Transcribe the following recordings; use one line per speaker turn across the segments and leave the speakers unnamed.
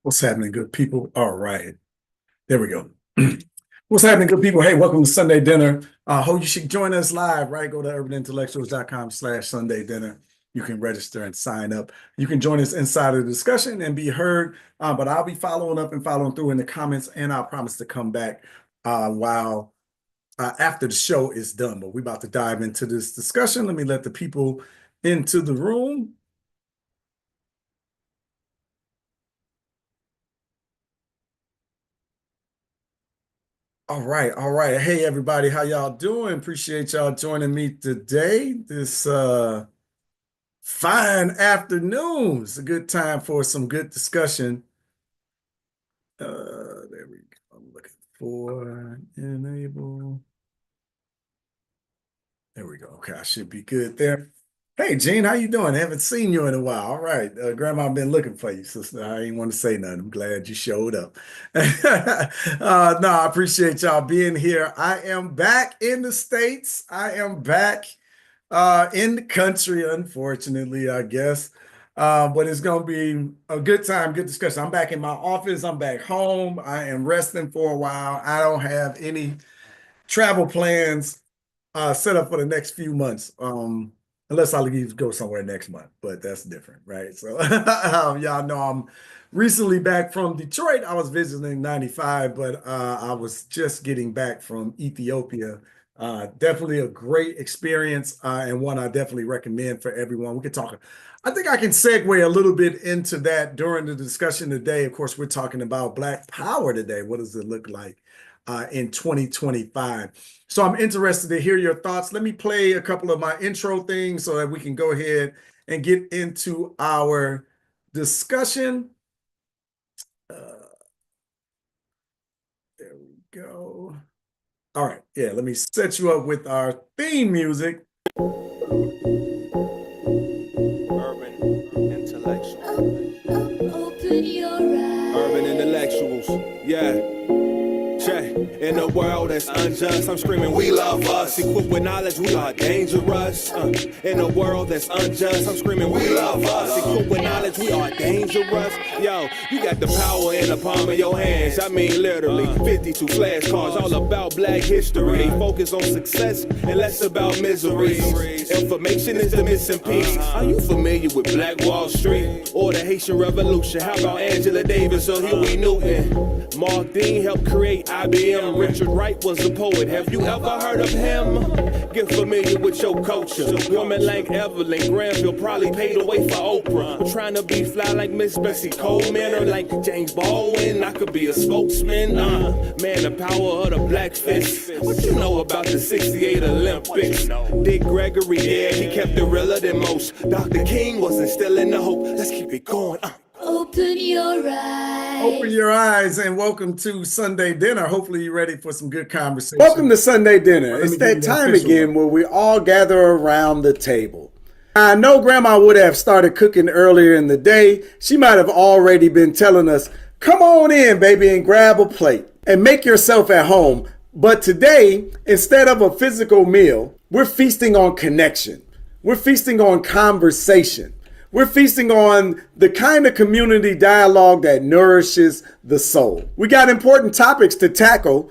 What's happening, good people? All right, there we go. What's happening, good people? Hey, welcome to Sunday Dinner. Hope you should join us live, right? Go to urbanintellectuals.com/Sunday Dinner. You can register and sign up. You can join us inside of the discussion and be heard, but I'll be following up and following through in the comments, and I'll promise to come back while after the show is done. But we're about to dive into this discussion. Let me let the people into the room. All right, all right. Hey everybody, how y'all doing? Appreciate y'all joining me today. This fine afternoon. It's a good time for some good discussion. There we go. I'm looking for enable. There we go. Okay, I should be good there. Hey Gene, how you doing? I haven't seen you in a while. All right, Grandma been looking for you, sister. I ain't want to say nothing. I'm glad you showed up. No, I appreciate y'all being here. I am back in the States. I am back in the country, unfortunately, I guess. But it's gonna be a good time, good discussion. I'm back in my office. I'm back home. I am resting for a while. I don't have any travel plans set up for the next few months. Unless I leave go somewhere next month, but that's different, right? So y'all know I'm recently back from Detroit. I was visiting 95, but I was just getting back from Ethiopia. Definitely a great experience and one I definitely recommend for everyone. We could talk. I think I can segue a little bit into that during the discussion today. Of course, we're talking about Black Power today. What does it look like in 2025? So I'm interested to hear your thoughts. Let me play a couple of my intro things so that we can go ahead and get into our discussion. There we go. All right, yeah, let me set you up with our theme music.
Urban intellectuals.
Open your eyes.
Urban intellectuals. Yeah. In a world that's unjust, I'm screaming, we love us. Equipped with knowledge, we are dangerous. In a world that's unjust, I'm screaming, we love us. Equipped with knowledge, we are dangerous. Yo, you got the power in the palm of your hands. I mean, literally, 52 flashcards, all about black history. They focus on success and less about misery. Information is the missing piece. Are you familiar with Black Wall Street or the Haitian Revolution? How about Angela Davis or Huey Newton? Mark Dean helped create IBM. Richard Wright was a poet. Have you ever heard of him? Get familiar with your culture. Women like Evelyn Granville probably paid the way for Oprah. Trying to be fly like Miss Bessie Coleman or like James Baldwin. I could be a spokesman. Man, the power of the black fist. What you know about the 68 Olympics? Dick Gregory, yeah, he kept it realer than most. Dr. King was instilling the hope. Let's keep it going.
Open your eyes.
Open your eyes and welcome to Sunday Dinner. Hopefully you're ready for some good conversation. Welcome to Sunday Dinner. It's that time again where we all gather around the table. I know Grandma would have started cooking earlier in the day. She might have already been telling us, come on in, baby, and grab a plate and make yourself at home. But today, instead of a physical meal, we're feasting on connection. We're feasting on conversation. We're feasting on the kind of community dialogue that nourishes the soul. We got important topics to tackle,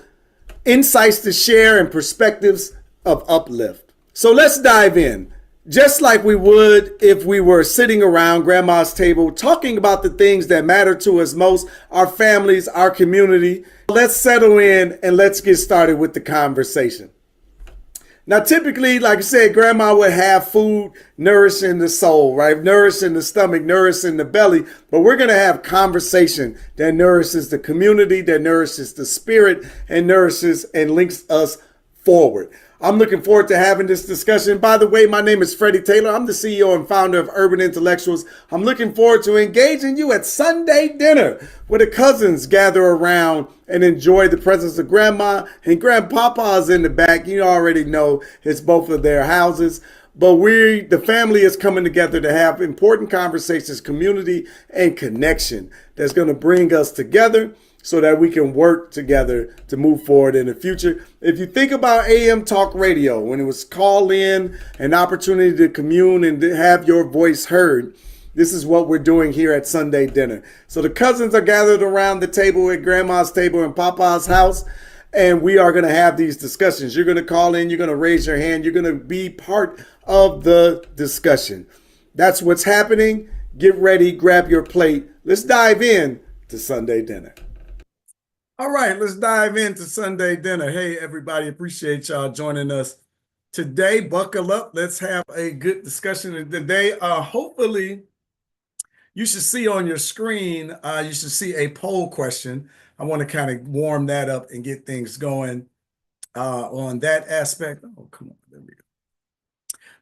insights to share, and perspectives of uplift. So let's dive in. Just like we would if we were sitting around Grandma's table talking about the things that matter to us most, our families, our community. Let's settle in and let's get started with the conversation. Now, typically, like I said, Grandma would have food nourishing the soul, right? Nourishing the stomach, nourishing the belly. But we're going to have conversation that nourishes the community, that nourishes the spirit, and nourishes and links us forward. I'm looking forward to having this discussion. By the way, my name is Freddie Taylor. I'm the CEO and founder of Urban Intellectuals. I'm looking forward to engaging you at Sunday Dinner, where the cousins gather around and enjoy the presence of Grandma and Grandpapa's in the back. You already know it's both of their houses. But the family is coming together to have important conversations, community, and connection that's going to bring us together so that we can work together to move forward in the future. If you think about AM Talk Radio, when it was call in, an opportunity to commune and to have your voice heard, This is what we're doing here at Sunday dinner. So the cousins are gathered around the table at Grandma's table in Papa's house, and we are going to have these discussions. You're going to call in. You're going to raise your hand. You're going to be part of the discussion. That's what's happening. Get ready. Grab your plate. Let's dive in to Sunday dinner. All right, let's dive into Sunday dinner. Hey, everybody, appreciate y'all joining us today. Buckle up. Let's have a good discussion today. Hopefully, you should see on your screen, you should see a poll question. I want to kind of warm that up and get things going on that aspect. Oh, come on. There we go.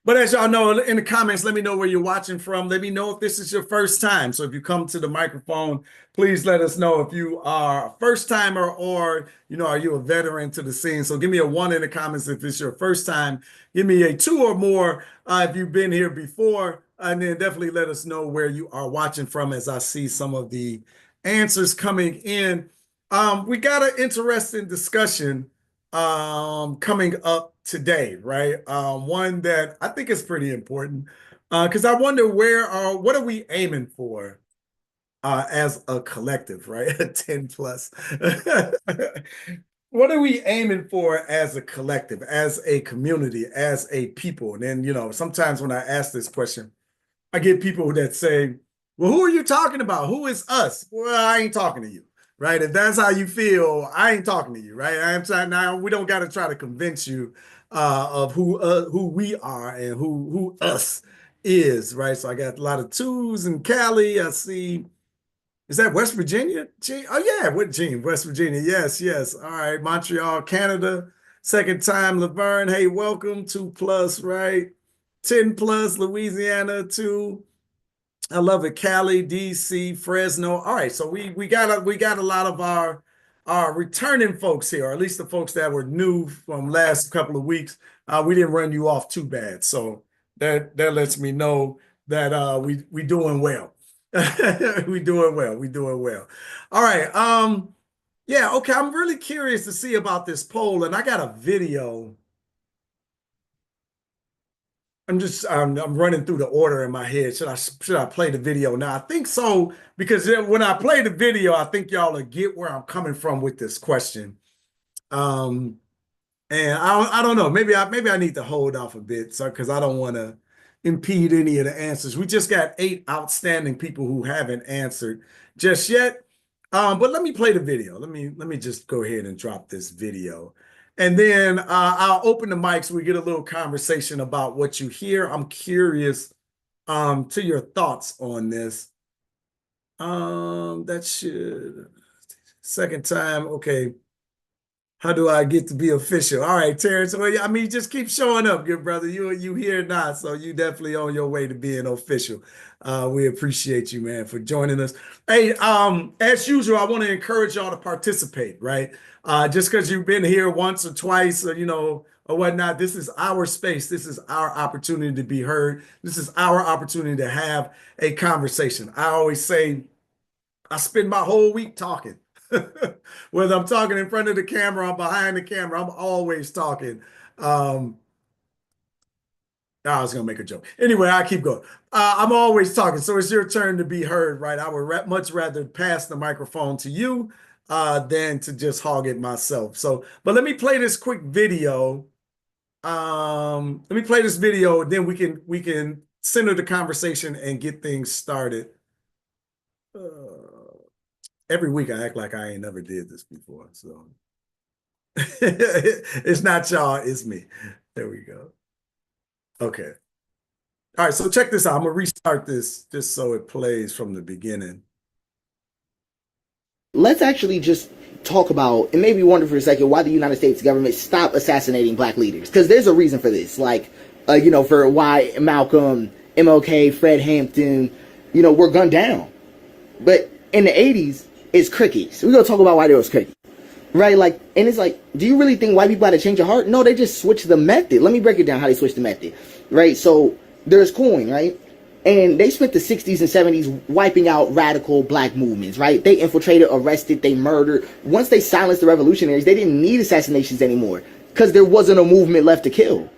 But as y'all know, in the comments, let me know where you're watching from. Let me know if this is your first time. So if you come to the microphone, please let us know if you are a first timer or, are you a veteran to the scene? So give me a 1 in the comments if it's your first time. Give me a 2 or more if you've been here before. And then definitely let us know where you are watching from as I see some of the answers coming in. We got an interesting discussion coming up today, right? One that I think is pretty important because I wonder what are we aiming for as a collective, right? 10 plus. What are we aiming for as a collective, as a community, as a people? And then, sometimes when I ask this question, I get people that say, well, who are you talking about? Who is us? Well, I ain't talking to you. Right? If that's how you feel, I ain't talking to you, right? I'm trying now. We don't got to try to convince you of who we are and who us is, right? So I got a lot of twos in Cali. I see. Is that West Virginia? Oh yeah, what Gene? West Virginia. Yes, yes. All right, Montreal, Canada. Second time, Laverne. Hey, welcome. 2 plus, right? 10 plus, Louisiana, 2. I love it. Cali, DC, Fresno. All right, so we got a lot of our returning folks here, or at least the folks that were new from last couple of weeks. We didn't run you off too bad, so that lets me know that we doing well. We doing well. We doing well. All right. Yeah. Okay. I'm really curious to see about this poll, and I got a video. I'm running through the order in my head. Should I play the video now? I think so, because when I play the video, I think y'all will get where I'm coming from with this question. And I don't know. Maybe I need to hold off a bit, because I don't want to impede any of the answers. We just got 8 outstanding people who haven't answered just yet. But let me play the video. Let me just go ahead and drop this video. And then I'll open the mic so we get a little conversation about what you hear. I'm curious to your thoughts on this. That should, second time, okay. How do I get to be official? All right, Terrence. Well, I mean, just keep showing up, good brother. You here now, so you definitely on your way to being official. We appreciate you, man, for joining us. Hey, as usual, I want to encourage y'all to participate, right? Just because you've been here once or twice, or or whatnot, this is our space. This is our opportunity to be heard. This is our opportunity to have a conversation. I always say, I spend my whole week talking. Whether I'm talking in front of the camera or behind the camera, I'm always talking. I was going to make a joke. Anyway, I keep going. I'm always talking. So it's your turn to be heard, right? I would much rather pass the microphone to you than to just hog it myself. So, but let me play this quick video. Let me play this video, then we can center the conversation and get things started. Every week I act like I ain't never did this before, so it's not y'all, it's me. There we go. Okay. All right, so check this out. I'm gonna restart this just so it plays from the beginning.
Let's actually just talk about, and maybe wonder for a second, why the United States government stopped assassinating black leaders. Because there's a reason for this. Like, for why Malcolm, MLK, Fred Hampton, were gunned down. But in the 80s, it's crickets. We're going to talk about why there was crickets. Right? Like, and it's like, do you really think white people had to change your heart? No, they just switched the method. Let me break it down how they switched the method. Right? So there's coin, right? And they spent the 60s and 70s wiping out radical black movements, right? They infiltrated, arrested, they murdered. Once they silenced the revolutionaries, they didn't need assassinations anymore because there wasn't a movement left to kill.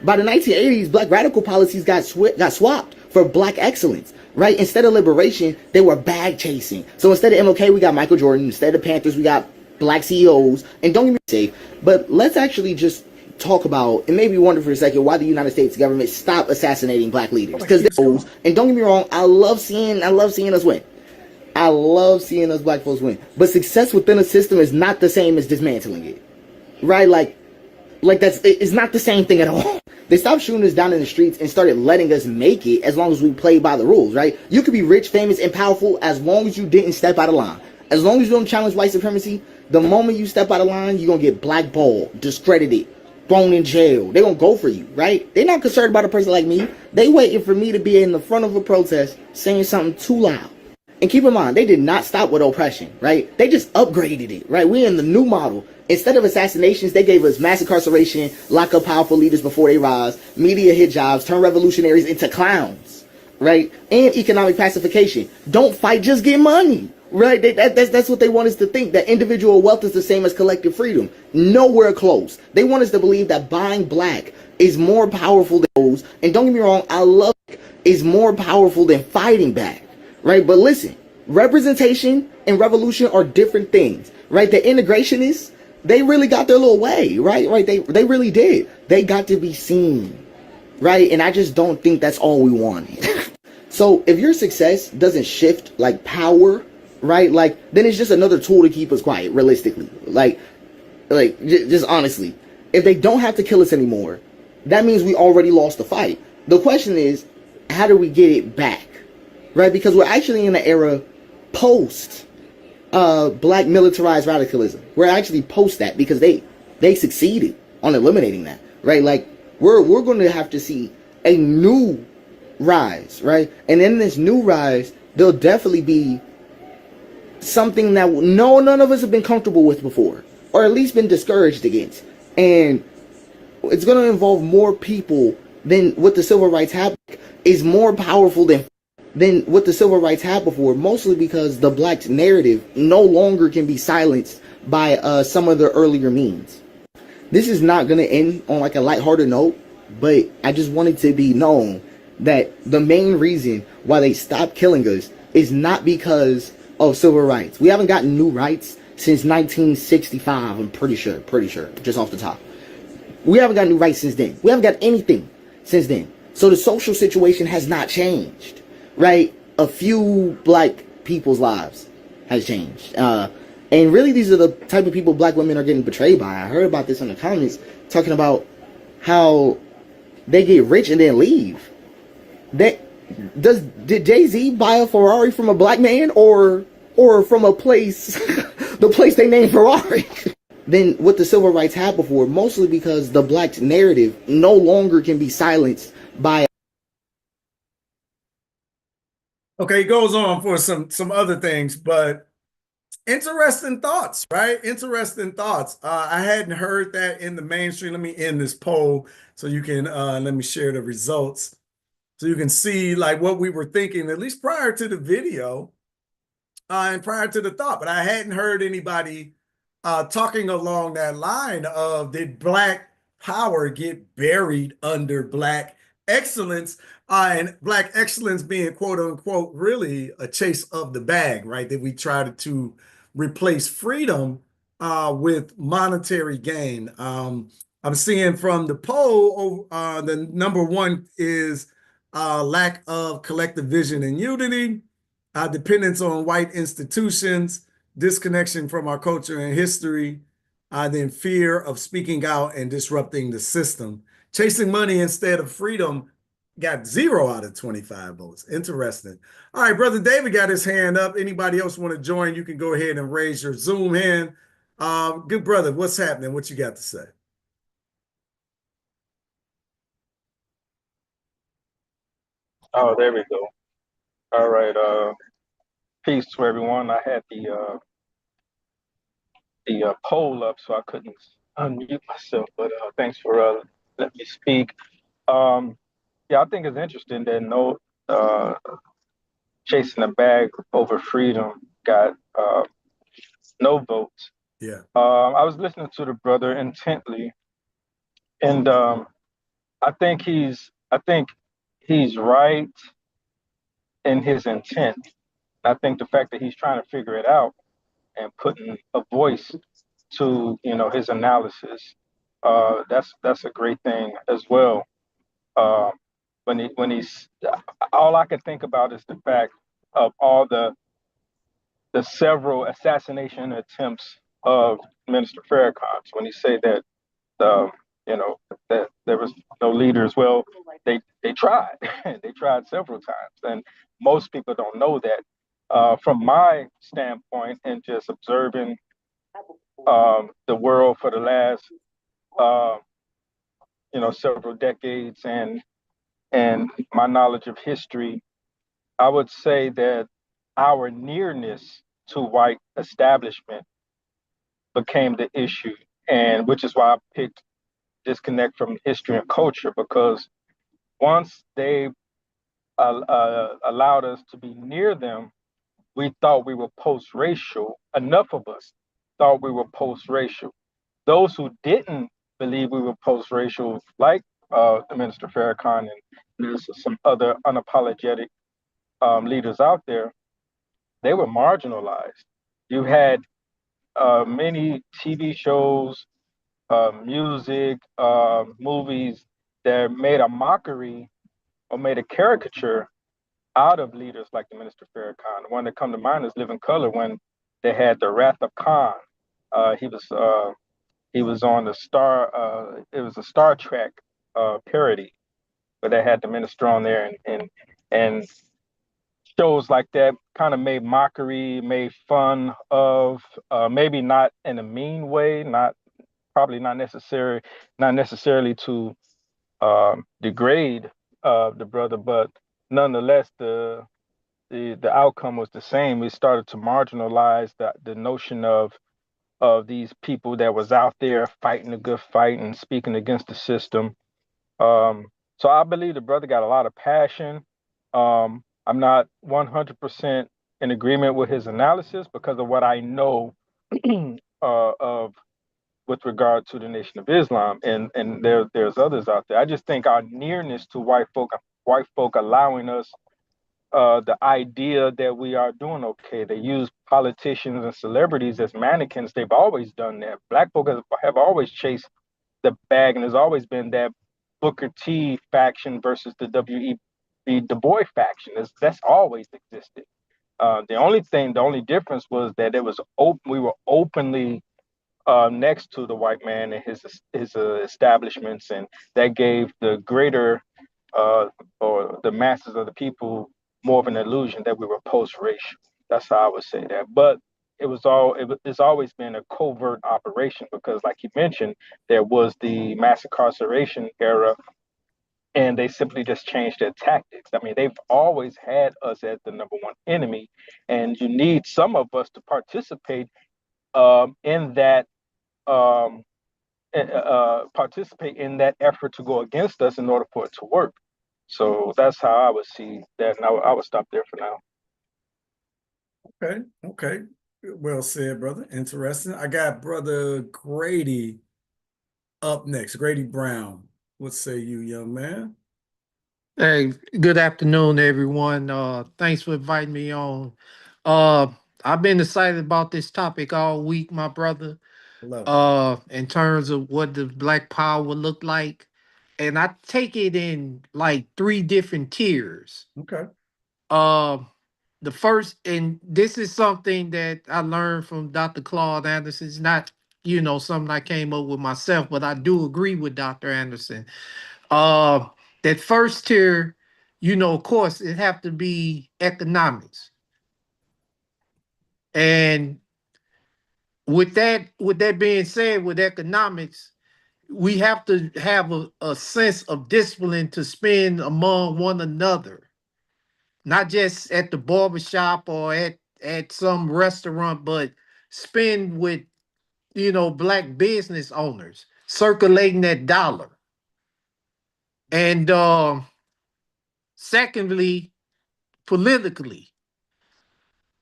By the 1980s, black radical policies got swapped for black excellence. right? Instead of liberation, they were bag chasing. So instead of MLK, we got Michael Jordan. Instead of Panthers, we got black CEOs. And don't get me safe, but let's actually just talk about, and maybe wonder for a second, why the United States government stopped assassinating black leaders. Because and don't get me wrong, I love seeing us win. I love seeing us black folks win. But success within a system is not the same as dismantling it. Right? Like it's not the same thing at all. They stopped shooting us down in the streets and started letting us make it as long as we played by the rules, right? You could be rich, famous, and powerful as long as you didn't step out of line. As long as you don't challenge white supremacy, the moment you step out of line, you're going to get blackballed, discredited, thrown in jail. They're going to go for you, right? They're not concerned about a person like me. They waiting for me to be in the front of a protest saying something too loud. And keep in mind, they did not stop with oppression, right? They just upgraded it, right? We're in the new model. Instead of assassinations, they gave us mass incarceration, lock up powerful leaders before they rise, media hit jobs, turn revolutionaries into clowns, right? And economic pacification. Don't fight, just get money, right? That's what they want us to think, that individual wealth is the same as collective freedom. Nowhere close. They want us to believe that buying black is more powerful than those, and don't get me wrong, I love it, is more powerful than fighting back. Right, but listen, representation and revolution are different things, right? The integrationists, they really got their little way, right? They really did. They got to be seen, right? And I just don't think that's all we wanted. So if your success doesn't shift like power, right? Like then it's just another tool to keep us quiet, realistically. Like just honestly, if they don't have to kill us anymore, that means we already lost the fight. The question is, how do we get it back? Right, because we're actually in an era post black militarized radicalism. We're actually post that because they succeeded on eliminating that. Right, like we're going to have to see a new rise. Right, and in this new rise, there'll definitely be something that none of us have been comfortable with before, or at least been discouraged against, and it's going to involve more people than what the civil rights have. Is more powerful than what the civil rights had before, mostly because the black narrative no longer can be silenced by some of the earlier means. This is not going to end on like a lighthearted note, but I just wanted to be known that the main reason why they stopped killing us is not because of civil rights. We haven't gotten new rights since 1965, I'm pretty sure, just off the top. We haven't got new rights since then. We haven't got anything since then. So the social situation has not changed. Right, a few black people's lives has changed, and really these are the type of people black women are getting betrayed by. I heard about this in the comments talking about how they get rich and then leave. Did Jay-Z buy a Ferrari from a black man or from a place, the place they named Ferrari? Than what the civil rights had before, mostly because the black narrative no longer can be silenced by.
Okay, he goes on for some other things, but interesting thoughts, right? Interesting thoughts. I hadn't heard that in the mainstream. Let me end this poll so you can let me share the results so you can see like what we were thinking, at least prior to the video and prior to the thought. But I hadn't heard anybody talking along that line of, did black power get buried under black excellence? And black excellence being quote unquote really a chase of the bag, right? That we tried to replace freedom with monetary gain. I'm seeing from the poll, the number one is lack of collective vision and unity, dependence on white institutions, disconnection from our culture and history, then fear of speaking out and disrupting the system. Chasing money instead of freedom got 0 out of 25 votes. Interesting. All right, Brother David got his hand up. Anybody else want to join, you can go ahead and raise your Zoom hand. Good brother, what's happening? What you got to say?
Oh, there we go. All right. Peace to everyone. I had the poll up, so I couldn't unmute myself. But thanks for letting me speak. Yeah, I think it's interesting that chasing the bag over freedom got no votes.
Yeah.
I was listening to the brother intently, and I think he's right in his intent. I think the fact that he's trying to figure it out and putting a voice to his analysis, that's a great thing as well. Uh, when he's all I can think about is the fact of all the several assassination attempts of Minister Farrakhan. When he said that um, that there was no leaders, well, they tried. They tried several times, and most people don't know that. From my standpoint, and just observing the world for the last uh, several decades, and my knowledge of history, I would say that our nearness to white establishment became the issue, and which is why I picked disconnect from history and culture, because once they allowed us to be near them, we thought we were post-racial. Enough of us thought we were post-racial. Those who didn't believe we were post-racial, like the Minister Farrakhan and there's some other unapologetic leaders out there, they were marginalized. You had many TV shows, music, movies that made a mockery or made a caricature out of leaders like the Minister Farrakhan. The one that come to mind is Living Color, when they had the Wrath of Khan. He was on the Star. It was a Star Trek parody, but they had the minister on there, and shows like that kind of made mockery, made fun of, maybe not in a mean way, probably not necessarily to degrade the brother, but nonetheless the outcome was the same. We started to marginalize the notion of these people that was out there fighting a good fight and speaking against the system. So I believe the brother got a lot of passion. I'm not 100% in agreement with his analysis because of what I know of with regard to the Nation of Islam, and there's others out there. I just think our nearness to white folk allowing us the idea that we are doing okay. They use politicians and celebrities as mannequins. They've always done that. Black folk have always chased the bag, and there's always been that Booker T faction versus the W.E.B. Du Bois faction. That's always existed. The only difference was that it was we were openly next to the white man and his establishments, and that gave the greater or the masses of the people more of an illusion that we were post-racial. That's how I would say that. But it's always been a covert operation because, like you mentioned, there was the mass incarceration era, and they simply just changed their tactics. I mean, they've always had us as the number one enemy, and you need some of us to participate in that effort to go against us in order for it to work. So that's how I would see that, and I would stop there for now.
Okay. Well said, brother. Interesting. I got brother Grady up next. Grady Brown. What say you, young man?
Hey, good afternoon, everyone. Thanks for inviting me on. I've been excited about this topic all week, my brother.
Love it.
In terms of what the Black Power would look like, and I take it in like three different tiers.
Okay.
Uh, the first, and this is something that I learned from Dr. Claude Anderson. It's not, something I came up with myself, but I do agree with Dr. Anderson. Uh, that first tier, of course, it have to be economics. And with that being said, with economics, we have to have a sense of discipline to spend among one another, not just at the barbershop or at some restaurant, but spend with, Black business owners, circulating that dollar. And secondly, politically.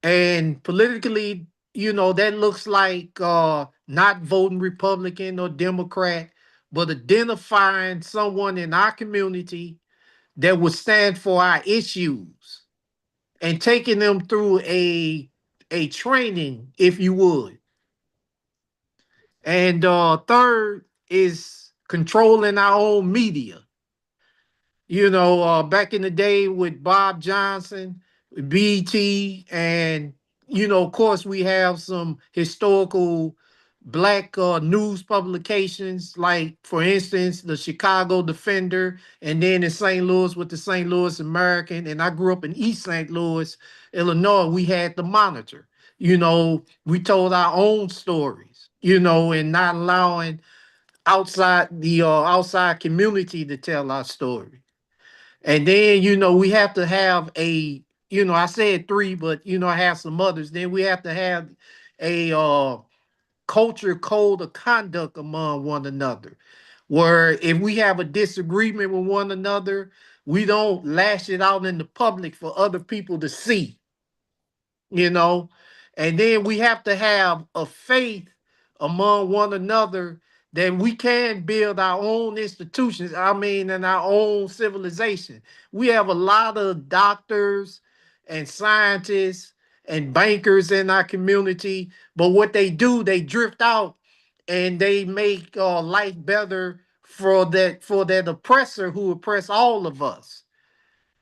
And politically, that looks like not voting Republican or Democrat, but identifying someone in our community that would stand for our issues and taking them through a training, if you would. And third is controlling our own media. Back in the day with Bob Johnson, BT, and of course, we have some historical black news publications, like for instance, the Chicago Defender, and then in St. Louis with the St. Louis American. And I grew up in East St. Louis, Illinois. We had the Monitor. We told our own stories. And not allowing outside community to tell our story. And then, we have to have I said three, but, I have some others. Then we have to have a culture code of conduct among one another, where if we have a disagreement with one another, we don't lash it out in the public for other people to see, you know. And then we have to have a faith among one another that we can build our own institutions, and our own civilization. We have a lot of doctors and scientists and bankers in our community, but what they do, they drift out and they make life better for that oppressor who oppress all of us,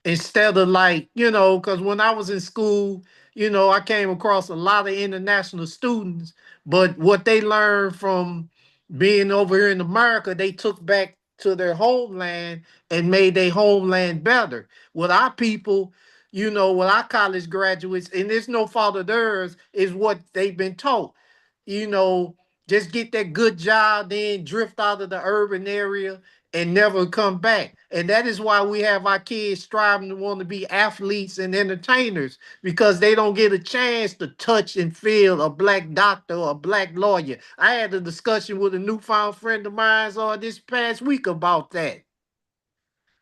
instead of, like, because when I was in school, I came across a lot of international students, but what they learned from being over here in America, they took back to their homeland and made their homeland better. With our people, with our college graduates, and it's no fault of theirs, is what they've been taught. You know, just get that good job, then drift out of the urban area and never come back. And that is why we have our kids striving to want to be athletes and entertainers, because they don't get a chance to touch and feel a black doctor or a black lawyer. I had a discussion with a newfound friend of mine this past week about that.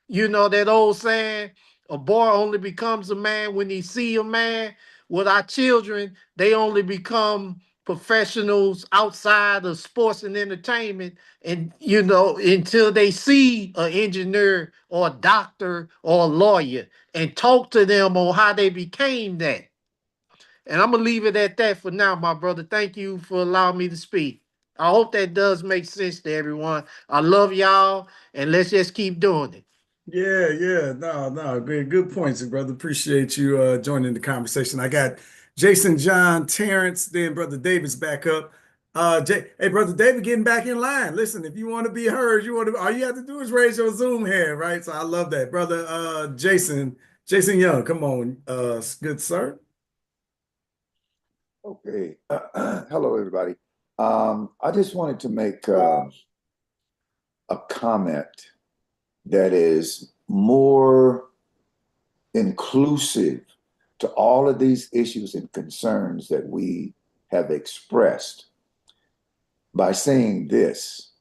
That old saying, a boy only becomes a man when he see a man. With our children, they only become professionals outside of sports and entertainment, and until they see an engineer or a doctor or a lawyer and talk to them on how they became that. And I'm gonna leave it at that for now, my brother. Thank you for allowing me to speak. I hope that does make sense to everyone. I love y'all, and let's just keep doing it.
Yeah, yeah. No, no. Good points, brother. Appreciate you joining the conversation. I got Jason, John, Terrence, then Brother David's back up. Hey, Brother David, getting back in line. Listen, if you want to be heard, all you have to do is raise your Zoom hand, right? So I love that. Brother Jason Young, come on, good sir.
Okay. Hello, everybody. I just wanted to make a comment that is more inclusive to all of these issues and concerns that we have expressed by saying this: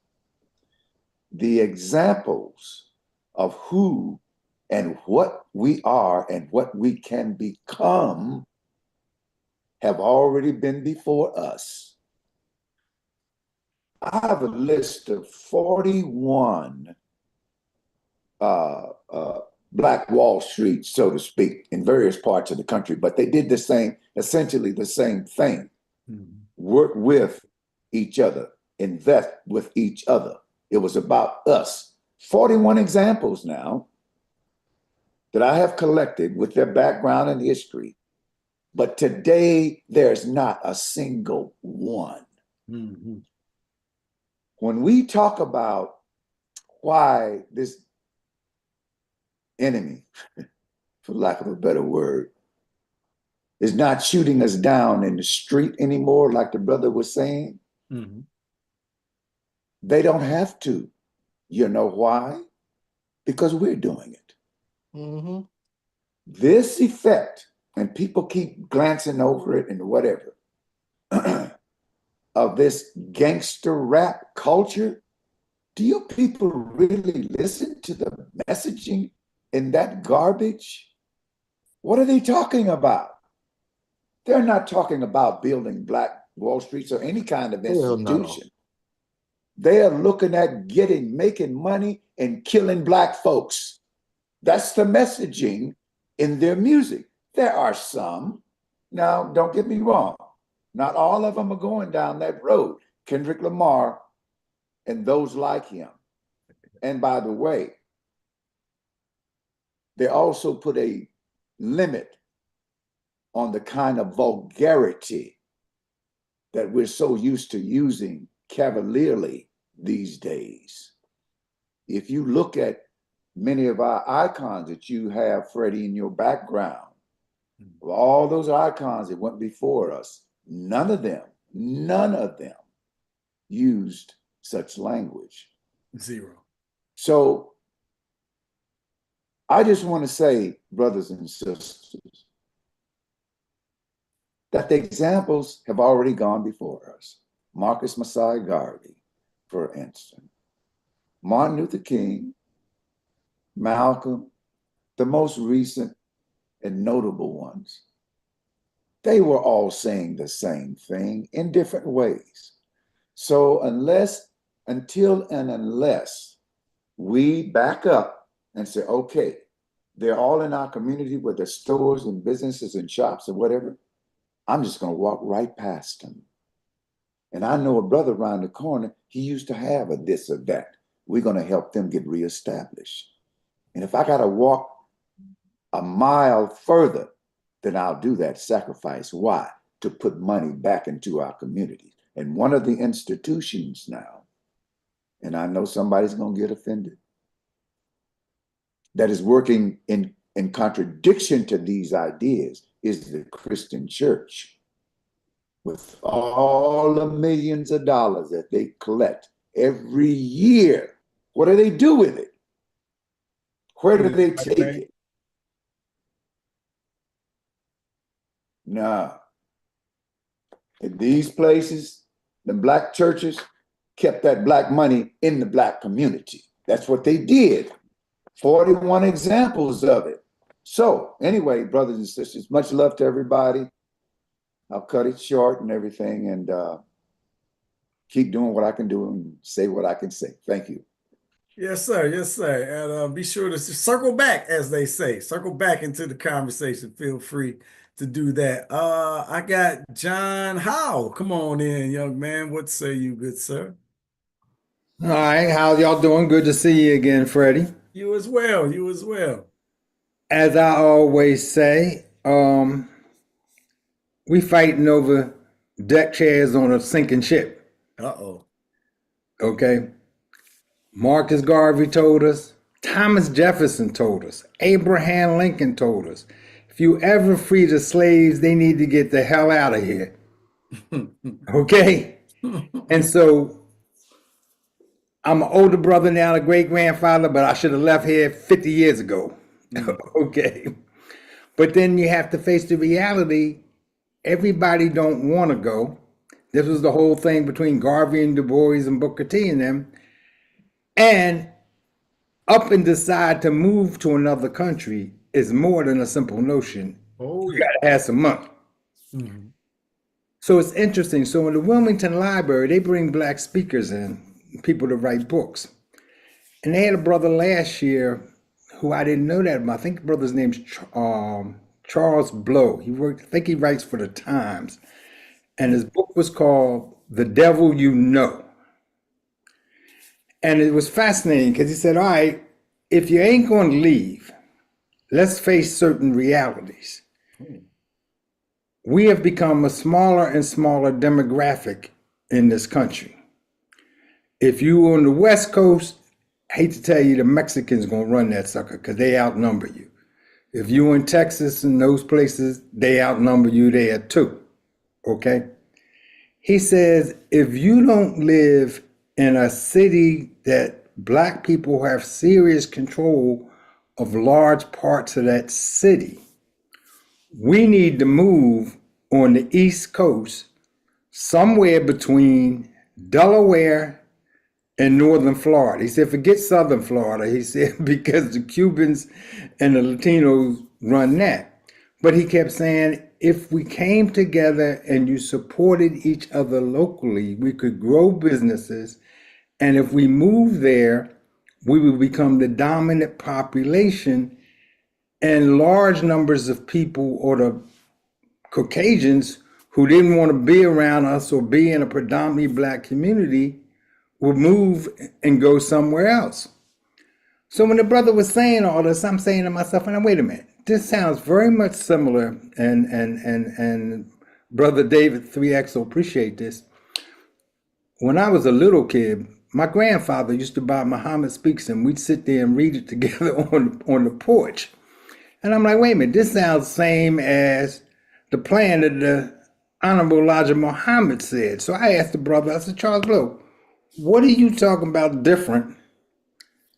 the examples of who and what we are and what we can become have already been before us. I have a list of 41 Black Wall Street, so to speak, in various parts of the country, but they did essentially the same thing. Work with each other, invest with each other. It was about us. 41 examples now that I have collected with their background and history, but today there's not a single one.
Mm-hmm.
When we talk about why this enemy, for lack of a better word, is not shooting us down in the street anymore, like the brother was saying, they don't have to. You know why? Because we're doing it. This effect, and people keep glancing over it and whatever, of this gangster rap culture, do you people really listen to the messaging in that garbage? What are they talking about? They're not talking about building Black Wall Streets or any kind of institution. No. They are looking at making money and killing Black folks. That's the messaging in their music. There are some. Now, don't get me wrong. Not all of them are going down that road. Kendrick Lamar and those like him. And by the way, they also put a limit on the kind of vulgarity that we're so used to using cavalierly these days. If you look at many of our icons that you have, Freddie, in your background, all those icons that went before us, none of them used such language.
Zero.
So I just want to say, brothers and sisters, that the examples have already gone before us. Marcus Messiah Garvey, for instance, Martin Luther King, Malcolm, the most recent and notable ones, they were all saying the same thing in different ways. So until we back up and say, okay, they're all in our community with their stores and businesses and shops and whatever, I'm just going to walk right past them. And I know a brother around the corner, he used to have a this or that. We're going to help them get reestablished. And if I got to walk a mile further, then I'll do that sacrifice. Why? To put money back into our communities. And one of the institutions now, and I know somebody's going to get offended, that is working in contradiction to these ideas is the Christian church. With all the millions of dollars that they collect every year, what do they do with it? Where do they take it? No. In these places, the black churches kept that black money in the black community. That's what they did. 41 examples of it. So anyway, brothers and sisters, much love to everybody. I'll cut it short and everything and keep doing what I can do and say what I can say. Thank you.
Yes, sir. Yes, sir. And be sure to circle back, as they say, circle back into the conversation. Feel free to do that. I got John Howe. Come on in, young man. What say you, good sir?
All right, how y'all doing? Good to see you again, Freddie.
You as well. You as well.
As I always say, we fighting over deck chairs on a sinking ship.
Uh-oh.
Okay. Marcus Garvey told us, Thomas Jefferson told us, Abraham Lincoln told us, if you ever free the slaves, they need to get the hell out of here. Okay? And so I'm an older brother now, a great grandfather, but I should have left here 50 years ago. Okay. But then you have to face the reality. Everybody don't want to go. This was the whole thing between Garvey and Du Bois and Booker T and them. And up and decide to move to another country is more than a simple notion.
Oh,
You gotta have some money. So it's interesting. So in the Wilmington Library, they bring black speakers in, people to write books. And they had a brother last year who I didn't know that, but I think the brother's name's Charles Blow. I think he writes for the Times. And his book was called The Devil You Know. And it was fascinating because he said, all right, if you ain't going to leave, let's face certain realities. We have become a smaller and smaller demographic in this country. If you on the West Coast, I hate to tell you, the Mexicans going to run that sucker because they outnumber you. If you in Texas and those places, they outnumber you there too. Okay? He says, if you don't live in a city that black people have serious control of large parts of that city, we need to move on the East Coast somewhere between Delaware and Northern Florida. He said, forget Southern Florida. He said, because the Cubans and the Latinos run that. But he kept saying, if we came together and you supported each other locally, we could grow businesses. And if we move there, we will become the dominant population and large numbers of people, or the Caucasians who didn't want to be around us or be in a predominantly black community, would move and go somewhere else. So when the brother was saying all this, I'm saying to myself, and wait a minute, this sounds very much similar, and brother David 3X will appreciate this. When I was a little kid, my grandfather used to buy Muhammad Speaks, and we'd sit there and read it together on the porch. And I'm like, wait a minute, this sounds the same as the plan that the Honorable Elijah Muhammad said. So I asked the brother, I said, Charles Blow, what are you talking about different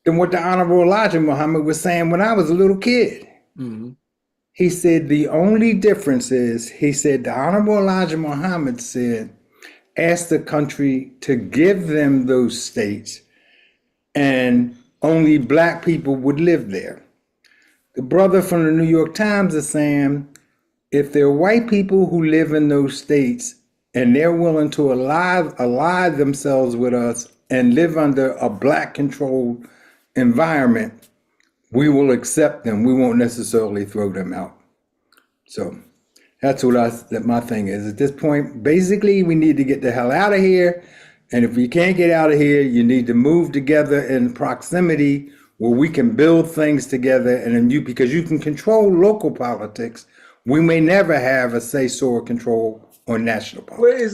than what the Honorable Elijah Muhammad was saying when I was a little kid? Mm-hmm. He said, the only difference is, he said, the Honorable Elijah Muhammad said, ask the country to give them those states, and only black people would live there. The brother from the New York Times is saying, if there are white people who live in those states and they're willing to ally themselves with us and live under a black controlled environment, we will accept them. We won't necessarily throw them out. So that's that my thing is. At this point, basically, we need to get the hell out of here. And if you can't get out of here, you need to move together in proximity where we can build things together. And then because you can control local politics, we may never have a say-so or control on national politics.
Well, is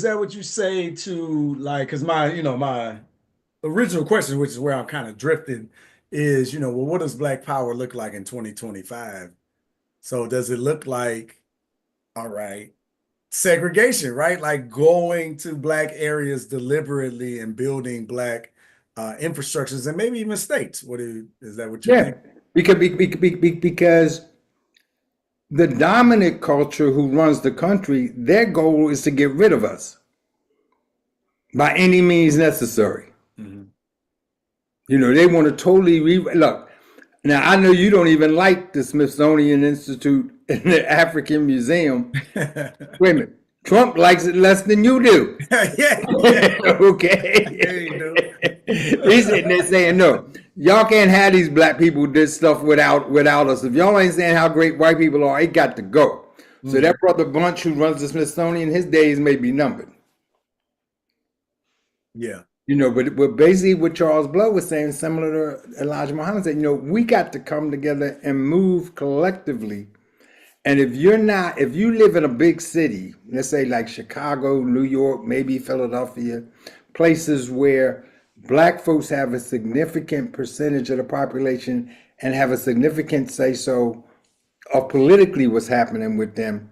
that what you say to, like, because my original question, which is where I'm kind of drifting, is, well, what does Black Power look like in 2025? So does it look like, all right, segregation, right? Like going to black areas deliberately and building black infrastructures and maybe even states. Is that what you think?
Because the dominant culture who runs the country, their goal is to get rid of us by any means necessary. Mm-hmm. They want to totally look. Now, I know you don't even like the Smithsonian Institute and the African Museum. Wait a minute. Trump likes it less than you do.
Yeah.
Okay.
Yeah, you do.
He's sitting there saying, no, y'all can't have these black people do stuff without us. If y'all ain't saying how great white people are, it got to go. Mm-hmm. So that brother Bunch who runs the Smithsonian, his days may be numbered.
Yeah.
But basically what Charles Blow was saying, similar to Elijah Muhammad said, we got to come together and move collectively. And if you live in a big city, let's say like Chicago, New York, maybe Philadelphia, places where black folks have a significant percentage of the population and have a significant say-so of politically what's happening with them.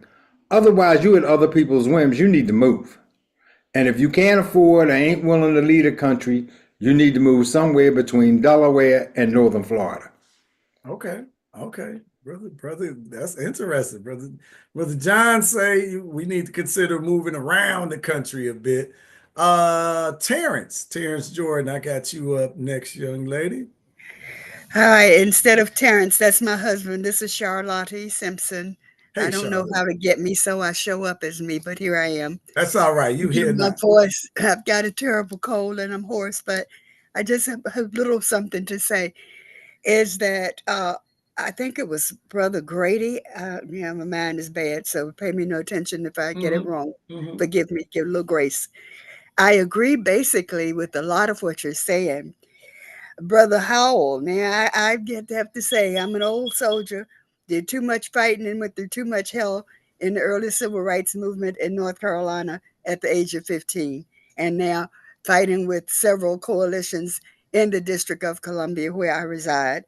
Otherwise, you at other people's whims, you need to move. And if you can't afford or ain't willing to lead a country, you need to move somewhere between Delaware and Northern Florida.
Okay. Brother, that's interesting. Brother John say we need to consider moving around the country a bit. Terrence Jordan, I got you up next, young lady.
Hi, instead of Terrence, that's my husband. This is Charlotte Simpson.
Hey,
I don't know how to get me, so I show up as me, but here I am.
That's all right. You hear
my voice. I've got a terrible cold and I'm hoarse, but I just have a little something to say. Is that I think it was Brother Grady. My mind is bad, so pay me no attention if I get it wrong. Mm-hmm. Forgive me, give a little grace. I agree basically with a lot of what you're saying. Brother Howell, now I have to say, I'm an old soldier, did too much fighting and went through too much hell in the early civil rights movement in North Carolina at the age of 15, and now fighting with several coalitions in the District of Columbia where I reside,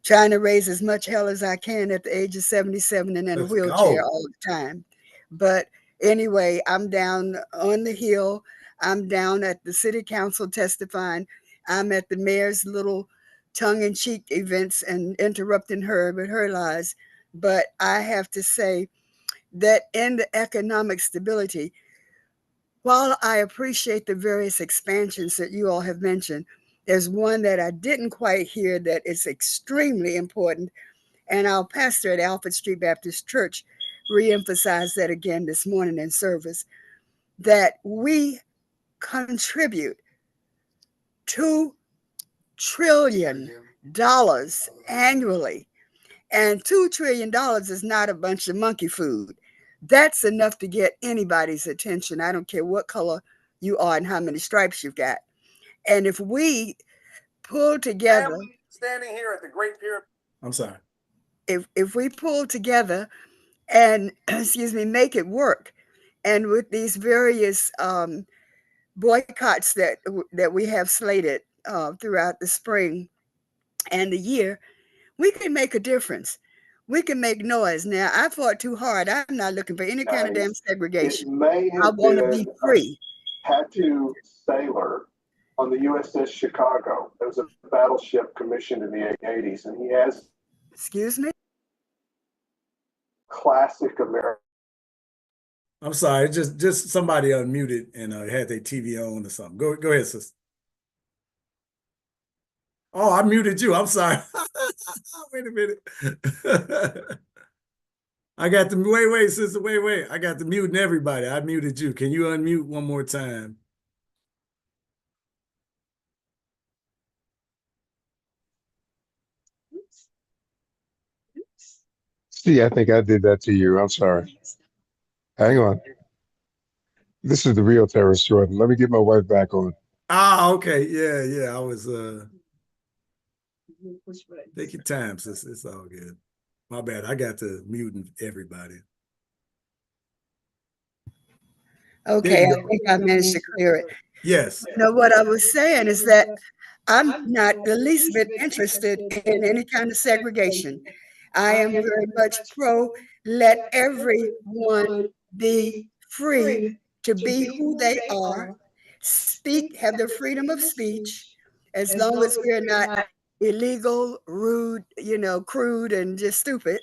trying to raise as much hell as I can at the age of 77 and in a wheelchair all the time. But anyway, I'm down on the Hill. I'm down at the city council testifying. I'm at the mayor's little tongue-in-cheek events and interrupting her with her lies. But I have to say that in the economic stability, while I appreciate the various expansions that you all have mentioned, there's one that I didn't quite hear that is extremely important. And our pastor at Alfred Street Baptist Church reemphasized that again this morning in service, that we contribute $2 trillion annually. And $2 trillion is not a bunch of monkey food. That's enough to get anybody's attention. I don't care what color you are and how many stripes you've got. And if we pull together,
standing here at the Great Pyramid. I'm sorry.
If we pull together and excuse me, make it work, and with these various boycotts that we have slated throughout the spring and the year, we can make a difference. We can make noise. Now, I fought too hard. I'm not looking for any kind of damn segregation. I want to be free.
Tattoo sailor on the USS Chicago. There was a battleship commissioned in the 80s, and he has.
Excuse me?
Classic American.
I'm sorry, just somebody unmuted and had their TV on or something. Go ahead, sister. Oh, I muted you. I'm sorry. Wait a minute. I got the wait, sister. Wait. I got the muting everybody. I muted you. Can you unmute one more time?
See, I think I did that to you. I'm sorry. Hang on. This is the real terrorist, Jordan. Let me get my wife back on.
Ah, okay. Yeah. I was take your time, sis. It's all good. My bad. I got to muting everybody.
Okay, I think I managed to clear it.
Yes.
You know, what I was saying is that I'm not the least bit interested in any kind of segregation. I am very much pro let everyone be free to be who they are, speak, have the freedom of speech, as long as we're not illegal, rude, crude and just stupid,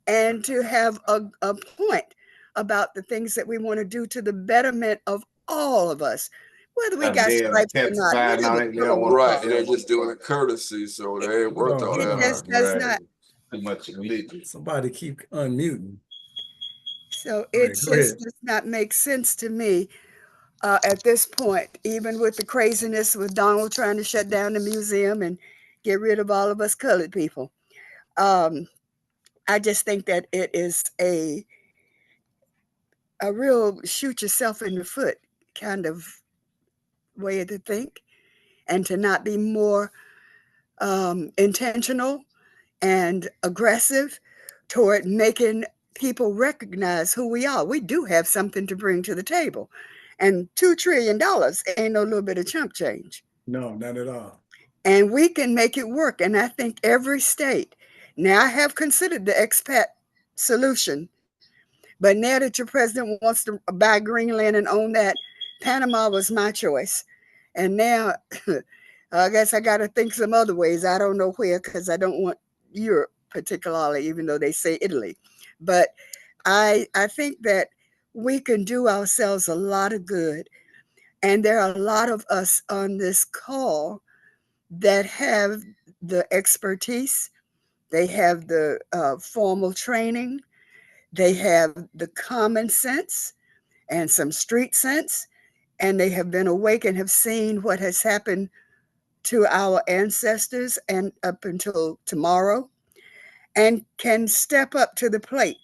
and to have a point about the things that we want to do to the betterment of all of us, whether we got stripes or not.
Right, and they're just doing it courtesy, so they ain't worth all that.
It just does not.
Too much religion.
Somebody keep unmuting.
So it just does not make sense to me at this point, even with the craziness with Donald trying to shut down the museum and get rid of all of us colored people. I just think that it is a real shoot yourself in the foot kind of way to think, and to not be more intentional and aggressive toward making people recognize who we are. We do have something to bring to the table. And $2 trillion ain't no little bit of chump change.
No, not at all.
And we can make it work. And I think every state, now I have considered the expat solution, but now that your president wants to buy Greenland and own that, Panama was my choice. And now I guess I got to think some other ways. I don't know where, because I don't want Europe particularly, even though they say Italy. But I think that we can do ourselves a lot of good. And there are a lot of us on this call that have the expertise. They have the formal training. They have the common sense and some street sense. And they have been awake and have seen what has happened to our ancestors and up until tomorrow, and can step up to the plate.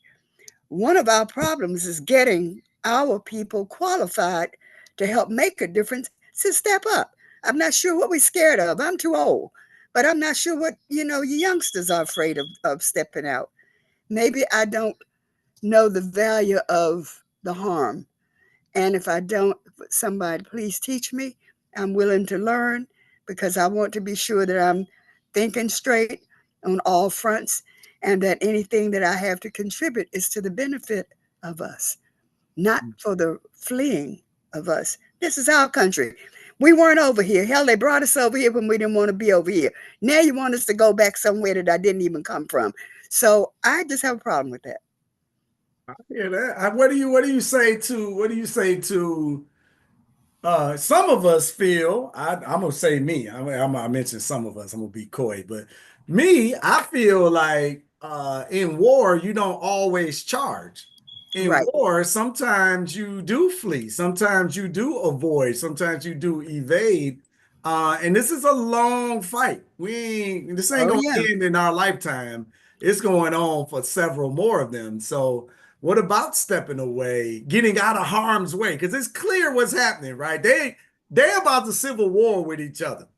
One of our problems is getting our people qualified to help make a difference to step up. I'm not sure what we're scared of. I'm too old, but I'm not sure what, you youngsters are afraid of stepping out. Maybe I don't know the value of the harm. And if I don't, somebody please teach me. I'm willing to learn, because I want to be sure that I'm thinking straight on all fronts, and that anything that I have to contribute is to the benefit of us, not for the fleeing of us. This is our country. We weren't over here. Hell, they brought us over here when we didn't want to be over here. Now you want us to go back somewhere that I didn't even come from. So I just have a problem with that.
I hear that. What do you say to some of us feel, I'm gonna say me. I'm gonna mention some of us. I'm gonna be coy, but me, I feel like in war you don't always charge. In war, sometimes you do flee, sometimes you do avoid, sometimes you do evade. And this is a long fight. This ain't gonna end in our lifetime. it's going on for several more of them. So what about stepping away, getting out of harm's way? Because it's clear what's happening, right? They're about to civil war with each other.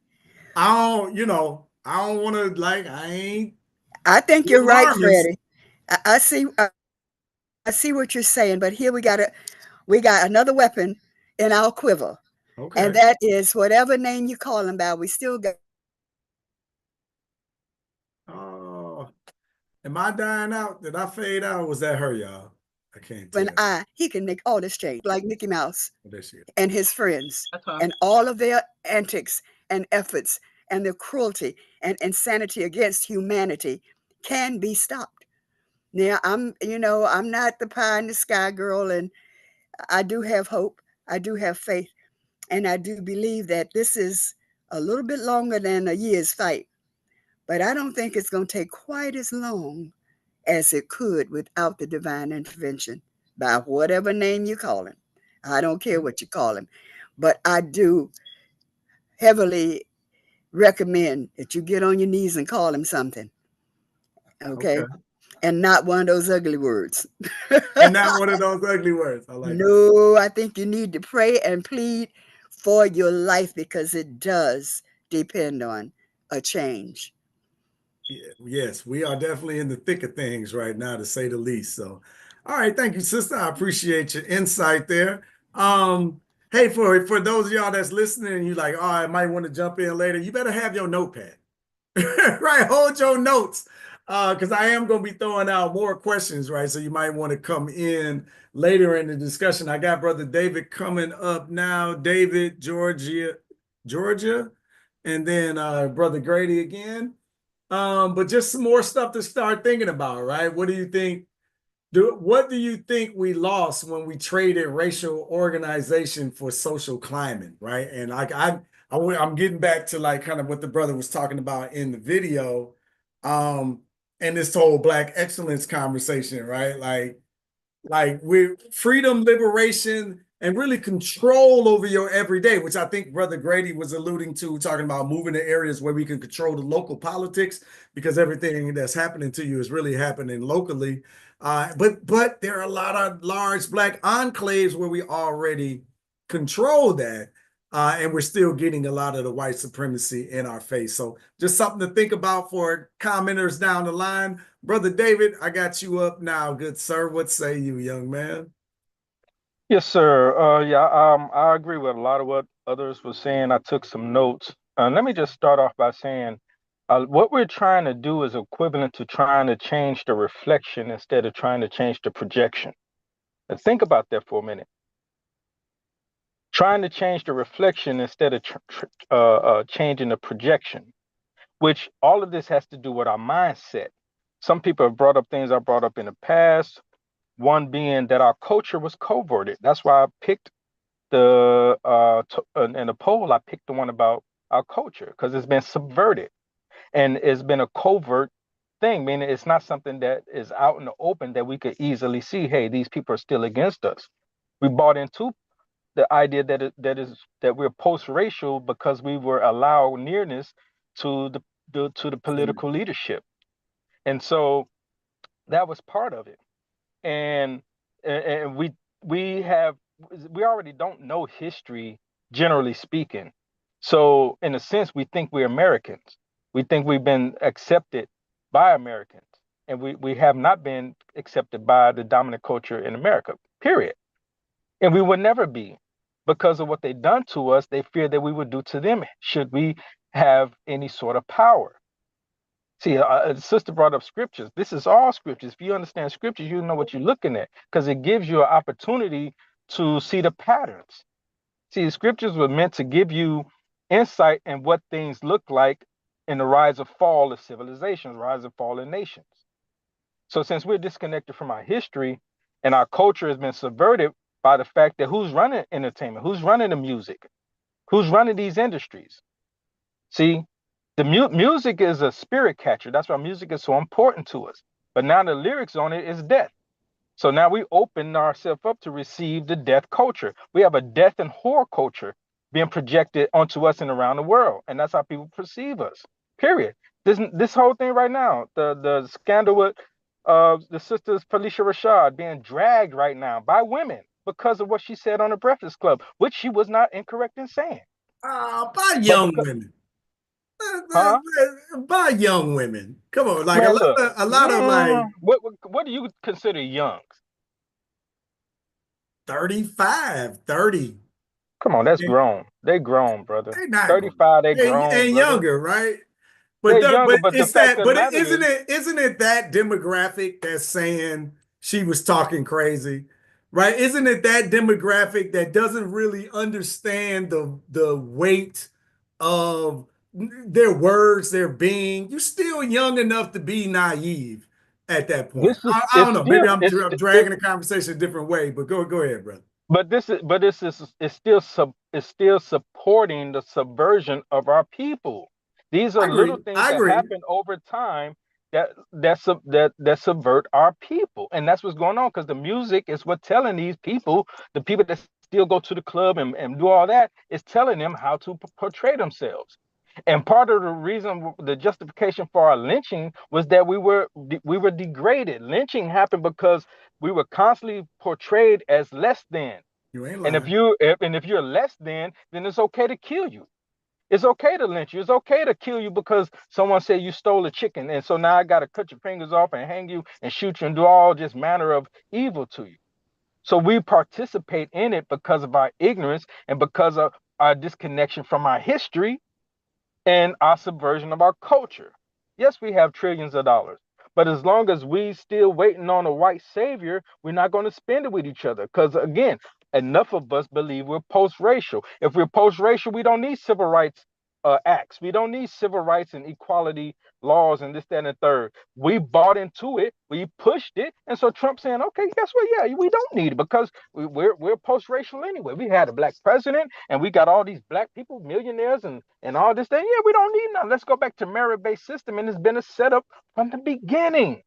I don't want to
I think you're right,
alarmist.
Freddie. I see. I see what you're saying, but here we got another weapon in our quiver, and
Okay.
that is whatever name you call him by. We still got.
Oh, am I dying out? Did I fade out? Or was that her, y'all? I can't
When
tell.
he can make all this change, like Mickey Mouse
Oh, there she is.
and his friends, and all of their antics and efforts and their cruelty and insanity against humanity can be stopped. Now, I'm not the pie in the sky girl, and I do have hope. I do have faith, and I do believe that this is a little bit longer than a year's fight. But I don't think it's going to take quite as long as it could without the divine intervention by whatever name you call him. I don't care what you call him, but I do heavily recommend that you get on your knees and call him something, okay?
Okay.
And not one of those ugly words.
And not one of those ugly words. I like that.
No, I think you need to pray and plead for your life because it does depend on a change.
Yes, we are definitely in the thick of things right now, to say the least. So, all right, thank you, sister. I appreciate your insight there. Hey, for those of y'all that's listening, and you like, oh, I might want to jump in later. You better have your notepad, right? Hold your notes, because I am going to be throwing out more questions, right? So you might want to come in later in the discussion. I got Brother David coming up now. David, Georgia, and then Brother Grady again. But just some more stuff to start thinking about, right? What do you think? What do you think we lost when we traded racial organization for social climate, right? And I'm getting back to like kind of what the brother was talking about in the video, and this whole Black excellence conversation, right? Like with freedom, liberation, and really control over your everyday, which I think Brother Grady was alluding to, talking about moving to areas where we can control the local politics, because everything that's happening to you is really happening locally. But there are a lot of large Black enclaves where we already control that. And we're still getting a lot of the white supremacy in our face. So just something to think about for commenters down the line. Brother David, I got you up now, good sir. What say you, young man?
Yes, sir. I agree with a lot of what others were saying. I took some notes. Let me just start off by saying what we're trying to do is equivalent to trying to change the reflection instead of trying to change the projection. And think about that for a minute. Trying to change the reflection instead of changing the projection, which all of this has to do with our mindset. Some people have brought up things I brought up in the past. One being that our culture was coverted. That's why I picked in the poll, I picked the one about our culture because it's been subverted and it's been a covert thing, meaning it's not something that is out in the open that we could easily see. Hey, these people are still against us. We bought into the idea that we're post-racial because we were allowed nearness to the political leadership, and so that was part of it. And we already don't know history, generally speaking. So in a sense, we think we're Americans. We think we've been accepted by Americans, and we have not been accepted by the dominant culture in America, period. And we would never be, because of what they've done to us. They fear that we would do to them should we have any sort of power. See, the sister brought up scriptures. This is all scriptures. If you understand scriptures, you know what you're looking at, because it gives you an opportunity to see the patterns. See, the scriptures were meant to give you insight in what things look like in the rise of fall of civilizations, rise of fall of nations. So since we're disconnected from our history and our culture has been subverted by the fact that who's running entertainment, who's running the music, who's running these industries. See, the music is a spirit catcher. That's why music is so important to us. But now the lyrics on it is death. So now we open ourselves up to receive the death culture. We have a death and horror culture being projected onto us and around the world. And that's how people perceive us, period. This whole thing right now, the scandal with the sisters Felicia Rashad being dragged right now by women because of what she said on the Breakfast Club, which she was not incorrect in saying.
By
But
young
because,
women.
huh?
By young women. Come on, like
Man, look,
a lot of like
what do you consider young?
35, 30.
Come on, that's
They,
grown. They grown, brother.
they not grown.
35, they grown,
And
brother.
younger, right?
They're
But
younger, but the
it's
fact
that.
of the
But
matter is,
isn't it that demographic that's saying she was talking crazy, right? Isn't it that demographic that doesn't really understand the weight of their words, their being? You're still young enough to be naive at that point.
this is
I don't
it's
know. Maybe
still
I'm dragging the conversation a different way, but go ahead, brother.
this is it's still supporting the subversion of our people. These are
I
little
agree.
things
I
that
agree.
happen over time that subvert our people, and that's what's going on because the music is what telling these people, the people that still go to the club and do all that, is telling them how to portray themselves. And part of the reason, the justification for our lynching was that we were degraded. Lynching happened because we were constantly portrayed as less than.
You ain't
And
lying.
if you're less than, then it's okay to kill you. It's okay to lynch you. It's okay to kill you because someone said you stole a chicken, and so now I got to cut your fingers off and hang you and shoot you and do all just manner of evil to you. So we participate in it because of our ignorance and because of our disconnection from our history and our subversion of our culture. Yes, we have trillions of dollars, but as long as we still waiting on a white savior, we're not going to spend it with each other. Because again, enough of us believe we're post-racial. If we're post-racial, we don't need civil rights acts. We don't need civil rights and equality laws and this, that, and the third. We bought into it, we pushed it, and so Trump saying, okay, guess what? Yeah, we don't need it because we're post-racial anyway. We had a black president, and we got all these black people, millionaires, and all this thing. Yeah, we don't need none. Let's go back to merit-based system, and it's been a setup from the beginning.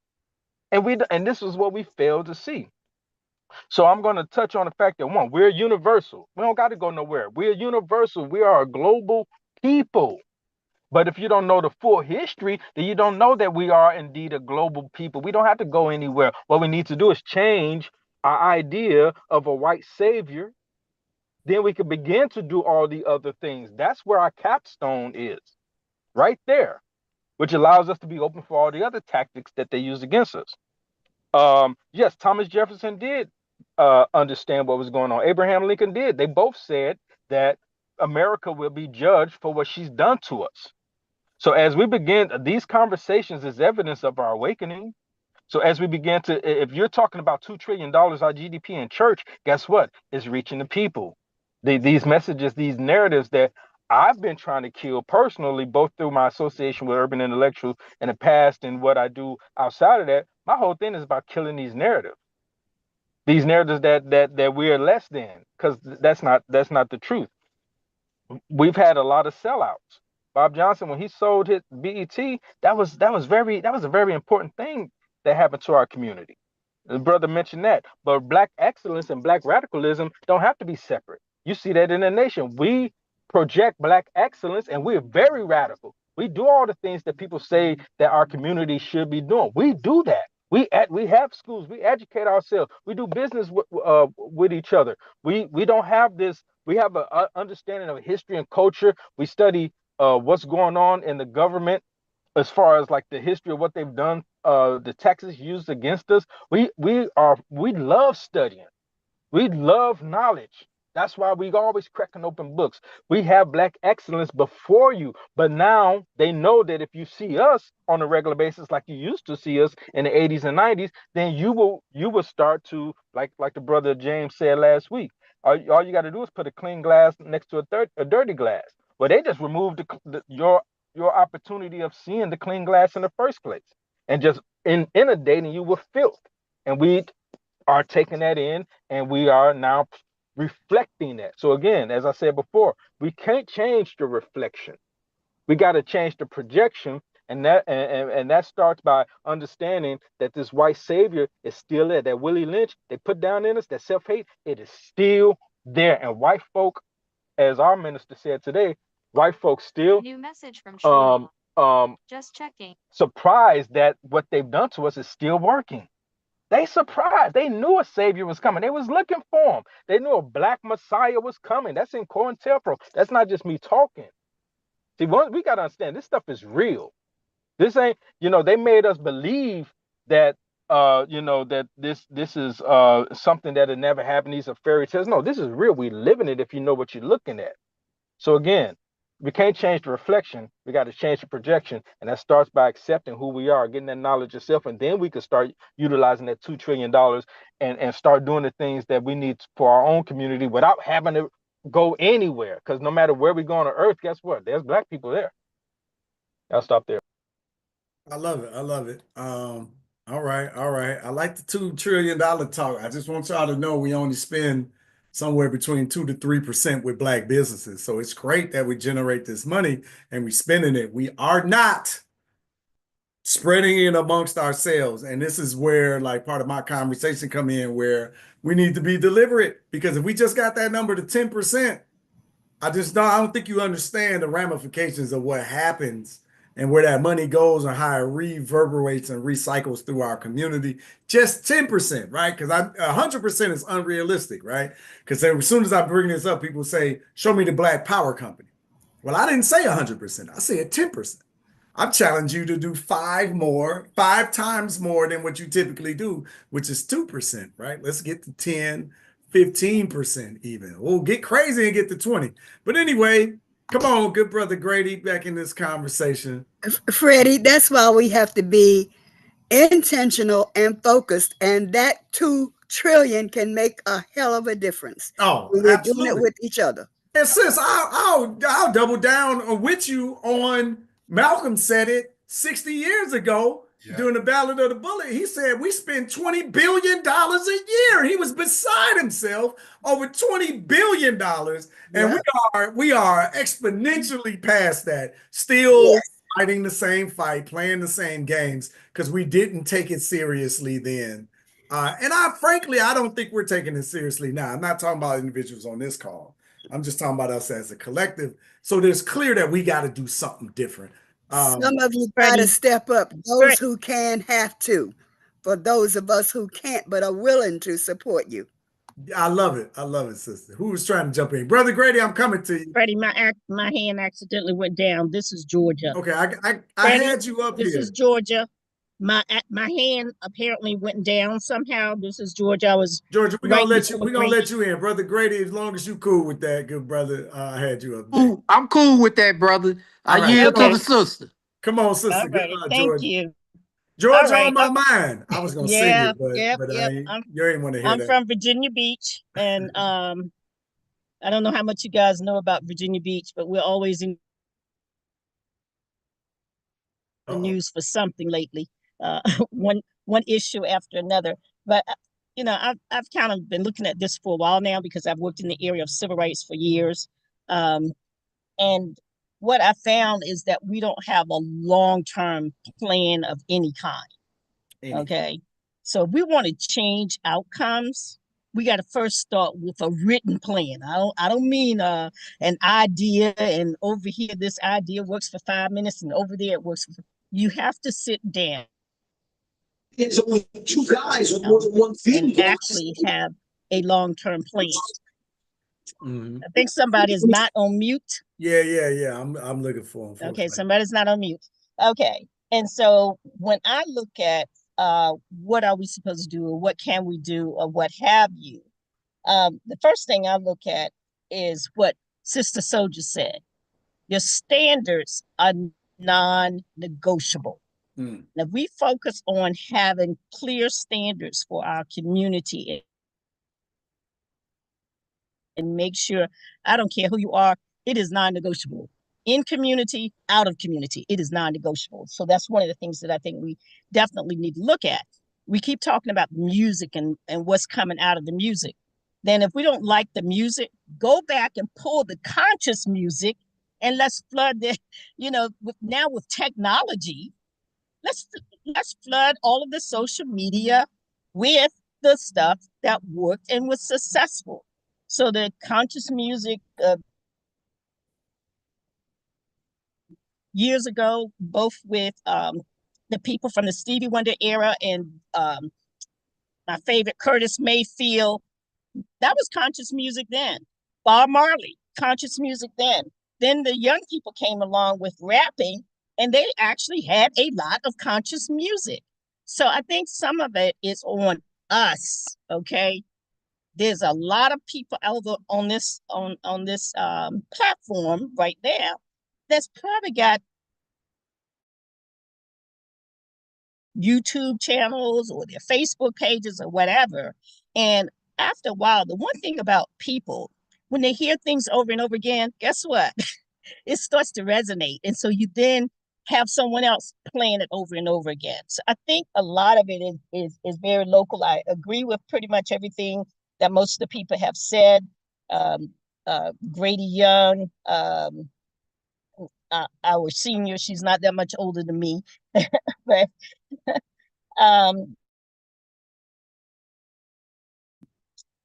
And this is what we failed to see. So I'm going to touch on the fact that one, we're universal. We don't got to go nowhere. We're universal. We are a global people. But if you don't know the full history, then you don't know that we are indeed a global people. We don't have to go anywhere. What we need to do is change our idea of a white savior. Then we can begin to do all the other things. That's where our capstone is, right there, which allows us to be open for all the other tactics that they use against us. Yes, Thomas Jefferson did understand what was going on. Abraham Lincoln did. They both said that America will be judged for what she's done to us. So as we begin, these conversations is evidence of our awakening. So as we begin to, if you're talking about $2 trillion our GDP in church, guess what? It's reaching the people. These messages, these narratives that I've been trying to kill personally, both through my association with urban intellectuals in the past and what I do outside of that. My whole thing is about killing these narratives. These narratives that we are less than, because that's not the truth. We've had a lot of sellouts. Bob Johnson, when he sold his BET, that was a very important thing that happened to our community. The brother mentioned that. But black excellence and black radicalism don't have to be separate. You see that in the nation. We project black excellence and we're very radical. We do all the things that people say that our community should be doing. We do that. We have schools. We educate ourselves. We do business with each other. We don't have this. We have an understanding of history and culture. We study what's going on in the government as far as like the history of what they've done, the taxes used against us. We love studying. We love knowledge. That's why we always cracking open books. We have black excellence before you, but now they know that if you see us on a regular basis, like you used to see us in the 80s and 90s, then you will start to like the brother James said last week. All you got to do is put a clean glass next to a dirty glass. Well, they just removed your opportunity of seeing the clean glass in the first place, and just inundating you with filth. And we are taking that in, and we are now reflecting that. So again, as I said before, we can't change the reflection. We got to change the projection, and that starts by understanding that this white savior is still there. That Willie Lynch they put down in us, that self-hate, it is still there. And white folk, as our minister said today, white folks still
New message from Shmuel. Just checking.
surprised that what they've done to us is still working. They surprised. They knew a savior was coming. They was looking for him. They knew a black Messiah was coming. That's in COINTELPRO. That's not just me talking. See, we got to understand this stuff is real. This ain't, they made us believe that, that this is something that had never happened. These are fairy tales. No, this is real. We living it if you know what you're looking at. So again, we can't change the reflection. We got to change the projection. And that starts by accepting who we are, getting that knowledge of self. And then we can start utilizing that $2 trillion and start doing the things that we need for our own community without having to go anywhere. Because no matter where we go on earth, guess what? There's black people there. I'll stop there.
I love it. I love it. All right. I like the $2 trillion talk. I just want y'all to know we only spend somewhere between 2 to 3% with black businesses. So it's great that we generate this money and we spending it. We are not spreading it amongst ourselves. And this is where like part of my conversation come in, where we need to be deliberate, because if we just got that number to 10%, I don't think you understand the ramifications of what happens and where that money goes and how it reverberates and recycles through our community. Just 10%, right? Because 100% is unrealistic, right? Because as soon as I bring this up, people say, show me the Black Power Company. Well, I didn't say 100%. I said 10%. I challenge you to do five times more than what you typically do, which is 2%, right? Let's get to 10, 15% even. We'll get crazy and get to 20. But anyway, come on, good brother Grady, back in this conversation.
Freddie, that's why we have to be intentional and focused, and that 2 trillion can make a hell of a difference.
Oh,
we're
absolutely.
doing it with each other.
And sis, I'll double down with you on Malcolm said it 60 years ago during the Ballad of the Bullet. He said we spend $20 billion a year. He was beside himself over $20 billion. And we are exponentially past that, still fighting the same fight, playing the same games, because we didn't take it seriously then. And frankly, I don't think we're taking it seriously now. I'm not talking about individuals on this call. I'm just talking about us as a collective. So there's clear that we got to do something different.
Some of you got to step up. Those who can have to. For those of us who can't but are willing to support you.
I love it. I love it, sister. Who was trying to jump in? Brother Grady, I'm coming to you.
Freddie, my hand accidentally went down. This is Georgia.
Okay, I
Freddie,
had you up here.
This is Georgia. My hand apparently went down somehow. This is Georgia.
Georgia, we're gonna let you in. Brother Grady, as long as you cool with that, good brother. I had you up there.
I'm cool with that, brother. I yield to the sister.
Come on, sister.
All right, thank you.
Georgia on my mind. I was gonna sing it, but you ain't want to hear that.
I'm from Virginia Beach, and I don't know how much you guys know about Virginia Beach, but we're always in the news for something lately. One issue after another. But I've kind of been looking at this for a while now, because I've worked in the area of civil rights for years. And what I found is that we don't have a long-term plan of any kind. Okay. So if we want to change outcomes, we got to first start with a written plan. I don't mean an idea, and over here this idea works for 5 minutes and over there it works for. You have to sit down.
It's only two guys with more than one feet.
And actually have a long-term plan. I think somebody is not on mute.
Yeah. I'm looking for him.
Okay, somebody's not on mute. Okay, and so when I look at what are we supposed to do, or what can we do, or what have you, the first thing I look at is what Sister Soldier said. Your standards are non-negotiable. Now, we focus on having clear standards for our community and make sure, I don't care who you are, it is non-negotiable. In community, out of community, it is non-negotiable. So that's one of the things that I think we definitely need to look at. We keep talking about music and what's coming out of the music. Then if we don't like the music, go back and pull the conscious music, and let's flood the, now with technology, let's flood all of the social media with the stuff that worked and was successful. So the conscious music years ago, both with the people from the Stevie Wonder era and my favorite Curtis Mayfield. That was conscious music then. Bob Marley, conscious music then. Then the young people came along with rapping, and they actually had a lot of conscious music. So I think some of it is on us, okay? There's a lot of people out on this platform right now that's probably got YouTube channels or their Facebook pages or whatever. And after a while, the one thing about people, when they hear things over and over again, guess what? It starts to resonate. And so you then have someone else playing it over and over again. So I think a lot of it is very local. I agree with pretty much everything that most of the people have said. Grady Young, our senior, she's not that much older than me, but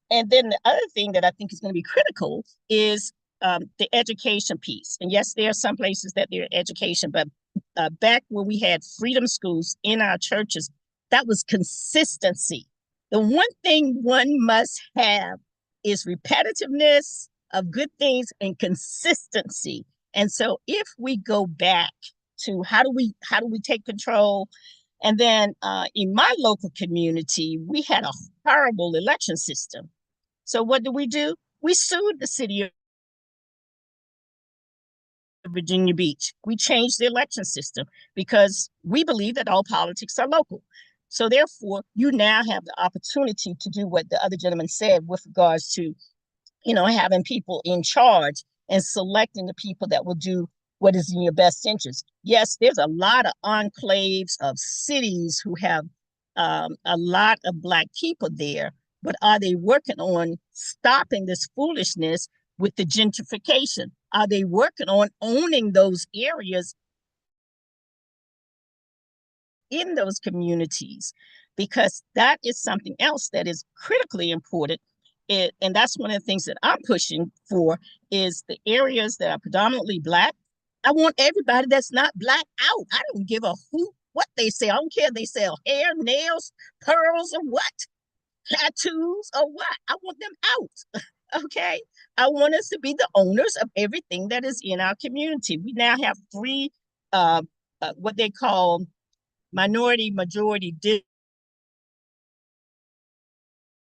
and then the other thing that I think is going to be critical is the education piece. And yes, there are some places that there are education, but back when we had freedom schools in our churches, that was consistency. The one thing one must have is repetitiveness of good things and consistency. And so if we go back to how do we take control? And then in my local community, we had a horrible election system. So what do? We sued the city of Virginia Beach. We changed the election system because we believe that all politics are local. So therefore, you now have the opportunity to do what the other gentleman said with regards to, having people in charge and selecting the people that will do what is in your best interest. Yes, there's a lot of enclaves of cities who have a lot of Black people there, but are they working on stopping this foolishness with the gentrification? Are they working on owning those areas in those communities? Because that is something else that is critically important. And that's one of the things that I'm pushing for is the areas that are predominantly Black. I want everybody that's not Black out. I don't give a hoot what they say. I don't care if they sell hair, nails, pearls, or what, tattoos or what. I want them out. Okay. I want us to be the owners of everything that is in our community. We now have 3 what they call minority majority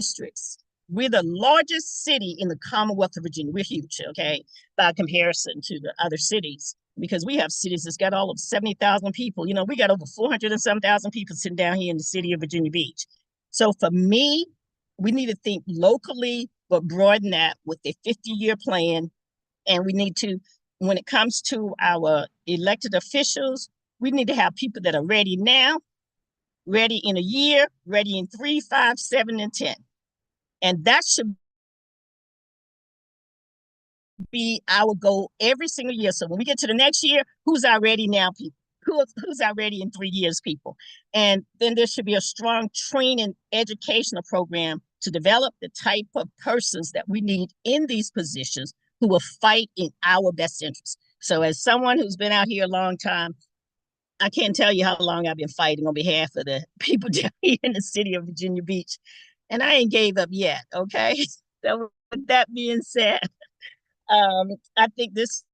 districts. We're the largest city in the Commonwealth of Virginia. We're huge, okay, by comparison to the other cities, because we have cities that's got all of 70,000 people. We got over 400 and some thousand people sitting down here in the city of Virginia Beach. So for me, we need to think locally, but broaden that with a 50-year plan. And we need to, when it comes to our elected officials, we need to have people that are ready now, ready in a year, ready in 3, 5, 7, and 10. And that should be our goal every single year. So when we get to the next year, who's our ready now people? Who's our ready in 3 years people? And then there should be a strong training educational program to develop the type of persons that we need in these positions who will fight in our best interest. So as someone who's been out here a long time, I can't tell you how long I've been fighting on behalf of the people down here in the city of Virginia Beach. And I ain't gave up yet, okay? So with that being said, I think this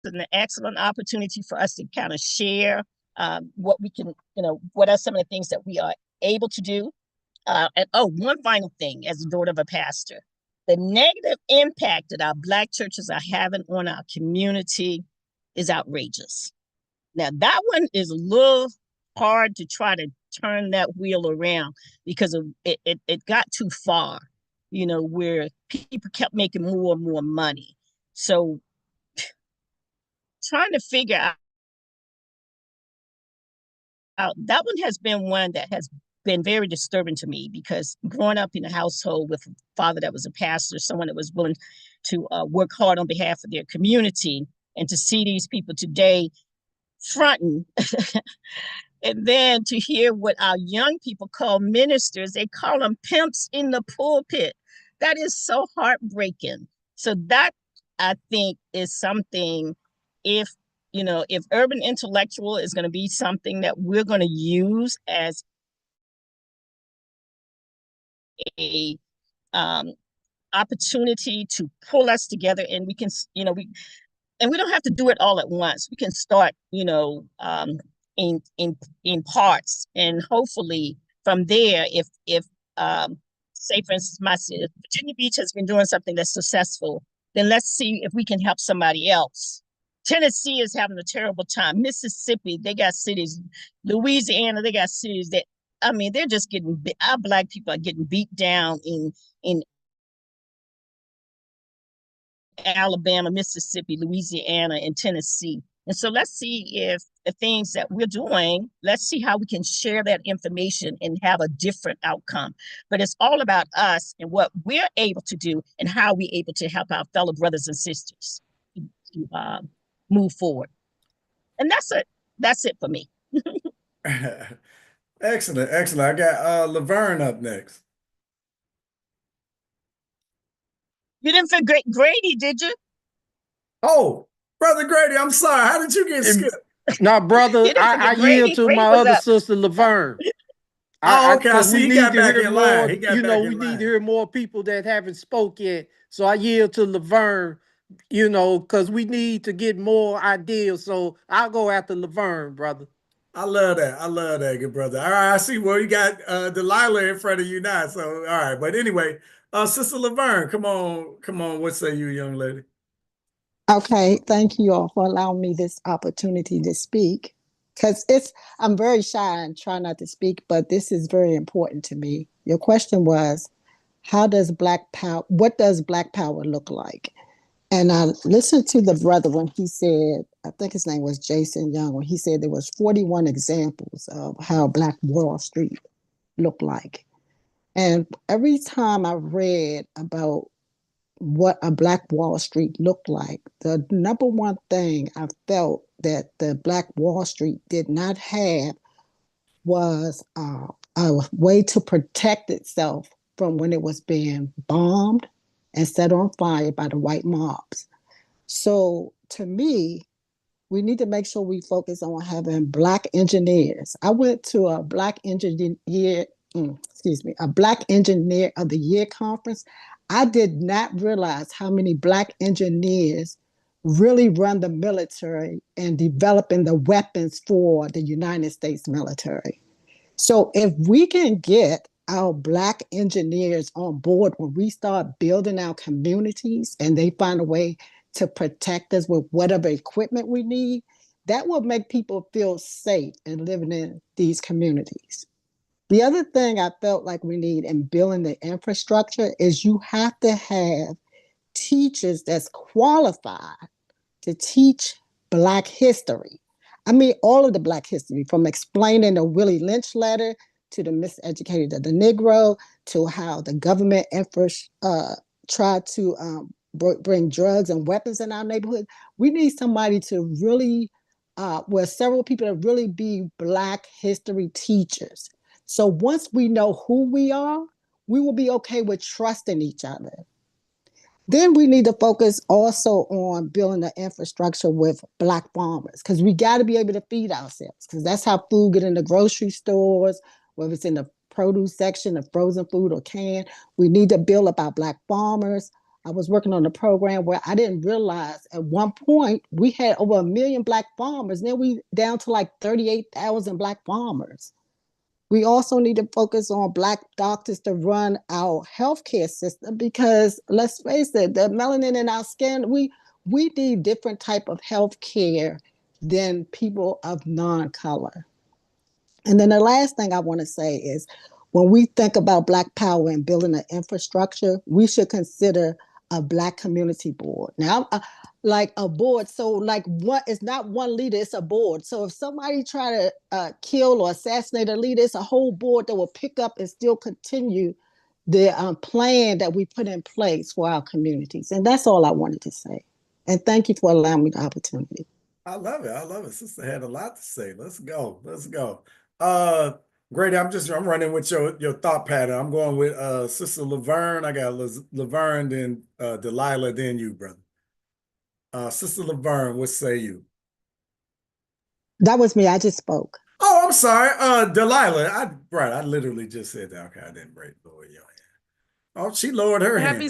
is an excellent opportunity for us to kind of share what we can, what are some of the things that we are able to do. And one final thing, as a daughter of a pastor, the negative impact that our Black churches are having on our community is outrageous. Now, that one is a little hard to try to turn that wheel around because it got too far, where people kept making more and more money. So trying to figure out that one has been one that has been very disturbing to me, because growing up in a household with a father that was a pastor, someone that was willing to work hard on behalf of their community, and to see these people today fronting and then to hear what our young people call ministers, they call them pimps in the pulpit. That is so heartbreaking. So that I think is something, if, you know, if urban intellectual is going to be something that we're going to use as a opportunity to pull us together, and we can, you know, we don't have to do it all at once. We can start, you know, in parts, and hopefully from there, if say for instance, my city, Virginia Beach, has been doing something that's successful, then let's see if we can help somebody else. Tennessee is having a terrible time. Mississippi, they got cities. Louisiana, they got cities that, I mean, they're just getting, our Black people are getting beat down in Alabama, Mississippi, Louisiana, and Tennessee. And so let's see if the things that we're doing, let's see how we can share that information and have a different outcome. But it's all about us and what we're able to do and how we're able to help our fellow brothers and sisters to move forward. And that's it. That's it for me.
Excellent, excellent. I got Laverne up next.
You didn't forget Grady, did you?
Oh, Brother Grady, I'm sorry. How did you get skipped?
Now, brother,
You didn't
I
forget Grady.
yield to
Grady
my
was
other
up.
sister, Laverne.
Oh, okay. I
Because
see
we
he
need
got
to
back
hear
in
more.
line. He got
You
back
know,
in
we need
line.
to hear more people that haven't spoke yet. So I yield to Laverne, you know, because we need to get more ideas. So I'll go after Laverne, brother.
I love that. I love that, good brother. All right, I see. Well, you got Delilah in front of you now. So, all right. But anyway, Sister Laverne, come on, come on. What say you, young lady?
Okay, thank you all for allowing me this opportunity to speak. Because I'm very shy and try not to speak, but this is very important to me. Your question was, what does Black power look like? And I listened to the brother when he said, I think his name was Jason Young, when he said there was 41 examples of how Black Wall Street looked like. And every time I read about what a Black Wall Street looked like, the number one thing I felt that the Black Wall Street did not have was a way to protect itself from when it was being bombed and set on fire by the white mobs. So to me, we need to make sure we focus on having Black engineers. I went to a Black engineer, a Black Engineer of the Year conference. I did not realize how many Black engineers really run the military and developing the weapons for the United States military. So if we can get our Black engineers on board when we start building our communities and they find a way to protect us with whatever equipment we need, that will make people feel safe in living in these communities. The other thing I felt like we need in building the infrastructure is you have to have teachers that's qualified to teach Black history. I mean, all of the Black history, from explaining the Willie Lynch letter to the miseducated of the Negro, to how the government tried to bring drugs and weapons in our neighborhood. We need somebody to really, several people to really be Black history teachers. So once we know who we are, we will be okay with trusting each other. Then we need to focus also on building the infrastructure with Black farmers, because we got to be able to feed ourselves, because that's how food get in the grocery stores, whether it's in the produce section of frozen food or canned. We need to build up our Black farmers. I was working on a program where I didn't realize at one point we had over 1 million Black farmers. Then we down to like 38,000 Black farmers. We also need to focus on Black doctors to run our healthcare system, because let's face it, the melanin in our skin, we need different type of healthcare than people of non-color. And then the last thing I want to say is, when we think about Black power and building an infrastructure, we should consider a Black community board. Now, like a board, so like what? It's not one leader, it's a board. So if somebody try to kill or assassinate a leader, it's a whole board that will pick up and still continue the plan that we put in place for our communities. And that's all I wanted to say. And thank you for allowing me the opportunity.
I love it. I love it. Sister had a lot to say. Let's go. Let's go. Grady, I'm running with your thought pattern. I'm going with Sister Laverne. I got Laverne, then Delilah, then you, brother. Sister Laverne, what say you?
That was me. I just spoke.
Oh, I'm sorry. Delilah, I literally just said that. Okay, I didn't lower your hand. Oh, she lowered her hand.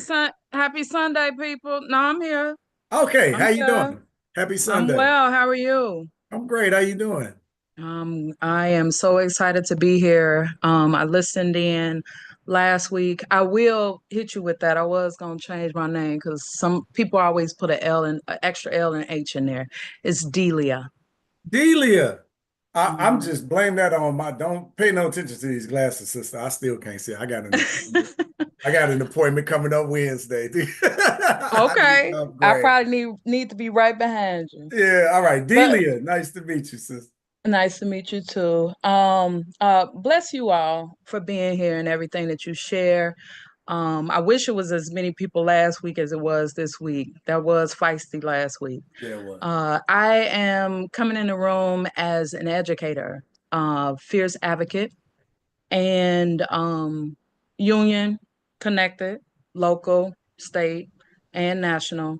Happy Sunday, people. No, I'm here.
Okay,
I'm
how you
here.
doing? Happy
I'm
Sunday.
well. How are you?
I'm great. How you doing?
I am so excited to be here. I listened in last week. I will hit you with that. I was gonna change my name because some people always put an extra L and H in there. It's Delia.
Delia. I'm just blame that on don't pay no attention to these glasses, sister. I still can't see. I got an appointment coming up Wednesday.
Okay.
I'm
I
great.
probably need to be right behind you.
Yeah, all right.
But
Delia, nice to meet you, sister.
nice to meet you too. Bless you all for being here and everything that you share. I wish it was as many people last week as it was this week. That was feisty last week.
Yeah, it was.
I am coming in the room as an educator, fierce advocate, and union connected, local, state, and national.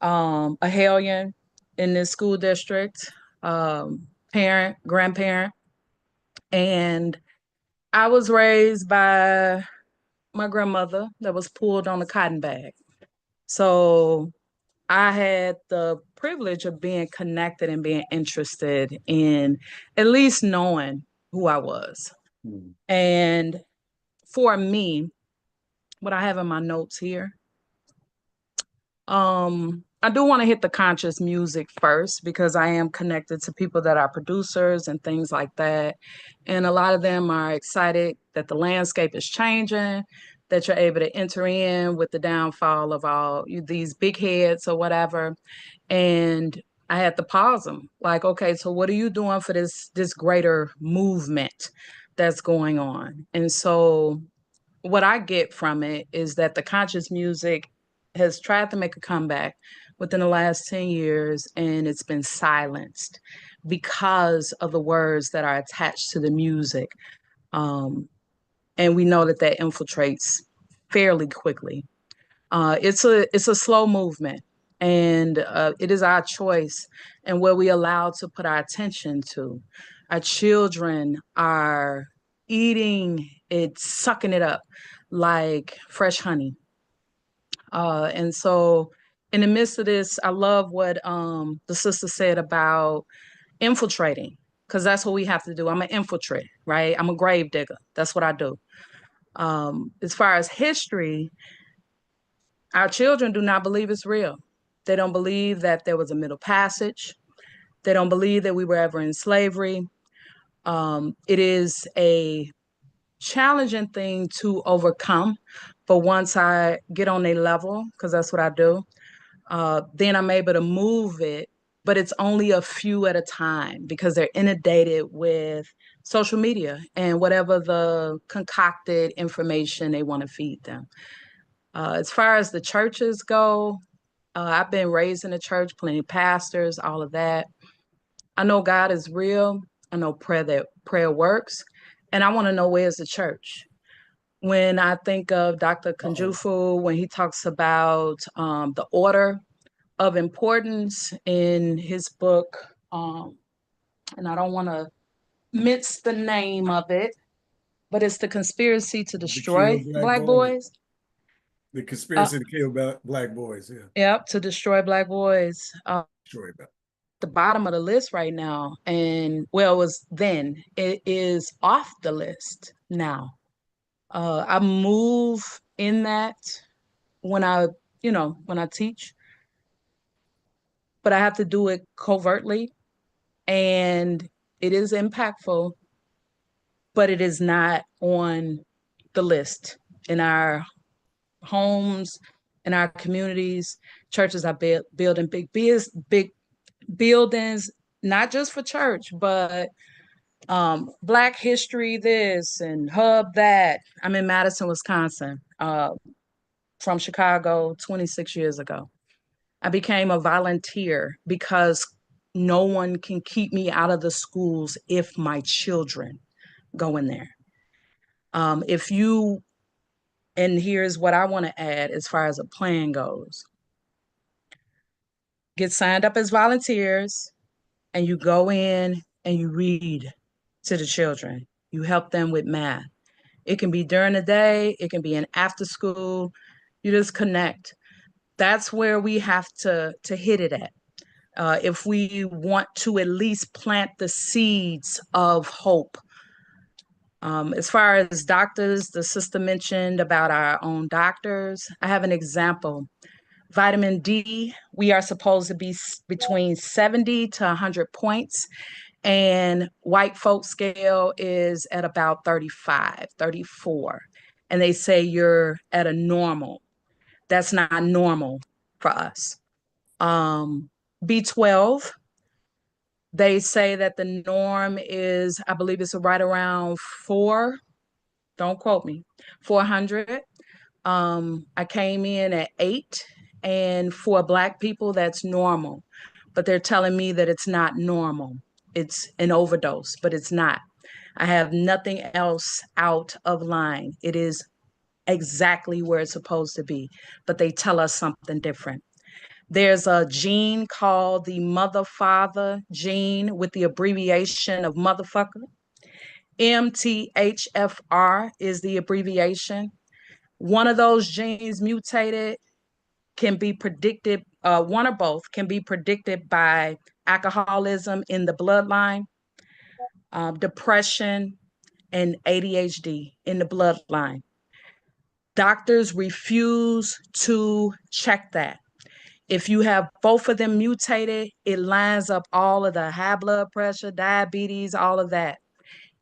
A hellion in this school district, parent, grandparent, and I was raised by my grandmother that was pulled on a cotton bag. So I had the privilege of being connected and being interested in at least knowing who I was. And for me, what I have in my notes here, I do want to hit the conscious music first because I am connected to people that are producers and things like that. And a lot of them are excited that the landscape is changing, that you're able to enter in with the downfall of all these big heads or whatever. And I had to pause them like, okay, so what are you doing for this greater movement that's going on? And so what I get from it is that the conscious music has tried to make a comeback within the last 10 years and it's been silenced because of the words that are attached to the music. And we know that infiltrates fairly quickly. It's a slow movement, and it is our choice and where we allow to put our attention to. Our children are eating it, sucking it up like fresh honey. And so, in the midst of this, I love what the sister said about infiltrating, because that's what we have to do. I'm an infiltrate, right? I'm a grave digger. That's what I do. As far as history, our children do not believe it's real. They don't believe that there was a middle passage. They don't believe that we were ever in slavery. It is a challenging thing to overcome. But once I get on a level, because that's what I do, then I'm able to move it. But it's only a few at a time because they're inundated with social media and whatever the concocted information they want to feed them. As far as the churches go, I've been raised in the church, plenty of pastors, all of that. I know God is real. I know prayer works, and I want to know where's the church. When I think of Dr. Kunjufu, when he talks about the order of importance in his book, and I don't want to mince the name of it, but it's the conspiracy to destroy Black boys.
The conspiracy to kill black boys, yeah.
Yep, to destroy Black boys.
Destroy that.
The bottom of the list right now, and well, it was then. It is off the list now. I move in that when I teach, but I have to do it covertly, and it is impactful, but it is not on the list in our homes, in our communities. Churches are building big buildings, not just for church, but Black History this and Hub that. I'm in Madison, Wisconsin, from Chicago 26 years ago. I became a volunteer because no one can keep me out of the schools if my children go in there. If you, and here's what I want to add as far as a plan goes. get signed up as volunteers, and you go in and you read to the children. You help them with math. It can be during the day, it can be in after school. You just connect. That's where we have to hit it at. If we want to at least plant the seeds of hope. As far as doctors, the sister mentioned about our own doctors. I have an example. Vitamin D, we are supposed to be between 70 to 100 points, and white folk scale is at about 35, 34. And they say you're at a normal. That's not normal for us. B12, they say that the norm is, I believe it's right around 4, don't quote me, 400. I came in at 8, and for Black people, that's normal. But they're telling me that it's not normal. It's an overdose, but it's not. I have nothing else out of line. It is exactly where it's supposed to be, but they tell us something different. There's a gene called the mother father gene with the abbreviation of motherfucker. MTHFR is the abbreviation. One of those genes mutated can be predicted, one or both can be predicted by alcoholism in the bloodline, depression, and ADHD in the bloodline. Doctors refuse to check that. If you have both of them mutated, it lines up all of the high blood pressure, diabetes, all of that.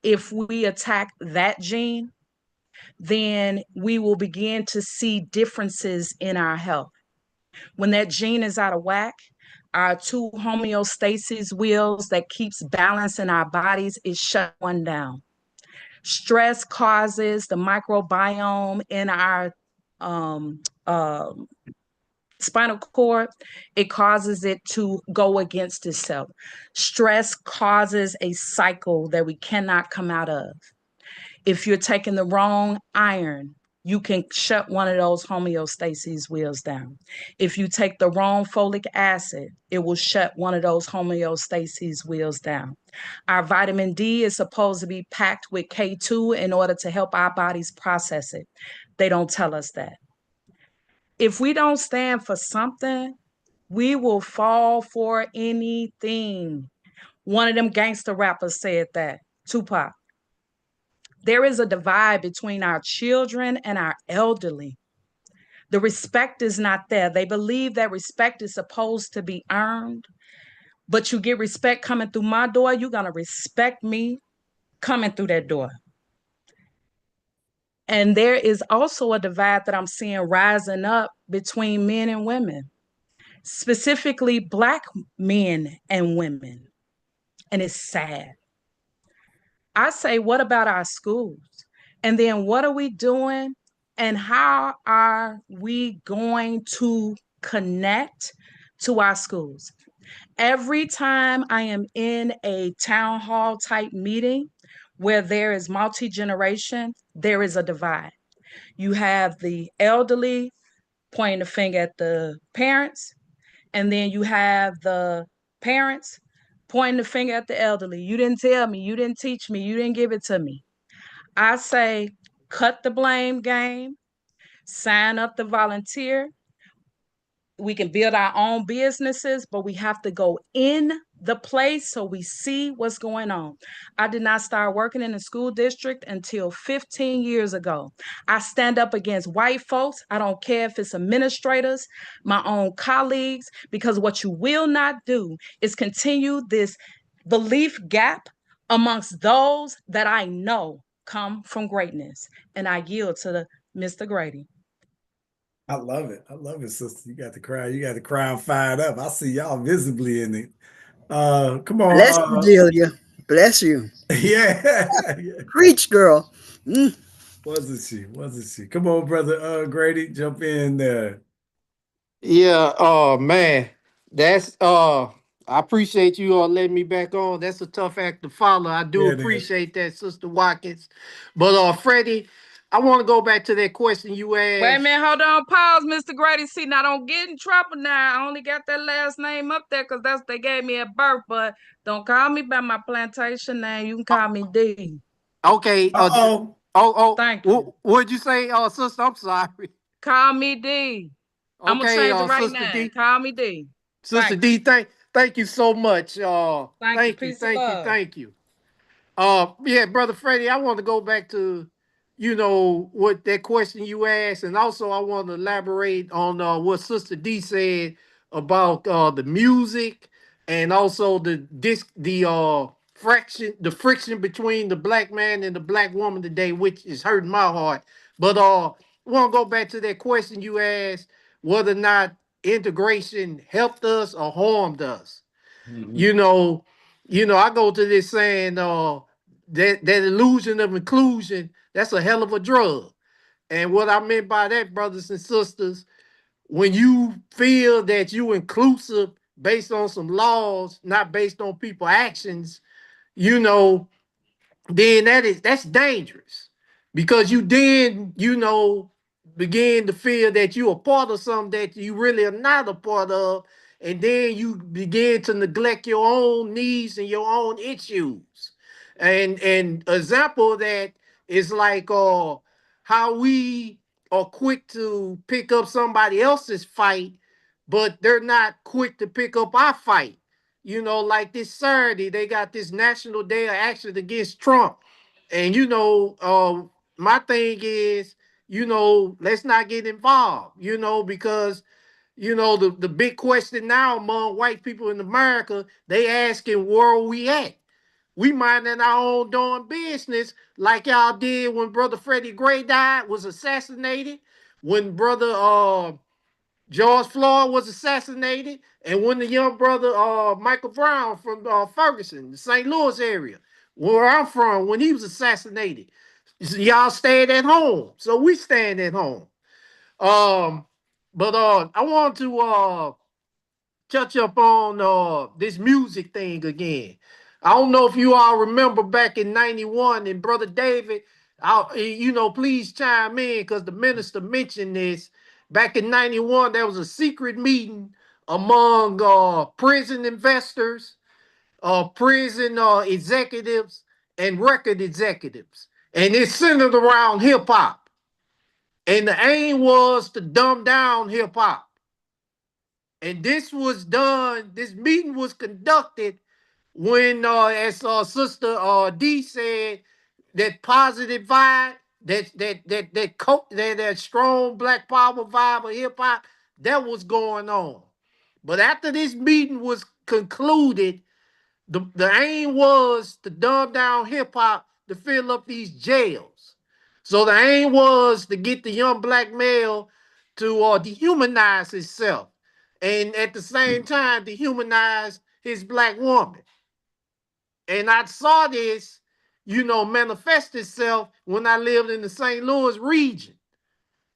If we attack that gene, then we will begin to see differences in our health. When that gene is out of whack, our 2 homeostasis wheels that keeps balance in our bodies is shut one down. Stress causes the microbiome in our spinal cord, it causes it to go against itself. Stress causes a cycle that we cannot come out of. If you're taking the wrong iron, you can shut one of those homeostasis wheels down. If you take the wrong folic acid, it will shut one of those homeostasis wheels down. Our vitamin D is supposed to be packed with K2 in order to help our bodies process it. They don't tell us that. If we don't stand for something, we will fall for anything. One of them gangster rappers said that, Tupac. There is a divide between our children and our elderly. The respect is not there. They believe that respect is supposed to be earned, but you get respect coming through my door, you're going to respect me coming through that door. And there is also a divide that I'm seeing rising up between men and women, specifically Black men and women. And it's sad. I say, what about our schools? And then what are we doing? And how are we going to connect to our schools? Every time I am in a town hall type meeting where there is multi-generation, there is a divide. You have the elderly pointing the finger at the parents, and then you have the parents pointing the finger at the elderly. You didn't tell me, you didn't teach me, you didn't give it to me. I say, cut the blame game, sign up to volunteer. We can build our own businesses, but we have to go in the place so we see what's going on. I did not start working in the school district until 15 years ago. I stand up against white folks. I don't care if it's administrators, my own colleagues, because what you will not do is continue this belief gap amongst those that I know come from greatness. And I yield to Mr. Grady.
I love it. I love it, sister. You got the crowd fired up. I see y'all visibly in it. Come on.
Bless you, Delia. Bless you.
Yeah.
Preach, girl. Mm.
Wasn't she? Come on, brother Grady, jump in there.
Yeah, man. That's I appreciate you all letting me back on. That's a tough act to follow. I do appreciate that, Sister Watkins. But Freddie, I want to go back to that question you asked.
Wait a minute, hold on, pause, Mr. Grady. See, now don't get in trouble now. I only got that last name up there because that's they gave me at birth, but don't call me by my plantation name. You can call me D.
Okay.
Thank you.
What'd you say, sister? I'm sorry.
Call me D. I'm gonna change it right now.
D.
Call me D.
Sister D, thank you so much. Thank you, thank you. Yeah, brother Freddie, I want to go back to, what that question you asked, and also I want to elaborate on what Sister D said about the music, and also the friction between the black man and the black woman today, which is hurting my heart. But I want to go back to that question you asked, whether or not integration helped us or harmed us. You know, I go to this saying, that illusion of inclusion, that's a hell of a drug. And what I meant by that, brothers and sisters, when you feel that you inclusive based on some laws, not based on people actions, you know, then that's dangerous, because you then begin to feel that you're a part of something that you really are not a part of, and then you begin to neglect your own needs and your own issues. And example of that is like how we are quick to pick up somebody else's fight, but they're not quick to pick up our fight. Like this Saturday, they got this National Day of Action against Trump. And my thing is, let's not get involved, because the big question now among white people in America, they asking where are we at? We minding our own darn business, like y'all did when Brother Freddie Gray died, was assassinated, when Brother George Floyd was assassinated, and when the young brother Michael Brown from Ferguson, the St. Louis area, where I'm from, when he was assassinated. Y'all stayed at home, so we staying at home. But I want to touch up on this music thing again. I don't know if you all remember back in '91, and Brother David, please chime in, because the minister mentioned this. Back in '91, there was a secret meeting among prison investors, prison executives, and record executives. And it centered around hip hop. And the aim was to dumb down hip hop. And this meeting was conducted when, as Sister D said, that positive vibe, that strong black power vibe of hip hop, that was going on. But after this meeting was concluded, the aim was to dumb down hip hop to fill up these jails. So the aim was to get the young black male to dehumanize himself, and at the same time dehumanize his black woman. And I saw this, manifest itself when I lived in the St. Louis region.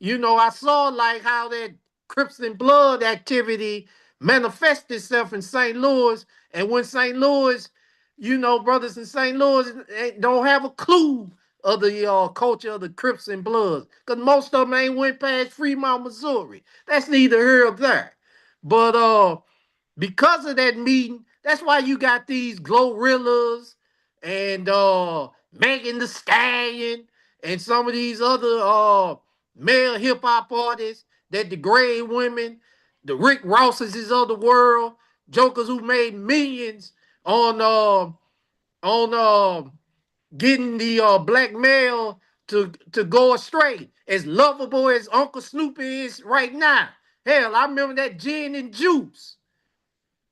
I saw like how that Crips and Blood activity manifested itself in St. Louis. And when St. Louis, brothers in St. Louis don't have a clue of the culture of the Crips and Bloods, because most of them ain't went past Fremont, Missouri. That's neither here or there. But because of that meeting, that's why you got these Glorrillas and Megan the Stallion and some of these other male hip hop artists that degrade women, the Rick Rosses of the world, jokers who made millions on getting the black male to go astray. As lovable as Uncle Snoopy is right now. Hell, I remember that Gin and Juice,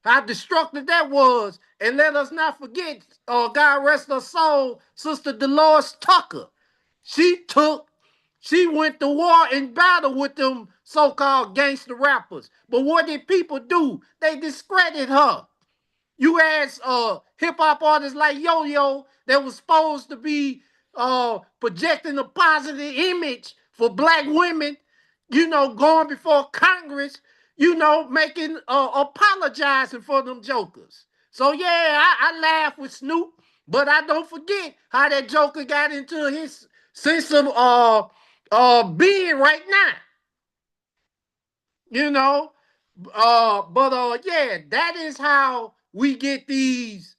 how destructive that was. And let us not forget, God rest her soul, Sister Dolores Tucker. She went to war in battle with them so-called gangster rappers. But what did people do? They discredit her. You ask hip-hop artists like Yo-Yo that was supposed to be projecting a positive image for black women, going before Congress, making apologizing for them jokers. So yeah, I laugh with Snoop, but I don't forget how that joker got into his sense of being right now. You know, yeah, that is how we get these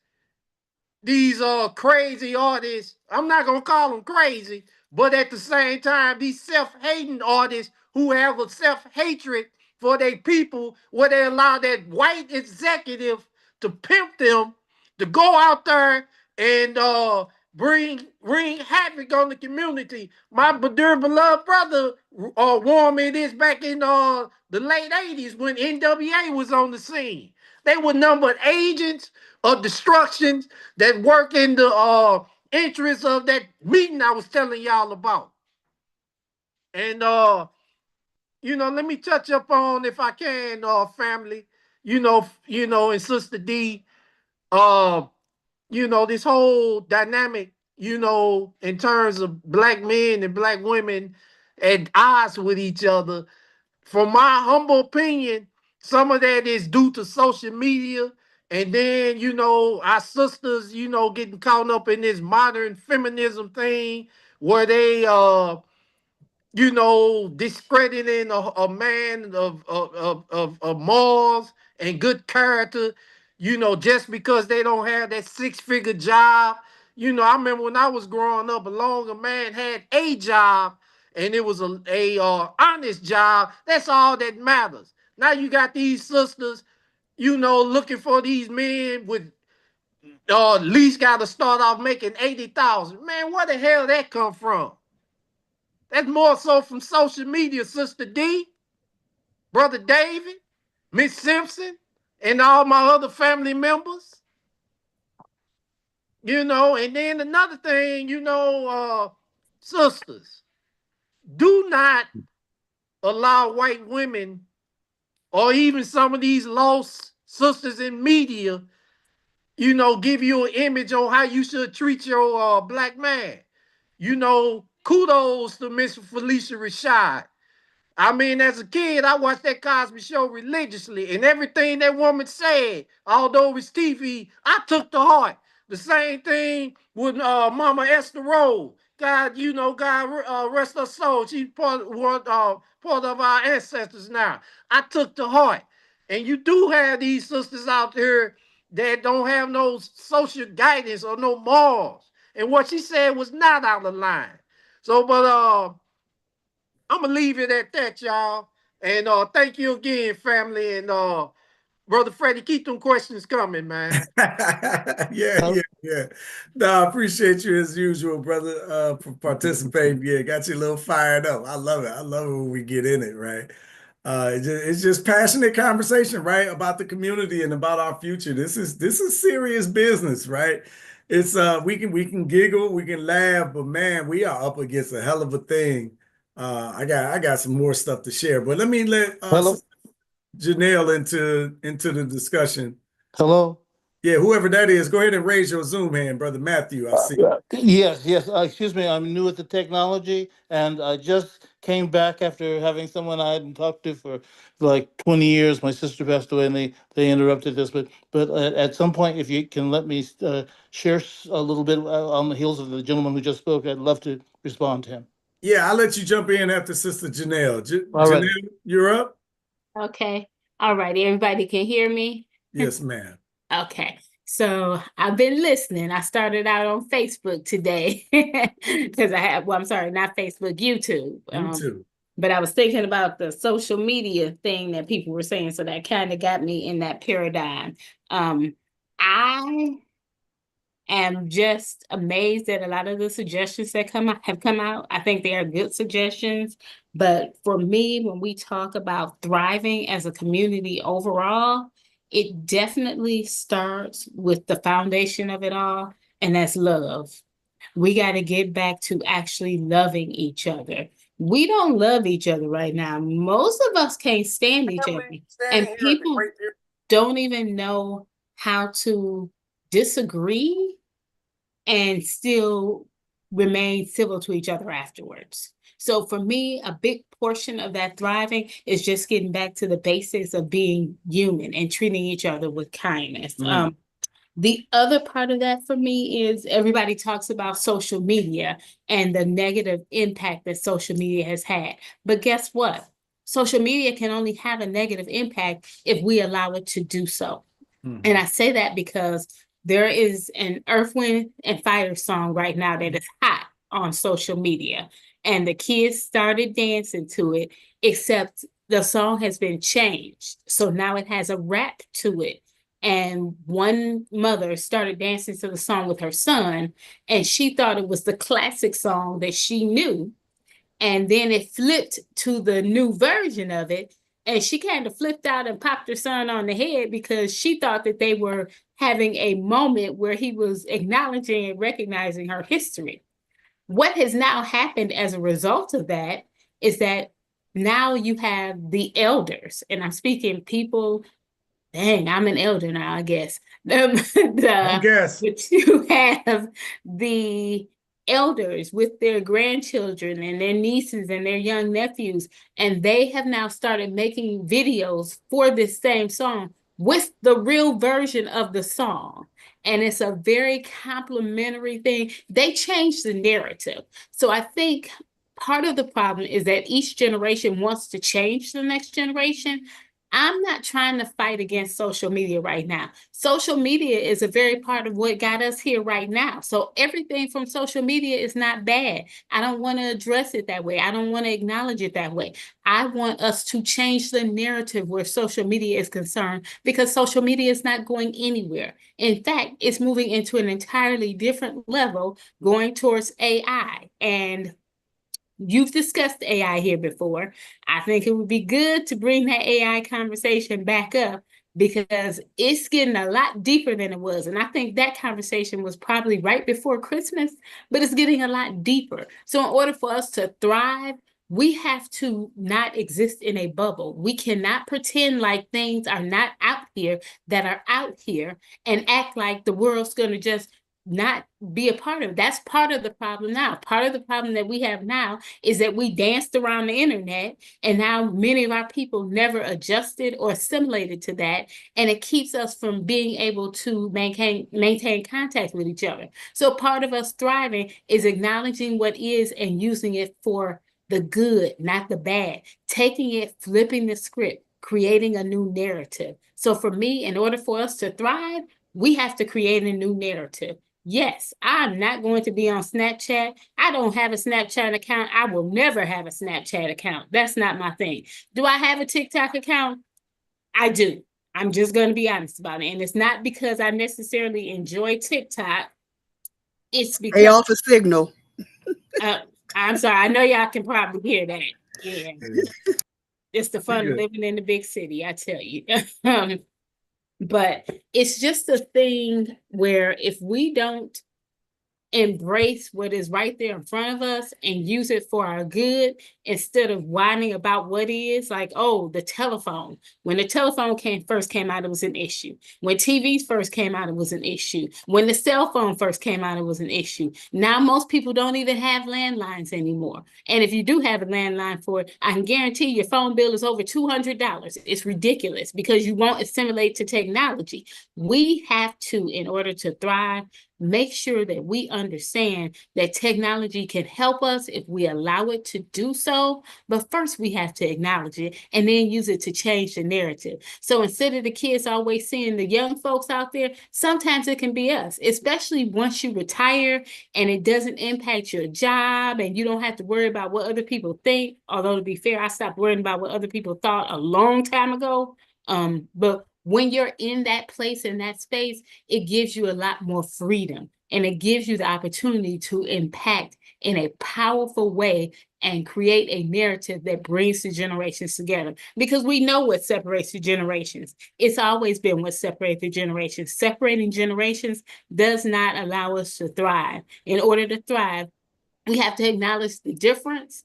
crazy artists. I'm not gonna call them crazy, but at the same time, these self-hating artists who have a self-hatred for their people, where they allow that white executive to pimp them to go out there and bring havoc on the community. My dear beloved brother warned me this back in the late 80s when NWA was on the scene. They were numbered agents of destruction that work in the interest of that meeting I was telling y'all about. And let me touch up on, if I can, family, and Sister D, this whole dynamic, in terms of black men and black women at odds with each other. From my humble opinion, some of that is due to social media. And then, our sisters, getting caught up in this modern feminism thing where they, discrediting a man of morals and good character, just because they don't have that six-figure job. I remember when I was growing up, a man had a job and it was a honest job. That's all that matters. Now you got these sisters, looking for these men with at least got to start off making 80,000. Man, where the hell that come from? That's more so from social media, Sister D, Brother David, Miss Simpson, and all my other family members. And then another thing, sisters, do not allow white women or even some of these lost sisters in media, give you an image on how you should treat your black man. Kudos to Miss Felicia Rashad. I mean, as a kid, I watched that Cosby Show religiously, and everything that woman said, although it was TV, I took to heart. The same thing with Mama Esther Rowe. God, God rest her soul. She's part of our ancestors now. I took to heart. And you do have these sisters out there that don't have no social guidance or no morals. And what she said was not out of line. So, but I'm gonna leave it at that, y'all. And thank you again, family. And Brother Freddie, keep them questions coming, man.
Yeah. No, I appreciate you as usual, brother, for participating. Yeah, got you a little fired up. I love it. I love it when we get in it, right? It's just passionate conversation, right, about the community and about our future. This is serious business, right? It's we can giggle, we can laugh, but man, we are up against a hell of a thing. I got some more stuff to share, but let me let
Hello.
Janelle into the discussion.
Hello.
Yeah, whoever that is, go ahead and raise your Zoom hand, Brother Matthew. I see.
Yes. Excuse me. I'm new at the technology, and I just came back after having someone I hadn't talked to for like 20 years. My sister passed away, and they interrupted this. But at some point, if you can let me share a little bit on the heels of the gentleman who just spoke, I'd love to respond to him.
Yeah, I'll let you jump in after Sister Janelle.
All right.
Janelle, you're up.
Okay. All righty. Everybody can hear me?
Yes, ma'am.
Okay. So I've been listening. I started out on Facebook today because I'm sorry, not Facebook, YouTube.
YouTube.
But I was thinking about the social media thing that people were saying. So that kind of got me in that paradigm. I am just amazed at a lot of the suggestions that have come out. I think they are good suggestions. But for me, when we talk about thriving as a community overall, it definitely starts with the foundation of it all, and that's love. We got to get back to actually loving each other. We don't love each other right now. Most of us can't stand each other. And people don't even know how to disagree and still remain civil to each other afterwards. So for me, a big portion of that thriving is just getting back to the basics of being human and treating each other with kindness. The other part of that for me is everybody talks about social media and the negative impact that social media has had. But guess what? Social media can only have a negative impact if we allow it to do so. And I say that because there is an Earth, Wind, and Fire song right now that is hot on social media. And the kids started dancing to it, except the song has been changed. So now it has a rap to it. And one mother started dancing to the song with her son, and she thought it was the classic song that she knew. And then it flipped to the new version of it. And she kind of flipped out and popped her son on the head because she thought that they were having a moment where he was acknowledging and recognizing her history. What has now happened as a result of that is that now you have the elders, and I'm speaking people. Dang, I'm an elder now, I guess.
Guess.
But you have the elders with their grandchildren and their nieces and their young nephews, and they have now started making videos for this same song with the real version of the song. And it's a very complimentary thing. They changed the narrative. So I think part of the problem is that each generation wants to change the next generation. I'm not trying to fight against social media right now. Social media is a very part of what got us here right now. So everything from social media is not bad. I don't want to address it that way. I don't want to acknowledge it that way. I want us to change the narrative where social media is concerned, because social media is not going anywhere. In fact, it's moving into an entirely different level, going towards AI. And you've discussed AI here before. I think it would be good to bring that AI conversation back up because it's getting a lot deeper than it was. And I think that conversation was probably right before Christmas, but it's getting a lot deeper. So in order for us to thrive, we have to not exist in a bubble. We cannot pretend like things are not out here that are out here and act like the world's going to just not be a part of it. That's part of the problem now. Part of the problem that we have now is that we danced around the internet, and now many of our people never adjusted or assimilated to that, and it keeps us from being able to maintain contact with each other. So part of us thriving is acknowledging what is and using it for the good, not the bad, taking it, flipping the script, creating a new narrative. So for me, in order for us to thrive, we have to create a new narrative. Yes, I'm not going to be on Snapchat. I don't have a Snapchat account. I will never have a Snapchat account. That's not my thing. Do I have a TikTok account? I do. I'm just going to be honest about it. And it's not because I necessarily enjoy TikTok. It's because
They offer signal.
I'm sorry. I know y'all can probably hear that. Yeah. It's the fun of living in the big city, I tell you. But it's just a thing where if we don't embrace what is right there in front of us and use it for our good instead of whining about what is, like, oh, the telephone. When the telephone first came out, it was an issue. When TVs first came out, it was an issue. When the cell phone first came out, it was an issue. Now most people don't even have landlines anymore. And if you do have a landline for it, I can guarantee your phone bill is over $200. It's ridiculous because you won't assimilate to technology. We have to, in order to thrive, make sure that we understand that technology can help us if we allow it to do so. But first, we have to acknowledge it and then use it to change the narrative. So instead of the kids always seeing the young folks out there, sometimes it can be us, especially once you retire and it doesn't impact your job and you don't have to worry about what other people think. Although, to be fair, I stopped worrying about what other people thought a long time ago. But when you're in that place, in that space, it gives you a lot more freedom and it gives you the opportunity to impact in a powerful way and create a narrative that brings the generations together. Because we know what separates the generations. It's always been what separates the generations. Separating generations does not allow us to thrive. In order to thrive, we have to acknowledge the difference.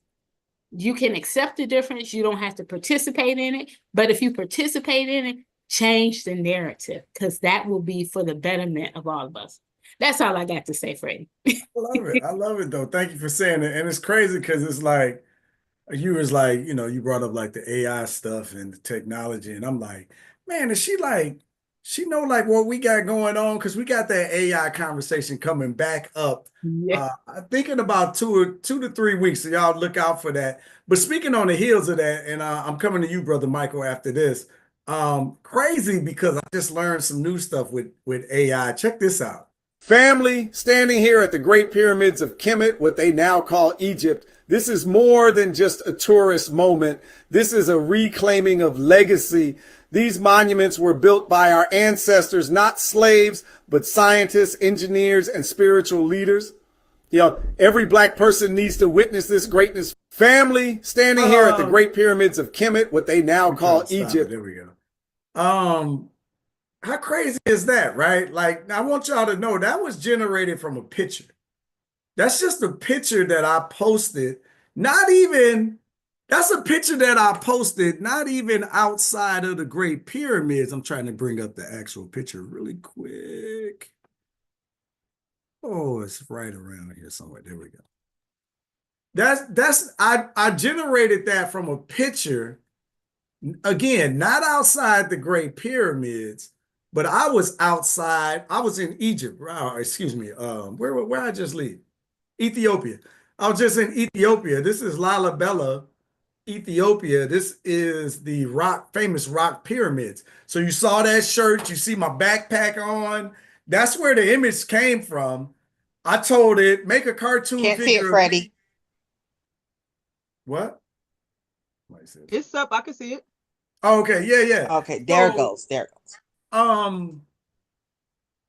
You can accept the difference. You don't have to participate in it. But if you participate in it, change the narrative, because that will be for the betterment of all of us. That's all I got to say, Freddie.
I love it. I love it though. Thank you for saying it. And it's crazy because it's like you was like, you brought up like the AI stuff and the technology, and I'm like, man, is she like She know like what we got going on because we got that AI conversation coming back up.
Yeah.
I'm thinking about 2 to 3 weeks, so y'all look out for that. But speaking on the heels of that, and I'm coming to you, Brother Michael, after this. Crazy because I just learned some new stuff with AI. Check this out. Family, standing here at the Great Pyramids of Kemet, what they now call Egypt, this is more than just a tourist moment. This is a reclaiming of legacy. These monuments were built by our ancestors, not slaves, but scientists, engineers, and spiritual leaders. You know, every black person needs to witness this greatness. Family, standing here at the Great Pyramids of Kemet, what they now call Egypt. There we go. How crazy is that, right? Like, I want y'all to know that was generated from a picture. That's just a picture that I posted. That's a picture that I posted, not even outside of the Great Pyramids. I'm trying to bring up the actual picture really quick. Oh, it's right around here somewhere. There we go. I generated that from a picture. Again, not outside the Great Pyramids, but I was outside. I was in Egypt. Excuse me. Where I just leave? Ethiopia. I was just in Ethiopia. This is Lalibela, Ethiopia. This is the famous rock pyramids. So you saw that shirt. You see my backpack on. That's where the image came from. I told it, make a cartoon
Can't see it,
figure.
Freddie.
What?
It's up. I can see it.
Oh, okay. Yeah.
Okay, there it goes. There it goes.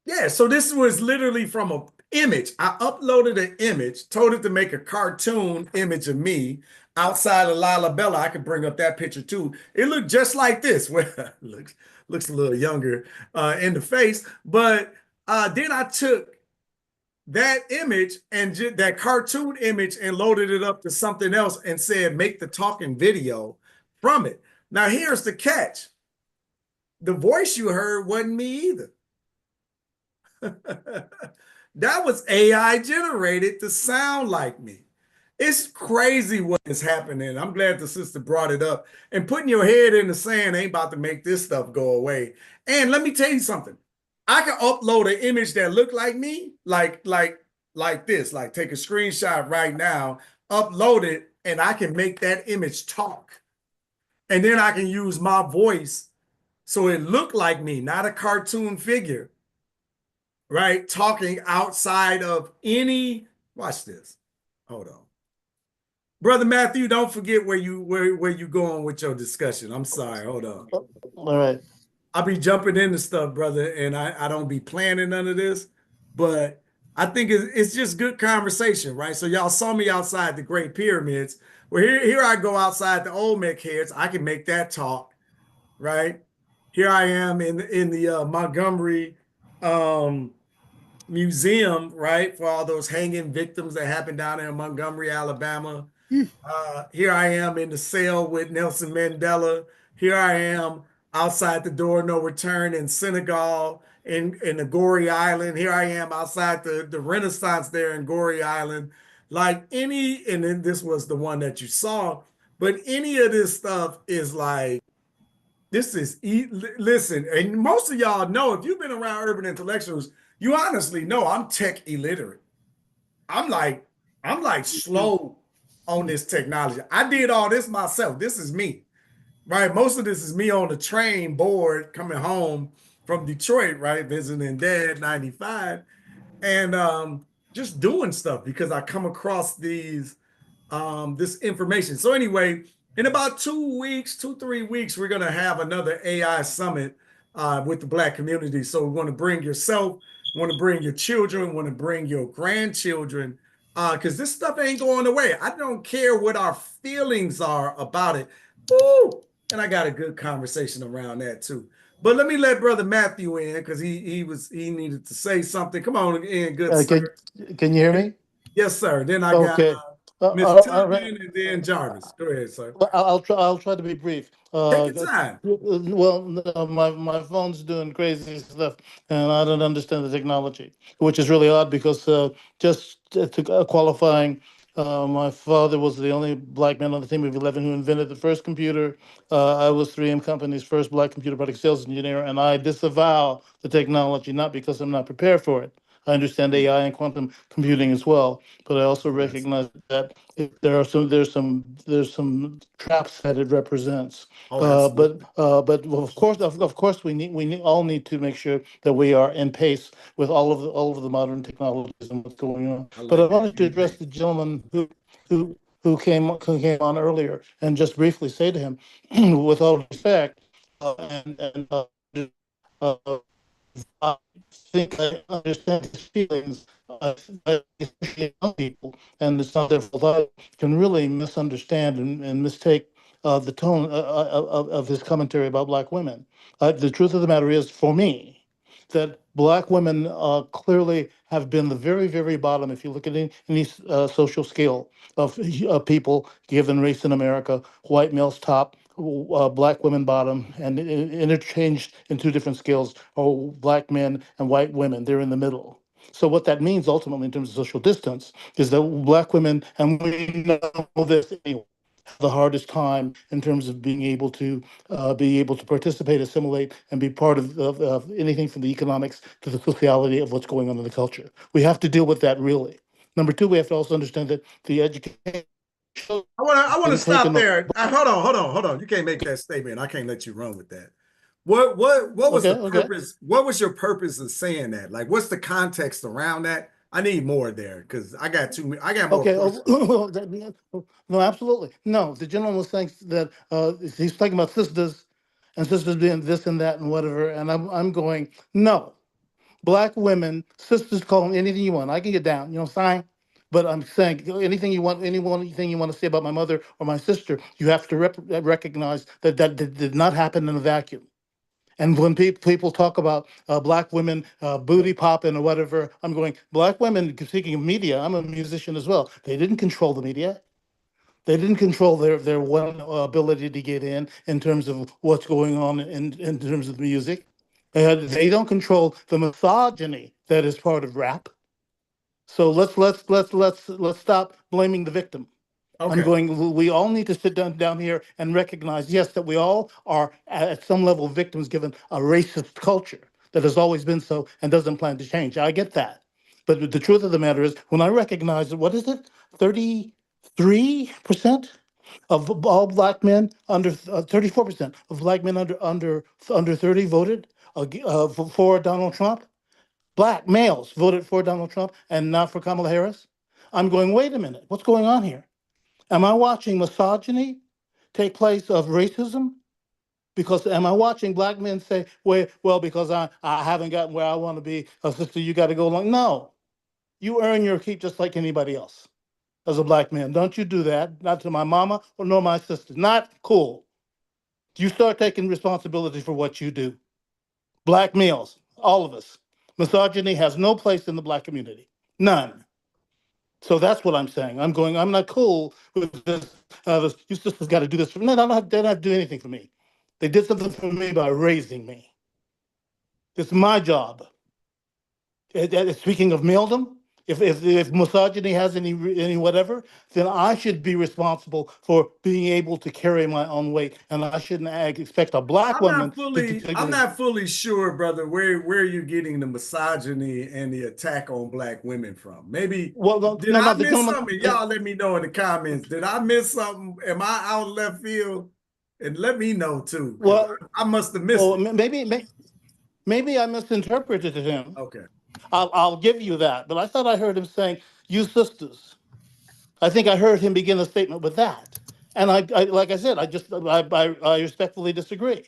Yeah, so this was literally from an image. I uploaded an image, told it to make a cartoon image of me outside of Lalibela. I could bring up that picture too. It looked just like this. Well, looks a little younger in the face. But then I took that image and that cartoon image and loaded it up to something else and said, make the talking video from it. Now, here's the catch. The voice you heard wasn't me either. That was AI generated to sound like me. It's crazy what is happening. I'm glad the sister brought it up. And putting your head in the sand ain't about to make this stuff go away. And let me tell you something. I can upload an image that look like me, like this, like take a screenshot right now, upload it, and I can make that image talk. And then I can use my voice so it look like me, not a cartoon figure, right? Talking outside of any, watch this. Hold on. Brother Matthew, don't forget where you going with your discussion. I'm sorry. Hold on.
All right.
I'll be jumping into stuff, brother, and I don't be planning none of this, but I think it's just good conversation, right? So y'all saw me outside the Great Pyramids. Well, here I go outside the Olmec heads. I can make that talk, right? Here I am in the Montgomery museum, right, for all those hanging victims that happened down there in Montgomery, Alabama. Here I am in the cell with Nelson Mandela. Here I am outside the door, no return in Senegal, in the Goree Island. Here I am outside the Renaissance there in Goree Island. Like and then this was the one that you saw, but any of this stuff is like, listen, and most of y'all know, if you've been around urban intellectuals, you honestly know I'm tech illiterate. I'm like slow on this technology. I did all this myself. This is me, right? Most of this is me on the train board coming home from Detroit, right? Visiting dad, 95, and just doing stuff because I come across this information. So anyway, in about 3 weeks, we're going to have another AI summit with the Black community. So we want to bring yourself, want to bring your children, want to bring your grandchildren, because this stuff ain't going away. I don't care what our feelings are about it. Ooh, and I got a good conversation around that too. But let me let Brother Matthew in because he needed to say something. Come on in, good sir.
Can you hear me?
Yes, sir. Then I
Okay.
got Miss Tillman and then Jarvis. Go ahead, sir.
I'll try to be brief.
Take your time.
Well, my phone's doing crazy stuff, and I don't understand the technology, which is really odd because just to qualifying, My father was the only black man on the team of 11 who invented the first computer. I was 3M Company's first black computer product sales engineer, and I disavow the technology, not because I'm not prepared for it. I understand AI and quantum computing as well, but I also recognize that there's some traps that it represents. But of course, we all need to make sure that we are in pace with all of the modern technologies and what's going on. But I wanted to address the gentleman who came on earlier and just briefly say to him, with all respect, and uh, I think I understand his feelings, especially young people, and it's not their fault. I can really misunderstand and mistake the tone of his commentary about black women. The truth of the matter is, for me, that black women clearly have been the very, very bottom. If you look at any social scale of people, given race in America, white males top, black women bottom, and interchanged in two different scales are black men and white women. They're in the middle. So what that means ultimately in terms of social distance is that black women, and we know this anyway, have the hardest time in terms of being able to participate, assimilate, and be part of anything from the economics to the sociality of what's going on in the culture. We have to deal with that really. Number two, we have to also understand that the education.
I want to stop there. Hold on. You can't make that statement. I can't let you run with that. What was the purpose? What was your purpose of saying that? Like, what's the context around that? I need more there because I got more questions.
No, absolutely. No, the gentleman was saying that he's talking about sisters and sisters being this and that and whatever. And I'm going, no. Black women, sisters, call them anything you want. I can get down, fine. But I'm saying anything you want, anything you want to say about my mother or my sister, you have to recognize that did not happen in a vacuum. And when people talk about black women booty popping or whatever, I'm going, black women, speaking of media, I'm a musician as well. They didn't control the media. They didn't control their one ability to get in terms of what's going on in terms of the music. They don't control the misogyny that is part of rap. So let's stop blaming the victim. I'm going, we all need to sit down here and recognize, yes, that we all are at some level victims given a racist culture that has always been so and doesn't plan to change. I get that. But the truth of the matter is, when I recognize that, what is it, 33% of all black men under 34% of black men under 30 voted for Donald Trump. Black males voted for Donald Trump and not for Kamala Harris. I'm going, wait a minute, what's going on here? Am I watching misogyny take place of racism? Because am I watching black men say, well, because I haven't gotten where I want to be, sister, you got to go along? No, you earn your keep just like anybody else as a black man. Don't you do that, not to my mama or nor my sister. Not cool. You start taking responsibility for what you do. Black males, all of us. Misogyny has no place in the black community. None. So that's what I'm saying. I'm going, I'm not cool with this. You sisters got to do this for me. No, they don't have to do anything for me. They did something for me by raising me. It's my job. Speaking of maledom, if misogyny has any whatever, then I should be responsible for being able to carry my own weight, and I shouldn't expect a black woman.
I'm not fully sure, brother, where you're getting the misogyny and the attack on black women from. Maybe did I miss something? Y'all let me know in the comments. Did I miss something? Am I out left field? And let me know too. Well, I must have missed it.
Maybe I misinterpreted him.
Okay.
I'll give you that. But I thought I heard him saying, you sisters. I think I heard him begin the statement with that. And I like I said, I respectfully disagree.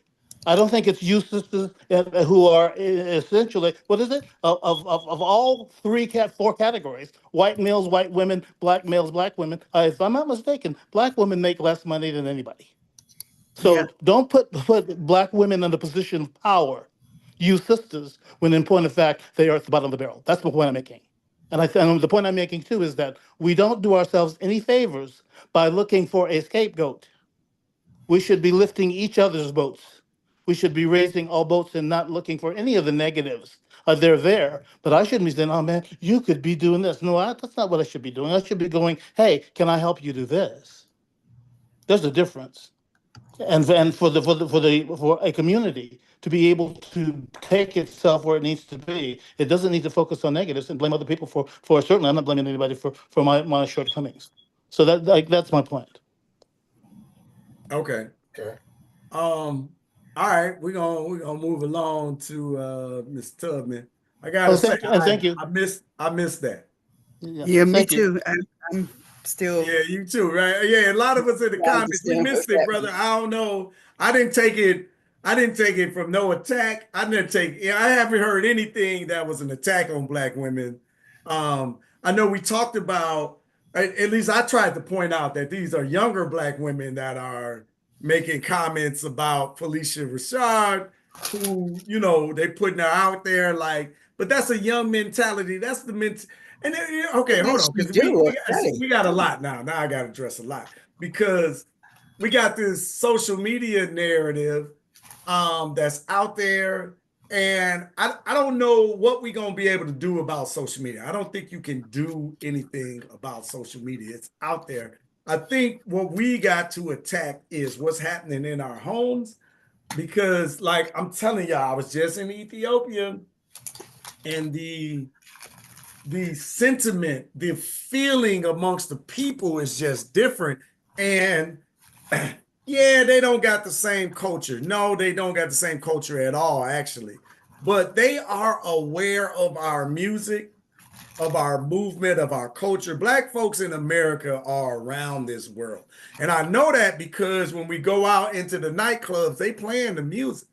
I don't think it's you sisters who are essentially, what is it? Of all four categories, white males, white women, black males, black women. If I'm not mistaken, black women make less money than anybody. So don't put black women in the position of power, you sisters, when in point of fact, they are at the bottom of the barrel. That's the point I'm making. And the point I'm making too is that we don't do ourselves any favors by looking for a scapegoat. We should be lifting each other's boats. We should be raising all boats and not looking for any of the negatives they're there. But I shouldn't be saying, oh man, you could be doing this. No, that's not what I should be doing. I should be going, hey, can I help you do this? There's a difference. And for a community to be able to take itself where it needs to be, it doesn't need to focus on negatives and blame other people for certainly I'm not blaming anybody for my shortcomings. So that's my point.
Okay. All right, we're gonna move along to Ms. Tubman. I gotta say,
Thank you.
I missed that.
Yeah, me too. I'm still.
Yeah, you too, right? Yeah, a lot of us in the comments, we missed it, brother. I don't know. I didn't take it from no attack. I haven't heard anything that was an attack on Black women. I know we talked about, at least I tried to point out that these are younger Black women that are making comments about Felicia Rashad, who, they putting her out there like, but that's a young mentality. That's the and then, okay, hold on, because we got a lot now. Now I got to address a lot because we got this social media narrative that's out there, and I don't know what we're gonna be able to do about social media. I don't think you can do anything about social media. It's out there. I think what we got to attack is what's happening in our homes, because, like I'm telling y'all, I was just in Ethiopia, and the sentiment, the feeling amongst the people is just different. And yeah, they don't got the same culture. No, they don't got the same culture at all, actually. But they are aware of our music, of our movement, of our culture. Black folks in America are around this world. And I know that because when we go out into the nightclubs, they playing the music.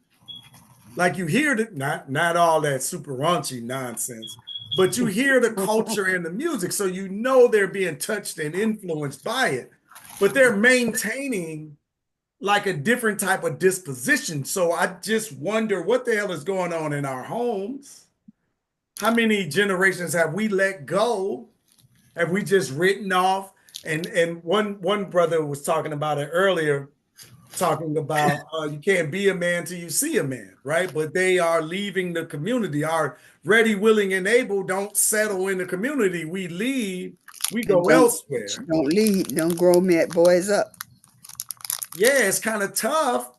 Like you hear not all that super raunchy nonsense, but you hear the culture and the music, so you know they're being touched and influenced by it. But they're maintaining like a different type of disposition. So I just wonder what the hell is going on in our homes. How many generations have we let go? Have we just written off? And one brother was talking about it earlier, talking about you can't be a man till you see a man, right? But they are leaving the community. Our ready, willing, and able don't settle in the community. We leave, we go elsewhere.
Don't lead, don't grow boys up.
Yeah, it's kind of tough,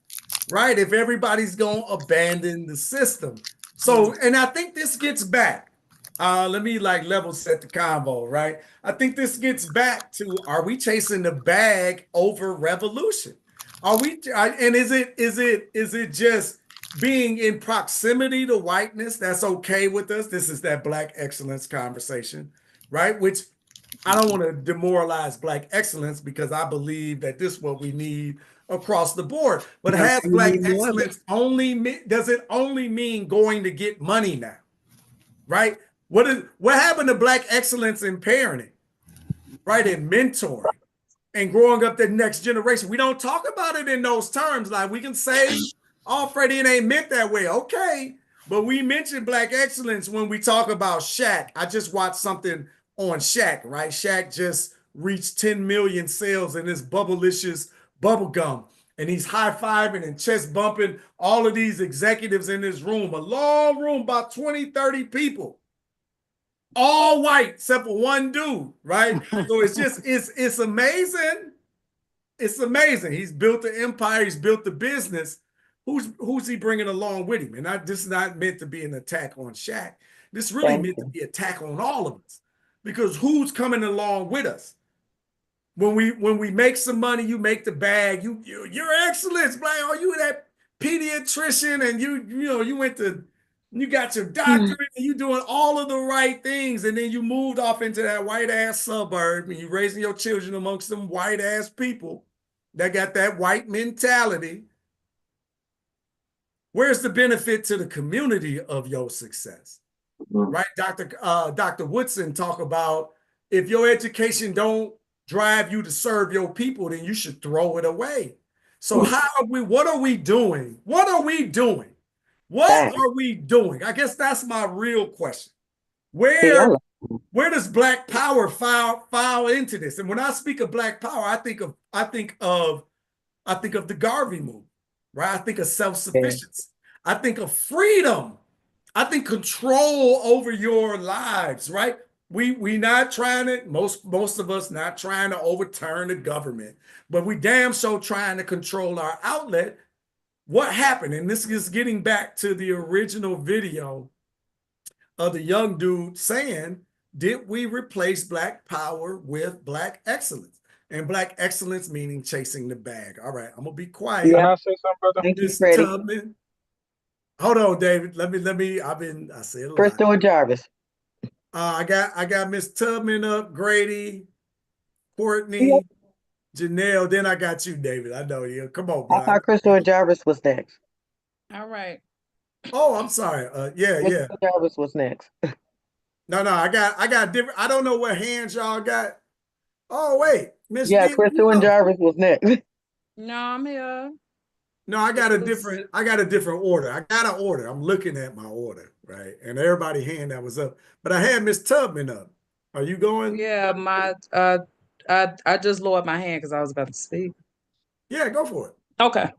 right? If everybody's going to abandon the system. So, and I think this gets back. Let me level set the convo, right? I think this gets back to, are we chasing the bag over revolution? Are we, and is it just being in proximity to whiteness that's okay with us? This is that Black excellence conversation, right? Which I don't want to demoralize Black excellence, because I believe that this is what we need across the board. But has Black excellence does it only mean going to get money now, right? What happened to Black excellence in parenting, right? In mentoring and growing up the next generation? We don't talk about it in those terms. Like, we can say, oh, Freddie, it ain't meant that way. Okay. But we mention Black excellence when we talk about Shaq. I just watched something on Shaq, right? Shaq just reached 10 million sales in this Bubblicious bubble gum. And he's high-fiving and chest bumping all of these executives in this room, a long room, about 20, 30 people. All white, except for one dude, right? So it's just, it's amazing. It's amazing. He's built the empire. He's built the business. Who's he bringing along with him? And this is not meant to be an attack on Shaq. This really meant to be an attack on all of us, because who's coming along with us? When we make some money, you make the bag. Your excellence, Black. Oh, you that pediatrician, and you got your doctorate, and you doing all of the right things, and then you moved off into that white ass suburb, and you raising your children amongst some white ass people that got that white mentality. Where's the benefit to the community of your success? Right? Dr. Woodson talk about, if your education don't drive you to serve your people, then you should throw it away. So what are we doing? What are we doing? What are we doing? I guess that's my real question. Where does Black power file into this? And when I speak of Black power, I think of the Garvey movement, right? I think of self-sufficiency. I think of freedom. I think control over your lives, right? We not trying to, most of us not trying to overturn the government, but we damn so trying to control our outlet. What happened? And this is getting back to the original video of the young dude saying, did we replace Black power with Black excellence? And Black excellence meaning chasing the bag. All right, I'm gonna be quiet.
Can I say something, brother?
Thank you,
Ms.
Freddie.
Tubman. Hold on, David. Let me. I said a lot.
Crystal and Jarvis.
I got Miss Tubman up, Grady, Courtney, Janelle. Then I got you, David. I know you. Come on, bro.
I thought Crystal and Jarvis was next.
All right.
Oh, I'm sorry. Yeah.
Crystal Jarvis was next.
No, I got different. I don't know what hands y'all got. Oh, wait. Miss
Yeah,
D,
Crystal and Jarvis was next.
No, I'm here.
No, I got a different order. I got an order. I'm looking at my order, right? And everybody hand that was up. But I had Miss Tubman up. Are you going?
Yeah, I just lowered my hand because I was about to speak.
Yeah, go for it.
Okay.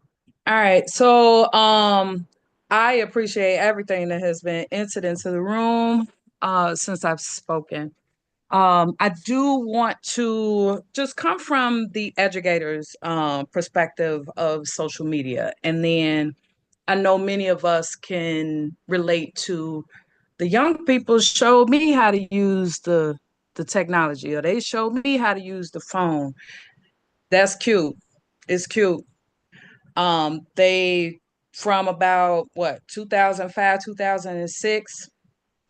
All right. So I appreciate everything that has been entered into the room since I've spoken. I do want to just come from the educator's perspective of social media. And then I know many of us can relate to the young people showed me how to use the technology, or they showed me how to use the phone. That's cute. It's cute. They from about what 2005, 2006,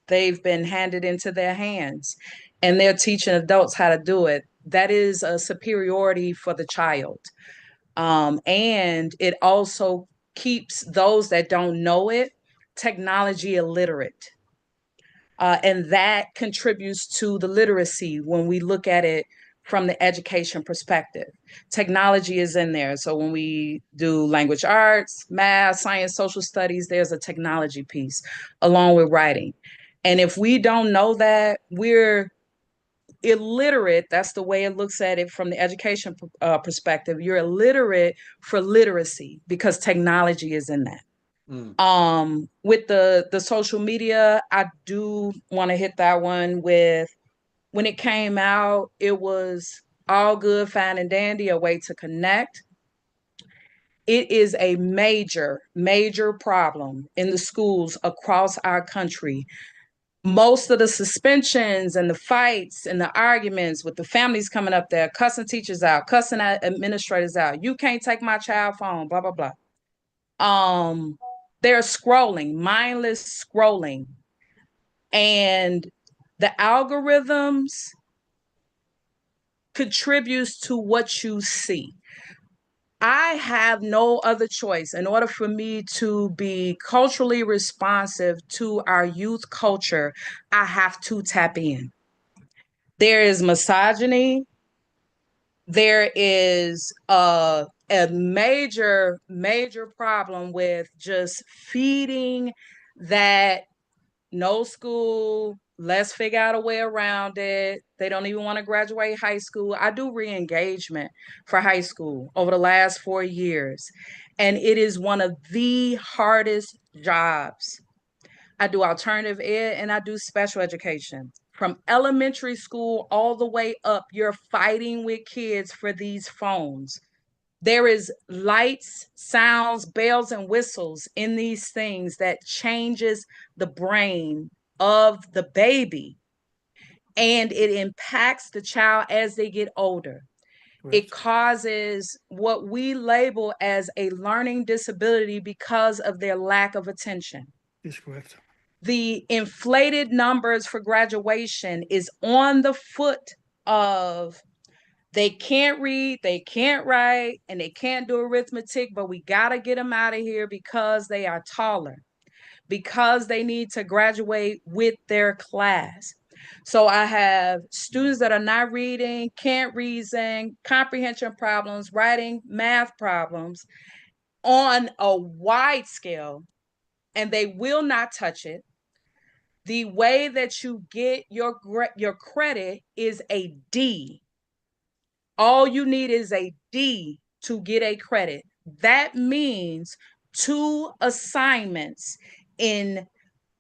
they've been handed into their hands and they're teaching adults how to do it. That is a superiority for the child. And it also keeps those that don't know it technology illiterate. And that contributes to the literacy when we look at it from the education perspective. Technology is in there. So when we do language arts, math, science, social studies, there's a technology piece along with writing. And if we don't know that, we're illiterate. That's the way it looks at it from the education perspective. You're illiterate for literacy because technology is in that. With the social media, I do want to hit that one with when it came out, it was all good, fine, and dandy, a way to connect. It is a major, major problem in the schools across our country. Most of the suspensions and the fights and the arguments with the families coming up there, cussing teachers out, cussing administrators out. You can't take my child phone, blah, blah, blah. They're scrolling, mindless scrolling. And the algorithms contributes to what you see. I have no other choice in order for me to be culturally responsive to our youth culture. I have to tap in. There is misogyny. There is a major, major problem with just feeding that no school, let's figure out a way around it. They don't even want to graduate high school. I do re-engagement for high school over the last 4 years, and it is one of the hardest jobs. I do alternative ed and I do special education. From elementary school all the way up, you're fighting with kids for these phones. There is lights, sounds, bells, and whistles in these things that changes the brain of the baby. And it impacts the child as they get older. It causes what we label as a learning disability because of their lack of attention.
That's correct.
The inflated numbers for graduation is on the foot of they can't read, they can't write, and they can't do arithmetic, but we got to get them out of here because they are taller, because they need to graduate with their class. So I have students that are not reading, can't reason, comprehension problems, writing, math problems on a wide scale, and they will not touch it. The way that you get your credit is a D. All you need is a D to get a credit. That means 2 assignments in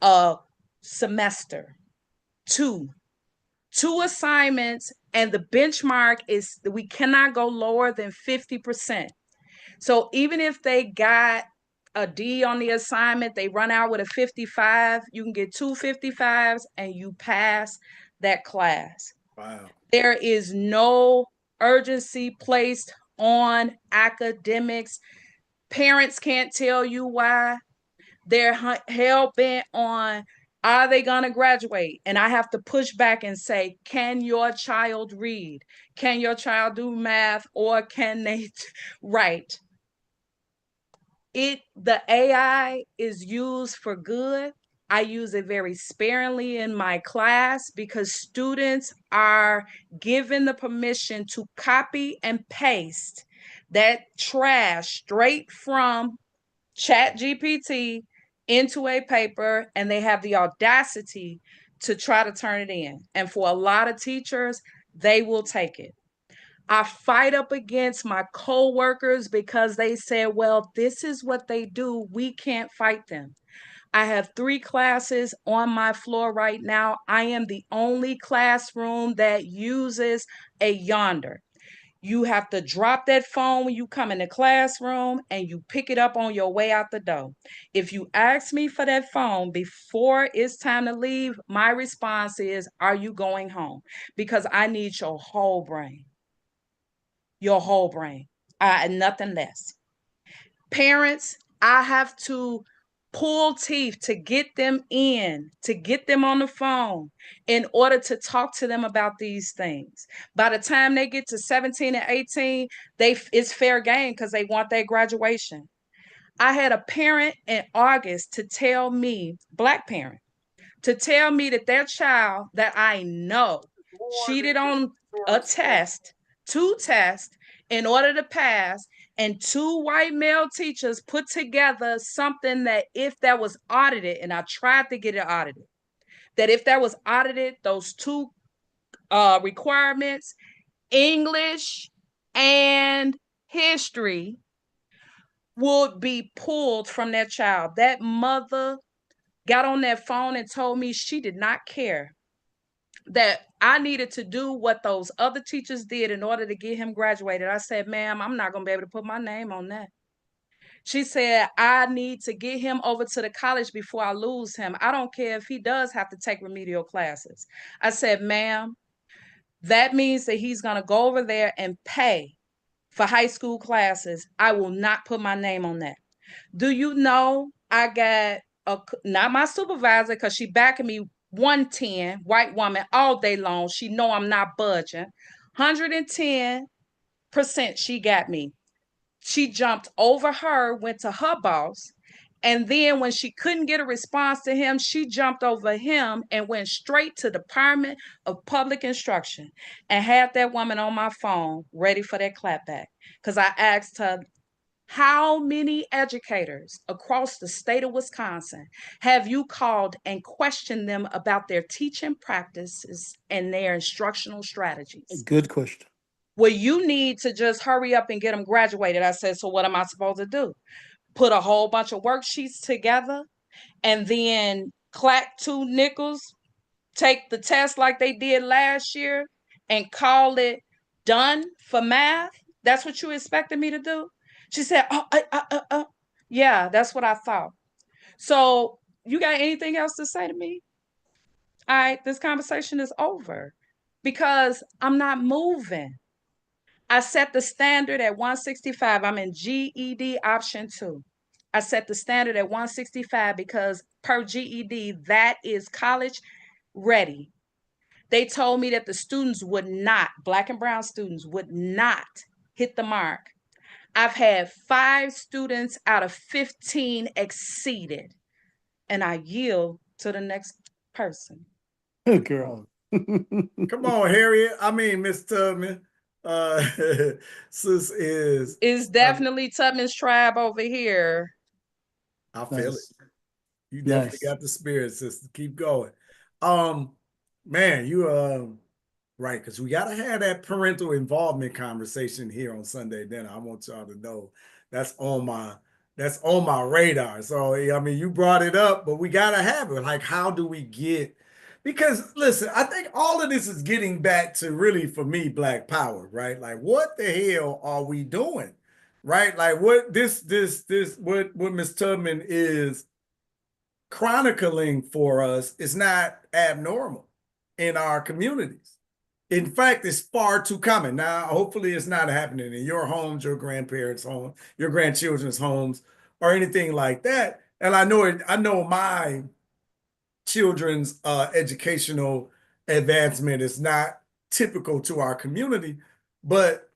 a semester. Two assignments, and the benchmark is we cannot go lower than 50%. So even if they got a D on the assignment, they run out with a 55, you can get 2 55s and you pass that class.
Wow.
There is no urgency placed on academics. Parents can't tell you why. They're hell bent on, are they going to graduate? And I have to push back and say, can your child read? Can your child do math, or can they write? The AI is used for good. I use it very sparingly in my class because students are given the permission to copy and paste that trash straight from Chat GPT into a paper, and they have the audacity to try to turn it in. And for a lot of teachers, they will take it. I fight up against my coworkers because they said, well, this is what they do. We can't fight them. I have 3 classes on my floor right now. I am the only classroom that uses a yonder. You have to drop that phone when you come in the classroom and you pick it up on your way out the door. If you ask me for that phone before it's time to leave, my response is, are you going home? Because I need your whole brain. Your whole brain. Nothing less. Parents, I have to pull teeth to get them to get them on the phone in order to talk to them about these things. By the time they get to 17 and 18, it's fair game because they want their graduation. I had a parent in August to tell me, Black parent, to tell me that their child that I know cheated on a test, 2 tests in order to pass, and 2 white male teachers put together something that if that was audited, and I tried to get it audited, that if that was audited, those 2 requirements, English and history, would be pulled from that child. That mother got on that phone and told me she did not care, that I needed to do what those other teachers did in order to get him graduated. I said, ma'am, I'm not going to be able to put my name on that. She said, I need to get him over to the college before I lose him. I don't care if he does have to take remedial classes. I said, ma'am, that means that he's going to go over there and pay for high school classes. I will not put my name on that. Do you know I got not my supervisor, because she backing me 110, white woman all day long. She know I'm not budging. 110% she got me. She jumped over her, went to her boss. And then when she couldn't get a response to him, she jumped over him and went straight to the Department of Public Instruction and had that woman on my phone ready for that clapback. Because I asked her, how many educators across the state of Wisconsin have you called and questioned them about their teaching practices and their instructional strategies?
Good question.
Well, you need to just hurry up and get them graduated. I said, so what am I supposed to do? Put a whole bunch of worksheets together and then clack 2 nickels, take the test like they did last year and call it done for math? That's what you expected me to do? She said, yeah, that's what I thought. So you got anything else to say to me? All right, this conversation is over because I'm not moving. I set the standard at 165. I'm in GED option 2. I set the standard at 165 because per GED, that is college ready. They told me that the students would not, Black and brown students would not hit the mark. I've had 5 students out of 15 exceeded, and I yield to the next person.
Good girl.
Come on, Harriet. I mean, Miss Tubman. Sis is.
It's definitely Tubman's tribe over here.
I feel it. You definitely got the spirit, sister. Keep going. Man, you right, because we gotta have that parental involvement conversation here on Sunday dinner. I want y'all to know that's on my that's on my radar. So I mean, you brought it up, but we gotta have it. Like, how do we get? Because listen, I think all of this is getting back to really, for me, Black Power, right? Like, what the hell are we doing, right? Like, what what Miss Tubman is chronicling for us is not abnormal in our communities. In fact, it's far too common. Now, hopefully it's not happening in your homes, your grandparents' home, your grandchildren's homes, or anything like that. And I know my children's educational advancement is not typical to our community, but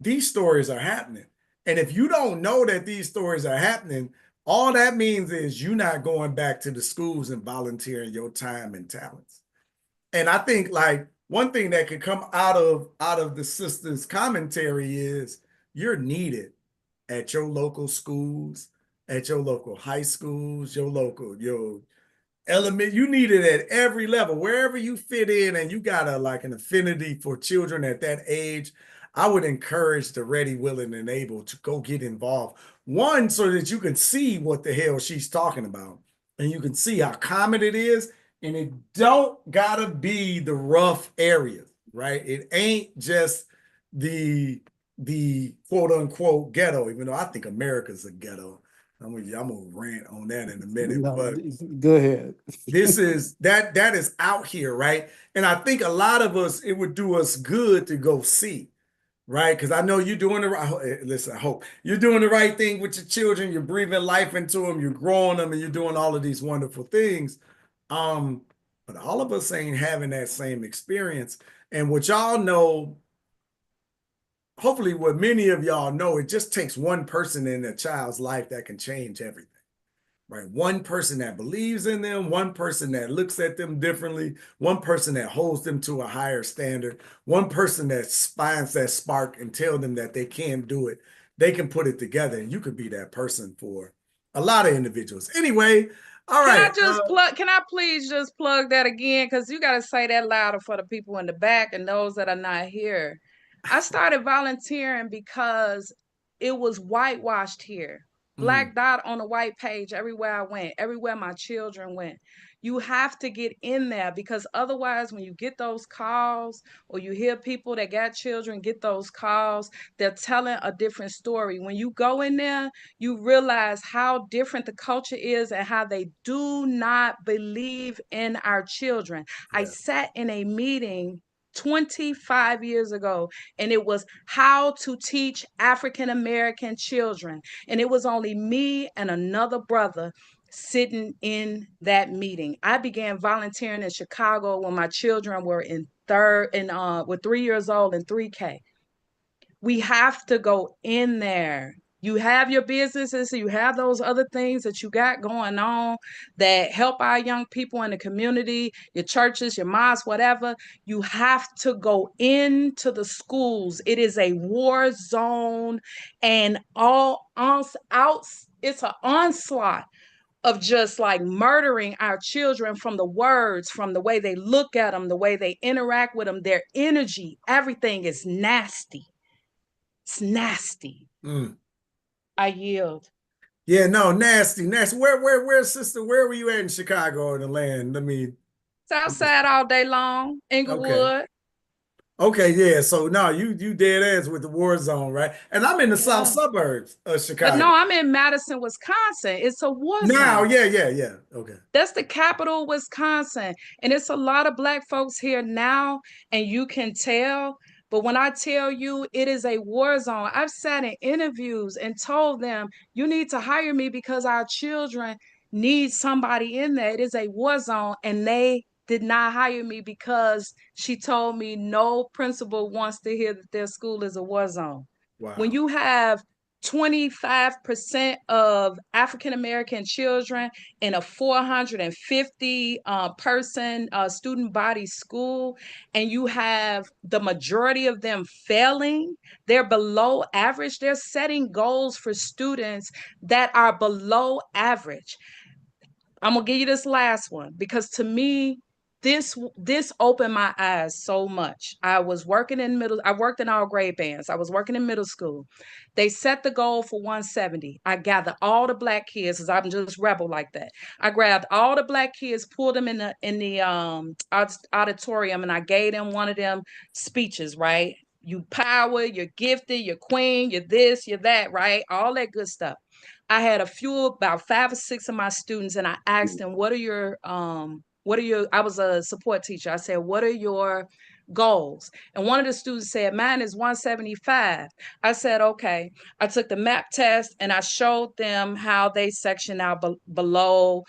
these stories are happening. And if you don't know that these stories are happening, all that means is you're not going back to the schools and volunteering your time and talents. And I think like one thing that could come out of the sister's commentary is you're needed at your local schools, at your local high schools, your element. You need it at every level, wherever you fit in, and you got an affinity for children at that age. I would encourage the ready, willing, and able to go get involved. One, so that you can see what the hell she's talking about, and you can see how common it is, and it don't gotta be the rough areas, right? It ain't just the quote unquote ghetto, even though I think America's a ghetto. I'm gonna rant on that in a minute,
No,
but
go ahead.
this is that is out here, right? And I think a lot of us, it would do us good to go see, right? Because I know you're doing the right. Listen, I hope you're doing the right thing with your children. You're breathing life into them. You're growing them, and you're doing all of these wonderful things. But all of us ain't having that same experience. And what y'all know, hopefully, what many of y'all know, it just takes one person in a child's life that can change everything. Right. One person that believes in them, one person that looks at them differently, one person that holds them to a higher standard, one person that finds that spark and tell them that they can do it. They can put it together, and you could be that person for a lot of individuals. Anyway, all right.
Can I please just plug that again? Because you got to say that louder for the people in the back and those that are not here. I started volunteering because it was whitewashed here. Black dot on a white page everywhere I went, everywhere my children went. You have to get in there because otherwise, when you get those calls or you hear people that got children get those calls, they're telling a different story. When you go in there, you realize how different the culture is and how they do not believe in our children. I sat in a meeting 25 years ago, and it was how to teach African American children. And it was only me and another brother sitting in that meeting. I began volunteering in Chicago when my children were in were 3 years old in 3K. We have to go in there. You have your businesses, you have those other things that you got going on that help our young people in the community, your churches, your mosques, whatever. You have to go into the schools. It is a war zone, and it's an onslaught of just like murdering our children from the words, from the way they look at them, the way they interact with them, their energy. Everything is nasty. It's nasty. I yield.
Yeah, no, nasty, nasty. Where, sister? Where were you at in Chicago or the land? Let me.
Southside all day long, Inglewood.
Okay, yeah. So no, you dead ass with the war zone, right? And I'm in the south suburbs of Chicago.
But no, I'm in Madison, Wisconsin. It's a war zone.
Now, yeah. Okay.
That's the capital of Wisconsin. And it's a lot of Black folks here now, and you can tell. But when I tell you it is a war zone, I've sat in interviews and told them, you need to hire me because our children need somebody in there. It is a war zone. And they did not hire me because she told me no principal wants to hear that their school is a war zone.
Wow.
When you have 25% of African American children in a 450 person student body school, and you have the majority of them failing, they're below average. They're setting goals for students that are below average. I'm gonna give you this last one because to me, this opened my eyes so much. I worked in all grade bands. I was working in middle school. They set the goal for 170. I gathered all the black kids, because I'm just rebel like that. I grabbed all the black kids, pulled them in the auditorium, and I gave them one of them speeches, right? You power, you're gifted, you're queen, you're this, you're that, right? All that good stuff. I had about 5 or 6 of my students, and I asked them, I was a support teacher. I said, what are your goals? And one of the students said, mine is 175. I said, okay. I took the map test and I showed them how they section out below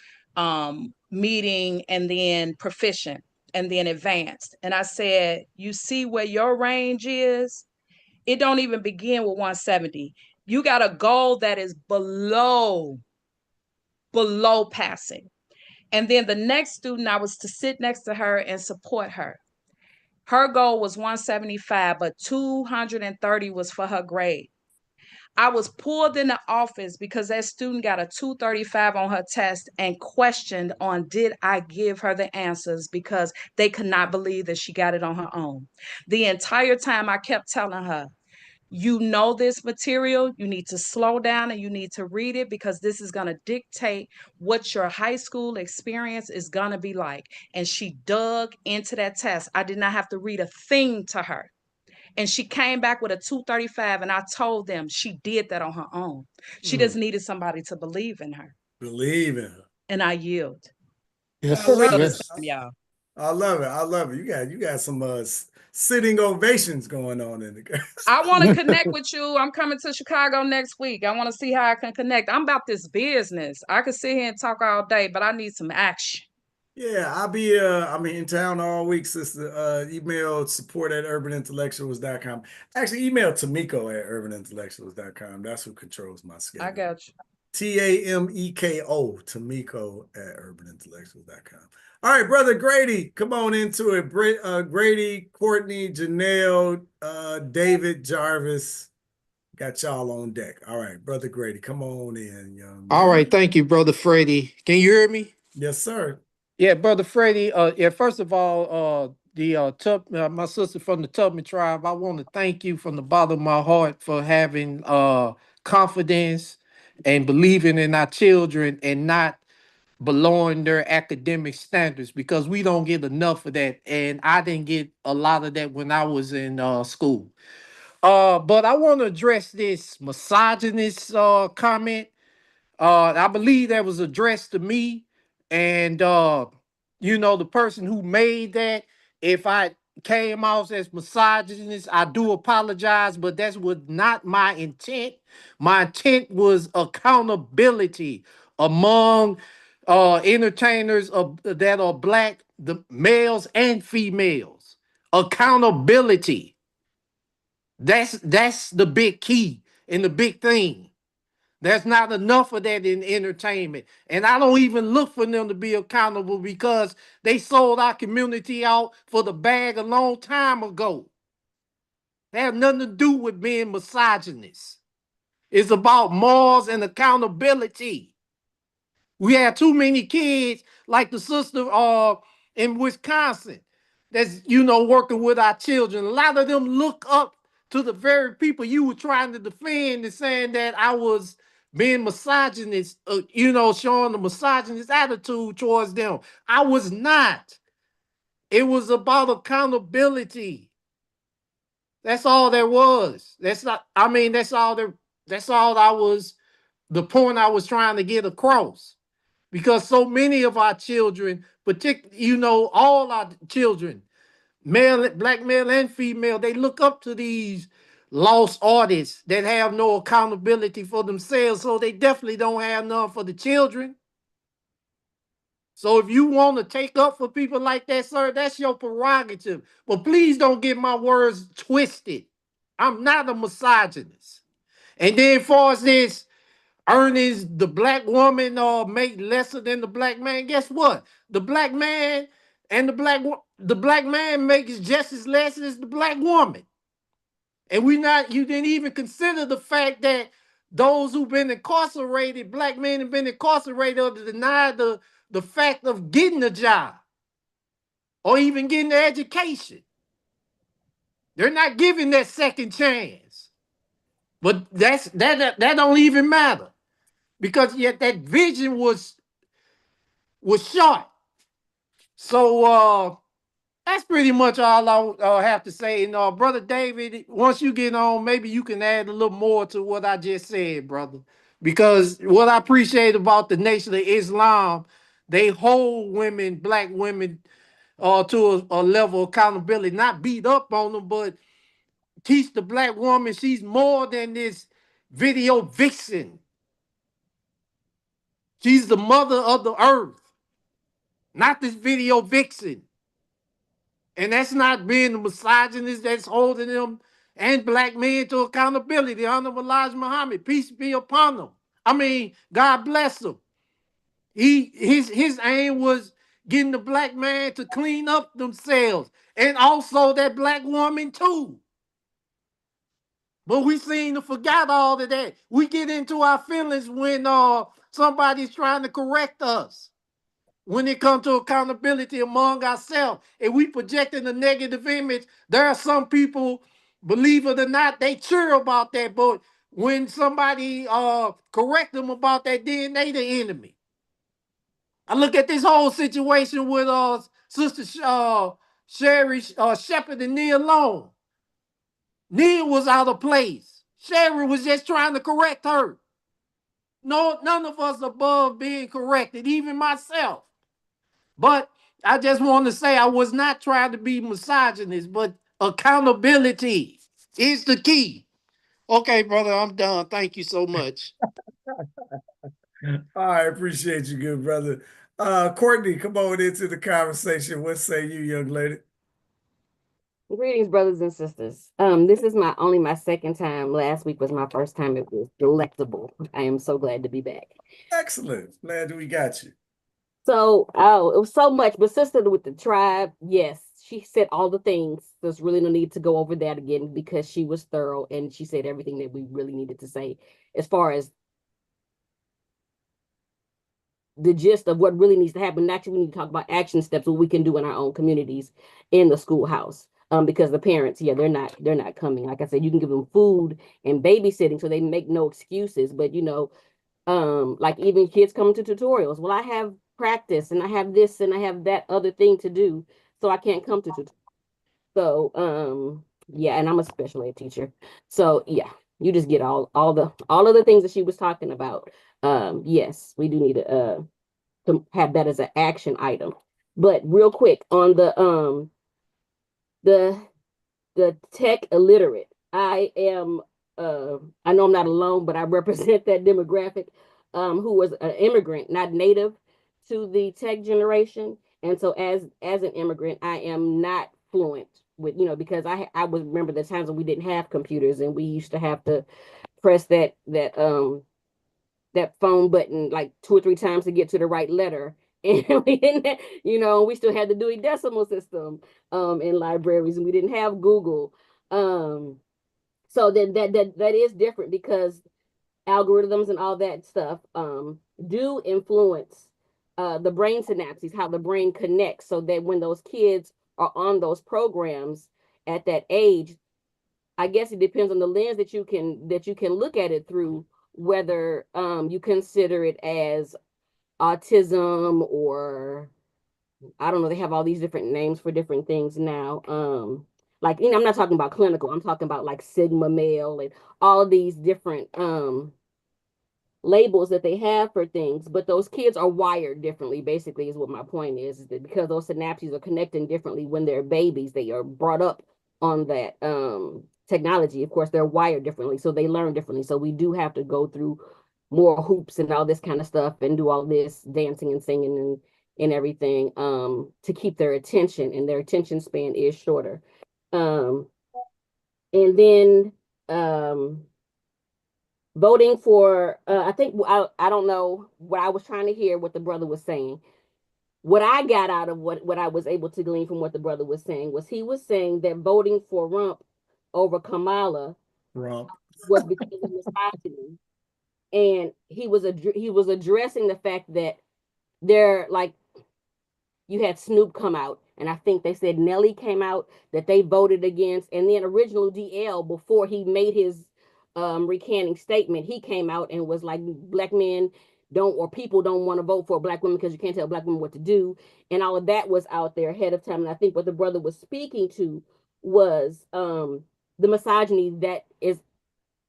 meeting, and then proficient, and then advanced. And I said, you see where your range is? It don't even begin with 170. You got a goal that is below passing. And then the next student, I was to sit next to her and support her. Her goal was 175, but 230 was for her grade. I was pulled in the office because that student got a 235 on her test and questioned on did I give her the answers, because they could not believe that she got it on her own. The entire time I kept telling her, you know this material, you need to slow down and you need to read it, because this is going to dictate what your high school experience is going to be like. And she dug into that test. I did not have to read a thing to her. And she came back with a 235, and I told them she did that on her own. She just needed somebody to believe in her.
Believe in her.
And I yield.
Yes.
I love
Yes.
it. Y'all. I love it. I love it. You got some sitting ovations going on in the
I want to connect with you. I'm coming to Chicago next week. I want to see how I can connect. I'm about this business. I could sit here and talk all day, but I need some action.
Yeah, I'll be in town all week, sister. Email support@urbanintellectuals.com. Actually, email Tamiko at urbanintellectuals.com. That's who controls my schedule.
I got you.
TAMEKO, Tamiko at urbanintellectuals.com. All right, brother Grady, come on into it. Grady, Courtney, Janelle, David, Jarvis, got y'all on deck. All right, brother Grady, come on in, young man.
All right, thank you, brother Freddie. Can you hear me?
Yes, sir.
Yeah, brother Freddie. First of all, my sister from the Tubman tribe, I want to thank you from the bottom of my heart for having confidence and believing in our children and not below their academic standards, because we don't get enough of that, and I didn't get a lot of that when I was in school. But I want to address this misogynist comment. I believe that was addressed to me, and the person who made that, if I came off as misogynist, I do apologize, but that was not my intent. My intent was accountability among entertainers that are black, the males and females. Accountability. That's the big key and the big thing. There's not enough of that in entertainment. And I don't even look for them to be accountable, because they sold our community out for the bag a long time ago. They have nothing to do with being misogynist. It's about morals and accountability. We have too many kids like the sister in Wisconsin that's working with our children. A lot of them look up to the very people you were trying to defend and saying that I was being misogynist, showing the misogynist attitude towards them. I was not. It was about accountability. That's all there was. That's all I was, the point I was trying to get across. Because so many of our children, particularly, all our children, black male and female, they look up to these lost artists that have no accountability for themselves, so they definitely don't have none for the children. So if you want to take up for people like that, sir, that's your prerogative. But please don't get my words twisted. I'm not a misogynist. And then far as this, earnings, the black woman make lesser than the black man. Guess what? The black man and the black man makes just as less as the black woman. And you didn't even consider the fact that those who've been incarcerated, black men have been incarcerated, or denied the fact of getting a job. or even getting an education. They're not giving that second chance. But that don't even matter, because yet that vision was short. So that's pretty much all I have to say. And Brother David, once you get on, maybe you can add a little more to what I just said, brother. Because what I appreciate about the Nation of Islam, they hold women, black women, to a level of accountability, not beat up on them, but teach the black woman she's more than this video vixen. She's the mother of the earth, not this video vixen. And that's not being the misogynist, that's holding them and black men to accountability. The Honorable Elijah Muhammad, peace be upon him. I mean, God bless him. His aim was getting the black man to clean up themselves, and also that black woman too. But we seem to forget all of that. We get into our feelings when somebody's trying to correct us. When it comes to accountability among ourselves, and we projecting a negative image, there are some people, believe it or not, they cheer about that. But when somebody correct them about that, then they the enemy. I look at this whole situation with Sister Sherry Shepherd and Nia Long. Nia was out of place. Sherry was just trying to correct her. No, none of us above being corrected, even myself. But I just want to say I was not trying to be misogynist, but accountability is the key. Okay, brother, I'm done. Thank you so much.
I appreciate you, good brother. Courtney, come on into the conversation. What say you, young lady?
Greetings, brothers and sisters. This is my second time. Last week was my first time. It was delectable. I am so glad to be back.
Excellent. Glad we got you.
So, it was so much, but sister with the tribe, yes, she said all the things. There's really no need to go over that again because she was thorough and she said everything that we really needed to say as far as the gist of what really needs to happen. Actually, we need to talk about action steps, what we can do in our own communities in the schoolhouse. Because the parents, yeah, they're not coming. Like I said, you can give them food and babysitting so they make no excuses. But like even kids coming to tutorials. Well, I have practice and I have this and I have that other thing to do, so I can't come to tutorials. So yeah, and I'm a special ed teacher. So yeah, you just get all of the things that she was talking about. Yes, we do need to have that as an action item. But real quick on the tech illiterate, I am I know I'm not alone, but I represent that demographic who was an immigrant, not native to the tech generation. And so as an immigrant, I am not fluent with, because I would remember the times when we didn't have computers and we used to have to press that phone button like 2 or 3 times to get to the right letter. And we didn't have, we still had the Dewey Decimal System in libraries, and we didn't have Google. So then that is different because algorithms and all that stuff do influence the brain synapses, how the brain connects, so that when those kids are on those programs at that age, I guess it depends on the lens that you can look at it through, whether you consider it as autism or I don't know, they have all these different names for different things now. Like, I'm not talking about clinical, I'm talking about like Sigma male and all of these different labels that they have for things, but those kids are wired differently, basically, is what my point is that because those synapses are connecting differently when they're babies, they are brought up on that technology. Of course, they're wired differently, so they learn differently. So we do have to go through more hoops and all this kind of stuff and do all this dancing and singing and everything to keep their attention, and their attention span is shorter. And then voting for I think I don't know what I was trying to hear what the brother was saying. What I got out of what I was able to glean from what the brother was saying was he was saying that voting for Rump over Kamala was because of misogyny. And he was addressing the fact that they're like, you had Snoop come out And I think they said Nelly came out that they voted against, and then original DL, before he made his recanting statement, he came out and was like, black men don't, or people don't want to vote for a black woman because you can't tell black women what to do, and all of that was out there ahead of time. And I think what the brother was speaking to was the misogyny that is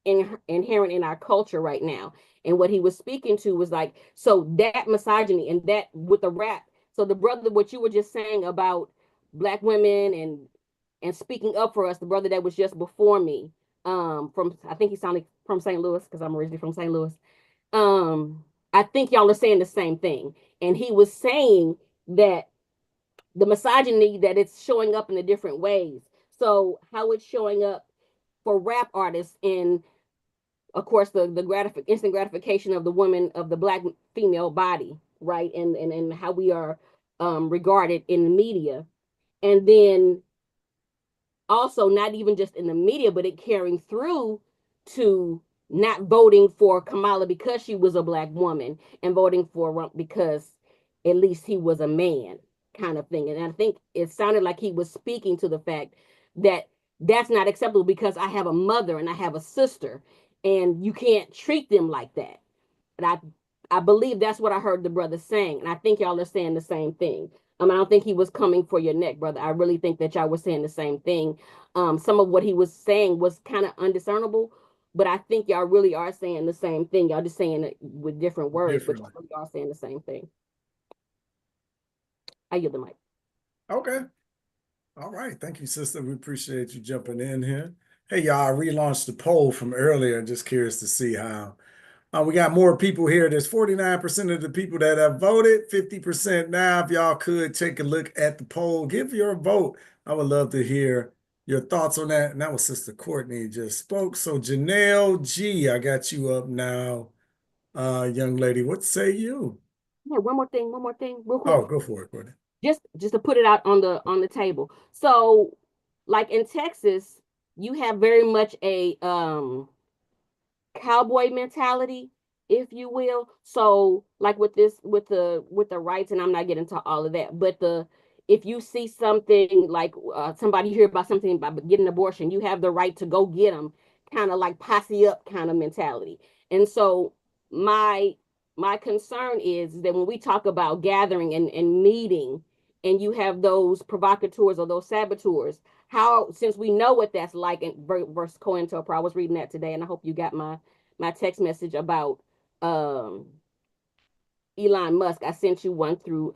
inherent in our culture right now. And what he was speaking to was like, so that misogyny and that with the rap. So the brother, what you were just saying about black women and speaking up for us, the brother that was just before me, from, I think he sounded from St. Louis, because I'm originally from St. Louis. I think y'all are saying the same thing. And he was saying that the misogyny, that it's showing up in the different ways. So how it's showing up for rap artists in, of course, the instant gratification of the woman, of the black female body, right? And how we are regarded in the media. And then also not even just in the media, but it carrying through to not voting for Kamala because she was a black woman, and voting for because at least he was a man, kind of thing. And I think it sounded like he was speaking to the fact that that's not acceptable because I have a mother and I have a sister, and you can't treat them like that. And I believe that's what I heard the brother saying. And I think y'all are saying the same thing. I don't think he was coming for your neck, brother. I really think that y'all were saying the same thing. Some of what he was saying was kind of undiscernible, but I think y'all really are saying the same thing. Y'all just saying it with different words, but y'all really are saying the same thing. I yield the mic.
Okay. All right. Thank you, sister. We appreciate you jumping in here. Hey, y'all, I relaunched the poll from earlier. Just curious to see how. We got more people here. There's 49% of the people that have voted, 50% now. If y'all could take a look at the poll, give your vote. I would love to hear your thoughts on that. And that was Sister Courtney just spoke. So Janelle G, I got you up now. Young lady, what say you?
Yeah, one more thing, real quick.
Oh, go for it, Courtney.
Just to put it out on the table. So, like in Texas, you have very much a cowboy mentality, if you will. So like with the rights, and I'm not getting into all of that, but if you see something like somebody hear about something about getting an abortion, you have the right to go get them, kind of like posse up kind of mentality. And so my concern is that when we talk about gathering and meeting, and you have those provocateurs or those saboteurs, how, since we know what that's like, and versus COINTELPRO, I was reading that today, and I hope you got my text message about Elon Musk. I sent you one through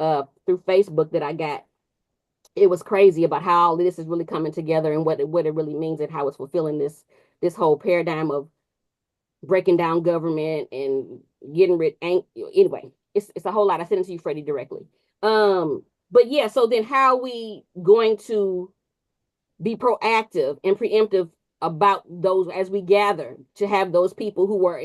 Facebook that I got. It was crazy about how all this is really coming together and what it really means, and how it's fulfilling this whole paradigm of breaking down government and getting rid. Anyway, it's a whole lot. I sent it to you, Freddie, directly. But yeah, so then how are we going to be proactive and preemptive about those as we gather, to have those people who are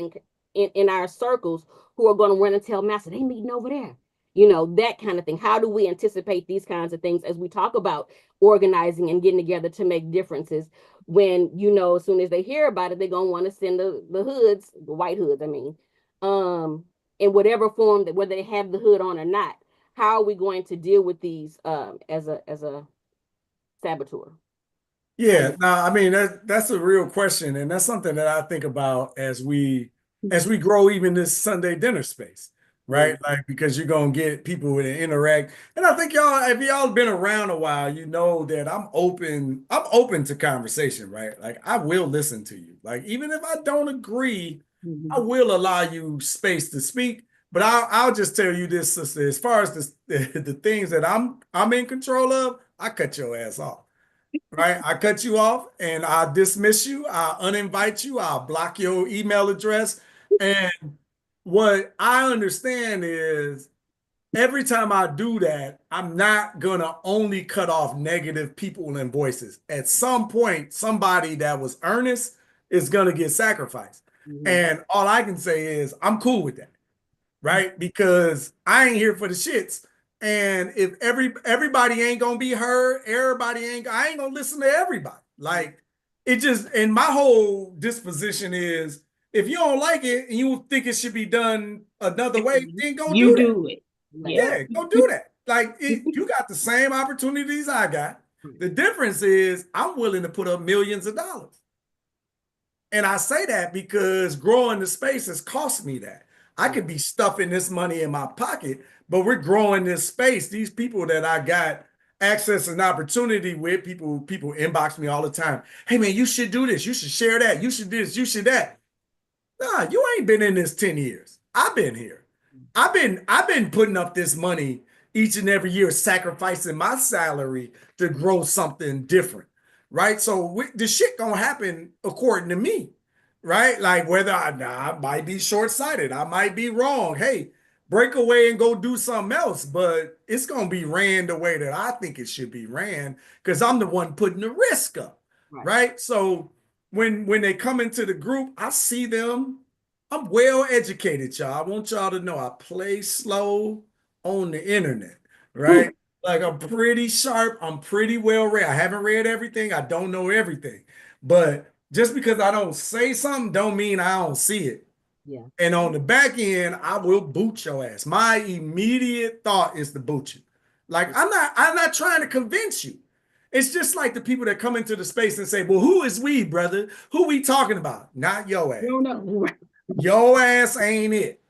in our circles who are going to run and tell master they meeting over there, that kind of thing. How do we anticipate these kinds of things as we talk about organizing and getting together to make differences, when as soon as they hear about it, they're going to want to send the hoods, the white hoods, in whatever form, that whether they have the hood on or not. How are we going to deal with these as a saboteur?
Yeah, no, that's a real question, and that's something that I think about as we grow even this Sunday dinner space, right? Like, because you're gonna get people to interact, and I think if y'all been around a while, you know that I'm open to conversation, right? Like, I will listen to you, like, even if I don't agree, I will allow you space to speak. But I'll just tell you this, sister, as far as the things that I'm in control of, I cut your ass off. Right? I cut you off and I dismiss you. I uninvite you. I'll block your email address. And what I understand is every time I do that, I'm not going to only cut off negative people and voices. At some point, somebody that was earnest is going to get sacrificed. And all I can say is I'm cool with that, right? Because I ain't here for the shits. And if everybody ain't gonna be heard, I ain't gonna listen to everybody. Like, it just, and my whole disposition is, if you don't like it and you think it should be done another way, then go do that.
It.
Yeah, go do that. You got the same opportunities I got. The difference is I'm willing to put up millions of dollars. And I say that because growing the space has cost me that. I could be stuffing this money in my pocket, but we're growing this space. These people that I got access and opportunity with, people inbox me all the time. Hey man, you should do this. You should share that. You should do this. You should that. Nah, you ain't been in this 10 years. I've been here. I've been putting up this money each and every year, sacrificing my salary to grow something different, right? So the shit gonna happen according to me, right? Like whether I might be short-sighted, I might be wrong. Hey, break away and go do something else, but it's gonna be ran the way that I think it should be ran because I'm the one putting the risk up, right? So when they come into the group, I see them. I'm well educated, y'all. I want y'all to know I play slow on the internet, right? Like I'm pretty sharp. I'm pretty well read. I haven't read everything. I don't know everything. But just because I don't say something don't mean I don't see it.
Yeah.
And on the back end, I will boot your ass. My immediate thought is to boot you. Like I'm not trying to convince you. It's just like the people that come into the space and say, well, who is we, brother? Who we talking about? Not your ass.
No.
Your ass ain't it.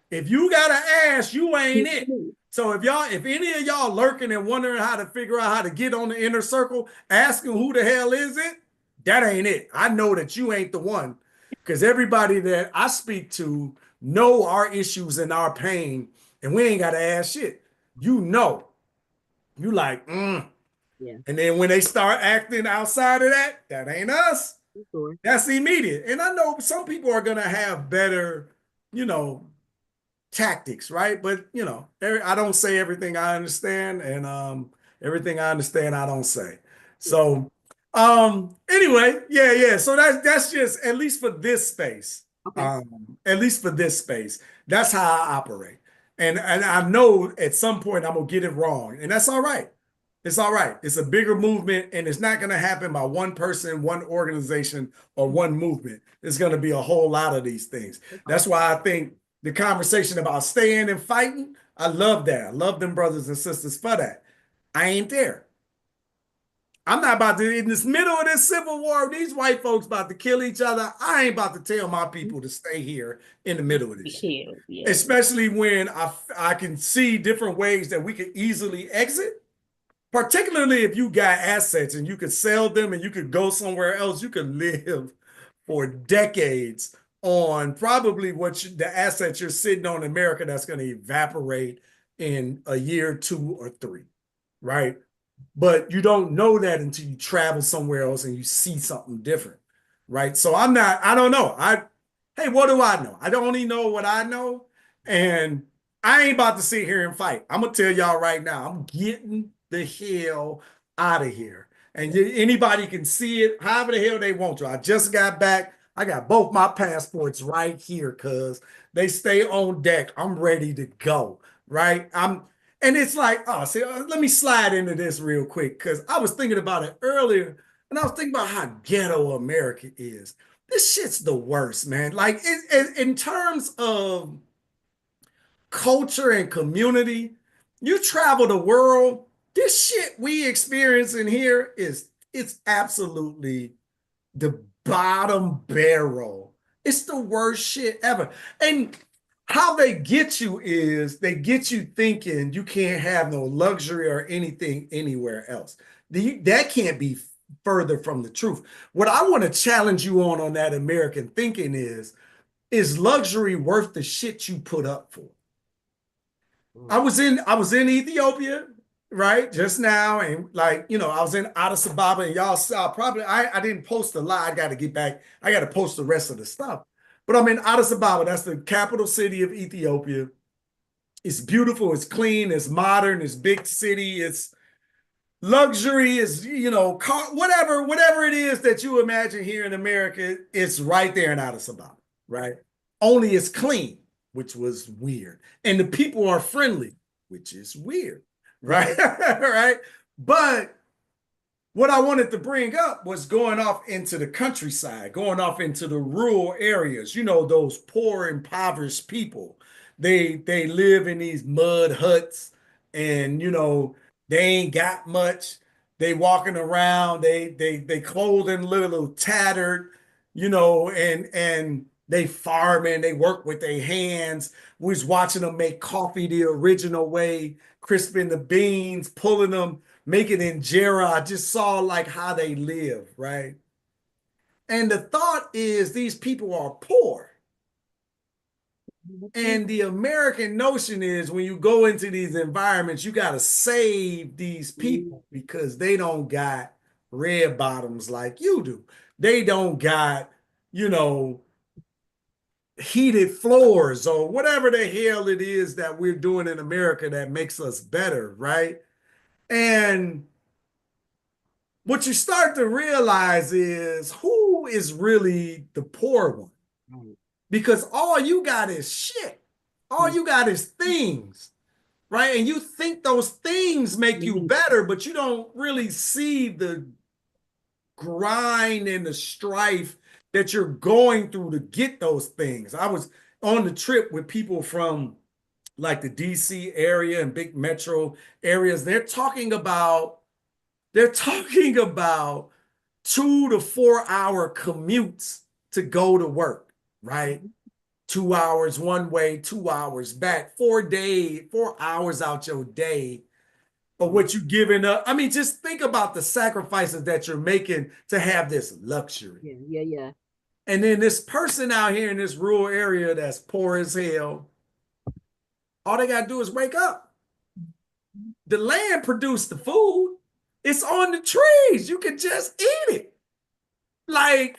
If you got an ass, you ain't it. So if any of y'all lurking and wondering how to figure out how to get on the inner circle, asking who the hell is it, that ain't it. I know that you ain't the one. Because everybody that I speak to know our issues and our pain, and we ain't got to ask shit. You know. You like,
Yeah.
And then when they start acting outside of that, that ain't us.
Sure.
That's immediate. And I know some people are going to have better, tactics, right? But, I don't say everything I understand, and everything I understand, I don't say. So, anyway, yeah. So that's just, at least for this space, at least for this space, that's how I operate. And I know at some point I'm going to get it wrong, and that's all right. It's all right. It's a bigger movement, and it's not going to happen by one person, one organization, or one movement. It's going to be a whole lot of these things. That's why I think the conversation about staying and fighting, I love that. I love them brothers and sisters for that. I ain't there. I'm not about to, in this middle of this civil war, these white folks about to kill each other. I ain't about to tell my people to stay here in the middle of this shit.
Yeah.
Especially when I can see different ways that we could easily exit. Particularly if you got assets and you could sell them and you could go somewhere else, you could live for decades on probably the assets you're sitting on in America that's going to evaporate in a year, 2 or 3, right? But you don't know that until you travel somewhere else and you see something different, right? So I don't know. Hey, what do I know? I don't only know what I know. And I ain't about to sit here and fight. I'm going to tell y'all right now, I'm getting the hell out of here. And anybody can see it however the hell they want to. I just got back. I got both my passports right here because they stay on deck. I'm ready to go, right? And it's like, let me slide into this real quick because I was thinking about it earlier and I was thinking about how ghetto America is. This shit's the worst, man. Like in terms of culture and community, you travel the world, this shit we experience in here it's absolutely the bottom barrel. It's the worst shit ever. And how they get you is they get you thinking you can't have no luxury or anything anywhere else. That can't be further from the truth. What I want to challenge you on that American thinking is luxury worth the shit you put up for? I was in Ethiopia, right, just now, and I was in Addis Ababa, and y'all saw probably I didn't post a lot. I got to get back. I got to post the rest of the stuff. But I'm in Addis Ababa. That's the capital city of Ethiopia. It's beautiful. It's clean. It's modern. It's big city. It's luxury. It's whatever it is that you imagine here in America. It's right there in Addis Ababa, right? Only it's clean, which was weird. And the people are friendly, which is weird, right? Right? But what I wanted to bring up was going off into the countryside, going off into the rural areas, those poor, impoverished people. They live in these mud huts and they ain't got much. They walking around, they clothing a little tattered, and they farming, they work with their hands. We was watching them make coffee the original way, crisping the beans, pulling them, making injera. I just saw like how they live, right? And the thought is these people are poor. And the American notion is when you go into these environments, you got to save these people because they don't got red bottoms like you do. They don't got, heated floors or whatever the hell it is that we're doing in America that makes us better, right? And what you start to realize is who is really the poor one. Because all you got is shit. All you got is things, right? And you think those things make you better, but you don't really see the grind and the strife that you're going through to get those things. I was on the trip with people from like the DC area and big metro areas. They're talking about 2 to 4 hour commutes to go to work, right? 2 hours one way, 2 hours back, 4 hours out your day of what you giving up. I mean, just think about the sacrifices that you're making to have this luxury.
Yeah.
And then this person out here in this rural area that's poor as hell, all they got to do is wake up. The land produced the food. It's on the trees. You can just eat it. Like,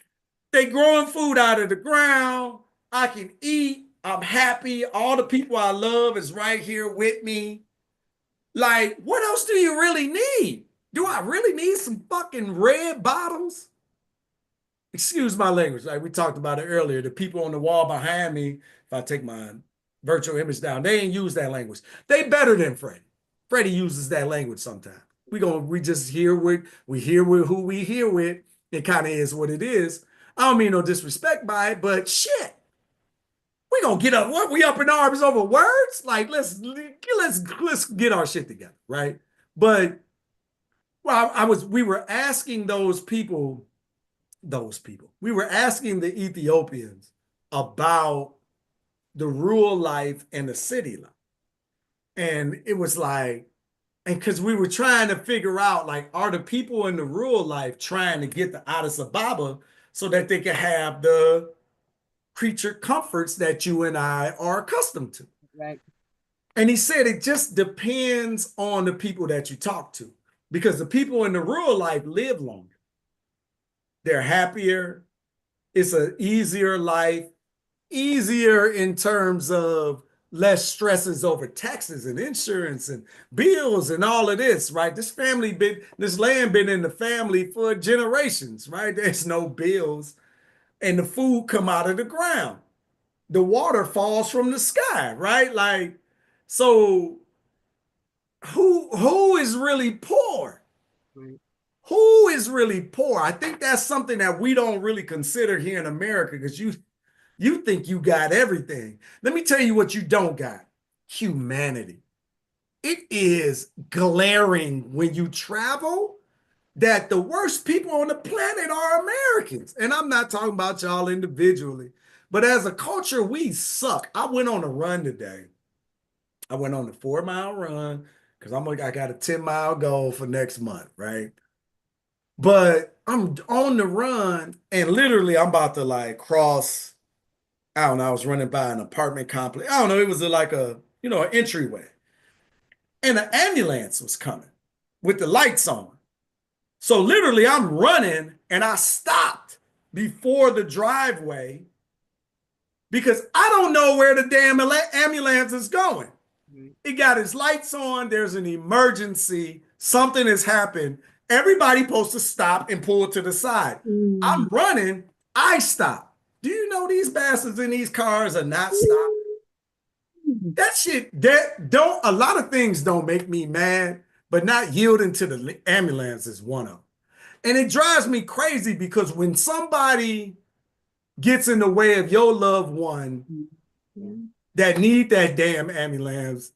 they growing food out of the ground. I can eat. I'm happy. All the people I love is right here with me. Like, what else do you really need? Do I really need some fucking red bottoms? Excuse my language. Like we talked about it earlier. The people on the wall behind me, if I take my virtual image down, they ain't use that language. They better than Freddie. Freddie uses that language sometimes. We just hear with who we hear with. It kind of is what it is. I don't mean no disrespect by it, but shit. We gonna get up. What, we up in arms over words? Like let's get our shit together, right? But we were asking those people. We were asking the Ethiopians about the rural life and the city life. And it was like, and because we were trying to figure out, like, are the people in the rural life trying to get to Addis Ababa so that they can have the creature comforts that you and I are accustomed to?
Right.
And he said it just depends on the people that you talk to, because the people in the rural life live longer. They're happier. It's an easier life, easier in terms of less stresses over taxes and insurance and bills and all of this, right? This land been in the family for generations, right? There's no bills, and the food come out of the ground. The water falls from the sky, right? Like, so who is really poor?
Right.
Who is really poor? I think that's something that we don't really consider here in America, because you think you got everything. Let me tell you what you don't got. Humanity. It is glaring when you travel that the worst people on the planet are Americans. And I'm not talking about y'all individually, but as a culture, we suck. I went on a run today. I went on a 4-mile run because I got a 10-mile goal for next month, right? But I'm on the run and literally I'm about to like cross. I don't know. I was running by an apartment complex. I don't know. It was like an entryway. And an ambulance was coming with the lights on. So literally I'm running and I stopped before the driveway because I don't know where the damn ambulance is going. It got its lights on. There's an emergency. Something has happened. Everybody supposed to stop and pull to the side. I'm running. I stop. Do you know these bastards in these cars are not stopping? That shit, a lot of things don't make me mad, but not yielding to the ambulance is one of them. And it drives me crazy because when somebody gets in the way of your loved one that need that damn ambulance,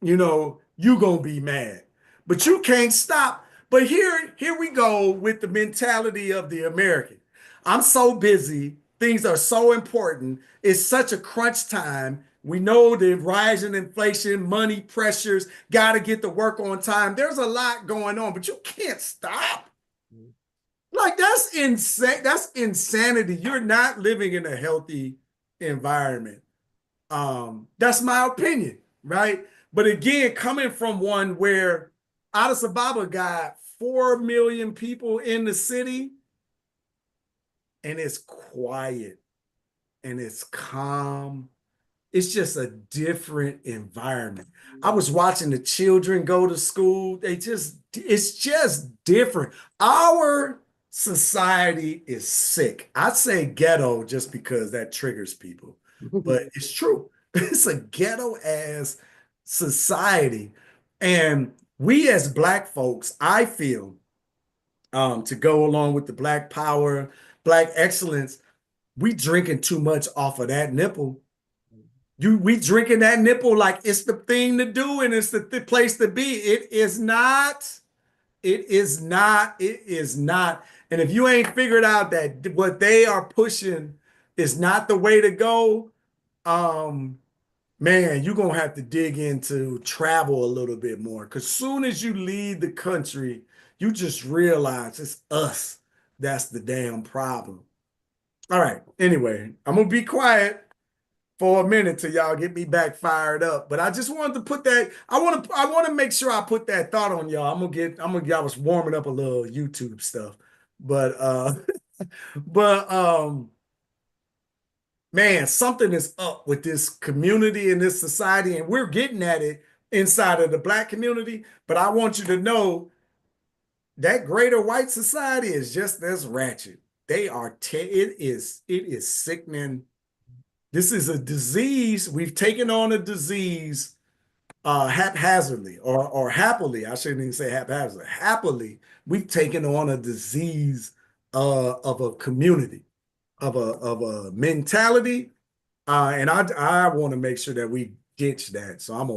you gonna be mad. But you can't stop. But here we go with the mentality of the American. I'm so busy. Things are so important. It's such a crunch time. We know the rising inflation, money pressures, got to get to work on time. There's a lot going on, but you can't stop. Like, that's insane. That's insanity. You're not living in a healthy environment. That's my opinion, right? But again, coming from one where Addis Ababa got 4 million people in the city, and it's quiet and it's calm. It's just a different environment. I was watching the children go to school. It's just different. Our society is sick. I say ghetto just because that triggers people, but it's true. It's a ghetto ass society. And we as Black folks, I feel, to go along with the Black power, Black excellence, we drinking too much off of that nipple. We drinking that nipple like it's the thing to do and it's the place to be. It is not. It is not. It is not. And if you ain't figured out that what they are pushing is not the way to go, man, you're gonna have to dig into travel a little bit more. Because soon as you leave the country, you just realize it's us that's the damn problem. All right. Anyway, I'm gonna be quiet for a minute till y'all get me back fired up. But I just wanted to put that. I want to make sure I put that thought on y'all. I was warming up a little YouTube stuff. But but man, something is up with this community and this society, and we're getting at it inside of the Black community. But I want you to know that greater white society is just as ratchet. They are it is sickening. This is a disease. We've taken on a disease haphazardly or happily. I shouldn't even say haphazardly. Happily, we've taken on a disease of a community, of a mentality. And I want to make sure that we ditch that. So I'm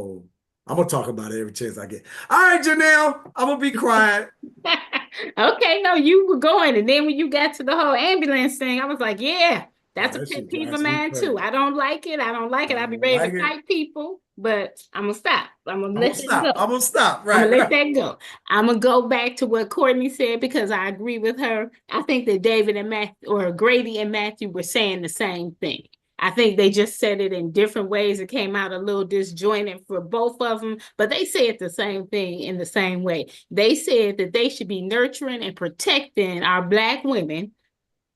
gonna talk about it every chance I get. All right, Janelle, I'm gonna be quiet.
Okay, no, you were going, and then when you got to the whole ambulance thing, I was like, yeah, that's a pet peeve of mine too. I don't like it. I don't like it. I'll be ready to fight people, but I'm gonna stop. I'm gonna let that go.
I'm gonna stop.
Right. I'm gonna let that go. I'm gonna go back to what Courtney said because I agree with her. I think that David and Matthew, or Grady and Matthew, were saying the same thing. I think they just said it in different ways. It came out a little disjointed for both of them, but they said the same thing in the same way. They said that they should be nurturing and protecting our Black women.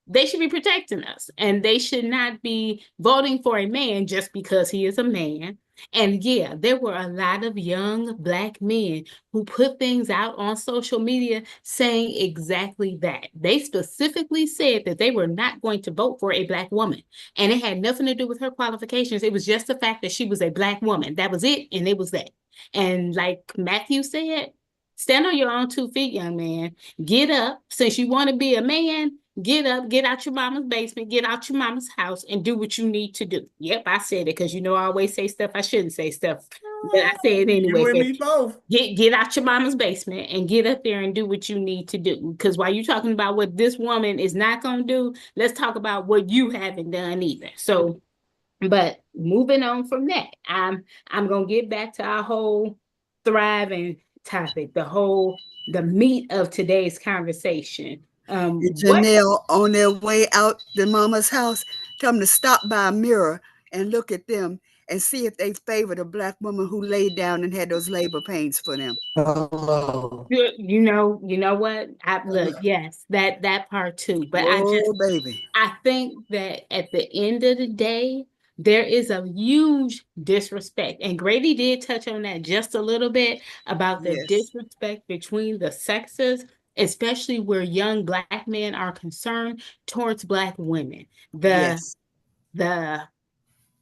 They should be protecting us, and they should not be voting for a man just because he is a man. And yeah, there were a lot of young Black men who put things out on social media saying exactly that. They specifically said that they were not going to vote for a Black woman. And it had nothing to do with her qualifications. It was just the fact that she was a Black woman. That was it, and it was that. And like Matthew said, stand on your own 2 feet, young man. Get up. Since you want to be a man, get up, get out your mama's basement, get out your mama's house, and do what you need to do. Yep, I said it because I always say stuff I shouldn't say stuff, but I say it anyway.
You and me both.
Get out your mama's basement and get up there and do what you need to do. Because while you're talking about what this woman is not gonna do, let's talk about what you haven't done either. So, but moving on from that, I'm gonna get back to our whole thriving topic, the meat of today's conversation.
Janelle, on their way out the mama's house, tell them to stop by a mirror and look at them and see if they favor the Black woman who laid down and had those labor pains for them.
You know what? Look, yes, that part too. But
baby.
I think that at the end of the day, there is a huge disrespect. And Grady did touch on that just a little bit about the disrespect between the sexes, especially where young Black men are concerned towards Black women. The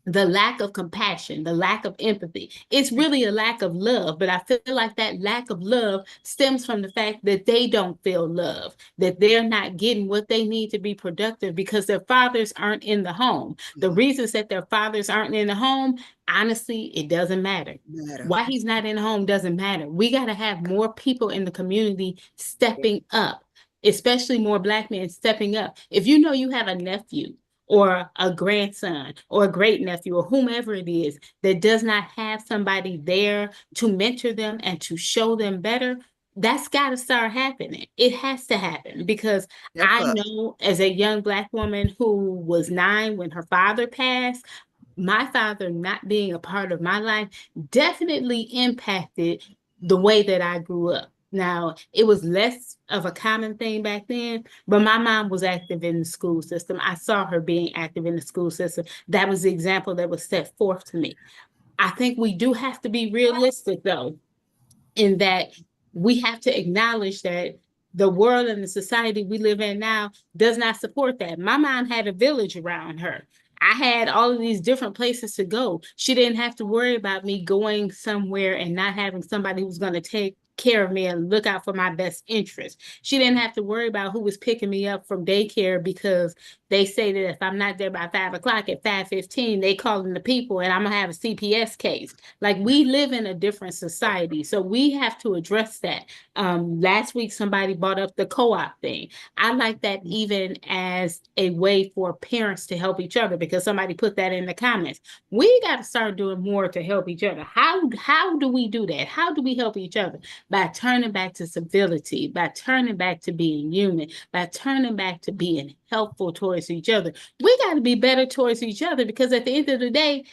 the lack of compassion, the lack of empathy. It's really a lack of love, but I feel like that lack of love stems from the fact that they don't feel love, that they're not getting what they need to be productive because their fathers aren't in the home. The reasons that their fathers aren't in the home, honestly, it doesn't matter. Why he's not in the home doesn't matter. We got to have more people in the community stepping up, especially more Black men stepping up. If you know you have a nephew or a grandson or a great nephew or whomever it is that does not have somebody there to mentor them and to show them better, that's got to start happening. It has to happen because I know as a young Black woman who was 9 when her father passed, my father not being a part of my life definitely impacted the way that I grew up. Now, it was less of a common thing back then, but my mom was active in the school system. I saw her being active in the school system. That was the example that was set forth to me. I think we do have to be realistic, though, in that we have to acknowledge that the world and the society we live in now does not support that. My mom had a village around her. I had all of these different places to go. She didn't have to worry about me going somewhere and not having somebody who's going to take care of me and look out for my best interest. She didn't have to worry about who was picking me up from daycare because they say that if I'm not there by 5 o'clock at 5:15, they calling the people and I'm gonna have a CPS case. Like, we live in a different society, so we have to address that. Last week, somebody brought up the co-op thing. I like that even as a way for parents to help each other because somebody put that in the comments. We got to start doing more to help each other. How do we do that? How do we help each other? By turning back to civility, by turning back to being human, by turning back to being helpful towards each other. We got to be better towards each other because at the end of the day,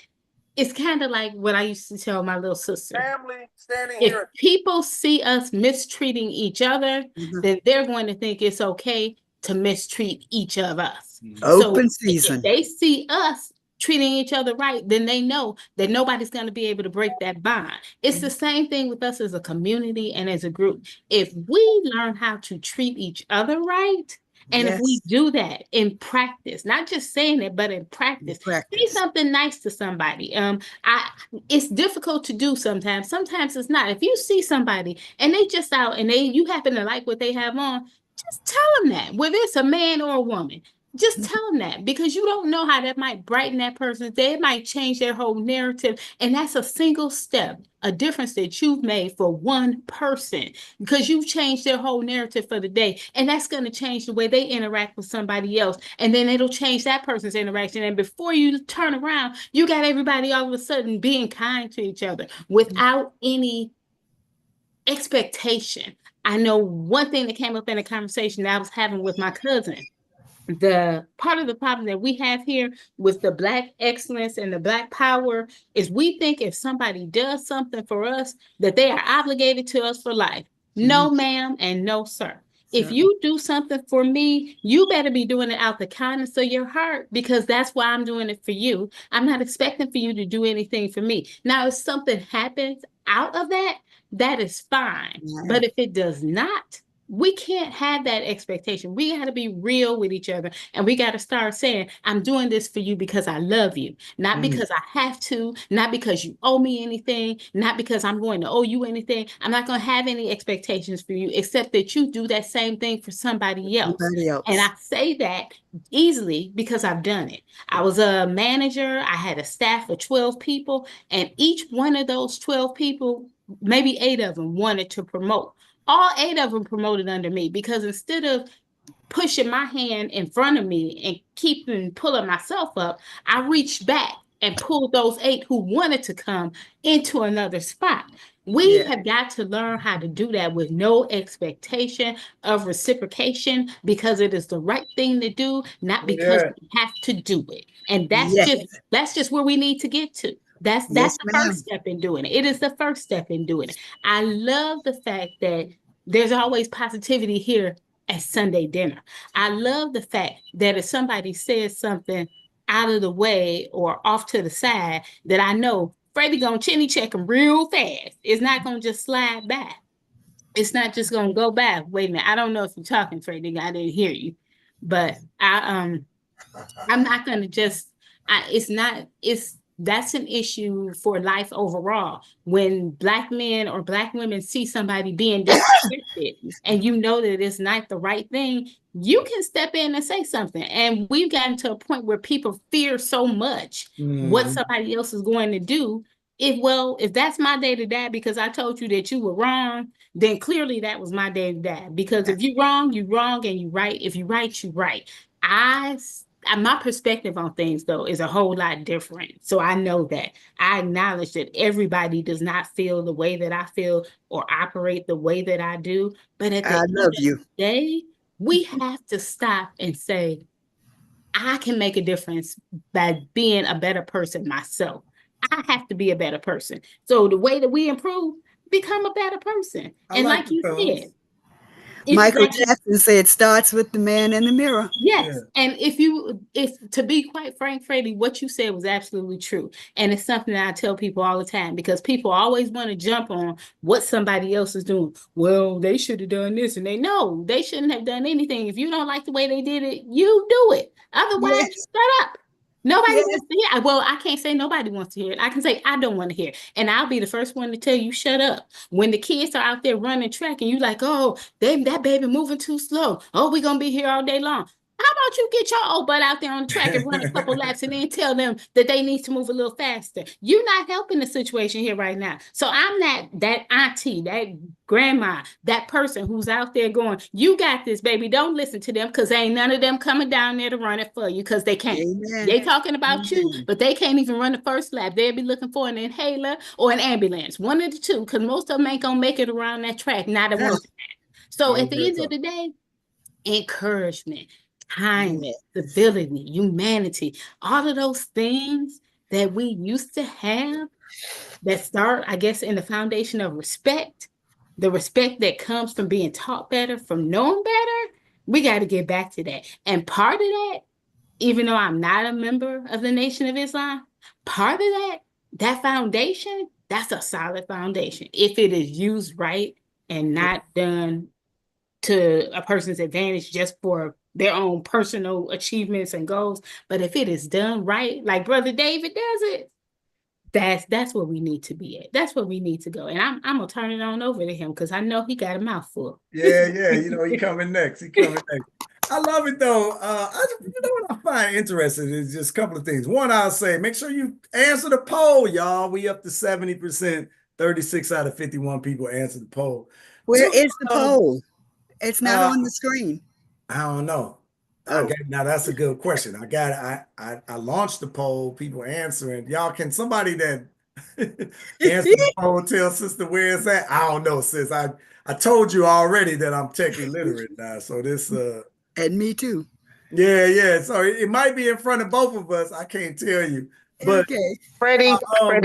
it's kind of like what I used to tell my little sister.
Family standing
If
here.
people see us mistreating each other, then they're going to think it's okay to mistreat each of us. So
Open
if
season.
they see us treating each other right, then they know that nobody's going to be able to break that bond. It's the same thing with us as a community and as a group. If we learn how to treat each other right, and if we do that in practice, not just saying it, but in practice, say something nice to somebody. It's difficult to do sometimes. Sometimes it's not. If you see somebody and they just out and you happen to like what they have on, just tell them that, whether it's a man or a woman. Just tell them that because you don't know how that might brighten that person's day. It might change their whole narrative. And that's a single step, a difference that you've made for one person because you've changed their whole narrative for the day. And that's going to change the way they interact with somebody else. And then it'll change that person's interaction. And before you turn around, you got everybody all of a sudden being kind to each other without any expectation. I know one thing that came up in a conversation that I was having with my cousin. The part of the problem that we have here with the Black excellence and the Black power is we think if somebody does something for us, that they are obligated to us for life. No, ma'am, and no, sir. If you do something for me, you better be doing it out the kindness of your heart because that's why I'm doing it for you. I'm not expecting for you to do anything for me. Now, if something happens out of that, that is fine. But if it does not, we can't have that expectation. We got to be real with each other and we got to start saying, I'm doing this for you because I love you, not because I have to, not because you owe me anything, not because I'm going to owe you anything. I'm not going to have any expectations for you except that you do that same thing for somebody else. And I say that easily because I've done it. I was a manager. I had a staff of 12 people and each one of those 12 people, maybe 8 of them wanted to promote. All 8 of them promoted under me because instead of pushing my hand in front of me and pulling myself up, I reached back and pulled those 8 who wanted to come into another spot. We have got to learn how to do that with no expectation of reciprocation because it is the right thing to do, not because we have to do it. And that's just where we need to get to. That's the first step in doing it. It is the first step in doing it. I love the fact that there's always positivity here at Sunday dinner. I love the fact that if somebody says something out of the way or off to the side, that I know Freddie gonna chinny check them real fast. It's not gonna just slide by. It's not just gonna go by. Wait a minute, I don't know if you're talking, Freddie. I didn't hear you, but I'm not gonna just. It's that's an issue for life overall. When Black men or Black women see somebody being disrespected and you know that it's not the right thing, you can step in and say something. And we've gotten to a point where people fear so much what somebody else is going to do. If that's my day to die because I told you that you were wrong, then clearly that was my day to die. Because if you're wrong, and you're right. If you're right, you're right. My perspective on things though is a whole lot different. So I know that. I acknowledge that everybody does not feel the way that I feel or operate the way that I do. But at the end of the day, we have to stop and say, I can make a difference by being a better person myself. I have to be a better person. So the way that we improve, become a better person. And like you said,
Michael Jackson said it starts with the man in the mirror.
Yes. Yeah. And if to be quite frank, Freddie, what you said was absolutely true. And it's something that I tell people all the time because people always want to jump on what somebody else is doing. Well, they should have done this and they shouldn't have done anything. If you don't like the way they did it, you do it. Otherwise, shut up. Nobody wants to hear it. Well, I can't say nobody wants to hear it. I can say I don't want to hear it. And I'll be the first one to tell you, shut up. When the kids are out there running track and you like, oh, that baby moving too slow. Oh, we're going to be here all day long. How about you get your old butt out there on the track and run a couple laps and then tell them that they need to move a little faster? You're not helping the situation here right now. So I'm not that auntie, that grandma, that person who's out there going, you got this, baby. Don't listen to them because ain't none of them coming down there to run it for you because they can't. Amen. They talking about you, but they can't even run the first lap. They'll be looking for an inhaler or an ambulance, one of the two, because most of them ain't going to make it around that track, not at one. So at the end of the day, encouragement, kindness, civility, humanity, all of those things that we used to have that start, I guess, in the foundation of respect, the respect that comes from being taught better, from knowing better, we got to get back to that. And part of that, even though I'm not a member of the Nation of Islam, part of that foundation, that's a solid foundation. If it is used right and not done to a person's advantage just for their own personal achievements and goals. But if it is done right, like Brother David does it, that's where we need to be at. That's where we need to go. And I'm gonna turn it on over to him because I know he got a mouthful.
Yeah. He coming next. I love it though. What I find interesting is just a couple of things. One, I'll say, make sure you answer the poll, y'all. We up to 70%, 36 out of 51 people answer the poll.
Where is the poll? It's not on the screen.
I don't know. Now that's a good question. I launched the poll, people answering. Y'all, can somebody that answer the poll tell sister where it's at? I don't know, sis. I told you already that I'm tech illiterate now. So this
and me too.
Yeah. So it might be in front of both of us. I can't tell you. But
Freddie,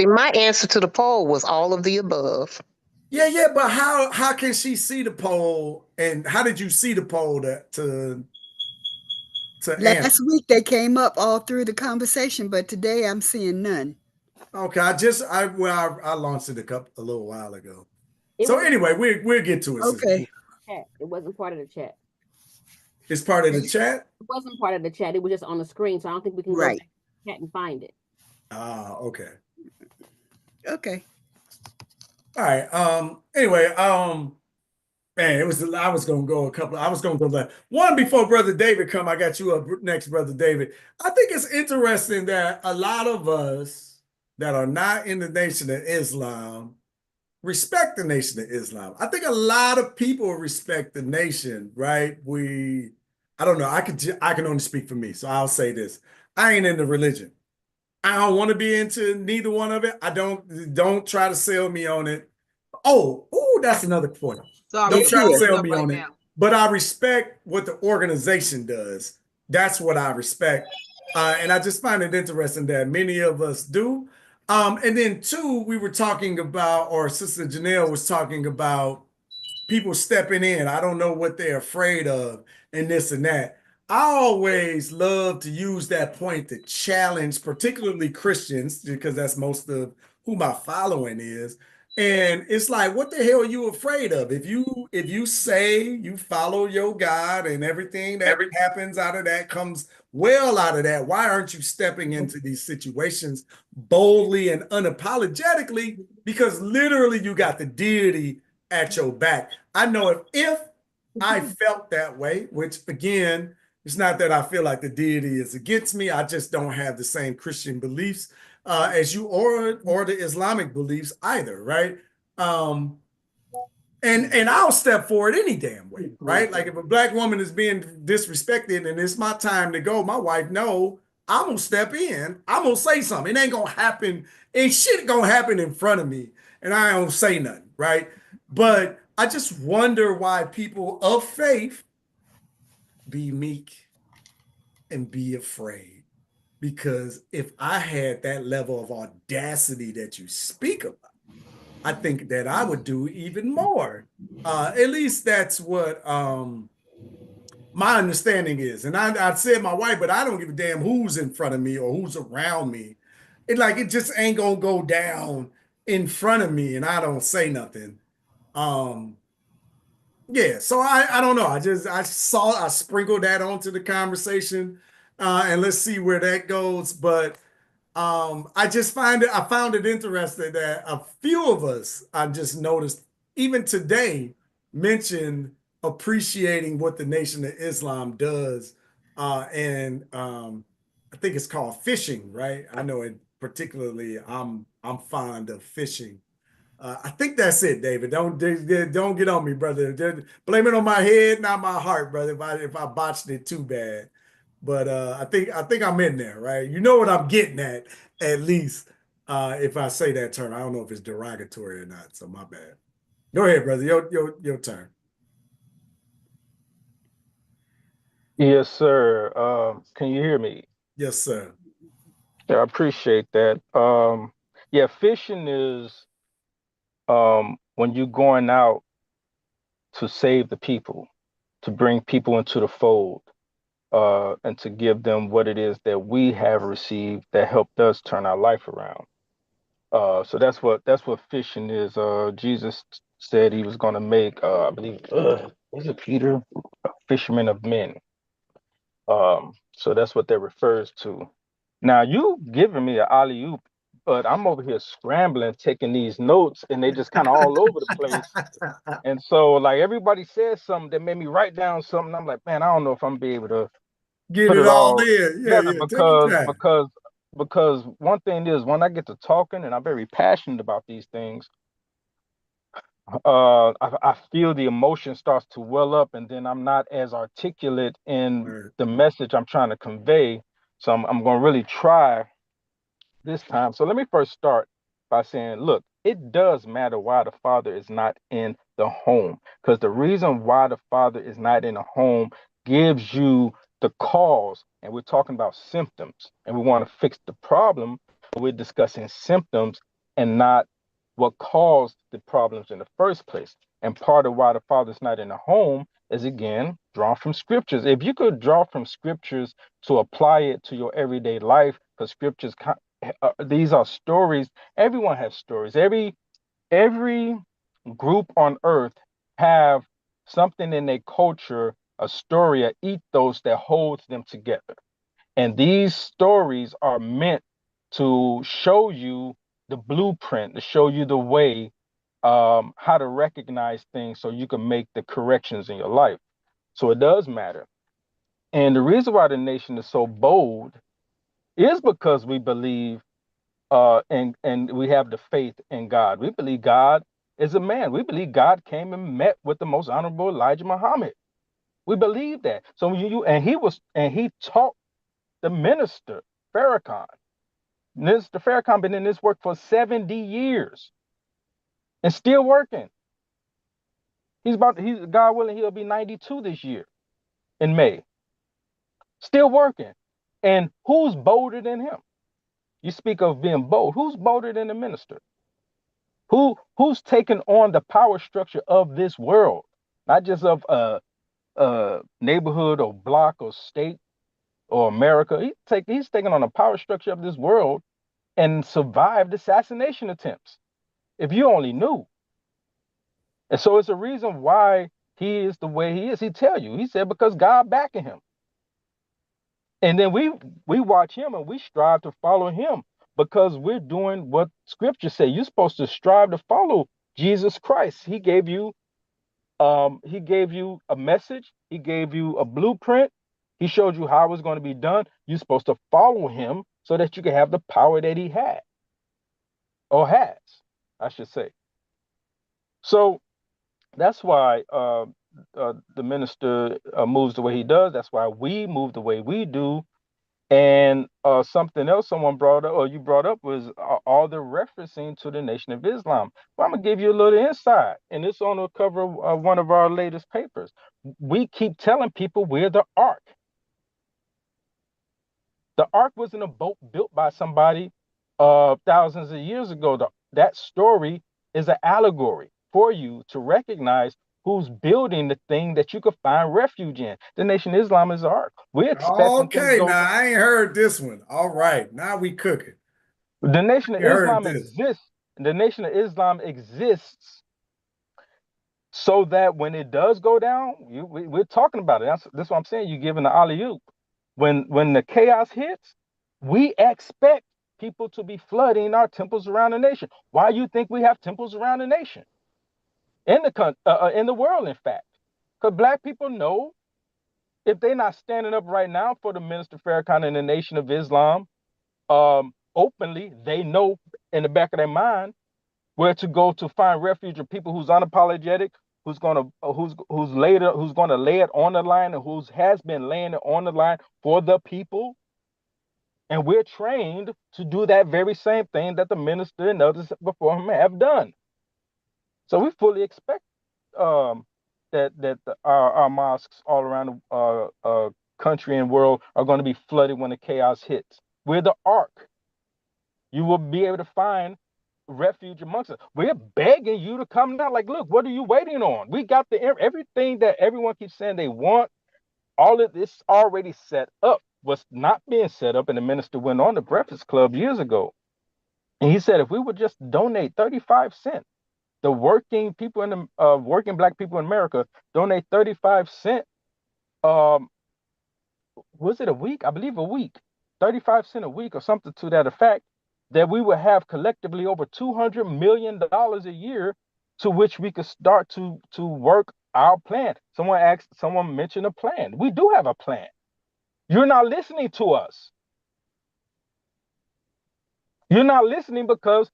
my answer to the poll was all of the above.
Yeah, but how can she see the poll, and how did you see the poll to
last week they came up all through the conversation, but today I'm seeing none.
Okay, I launched it a little while ago. So anyway, we'll get to it.
Okay.
It wasn't part of the chat.
It's part of the chat?
It wasn't part of the chat. It was just on the screen, so I don't think we can go back to the chat and find it.
Okay.
Okay.
All right. Anyway, man, I was gonna go left. One before Brother David come. I got you up next, Brother David. I think it's interesting that a lot of us that are not in the Nation of Islam respect the Nation of Islam. I think a lot of people respect the nation, right? I don't know. I can only speak for me, so I'll say this: I ain't into religion. I don't want to be into neither one of it. I don't try to sell me on it. Oh, that's another point. Don't try to sell me on it. But I respect what the organization does. That's what I respect. And I just find it interesting that many of us do. And then two, we were talking about, or Sister Janelle was talking about people stepping in. I don't know what they're afraid of and this and that. I always love to use that point to challenge, particularly Christians, because that's most of who my following is. And it's like, what the hell are you afraid of? If you say you follow your God and everything that happens out of that comes well out of that, why aren't you stepping into these situations boldly and unapologetically? Because literally you got the deity at your back. I know if I felt that way, which again, it's not that I feel like the deity is against me. I just don't have the same Christian beliefs as you or the Islamic beliefs either, right? Um, and I'll step forward any damn way, right? Like if a black woman is being disrespected and it's my time to go, my wife know I'm gonna step in. I'm gonna say something. It ain't gonna happen. Ain't shit gonna happen in front of me, and I don't say nothing, right? But I just wonder why people of faith be meek and be afraid. Because if I had that level of audacity that you speak about, I think that I would do even more. At least that's what my understanding is. And I said my wife, but I don't give a damn who's in front of me or who's around me. It just ain't gonna go down in front of me and I don't say nothing. Um, yeah, so I don't know. I sprinkled that onto the conversation, and let's see where that goes. But I found it interesting that a few of us I just noticed even today mentioned appreciating what the Nation of Islam does, and I think it's called fishing, right? I know it particularly. I'm fond of fishing. I think that's it, David. Don't get on me, brother. Blame it on my head, not my heart, brother. If I botched it too bad, but I think I'm in there, right? You know what I'm getting at least. If I say that term, I don't know if it's derogatory or not. So my bad. Go ahead, brother. Your turn.
Yes, sir. Can you hear me?
Yes, sir.
Yeah, I appreciate that. Yeah, fishing is when you're going out to save the people, to bring people into the fold, and to give them what it is that we have received that helped us turn our life around. So that's what fishing is. Jesus said he was going to make, I believe, was it Peter, a fisherman of men. So that's what that refers to. Now you giving me an alley oop, but I'm over here scrambling, taking these notes, and they just kind of all over the place. And so, like everybody said something that made me write down something. I'm like, man, I don't know if I'm gonna be able to
Get
put
it
it
all
all
in. Yeah,
together
yeah. Take your
because
time.
because because one thing is when I get to talking and I'm very passionate about these things, I feel the emotion starts to well up, and then I'm not as articulate in
Right.
the message I'm trying to convey. So I'm going to really try this time. So let me first start by saying, look, it does matter why the father is not in the home, because the reason why the father is not in the home gives you the cause. And we're talking about symptoms, and we want to fix the problem. We're discussing symptoms and not what caused the problems in the first place. And part of why the father's not in the home is again drawn from scriptures. If you could draw from scriptures to apply it to your everyday life, because scriptures these are stories. Everyone has stories. Every group on earth have something in their culture, a story, a ethos that holds them together. And these stories are meant to show you the blueprint, to show you the way, how to recognize things so you can make the corrections in your life. So it does matter. And the reason why the nation is so bold is because we believe and we have the faith in God. We believe God is a man. We believe God came and met with the most honorable Elijah Muhammad. We believe that. So he taught the minister Farrakhan. Mr. Farrakhan been in this work for 70 years and still working. He's God willing, he'll be 92 this year in May. Still working. And who's bolder than him? You speak of being bold. Who's bolder than the minister? Who's taken on the power structure of this world, not just of a neighborhood or block or state or America. He's taken on the power structure of this world and survived assassination attempts. If you only knew. And so it's a reason why he is the way he is. He tell you, he said, because God backing him. And then we watch him and we strive to follow him because we're doing what scripture say. You're supposed to strive to follow Jesus Christ. He gave you a message, he gave you a blueprint, he showed you how it was going to be done. You're supposed to follow him so that you can have the power that he had. Or has, I should say. So that's why the minister moves the way he does. That's why we move the way we do. And something else someone brought up, or you brought up, was all the referencing to the Nation of Islam. Well, I'm going to give you a little insight, and it's on the cover of one of our latest papers. We keep telling people we're the Ark. The Ark wasn't a boat built by somebody thousands of years ago. That story is an allegory for you to recognize who's building the thing that you could find refuge in. The Nation of Islam is the Ark. We're expecting
Okay, now I ain't heard this one. All right, now we cooking.
The Nation of Islam exists. The Nation of Islam exists so that when it does go down, we're talking about it. That's what I'm saying. You're giving the alley-oop. When the chaos hits, we expect people to be flooding our temples around the nation. Why do you think we have temples around the nation? In the world, in fact. Because Black people know if they're not standing up right now for the Minister Farrakhan and the Nation of Islam openly, they know in the back of their mind where to go to find refuge of people who's unapologetic, who's gonna lay it on the line, and has been laying it on the line for the people. And we're trained to do that very same thing that the minister and others before him have done. So we fully expect that our mosques all around the country and world are going to be flooded when the chaos hits. We're the Ark. You will be able to find refuge amongst us. We're begging you to come down. Like, look, what are you waiting on? We got everything that everyone keeps saying they want. All of this already set up. What's not being set up, and the minister went on the Breakfast Club years ago, and he said if we would just donate 35 cents, the working people in the working Black people in America donate 35 cents. Was it a week? I believe a week. 35 cents a week or something to that effect, that we would have collectively over $200 million a year to which we could start to work our plan. Someone mentioned a plan. We do have a plan. You're not listening to us. You're not listening because,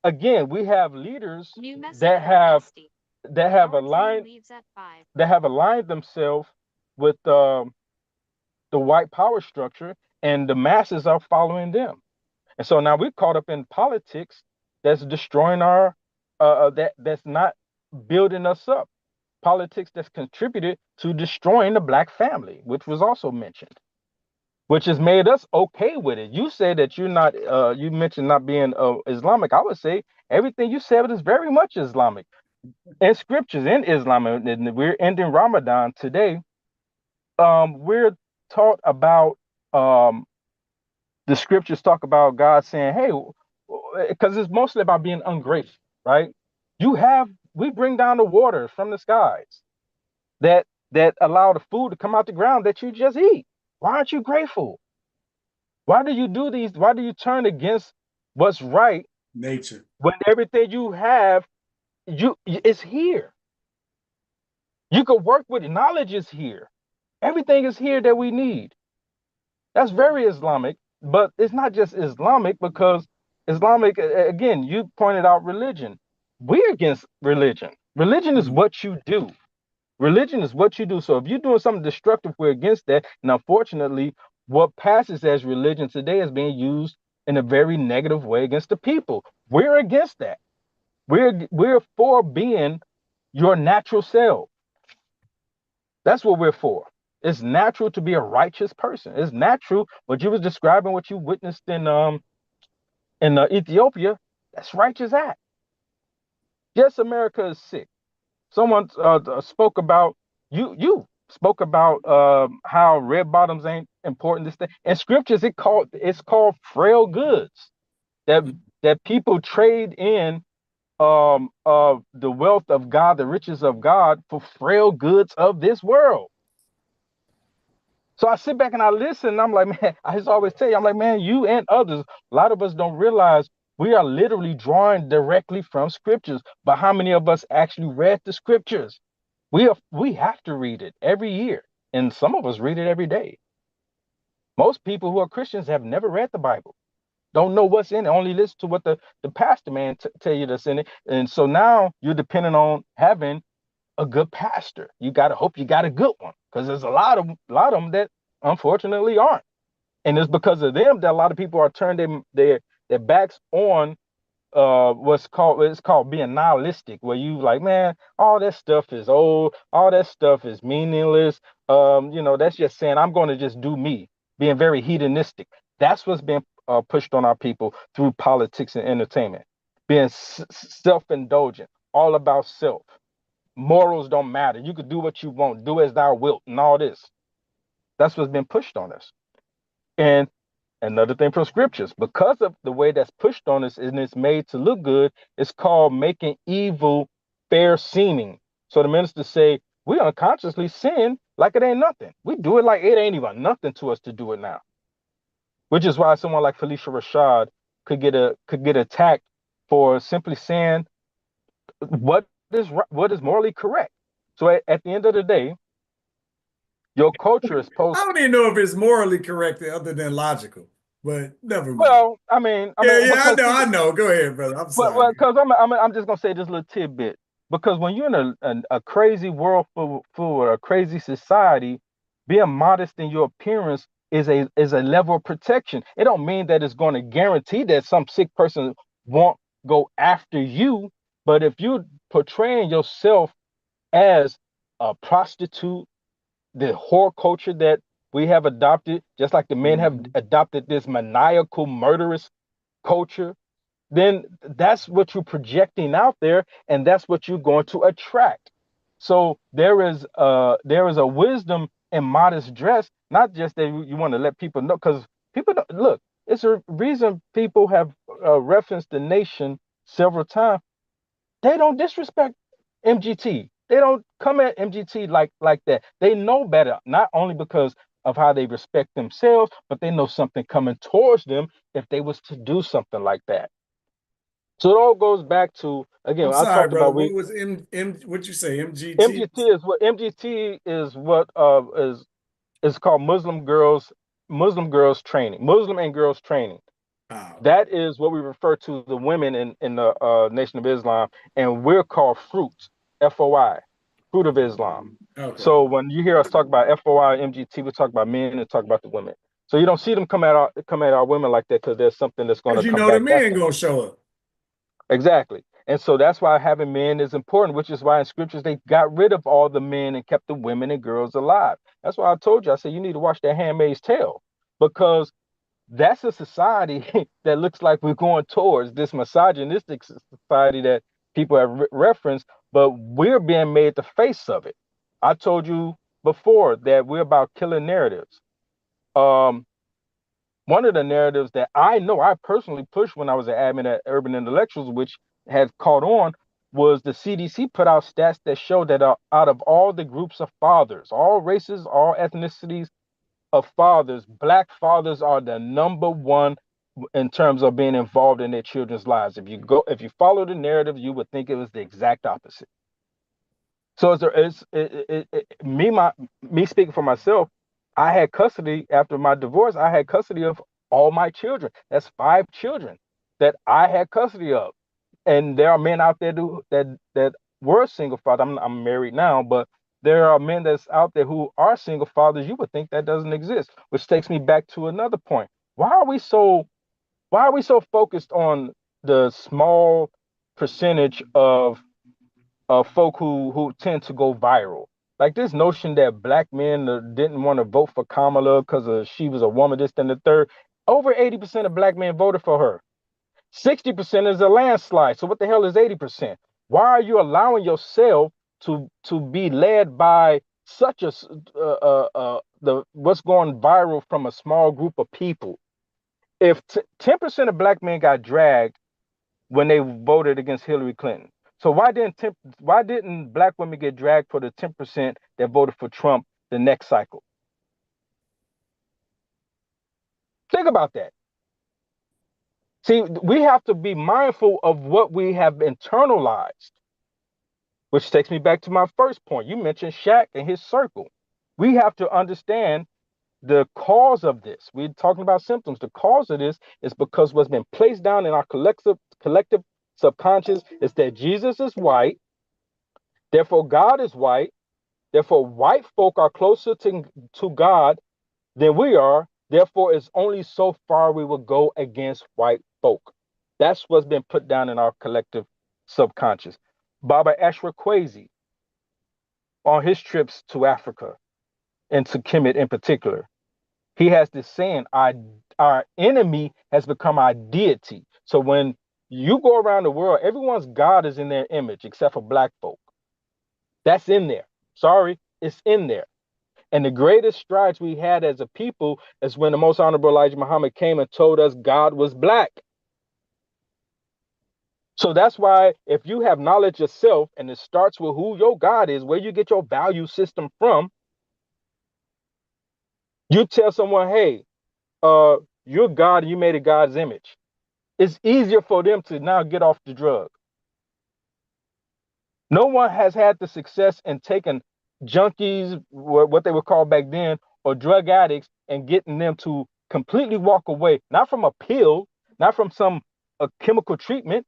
again, we have leaders that have aligned themselves with the white power structure, and the masses are following them. And so now we're caught up in politics that's destroying that's not building us up. Politics that's contributed to destroying the Black family, which was also mentioned, which has made us okay with it. You say that you're not, you mentioned not being Islamic. I would say everything you said is very much Islamic. And scriptures in Islam, and we're ending Ramadan today. We're taught about the scriptures talk about God saying, hey, because it's mostly about being ungrateful, right? We bring down the waters from the skies that allow the food to come out the ground that you just eat. Why aren't you grateful? Why do you do these? Why do you turn against what's right?
Nature.
When everything you have, is here. You could work with it. Knowledge is here. Everything is here that we need. That's very Islamic, but it's not just Islamic, because Islamic, again, you pointed out religion. We're against religion. Religion is what you do. Religion is what you do. So if you're doing something destructive, we're against that. And unfortunately, what passes as religion today is being used in a very negative way against the people. We're against that. We're for being your natural self. That's what we're for. It's natural to be a righteous person. It's natural. What you was describing, what you witnessed in Ethiopia, that's righteous act. Yes, America is sick. Someone spoke about you spoke about how red bottoms ain't important. This thing in scriptures, it's called frail goods that people trade in of the wealth of God, the riches of God for frail goods of this world. So I sit back and I listen, and I'm like, man, I just always tell you, I'm like, man, you and others, a lot of us don't realize we are literally drawing directly from scriptures. But how many of us actually read the scriptures? We have to read it every year, and some of us read it every day. Most people who are Christians have never read the Bible, don't know what's in it, only listen to what the pastor man tell you that's in it. And so now you're depending on having a good pastor. You got to hope you got a good one, because there's a lot of them that unfortunately aren't. And it's because of them that a lot of people are turning their backs on it's called being nihilistic, where you like, man, all that stuff is old, all that stuff is meaningless. That's just saying I'm going to just do me, being very hedonistic. That's what's being pushed on our people through politics and entertainment, being self-indulgent, all about self. Morals don't matter. You could do what you want, do as thou wilt, and all this. That's what's been pushed on us. And another thing from scriptures, because of the way that's pushed on us and it's made to look good, it's called making evil fair seeming. So the ministers say, we unconsciously sin like it ain't nothing. We do it like it ain't even nothing to us to do it now. Which is why someone like Felicia Rashad could get attacked for simply saying what is morally correct. So at the end of the day, your culture is supposed.
I don't even know if it's morally correct other than logical, but never mind.
Well, I mean,
I know. Go ahead, brother. I'm sorry.
Well, because I'm just gonna say this little tidbit, because when you're in a crazy world full of a crazy society, being modest in your appearance is a level of protection. It don't mean that it's going to guarantee that some sick person won't go after you, but if you're portraying yourself as a prostitute, the whore culture that we have adopted, just like the men have adopted this maniacal, murderous culture, then that's what you're projecting out there, and that's what you're going to attract. So there is a wisdom in modest dress, not just that you want to let people know, because people don't, look. It's a reason people have referenced the nation several times. They don't disrespect MGT. They don't come at MGT like that. They know better, not only because of how they respect themselves, but they know something coming towards them if they was to do something like that. So it all goes back to, again,
I'm
I
sorry,
talked
brother.
about
What was what you say?
MGT is what is called Muslim girls training, Muslim and girls training. That is what we refer to the women in the Nation of Islam, and we're called fruits, FOI, fruit of Islam.
Okay.
So when you hear us talk about FOI, MGT, we talk about men and talk about the women. So you don't see them come at our women like that, because there's something that's going to come back.
The men gonna show up.
Exactly. And so that's why having men is important, which is why in scriptures they got rid of all the men and kept the women and girls alive. That's why I told you, I said, you need to watch that Handmaid's Tale, because that's a society that looks like we're going towards this misogynistic society that people have referenced, but we're being made the face of it. I told you before that we're about killing narratives. One of the narratives that I know I personally pushed when I was an admin at Urban Intellectuals, which had caught on, was the CDC put out stats that show that out of all the groups of fathers, all races, all ethnicities of fathers, Black fathers are the number one in terms of being involved in their children's lives. If you follow the narrative, you would think it was the exact opposite. So me speaking for myself, I had custody after my divorce. I had custody of all my children. That's 5 children that I had custody of. And there are men out there that were single fathers. I'm married now, but there are men that's out there who are single fathers. You would think that doesn't exist, which takes me back to another point. Why are we so focused on the small percentage of folk who tend to go viral? Like this notion that Black men didn't want to vote for Kamala because she was a woman, this and the third. Over 80% of Black men voted for her. 60% is a landslide. So what the hell is 80%? Why are you allowing yourself to be led by such a what's going viral from a small group of people? If 10% of Black men got dragged when they voted against Hillary Clinton. So why didn't black women get dragged for the 10% that voted for Trump the next cycle? Think about that. See, we have to be mindful of what we have internalized, which takes me back to my first point. You mentioned Shaq and his circle. We have to understand the cause of this. We're talking about symptoms. The cause of this is because what's been placed down in our collective subconscious is that Jesus is white, therefore God is white, therefore white folk are closer to God than we are, therefore it's only so far we will go against white folk. That's what's been put down in our collective subconscious. Baba Ashra on his trips to Africa and to Kemet in particular, he has this saying, our enemy has become our deity. So when you go around the world, everyone's God is in their image except for black folk. That's in there. Sorry, it's in there. And the greatest strides we had as a people is when the most honorable Elijah Muhammad came and told us God was black. So that's why if you have knowledge yourself and it starts with who your God is, where you get your value system from, you tell someone, hey, you're God and you made a God's image. It's easier for them to now get off the drug. No one has had the success in taking junkies, what they would call back then, or drug addicts, and getting them to completely walk away, not from a pill, not from some chemical treatment,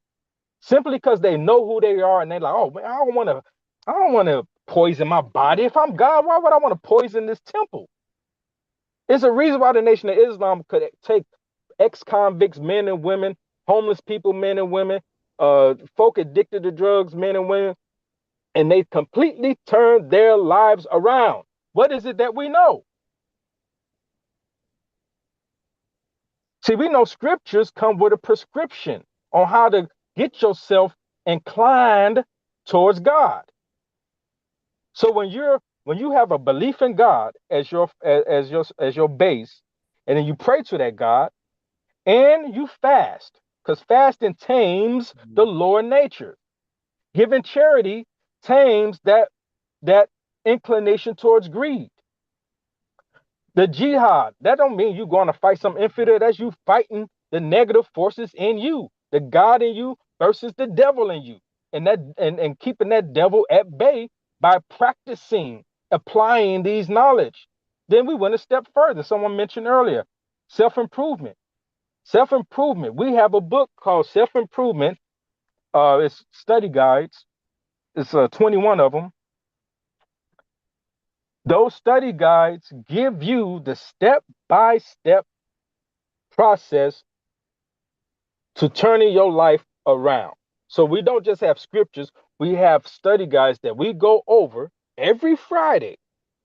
simply because they know who they are and they're like, oh man, I don't want to poison my body. If I'm God, why would I want to poison this temple? It's a reason why the Nation of Islam could take ex-convicts, men and women, homeless people, men and women, folk addicted to drugs, men and women, and they completely turned their lives around. What is it that we know? See, we know scriptures come with a prescription on how to get yourself inclined towards God. So when you have a belief in God as your base, and then you pray to that God, and you fast, because fasting tames the lower nature. Giving charity tames that inclination towards greed. The jihad, that don't mean you going to fight some infidel. That's you fighting the negative forces in you, the God in you versus the devil in you, and keeping that devil at bay by practicing, applying these knowledge. Then we went a step further. Someone mentioned earlier, self-improvement. Self-improvement. We have a book called Self-Improvement. It's study guides. It's 21 of them. Those study guides give you the step-by-step process to turning your life around. So we don't just have scriptures, we have study guides that we go over every Friday,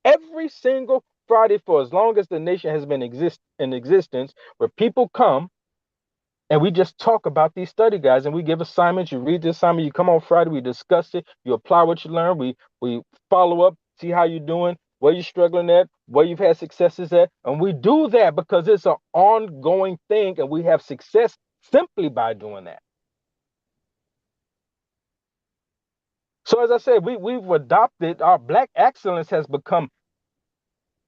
every single Friday for as long as the nation has been in existence, where people come and we just talk about these study guides and we give assignments. You read the assignment, you come on Friday, we discuss it, you apply what you learn, we follow up, see how you're doing, where you're struggling at, where you've had successes at. And we do that because it's an ongoing thing and we have success simply by doing that. So as I said, we've adopted, our black excellence has become,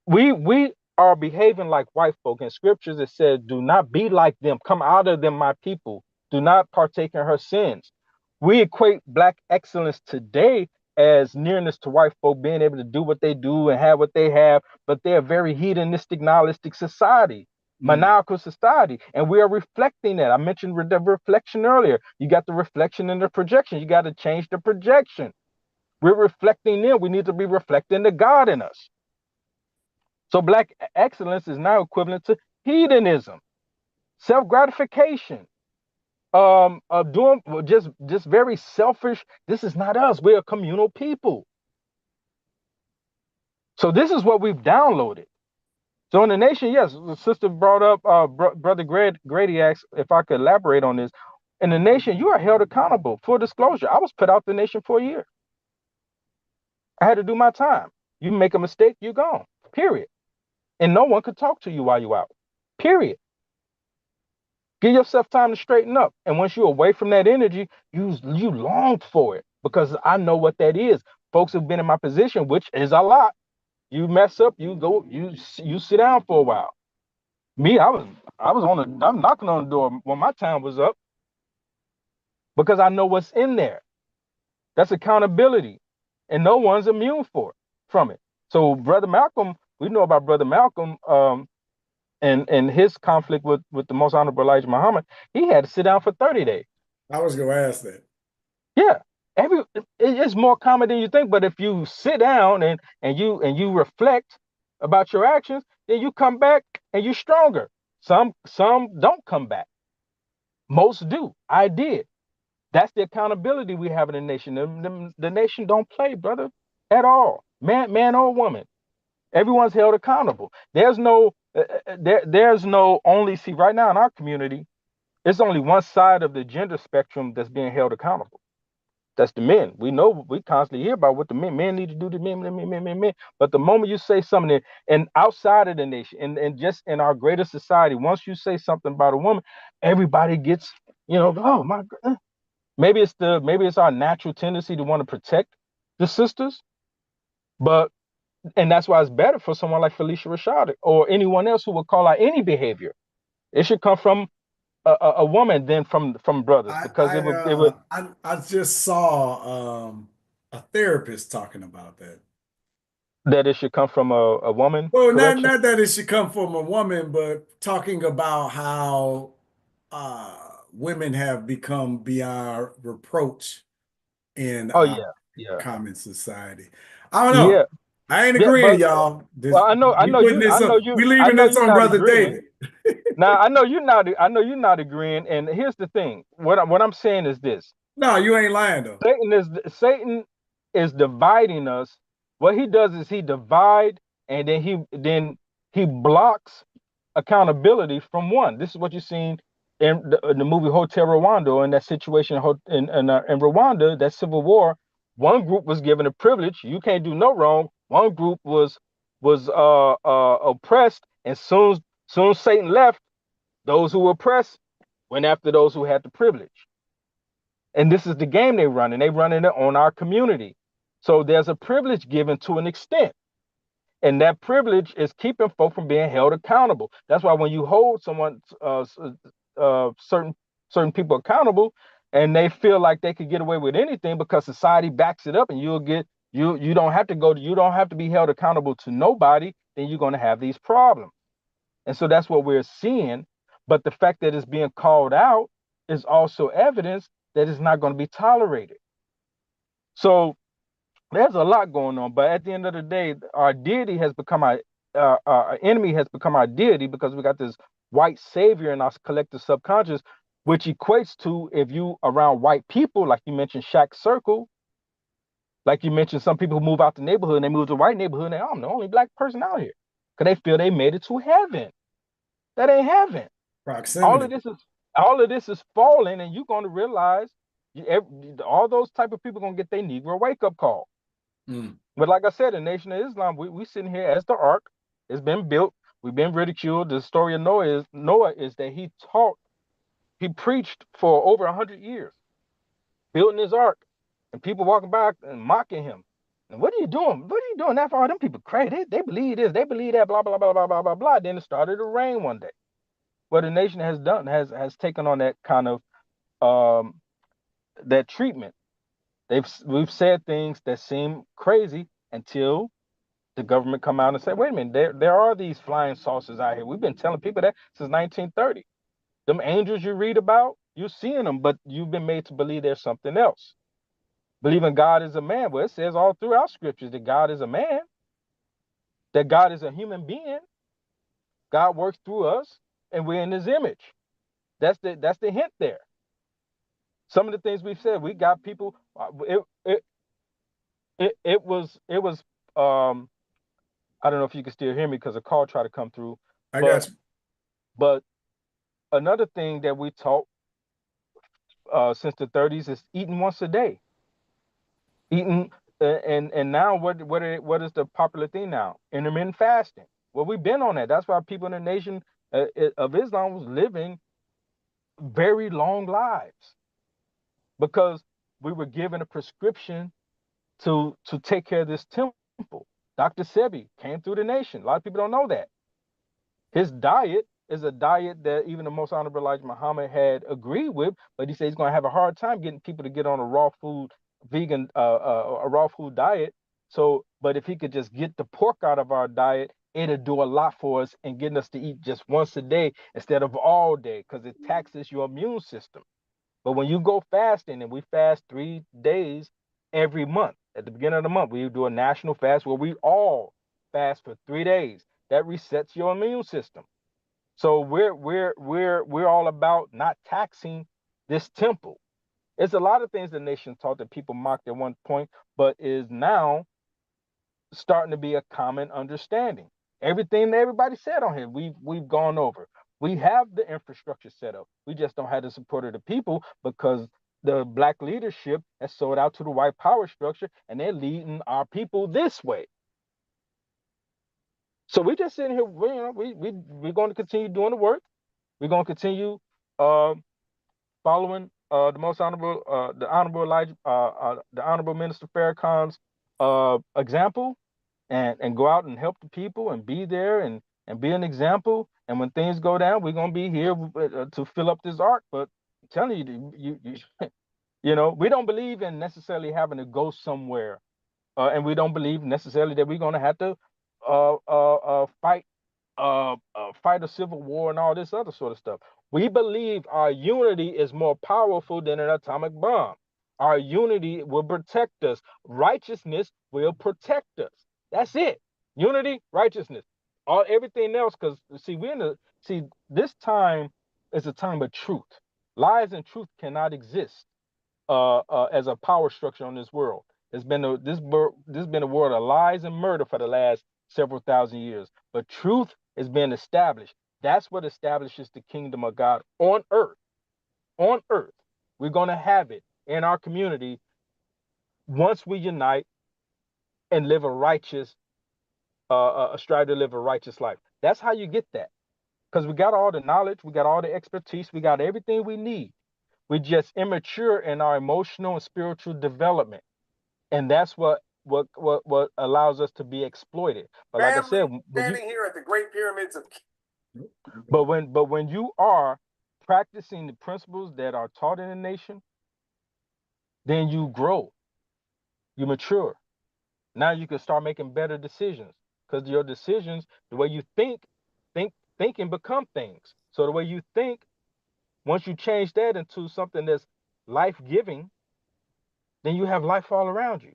we are behaving like white folk. In scriptures it says, do not be like them, come out of them, my people, do not partake in her sins. We equate black excellence today as nearness to white folk, being able to do what they do and have what they have, but they're a very hedonistic, nihilistic society, maniacal society, and we are reflecting that. I mentioned the reflection earlier. You got the reflection and the projection. You got to change the projection. We're reflecting them. We need to be reflecting the God in us. So black excellence is now equivalent to hedonism, self-gratification, doing just very selfish. This is not us. We're a communal people. So this is what we've downloaded. So in the nation, yes, the sister brought up, Brother Grady asked if I could elaborate on this. In the nation, you are held accountable. Full disclosure, I was put out the nation for a year. I had to do my time. You make a mistake, you're gone, period. And no one could talk to you while you're out, period. Give yourself time to straighten up. And once you're away from that energy, you long for it, because I know what that is. Folks who've been in my position, which is a lot. You mess up, you go, you sit down for a while. Me, I'm knocking on the door when my time was up, because I know what's in there. That's accountability, and no one's immune from it. So Brother Malcolm, we know about Brother Malcolm, and his conflict with the Most Honorable Elijah Muhammad. He had to sit down for 30 days.
I was going to ask that.
Yeah, it's more common than you think. But if you sit down and you reflect about your actions, then you come back and you're stronger. Some don't come back. Most do. I did. That's the accountability we have in the nation. The nation don't play, brother, at all. Man or woman. Everyone's held accountable. There's no only, see, right now in our community, it's only one side of the gender spectrum that's being held accountable. That's the men. We know, we constantly hear about what the men need to do, the men. But the moment you say something and outside of the nation and just in our greater society, once you say something about a woman, everybody gets, oh my God. Maybe it's our natural tendency to want to protect the sisters, and that's why it's better for someone like Felicia Rashad or anyone else who would call out any behavior. It should come from a woman than from brothers, because it would.
I just saw a therapist talking about that.
That it should come from a woman.
Well,
correction?
not that it should come from a woman, but talking about how women have become beyond reproach in common society. I don't know.
Yeah.
I ain't agreeing, y'all.
Well, I know you.
We leaving this on Brother David.
Now I know you're not agreeing. And here's the thing. What I'm saying is this.
No, you ain't lying though.
Satan is dividing us. What he does is he divide, and then he blocks accountability from one. This is what you've seen in the movie Hotel Rwanda, in that situation in Rwanda, that civil war. One group was given a privilege. You can't do no wrong. One group was oppressed, and soon Satan left, those who were oppressed went after those who had the privilege. And this is the game they run, and they run it on our community. So there's a privilege given to an extent. And that privilege is keeping folk from being held accountable. That's why when you hold someone, certain people accountable, and they feel like they could get away with anything because society backs it up, and you don't have to be held accountable to nobody, then you're going to have these problems. And so that's what we're seeing. But the fact that it's being called out is also evidence that it's not going to be tolerated. So there's a lot going on, but at the end of the day, our deity has become our enemy has become our deity, because we got this white savior in our collective subconscious, which equates to, if you around white people, like you mentioned Shaq's circle, like you mentioned some people who move out the neighborhood and they move to a white neighborhood and I'm the only black person out here, because they feel they made it to heaven. That ain't heaven.
Proximity.
All of this is falling, and you're going to realize all those type of people going to get their Negro wake-up call. But like I said, the Nation of Islam, we sitting here as the ark. It's been built. We've been ridiculed. The story of Noah is that he preached for over 100 years, building his ark, and people walking by and mocking him. And what are you doing? What are you doing that for? Them people crazy. They believe this. They believe that. Blah blah blah blah blah blah blah. Then it started to rain one day. What the nation has done has taken on that kind of that treatment. We've said things that seem crazy until the government come out and say, wait a minute, there are these flying saucers out here. We've been telling people that since 1930. Them angels you read about, you're seeing them, but you've been made to believe there's something else. Believing God is a man. Well, it says all throughout scriptures that God is a man, that God is a human being. God works through us, and we're in his image. That's the hint there. Some of the things we've said, we got people. It was. I don't know if you can still hear me because a call tried to come through.
I got you.
But another thing that we taught since the 30s is eating once a day. Eating and now what is the popular thing now? Intermittent fasting. Well, we've been on that. That's why people in the Nation of Islam was living very long lives because we were given a prescription to take care of this temple. Dr. Sebi came through the nation. A lot of people don't know that. His diet is a diet that even the most honorable Elijah Muhammad had agreed with, but he said he's going to have a hard time getting people to get on a raw food, vegan, a raw food diet. So, but if he could just get the pork out of our diet, it'll do a lot for us and getting us to eat just once a day instead of all day because it taxes your immune system. But when you go fasting, and we fast 3 days every month, at the beginning of the month, we do a national fast where we all fast for 3 days. That resets your immune system. So we're all about not taxing this temple. It's a lot of things the nation taught that people mocked at one point, but is now starting to be a common understanding. Everything that everybody said on here, we've gone over. We have the infrastructure set up. We just don't have the support of the people because the black leadership has sold out to the white power structure and they're leading our people this way. So we're just sitting here, we're going to continue doing the work. We're going to continue following the most honorable, the honorable Elijah, the honorable Minister Farrakhan's example, and go out and help the people and be there and be an example. And when things go down, we're gonna be here to fill up this ark. But I'm telling you, we don't believe in necessarily having to go somewhere, and we don't believe necessarily that we're gonna have to fight fight a civil war and all this other sort of stuff. We believe our unity is more powerful than an atomic bomb. Our unity will protect us. Righteousness will protect us. That's it. Unity, righteousness. Everything else, because this time is a time of truth. Lies and truth cannot exist as a power structure on this world. There's been a world of lies and murder for the last several thousand years, but truth is being established. That's what establishes the kingdom of God on earth. On earth, we're going to have it in our community once we unite and live a righteous, strive to live a righteous life. That's how you get that, because we got all the knowledge, we got all the expertise, we got everything we need. We're just immature in our emotional and spiritual development. And that's what allows us to be exploited. But like I said,
standing here at the Great Pyramids of
but when you are practicing the principles that are taught in the nation, then you grow, you mature. Now you can start making better decisions because your decisions, the way you think and become things. So the way you think, once you change that into something that's life-giving, then you have life all around you.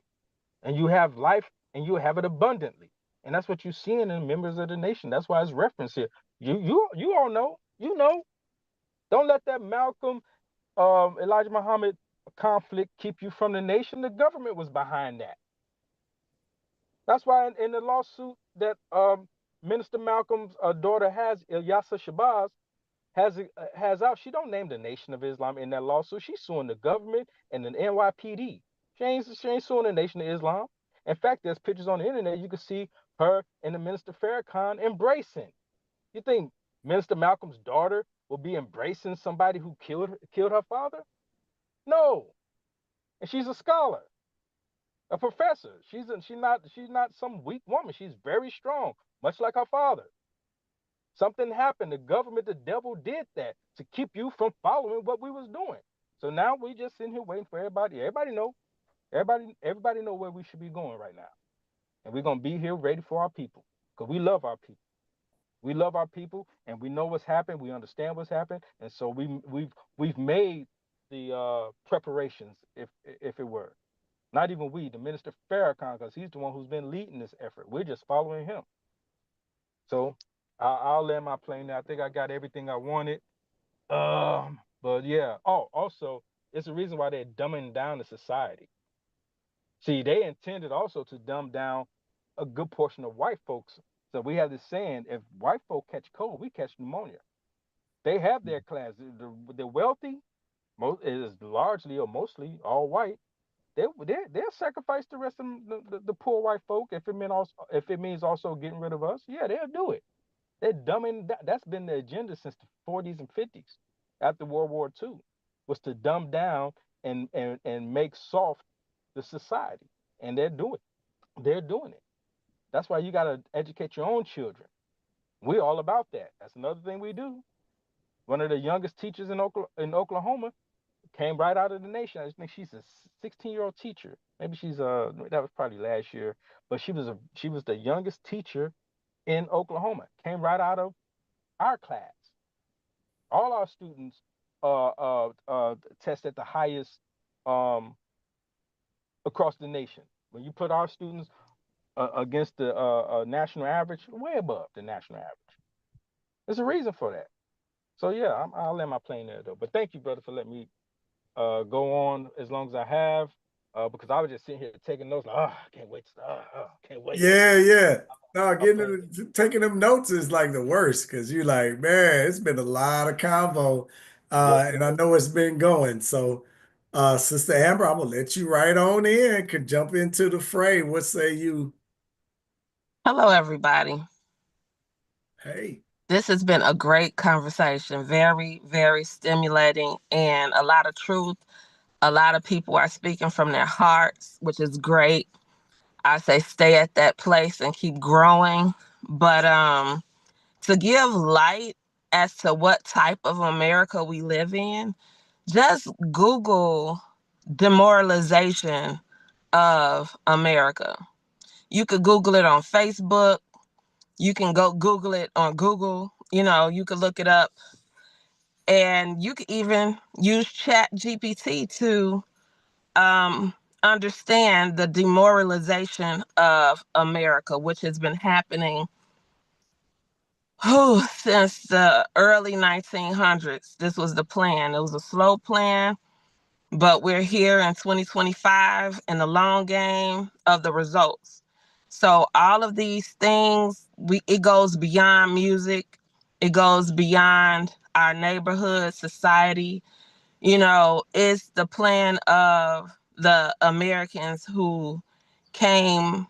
And you have life and you have it abundantly. And that's what you're seeing in members of the nation. That's why it's referenced here. You all know, don't let that Malcolm Elijah Muhammad conflict keep you from the nation. The government was behind that. That's why in the lawsuit that Minister Malcolm's daughter has, Yasa Shabazz, has out, she don't name the Nation of Islam in that lawsuit. She's suing the government and the NYPD. She ain't suing the Nation of Islam. In fact, there's pictures on the internet. You can see her and the Minister Farrakhan embracing. You think Minister Malcolm's daughter will be embracing somebody who killed her father? No. And she's a scholar, a professor. She's not some weak woman. She's very strong, much like her father. Something happened. The government, the devil did that to keep you from following what we was doing. So now we just sitting here waiting for everybody. Everybody know where we should be going right now. And we're gonna be here ready for our people. Because we love our people. We love our people and we know what's happened. We understand what's happened. And so we've made the preparations, if it were. Not even we, the Minister Farrakhan, because he's the one who's been leading this effort. We're just following him. So I'll land my plane there. I think I got everything I wanted. But yeah. Oh, also, it's the reason why they're dumbing down the society. See, they intended also to dumb down a good portion of white folks. So we have this saying: if white folk catch cold, we catch pneumonia. They have their class. The wealthy, is largely or mostly all white. They'll sacrifice the rest of the poor white folk if it means also getting rid of us. Yeah, they'll do it. They're dumbing. That's been the agenda since the 40s and 50s. after World War II, was to dumb down and make soft the society. And they're doing it. They're doing it. That's why you got to educate your own children. We're all about that. That's another thing we do. One of the youngest teachers in Oklahoma came right out of the nation. I think she's a 16-year-old teacher. Maybe she's that was probably last year, but she was the youngest teacher in Oklahoma. Came right out of our class. All our students test at the highest across the nation. When you put our students against the national average, way above the national average. There's a reason for that. So yeah, I'll land my plane there though. But thank you, brother, for letting me go on as long as I have, because I was just sitting here taking notes. Like, oh, I can't wait. Can't wait.
Yeah. No, taking them notes is like the worst because you're like, man, it's been a lot of convo, and I know it's been going. So, Sister Amber, I'm gonna let you right on in. Could jump into the fray. What say you?
Hello, everybody.
Hey.
This has been a great conversation, very, very stimulating, and a lot of truth. A lot of people are speaking from their hearts, which is great. I say stay at that place and keep growing. But to give light as to what type of America we live in, just Google demoralization of America. You could Google it on Facebook. You can go Google it on Google. You could look it up. And you could even use Chat GPT to understand the demoralization of America, which has been happening since the early 1900s. This was the plan. It was a slow plan, but we're here in 2025 in the long game of the results. So all of these things, it goes beyond music. It goes beyond our neighborhood, society. It's the plan of the Americans who came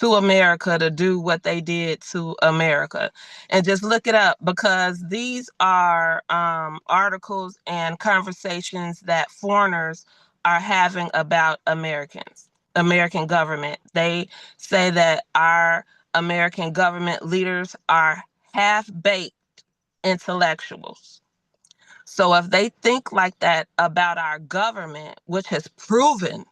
to America to do what they did to America. And just look it up, because these are articles and conversations that foreigners are having about American government. They say that our American government leaders are half-baked intellectuals. So if they think like that about our government, which has proven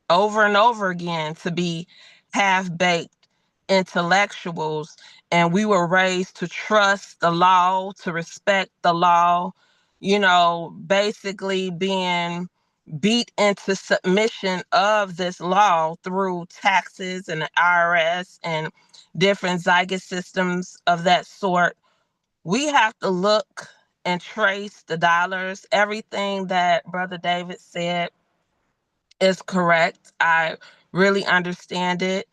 over and over again to be half-baked intellectuals, and we were raised to trust the law, to respect the law, basically being beat into submission of this law through taxes and the IRS and different zygote systems of that sort. We have to look and trace the dollars. Everything that Brother David said is correct. I really understand it.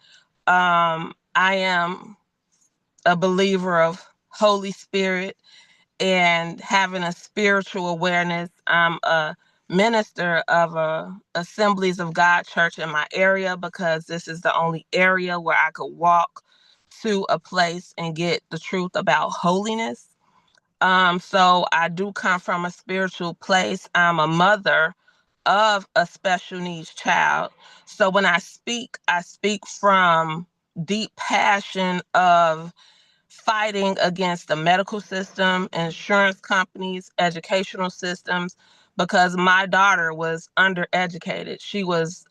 I am a believer of Holy Spirit and having a spiritual awareness. I'm a minister of Assemblies of God Church in my area, because this is the only area where I could walk to a place and get the truth about holiness. So I do come from a spiritual place. I'm a mother of a special needs child. So when I speak from deep passion of fighting against the medical system, insurance companies, educational systems, because my daughter was undereducated. She was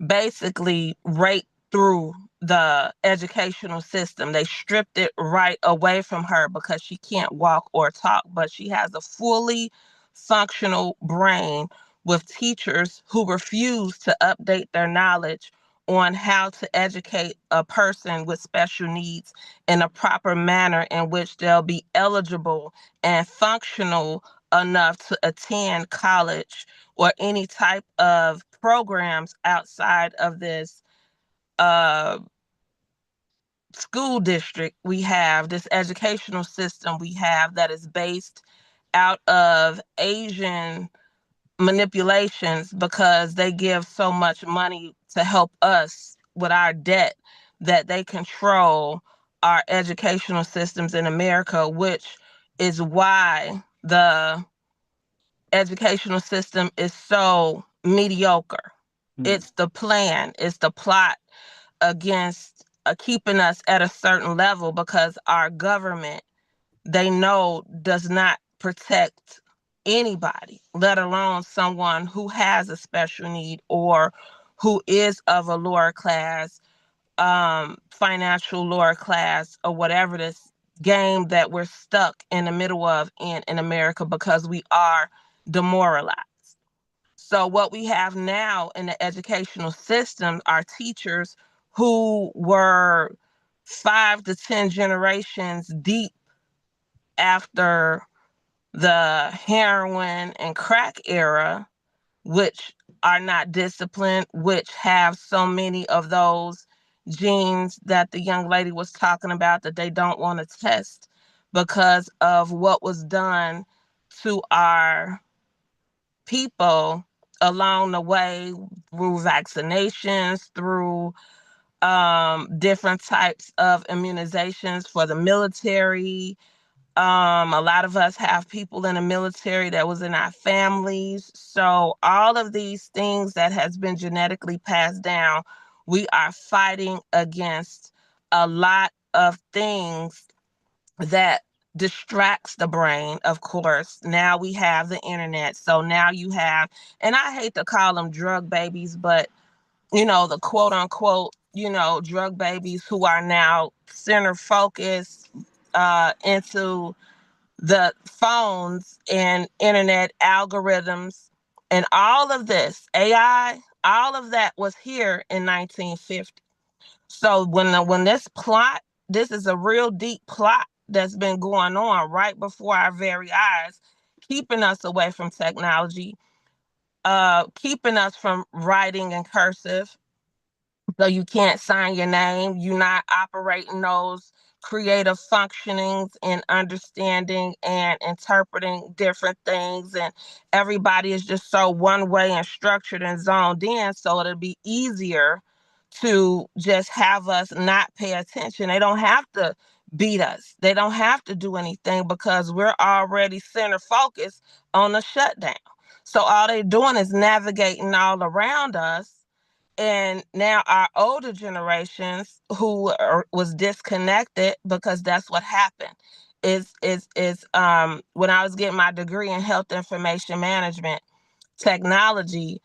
basically right through the educational system. They stripped it right away from her because she can't walk or talk, but she has a fully functional brain with teachers who refuse to update their knowledge on how to educate a person with special needs in a proper manner in which they'll be eligible and functional enough to attend college or any type of programs outside of this school district we have, this educational system we have that is based out of Asian manipulations, because they give so much money to help us with our debt that they control our educational systems in America, which is why the educational system is so mediocre. It's the plan, it's the plot against keeping us at a certain level, because our government, they know, does not protect anybody, let alone someone who has a special need or who is of a lower class, financial lower class, or whatever this game that we're stuck in the middle of in America, because we are demoralized. So what we have now in the educational system are teachers who were 5 to 10 generations deep after the heroin and crack era, which are not disciplined, which have so many of those genes that the young lady was talking about that they don't want to test because of what was done to our people along the way through vaccinations, through different types of immunizations for the military. A lot of us have people in the military that was in our families. So all of these things that has been genetically passed down, we are fighting against a lot of things that distracts the brain. Of course, now we have the internet. So now you have, and I hate to call them drug babies, but the quote unquote, drug babies who are now center focused into the phones and internet algorithms and all of this AI, all of that was here in 1950. So when this is a real deep plot that's been going on right before our very eyes, keeping us away from technology, keeping us from writing in cursive, so you can't sign your name. You're not operating those creative functionings and understanding and interpreting different things. And everybody is just so one way and structured and zoned in. So it'll be easier to just have us not pay attention. They don't have to beat us. They don't have to do anything because we're already center focused on the shutdown. So all they're doing is navigating all around us, and now our older generations was disconnected, because that's what happened. When I was getting my degree in health information management technology,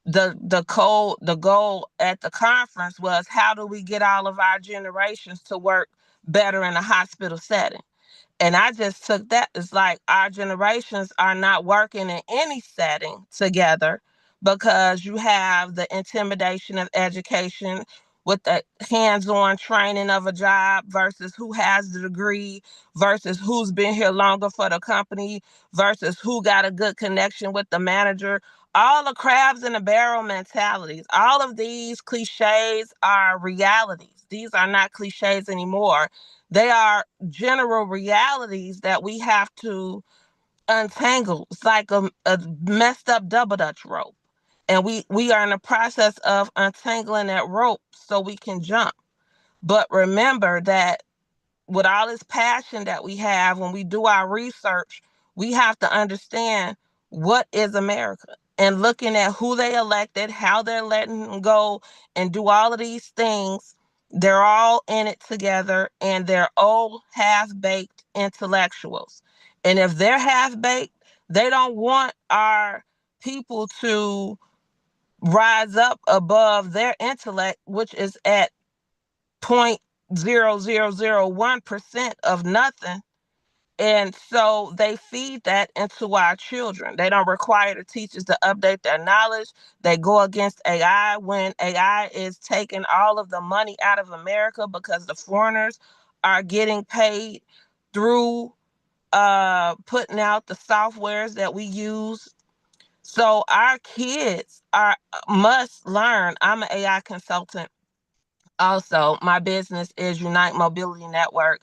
the goal at the conference was, how do we get all of our generations to work better in a hospital setting? And I just took that as like, our generations are not working in any setting together, because you have the intimidation of education with the hands-on training of a job versus who has the degree versus who's been here longer for the company versus who got a good connection with the manager. All the crabs in the barrel mentalities, all of these cliches are realities. These are not cliches anymore. They are general realities that we have to untangle. It's like a messed up double dutch rope. And we are in the process of untangling that rope so we can jump. But remember that with all this passion that we have, when we do our research, we have to understand what is America, and looking at who they elected, how they're letting them go and do all of these things. They're all in it together, and they're old, half-baked intellectuals. And if they're half-baked, they don't want our people to rise up above their intellect, which is at 0.0001% of nothing. And so they feed that into our children. They don't require the teachers to update their knowledge. They go against AI when AI is taking all of the money out of America, because the foreigners are getting paid through putting out the softwares that we use. So our kids must learn. I'm an AI consultant. Also, my business is Unite Mobility Network,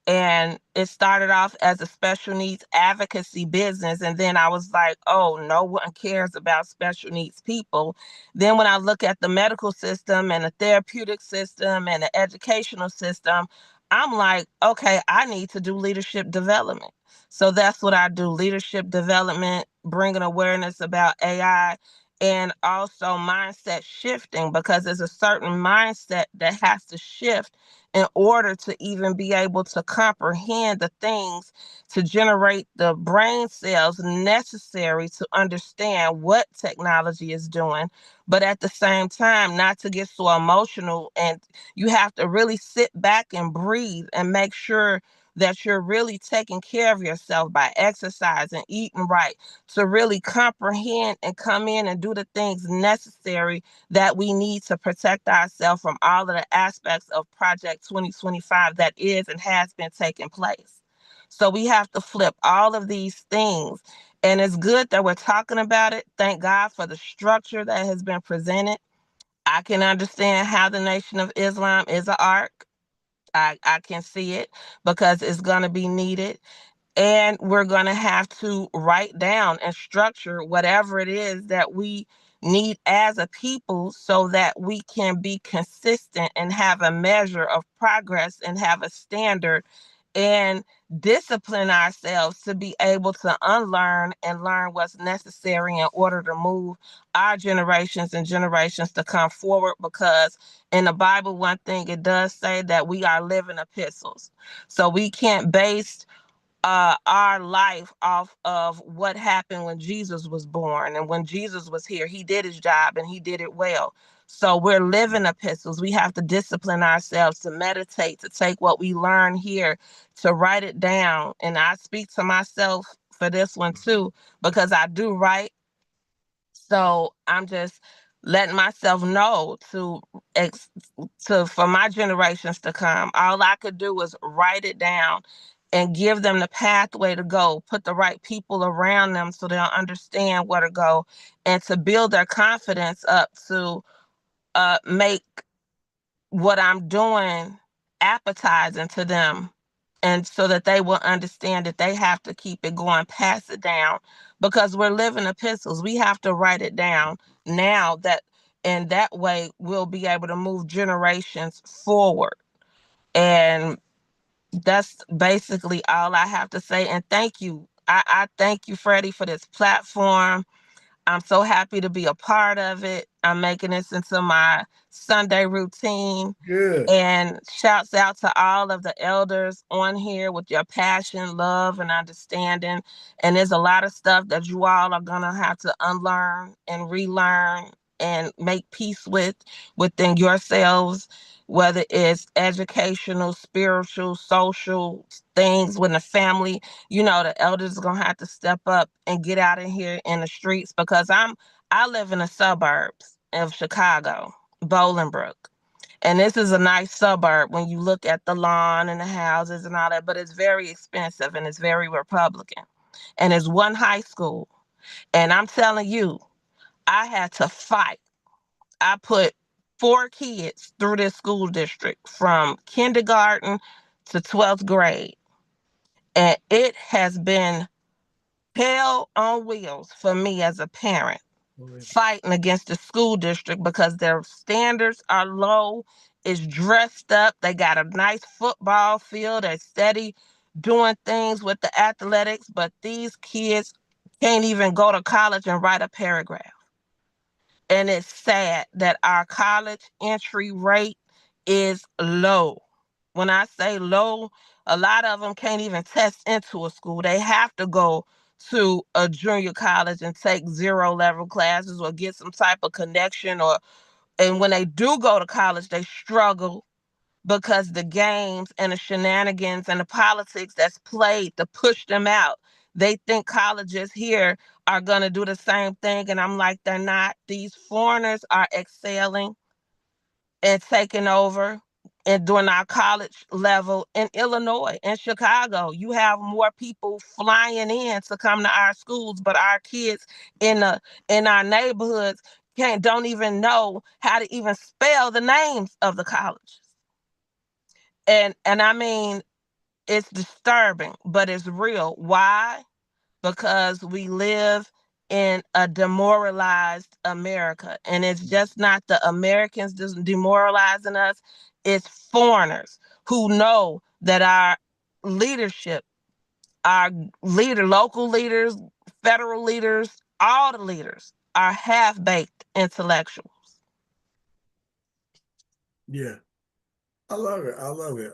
and it started off as a special needs advocacy business. And then I was like, oh, no one cares about special needs people. Then when I look at the medical system and the therapeutic system and the educational system, I'm like, okay, I need to do leadership development. So that's what I do, leadership development, bringing awareness about AI, and also mindset shifting, because there's a certain mindset that has to shift in order to even be able to comprehend the things, to generate the brain cells necessary to understand what technology is doing, but at the same time, not to get so emotional. And you have to really sit back and breathe and make sure that you're really taking care of yourself by exercising, eating right, to really comprehend and come in and do the things necessary that we need to protect ourselves from all of the aspects of Project 2025 that is and has been taking place. So we have to flip all of these things. And it's good that we're talking about it. Thank God for the structure that has been presented. I can understand how the Nation of Islam is an arc. I can see it because it's going to be needed. And we're going to have to write down and structure whatever it is that we need as a people so that we can be consistent and have a measure of progress and have a standard and discipline ourselves to be able to unlearn and learn what's necessary in order to move our generations and generations to come forward. Because in the Bible, one thing it does say that we are living epistles. So we can't base our life off of what happened when Jesus was born. And when Jesus was here, he did his job and he did it well. So we're living epistles. We have to discipline ourselves to meditate, to take what we learn here, to write it down. And I speak to myself for this one too, because I do write. So I'm just letting myself know for my generations to come. All I could do is write it down and give them the pathway to go, put the right people around them so they'll understand where to go, and to build their confidence up to make what I'm doing appetizing to them, and so that they will understand that they have to keep it going, pass it down, because we're living epistles. We have to write it down now, and that way we'll be able to move generations forward. And that's basically all I have to say. And thank you. I thank you, Freddie, for this platform. I'm so happy to be a part of it. I'm making this into my Sunday routine.
Good.
And shouts out to all of the elders on here with your passion, love, and understanding. And there's a lot of stuff that you all are going to have to unlearn and relearn and make peace with within yourselves, whether it's educational, spiritual, social things with the family. You know, the elders are going to have to step up and get out in here in the streets, because I live in the suburbs of Chicago, Bolingbrook. And this is a nice suburb when you look at the lawn and the houses and all that, but it's very expensive and it's very Republican. And it's one high school. And I'm telling you, I had to fight. I put 4 kids through this school district from kindergarten to 12th grade. And it has been hell on wheels for me as a parent, fighting against the school district because their standards are low. It's dressed up. They got a nice football field. They're steady doing things with the athletics, but these kids can't even go to college and write a paragraph. And it's sad that our college entry rate is low. When I say low, a lot of them can't even test into a school. They have to go to a junior college and take 0-level classes or get some type of connection, and when they do go to college, they struggle because the games and the shenanigans and the politics that's played to push them out. They think colleges here are going to do the same thing. And I'm like, they're not. These foreigners are excelling and taking over and doing our college level in Illinois and Chicago. You have more people flying in to come to our schools, but our kids in our neighborhoods don't even know how to even spell the names of the colleges. And I mean, it's disturbing, but it's real. Why? Because we live in a demoralized America. And it's just not the Americans demoralizing us, it's foreigners. who know that our leadership, our local leaders, federal leaders, all the leaders are half-baked intellectuals.
Yeah. I love it. I love it.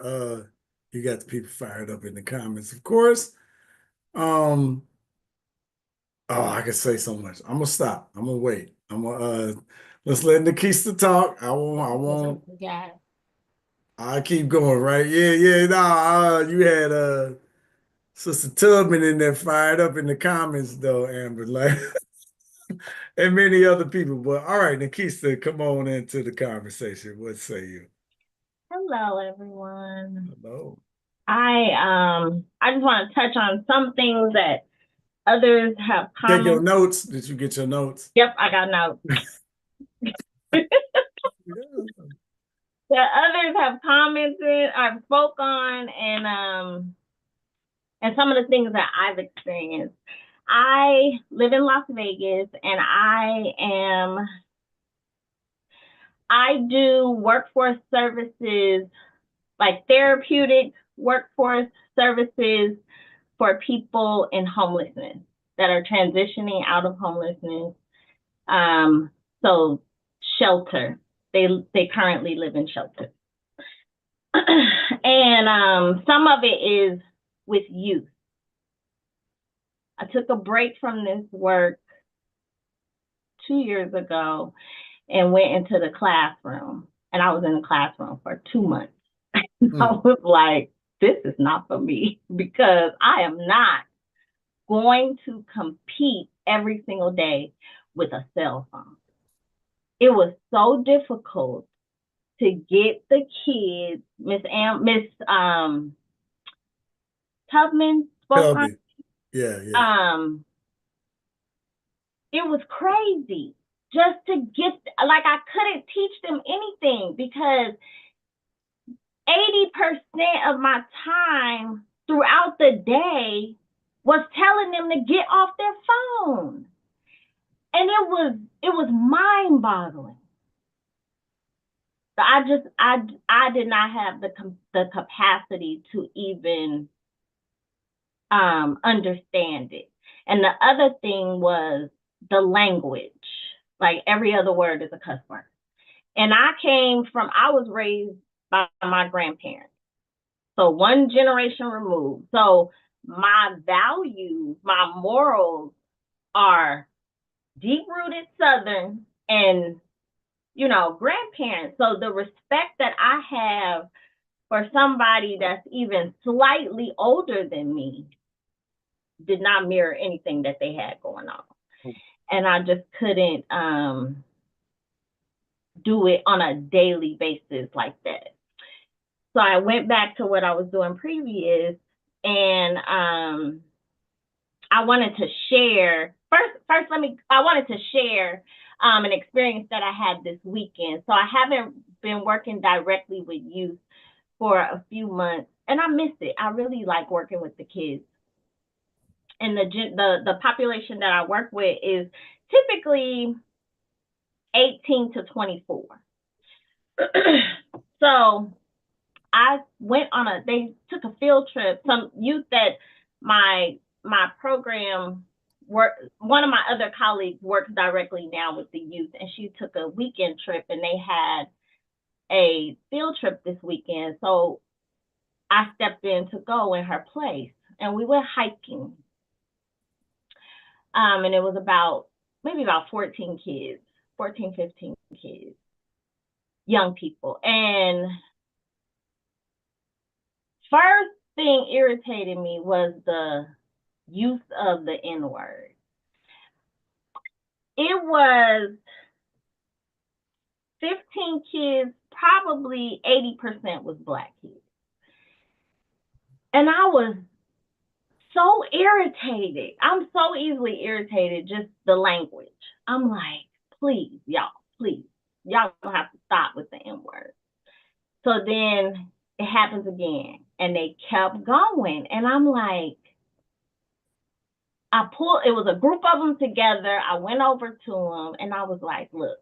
You got the people fired up in the comments, of course. Oh, I can say so much. I'm gonna stop. I'm gonna wait. I'm gonna let's let Nikista talk.
Yeah.
I keep going, right? Yeah. Nah, you had Sister Tubman in there fired up in the comments though, Amber, like and many other people. But all right, Nikista, come on into the conversation. What say you?
Hello, everyone.
Hello.
I just want to touch on some things that others have
Take your
commented.
notes. Did you get your notes?
Yep, I got notes. That others have commented, I've spoke on, and some of the things that I've experienced. I live in Las Vegas, and I do workforce services, like therapeutic workforce services for people in homelessness that are transitioning out of homelessness. So shelter. They currently live in shelter. And some of it is with youth. I took a break from this work 2 years ago and went into the classroom. And I was in the classroom for 2 months. I was like, this is not for me, because I am not going to compete every single day with a cell phone. It was so difficult to get the kids. Miss Tubman spoke on.
Yeah.
It was crazy just to get, like, I couldn't teach them anything because 80% of my time throughout the day was telling them to get off their phone. And it was mind-boggling. So I did not have the capacity to even understand it. And the other thing was the language. Like, every other word is a cuss word. And I was raised by my grandparents. So one generation removed. So my values, my morals are deep-rooted Southern and, grandparents. So the respect that I have for somebody that's even slightly older than me did not mirror anything that they had going on. And I just couldn't do it on a daily basis like that. So I went back to what I was doing previous, and I wanted to share I wanted to share an experience that I had this weekend. So I haven't been working directly with youth for a few months, and I miss it. I really like working with the kids. And the population that I work with is typically 18 to 24. So they took a field trip. Some youth that my program one of my other colleagues works directly now with the youth, and she took a weekend trip, and they had a field trip this weekend. So I stepped in to go in her place, and we went hiking. And it was maybe about 14 kids, 14, 15 kids, young people. And first thing irritated me was the use of the N-word. It was 15 kids, probably 80% was Black kids. And I was so irritated. I'm so easily irritated, just the language. I'm like, please, y'all don't have to stop with the N-word. So then it happens again, and they kept going. And I'm like, it was a group of them together. I went over to them, and I was like, look,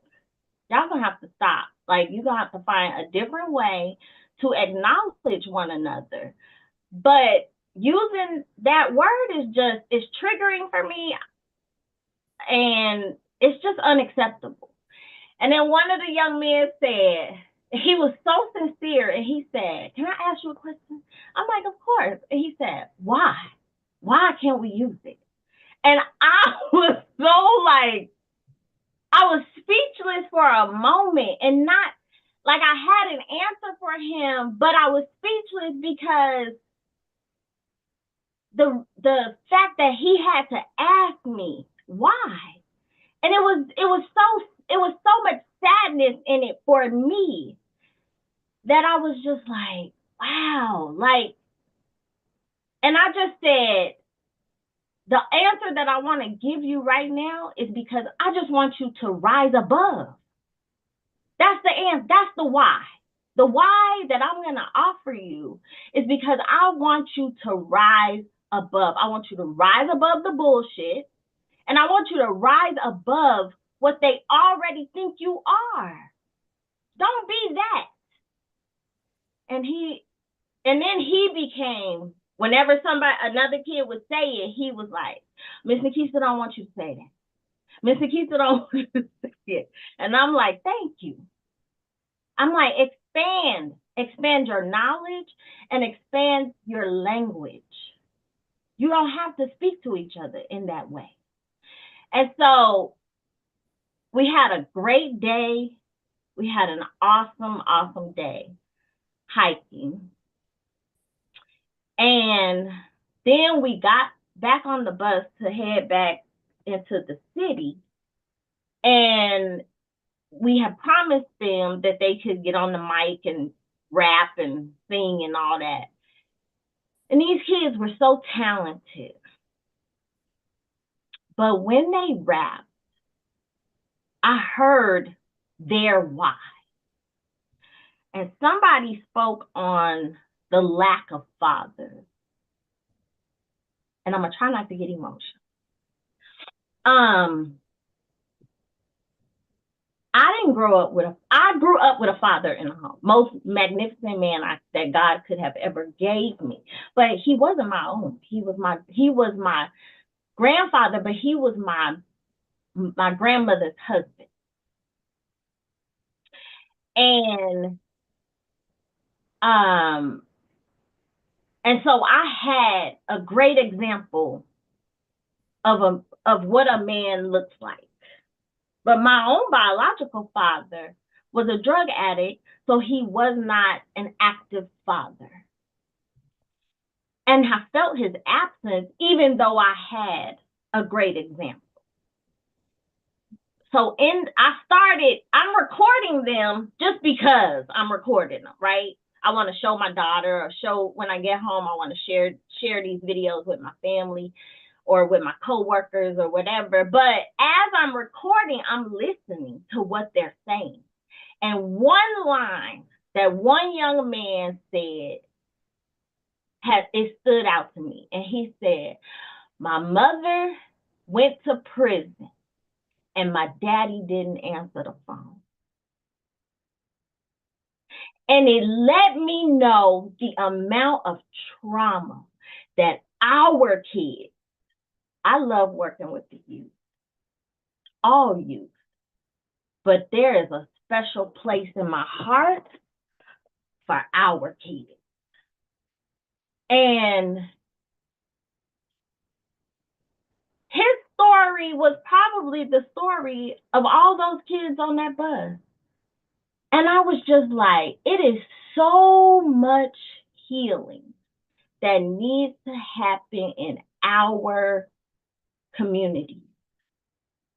y'all gonna have to stop. Like, you're gonna have to find a different way to acknowledge one another. But using that word is triggering for me, and it's just unacceptable. And then one of the young men said, he was so sincere, and he said, "Can I ask you a question?" I'm like, "Of course." And he said, "Why? Why can't we use it?" And I was so like, I was speechless for a moment, and not like I had an answer for him, but I was speechless because the fact that he had to ask me why. And it was so much sadness in it for me that I was just like, wow, like, and I just said, the answer that I want to give you right now is because I just want you to rise above. That's the answer. That's the why. The why that I'm going to offer you is because I want you to rise above. I want you to rise above the bullshit, and I want you to rise above what they already think you are. Don't be that. And then he became, whenever another kid would say it, he was like, "Miss Nikisa don't want you to say that. Miss Nikisa don't want you to say it." And I'm like, "Thank you." I'm like, expand your knowledge and expand your language. You don't have to speak to each other in that way. And so we had a great day. We had an awesome, awesome day hiking. And then we got back on the bus to head back into the city. And we had promised them that they could get on the mic and rap and sing and all that. And these kids were so talented. But when they rapped, I heard their why. And somebody spoke on the lack of fathers. And I'm going to try not to get emotional. I grew up with a father in the home, most magnificent man that God could have ever gave me. But he wasn't my own. He was my grandfather, but he was my grandmother's husband. And so I had a great example of what a man looks like. But my own biological father was a drug addict, so he was not an active father. And I felt his absence, even though I had a great example. So I'm recording them just because I'm recording them, right? I want to show my daughter, or show when I get home, I want to share these videos with my family or with my coworkers or whatever. But as I'm recording, I'm listening to what they're saying. And one line that one young man said, it stood out to me. And he said, "My mother went to prison and my daddy didn't answer the phone." And it let me know the amount of trauma that our kids, I love working with the youth, all youth, but there is a special place in my heart for our kids. And his story was probably the story of all those kids on that bus. And I was just like, it is so much healing that needs to happen in our community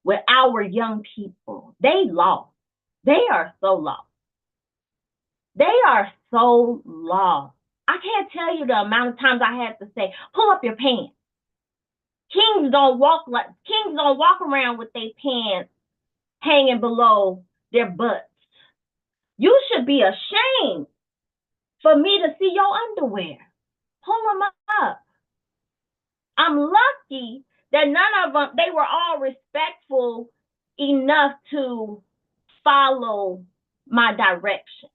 with our young people. They lost. They are so lost. They are so lost. I can't tell you the amount of times I had to say, "Pull up your pants." Kings don't walk around with their pants hanging below their butts. You should be ashamed for me to see your underwear. Pull them up. I'm lucky that none of them, they were all respectful enough to follow my direction.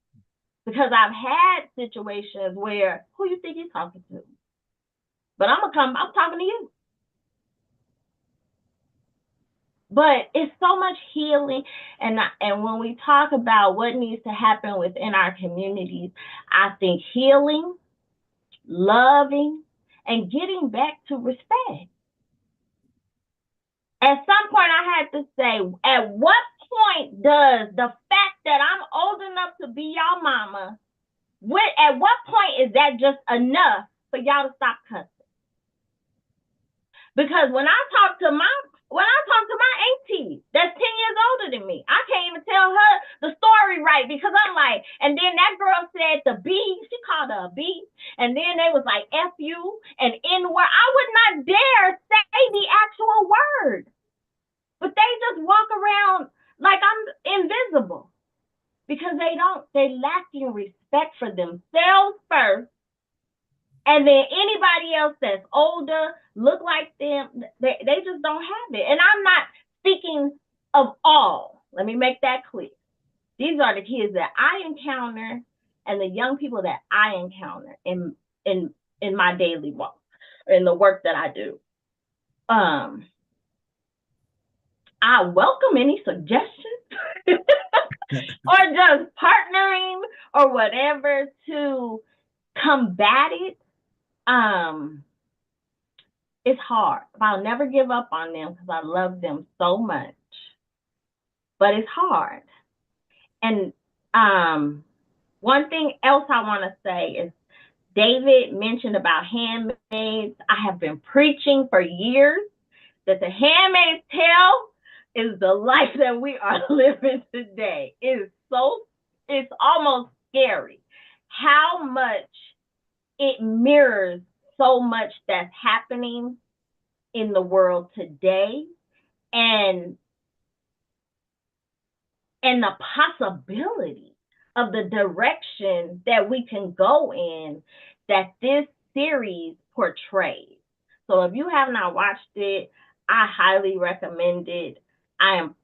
Because I've had situations where, who you think you're talking to? But I'm talking to you. But it's so much healing. And when we talk about what needs to happen within our communities, I think healing, loving, and getting back to respect. At some point, I had to say, at what point does the fact that I'm old enough to be y'all mama, at what point is that just enough for y'all to stop cussing? Because when I talk to my auntie that's 10 years older than me, I can't even tell her the story right because I'm like, and then that girl said the B, she called her a B, and then they was like F you and N word. I would not dare say the actual word. But they just walk around like I'm invisible because they lack in respect for themselves first. And then anybody else that's older, look like them, they just don't have it. And I'm not speaking of all. Let me make that clear. These are the kids that I encounter and the young people that I encounter in my daily walk, in the work that I do. I welcome any suggestions or just partnering or whatever to combat it. It's hard, but I'll never give up on them because I love them so much. But it's hard. And one thing else I want to say is David mentioned about handmaids. I have been preaching for years that the Handmaid's Tale is the life that we are living today. It's almost scary how much it mirrors so much that's happening in the world today, and the possibility of the direction that we can go in that this series portrays. So if you have not watched it, I highly recommend it. I am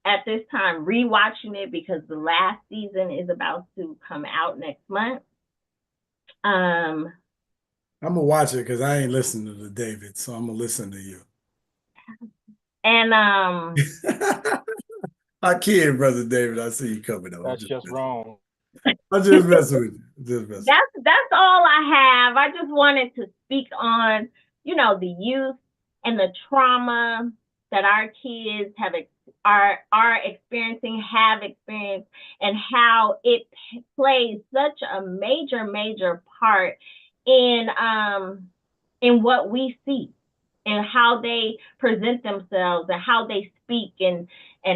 at this time rewatching it because the last season is about to come out next month.
I'm gonna watch it because I ain't listening to David, so I'm gonna listen to you.
And
I kid, brother David. I see you coming over.
That's just wrong.
I'm just messing with you.
That's all I have. I just wanted to speak on, the youth and the trauma that our kids are experiencing, have experienced, and how it plays such a major part in what we see and how they present themselves and how they speak and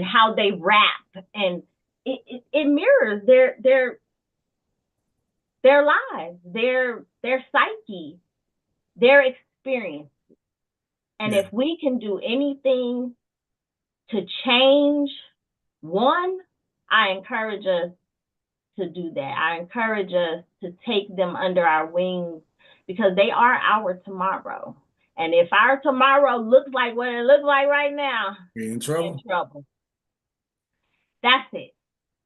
how they rap, and it mirrors their lives, their psyche, their experience. And if we can do anything to change one, I encourage us to do that. I encourage us to take them under our wings because they are our tomorrow. And if our tomorrow looks like what it looks like right now,
we're in trouble.
That's it.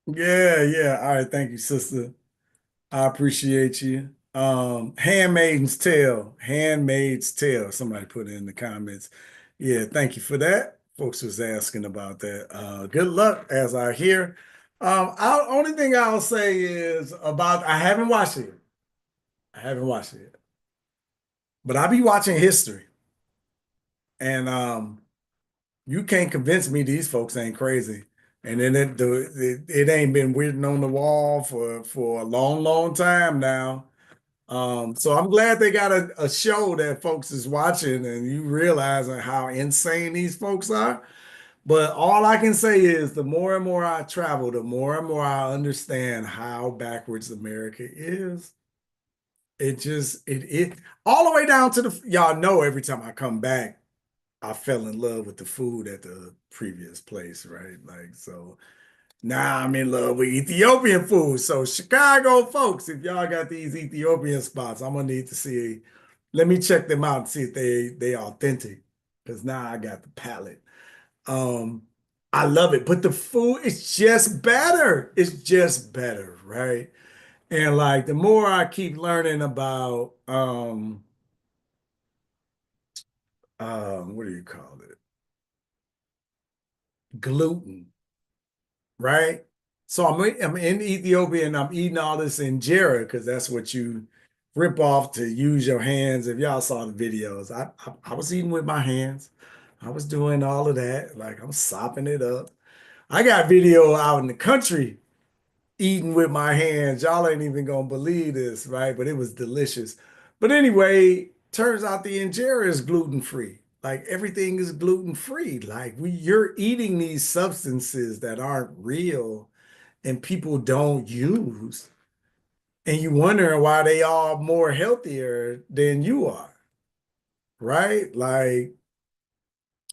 Yeah. All right. Thank you, sister. I appreciate you. Handmaid's Tale. Somebody put it in the comments. Yeah, thank you for that. Folks was asking about that. Good luck as I hear. Only thing I'll say is I haven't watched it. But I be watching history. And you can't convince me these folks ain't crazy. And then it ain't been written on the wall for a long time now. So I'm glad they got a show that folks is watching and you realizing how insane these folks are. But all I can say is the more and more I travel, the more and more I understand how backwards America is. It all the way down to y'all know every time I come back, I fell in love with the food at the previous place, right? Like, so now I'm in love with Ethiopian food. So Chicago folks, if y'all got these Ethiopian spots, I'm gonna need to see. Let me check them out and see if they authentic. Because now I got the palate. I love it, but the food is just better. It's just better, right? And like the more I keep learning about what do you call it? Gluten, right? So I'm in Ethiopia and I'm eating all this injera because that's what you rip off to use your hands. If y'all saw the videos, I was eating with my hands. I was doing all of that. Like I'm sopping it up. I got video out in the country eating with my hands. Y'all ain't even gonna believe this, right? But it was delicious. But anyway, turns out the injera is gluten free. Like everything is gluten free. Like you're eating these substances that aren't real and people don't use. And you wondering why they are more healthier than you are, right? Like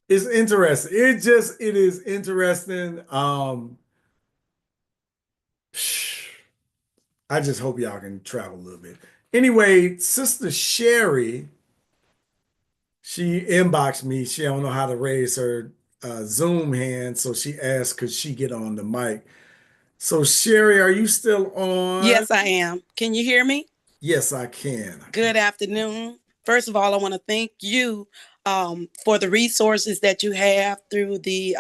it's interesting. It is interesting. I just hope y'all can travel a little bit. Anyway, Sister Sherry, she inboxed me. She don't know how to raise her Zoom hand, so she asked, could she get on the mic? So Sherry, are you still on?
Yes, I am. Can you hear me?
Yes, I can.
Good afternoon. First of all, I want to thank you for the resources that you have through the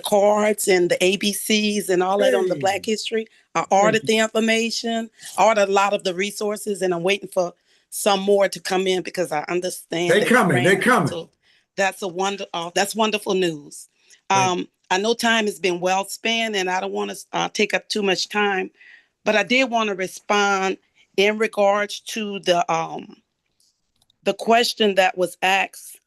cards and the ABCs and all that on the Black History. I ordered the information, ordered a lot of the resources, and I'm waiting for some more to come in because I understand
They coming. They coming.
So that's that's wonderful news. I know time has been well spent, and I don't want to take up too much time, but I did want to respond in regards to the question that was asked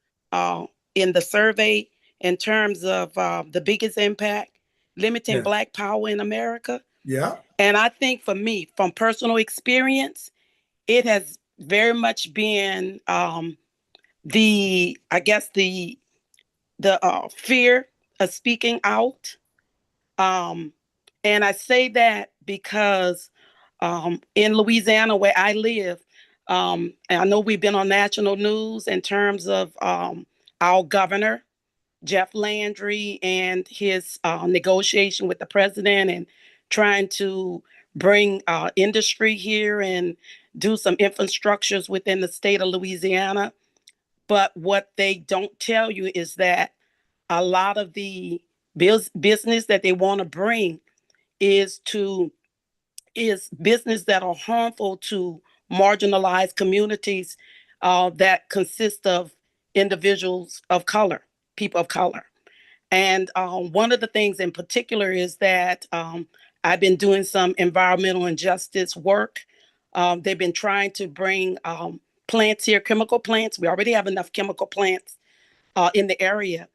in the survey in terms of the biggest impact limiting Black power in America.
Yeah.
And I think for me, from personal experience, it has very much been the fear of speaking out. And I say that because in Louisiana, where I live, and I know we've been on national news in terms of our governor, Jeff Landry, and his negotiation with the president and trying to bring industry here and do some infrastructures within the state of Louisiana. But what they don't tell you is that a lot of the business that they want to bring is business that are harmful to marginalized communities that consist of individuals of color, people of color. And one of the things in particular is that I've been doing some environmental injustice work. They've been trying to bring plants here, chemical plants. We already have enough chemical plants in the area,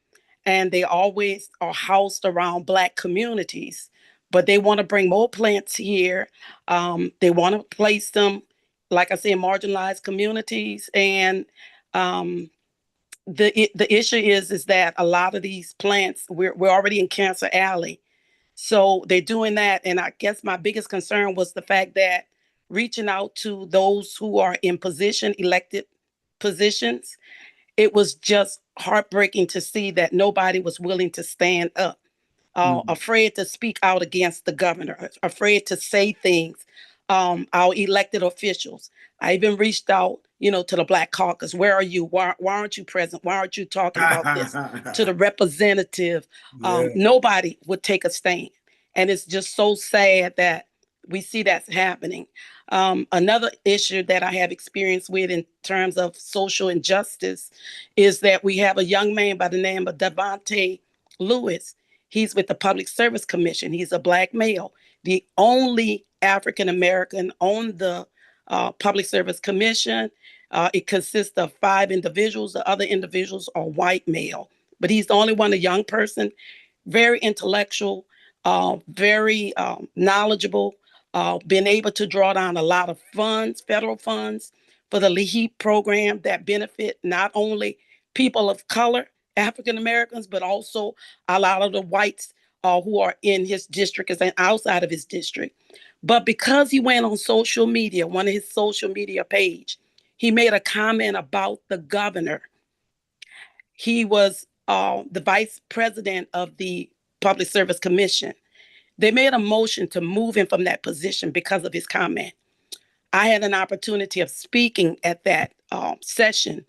and they always are housed around Black communities. But they want to bring more plants here. They want to place them, like I say, in marginalized communities. And the issue is that a lot of these plants, we're already in Cancer Alley. So they're doing that. And I guess my biggest concern was the fact that reaching out to those who are in elected positions, it was just heartbreaking to see that nobody was willing to stand up, afraid to speak out against the governor, afraid to say things, our elected officials. I even reached out, to the Black Caucus. Where are you? Why aren't you present? Why aren't you talking about this? To the representative, nobody would take a stand. And it's just so sad that we see that's happening. Another issue that I have experience with in terms of social injustice is that we have a young man by the name of Devontae Lewis. He's with the Public Service Commission. He's a Black male, the only African American on the Public Service Commission. It consists of 5 individuals. The other individuals are white male, but he's the only one, a young person, very intellectual, very knowledgeable, been able to draw down a lot of funds, federal funds, for the LEHEAP program that benefit not only people of color, African Americans, but also a lot of the whites who are in his district and outside of his district. But because he went on social media, one of his social media page, he made a comment about the governor. He was the vice president of the Public Service Commission. They made a motion to move him from that position because of his comment. I had an opportunity of speaking at that session,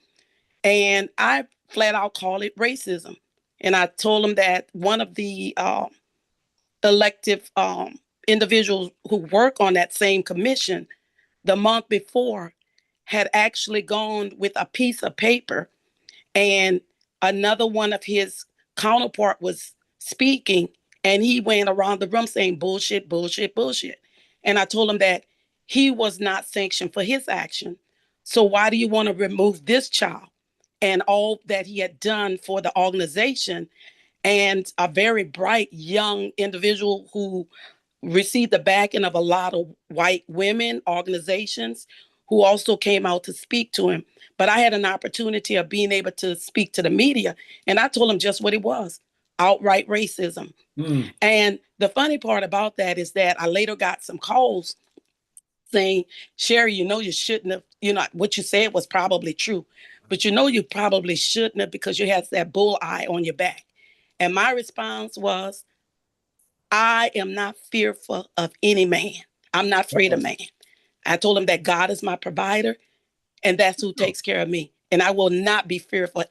and I flat out called it racism. And I told him that one of the elective individuals who work on that same commission the month before had actually gone with a piece of paper, and another one of his counterpart was speaking, and he went around the room saying bullshit, bullshit, bullshit. And I told him that he was not sanctioned for his action. So why do you want to remove this child and all that he had done for the organization, and a very bright young individual who received the backing of a lot of white women organizations who also came out to speak to him. But I had an opportunity of being able to speak to the media, and I told him just what it was: outright racism. And the funny part about that is that I later got some calls saying, Sherry, you shouldn't have, what you said was probably true, but you probably shouldn't have, because you had that bull eye on your back. And my response was, I am not fearful of any man. I'm not afraid of man. I told him that God is my provider, and that's who takes care of me. And I will not be fearful of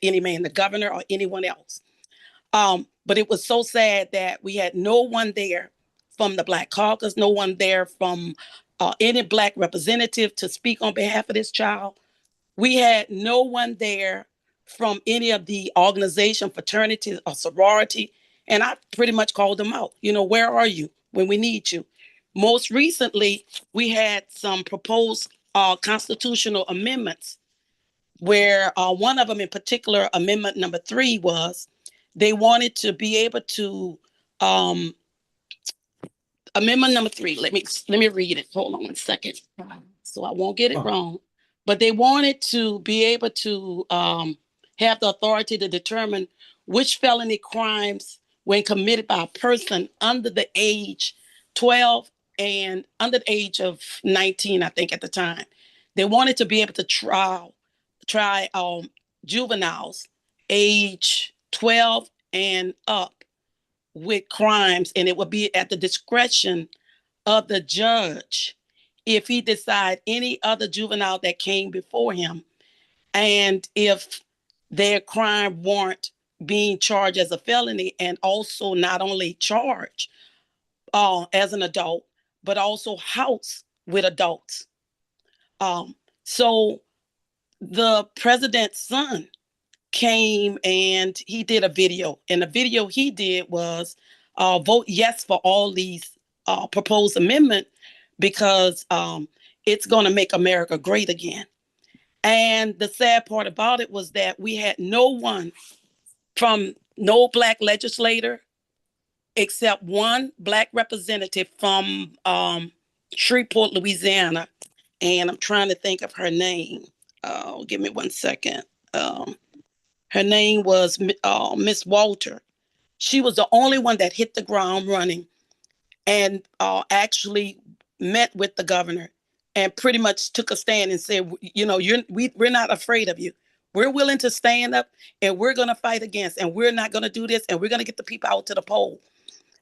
any man, the governor or anyone else. But it was so sad that we had no one there from the Black Caucus, no one there from any Black representative to speak on behalf of this child. We had no one there from any of the organization, fraternities, or sorority. And I pretty much called them out. Where are you when we need you? Most recently, we had some proposed constitutional amendments where one of them in particular, amendment number 3, was they wanted to be able to, amendment number 3, let me read it. Hold on one second so I won't get it wrong. But they wanted to be able to have the authority to determine which felony crimes, when committed by a person under the age 12 and under the age of 19, I think at the time, they wanted to be able to try juveniles age 12 and up with crimes, and it would be at the discretion of the judge if he decide any other juvenile that came before him, and if their crime weren't being charged as a felony, and also not only charged as an adult, but also house with adults. So the president's son came and he did a video, and the video he did was vote yes for all these proposed amendment, because it's going to make America great again. And the sad part about it was that we had no Black legislator, except one Black representative from Shreveport, Louisiana. And I'm trying to think of her name. Give me one second. Her name was Miss Walter. She was the only one that hit the ground running and actually met with the governor and pretty much took a stand and said, we're not afraid of you. We're willing to stand up, and we're going to fight against, and we're not going to do this, and we're going to get the people out to the poll.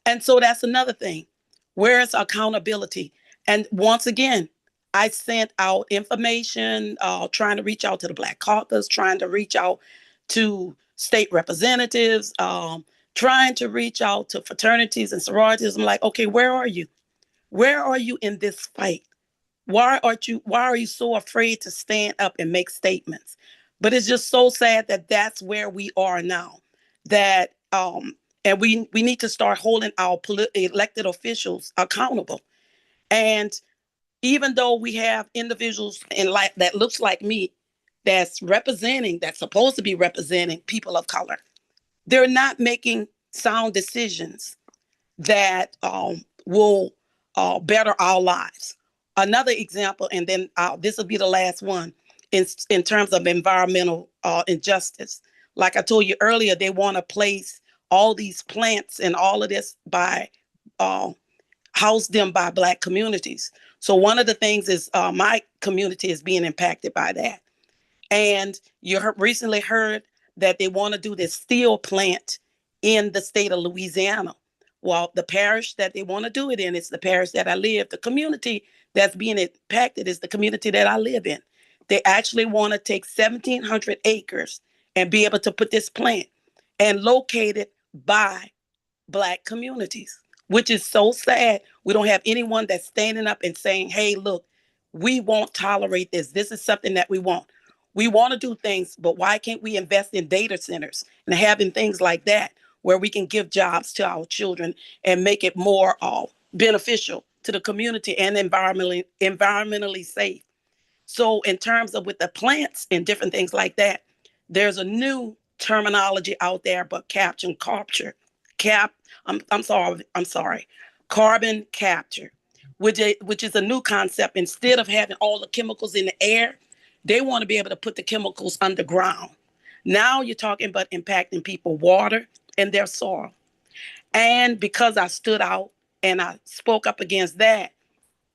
And so that's another thing. Where is accountability? And once again, I sent out information, trying to reach out to the Black Caucus, trying to reach out to state representatives, trying to reach out to fraternities and sororities. I'm like, okay, where are you? Where are you in this fight? Why are you so afraid to stand up and make statements? But it's just so sad that that's where we are now. That and we need to start holding our elected officials accountable. And even though we have individuals that looks like me, that's supposed to be representing people of color, they're not making sound decisions that will better our lives. Another example, and then this will be the last one, in terms of environmental injustice. Like I told you earlier, they want to place all these plants and all of this house them by Black communities. So one of the things is my community is being impacted by that. And you recently heard that they want to do this steel plant in the state of Louisiana. Well, the parish that they want to do it in is the parish that I live. The community that's being impacted is the community that I live in. They actually want to take 1,700 acres and be able to put this plant and locate it by Black communities, which is so sad. We don't have anyone that's standing up and saying, hey, look, we won't tolerate this. This is something that we want. We want to do things, but why can't we invest in data centers and having things like that where we can give jobs to our children and make it more beneficial to the community and environmentally safe? So in terms of with the plants and different things like that, there's a new terminology out there, but capture capture, I'm sorry, carbon capture, which is a new concept. Instead of having all the chemicals in the air, they want to be able to put the chemicals underground. Now you're talking about impacting people, water, and their soil. And because I stood out and I spoke up against that,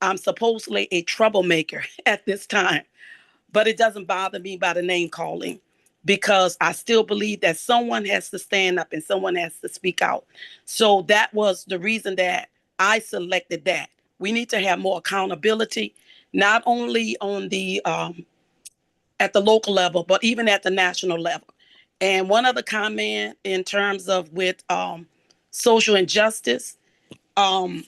I'm supposedly a troublemaker at this time. But it doesn't bother me by the name calling, because I still believe that someone has to stand up and someone has to speak out. So that was the reason that I selected that. We need to have more accountability, not only on the at the local level, but even at the national level. And one other comment in terms of with social injustice, um,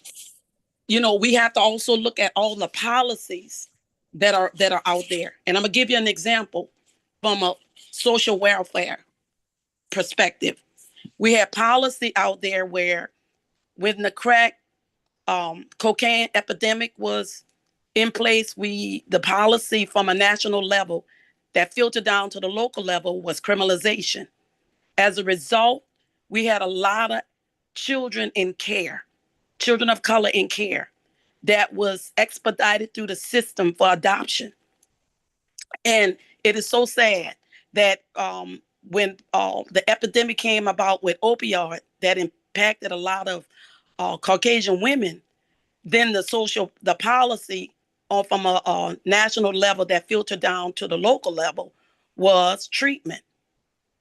we have to also look at all the policies that are out there. And I'm gonna give you an example from a social welfare perspective. We have policy out there where when the crack cocaine epidemic was in place, the policy from a national level that filtered down to the local level was criminalization. As a result, we had a lot of children in care, children of color in care, that was expedited through the system for adoption. And it is so sad that when the epidemic came about with opioid that impacted a lot of Caucasian women, then the policy from a national level that filtered down to the local level was treatment.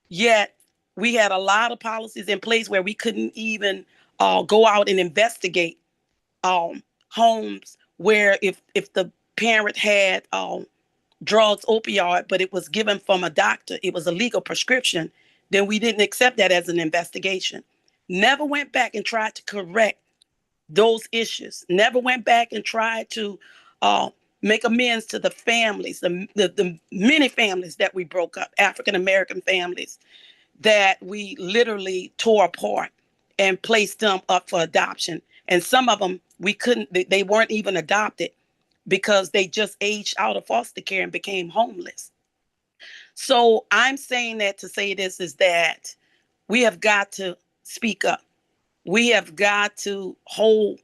Yet we had a lot of policies in place where we couldn't even go out and investigate homes where if the parent had drugs, opioid, but it was given from a doctor, it was a legal prescription, then we didn't accept that as an investigation. Never went back and tried to correct those issues. Never went back and tried to make amends to the families, the many families that we broke up, African American families that we literally tore apart and placed them up for adoption. And some of them they weren't even adopted because they just aged out of foster care and became homeless. So I'm saying that to say this is that we have got to speak up. We have got to hold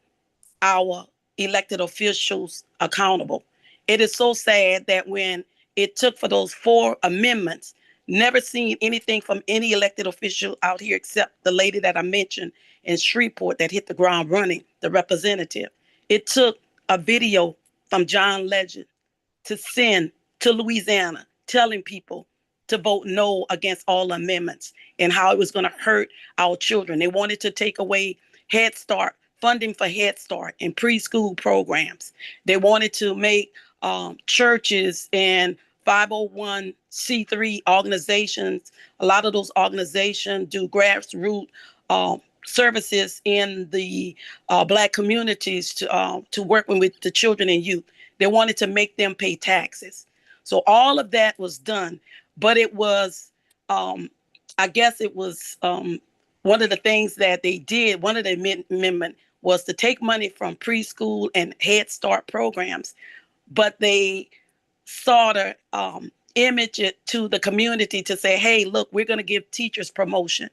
our elected officials accountable. It is so sad that when it took for those 4 amendments, never seen anything from any elected official out here except the lady that I mentioned in Shreveport that hit the ground running, the representative. It took a video from John Legend to send to Louisiana telling people to vote no against all amendments and how it was going to hurt our children. They wanted to take away Head Start, funding for Head Start and preschool programs. They wanted to make churches and 501c3 organizations, a lot of those organizations do grassroots services in the Black communities to work with the children and youth. They wanted to make them pay taxes. So all of that was done, but it was, I guess it was one of the things that they did, one of the amendment was to take money from preschool and Head Start programs, but they sort of image it to the community to say, hey, look, we're going to give teachers promotion.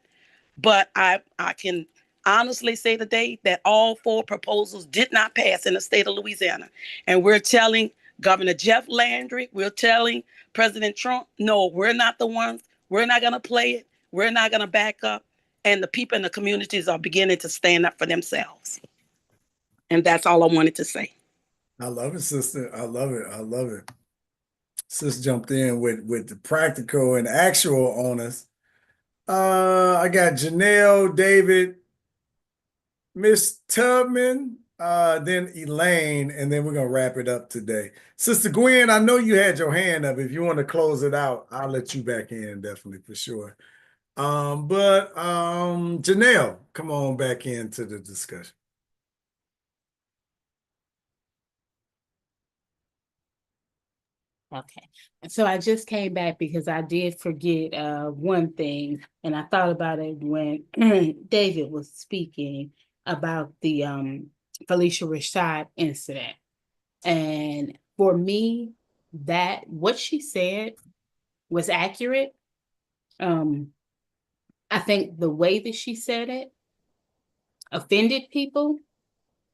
But I can honestly say today that all 4 proposals did not pass in the state of Louisiana. And we're telling Governor Jeff Landry, we're telling President Trump, no, we're not the ones. We're not going to play it. We're not going to back up. And the people in the communities are beginning to stand up for themselves. And that's all I wanted to say.
I love it, sister. I love it. I love it. Sis jumped in with the practical and actual on us. I got Janelle, David, Miss Tubman, then Elaine, and then we're gonna wrap it up today. Sister Gwen, I know you had your hand up. If you want to close it out, I'll let you back in, definitely for sure. But Janelle, come on back into the discussion.
Okay. So I just came back because I did forget one thing, and I thought about it when David was speaking about the Felicia Rashad incident. And for me, that what she said was accurate. I think the way that she said it offended people.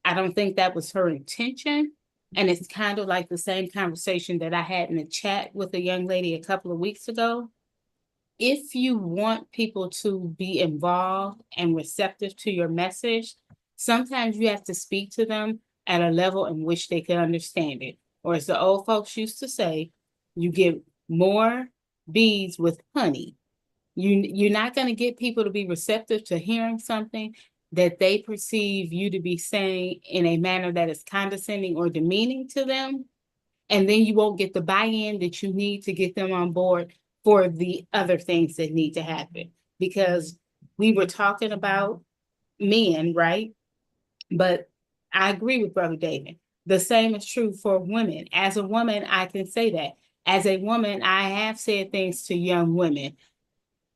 I don't think that was her intention. And it's kind of like the same conversation that I had in the chat with a young lady a couple of weeks ago. If you want people to be involved and receptive to your message, sometimes you have to speak to them at a level in which they can understand it. Or as the old folks used to say, you get more bees with honey. You're not going to get people to be receptive to hearing something that they perceive you to be saying in a manner that is condescending or demeaning to them. And then you won't get the buy-in that you need to get them on board for the other things that need to happen. Because we were talking about men, right? But I agree with Brother David. The same is true for women. As a woman, I can say that. As a woman, I have said things to young women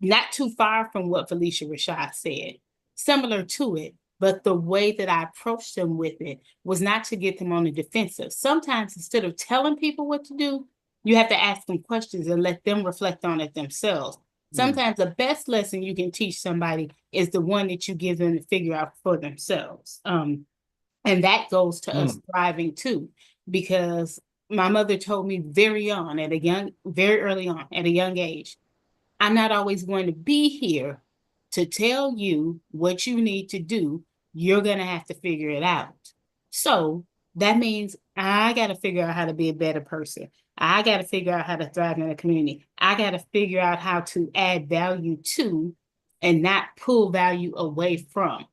not too far from what Felicia Rashad said, similar to it, but the way that I approached them with it was not to get them on the defensive. Sometimes instead of telling people what to do, you have to ask them questions and let them reflect on it themselves. Sometimes the best lesson you can teach somebody is the one that you give them to figure out for themselves. And that goes to us thriving too, because my mother told me very early on at a young age, I'm not always going to be here to tell you what you need to do. You're going to have to figure it out. So that means I got to figure out how to be a better person. I got to figure out how to thrive in the community. I got to figure out how to add value to and not pull value away from.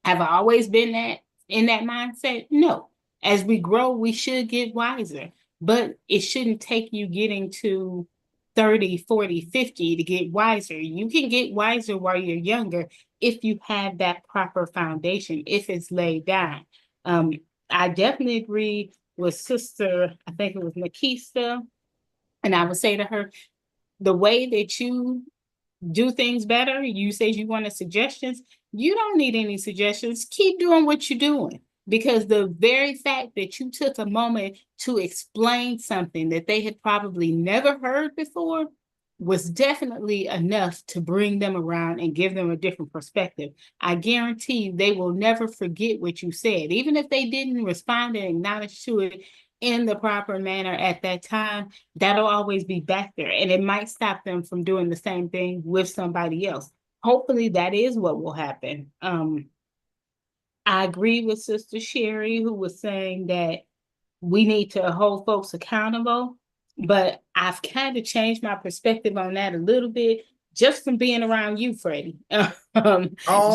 Have I always been in that mindset? No. As we grow, we should get wiser, but it shouldn't take you getting to 30, 40, 50 to get wiser. You can get wiser while you're younger if you have that proper foundation, if it's laid down. I definitely agree with Sister, I think it was Makista, and I would say to her, the way that you do things better, you say you wanted suggestions, you don't need any suggestions. Keep doing what you're doing. Because the very fact that you took a moment to explain something that they had probably never heard before was definitely enough to bring them around and give them a different perspective. I guarantee they will never forget what you said. Even if they didn't respond and acknowledge to it in the proper manner at that time, that'll always be back there. And it might stop them from doing the same thing with somebody else. Hopefully that is what will happen. I agree with Sister Sherry, who was saying that we need to hold folks accountable, but I've kind of changed my perspective on that a little bit just from being around you, Freddie.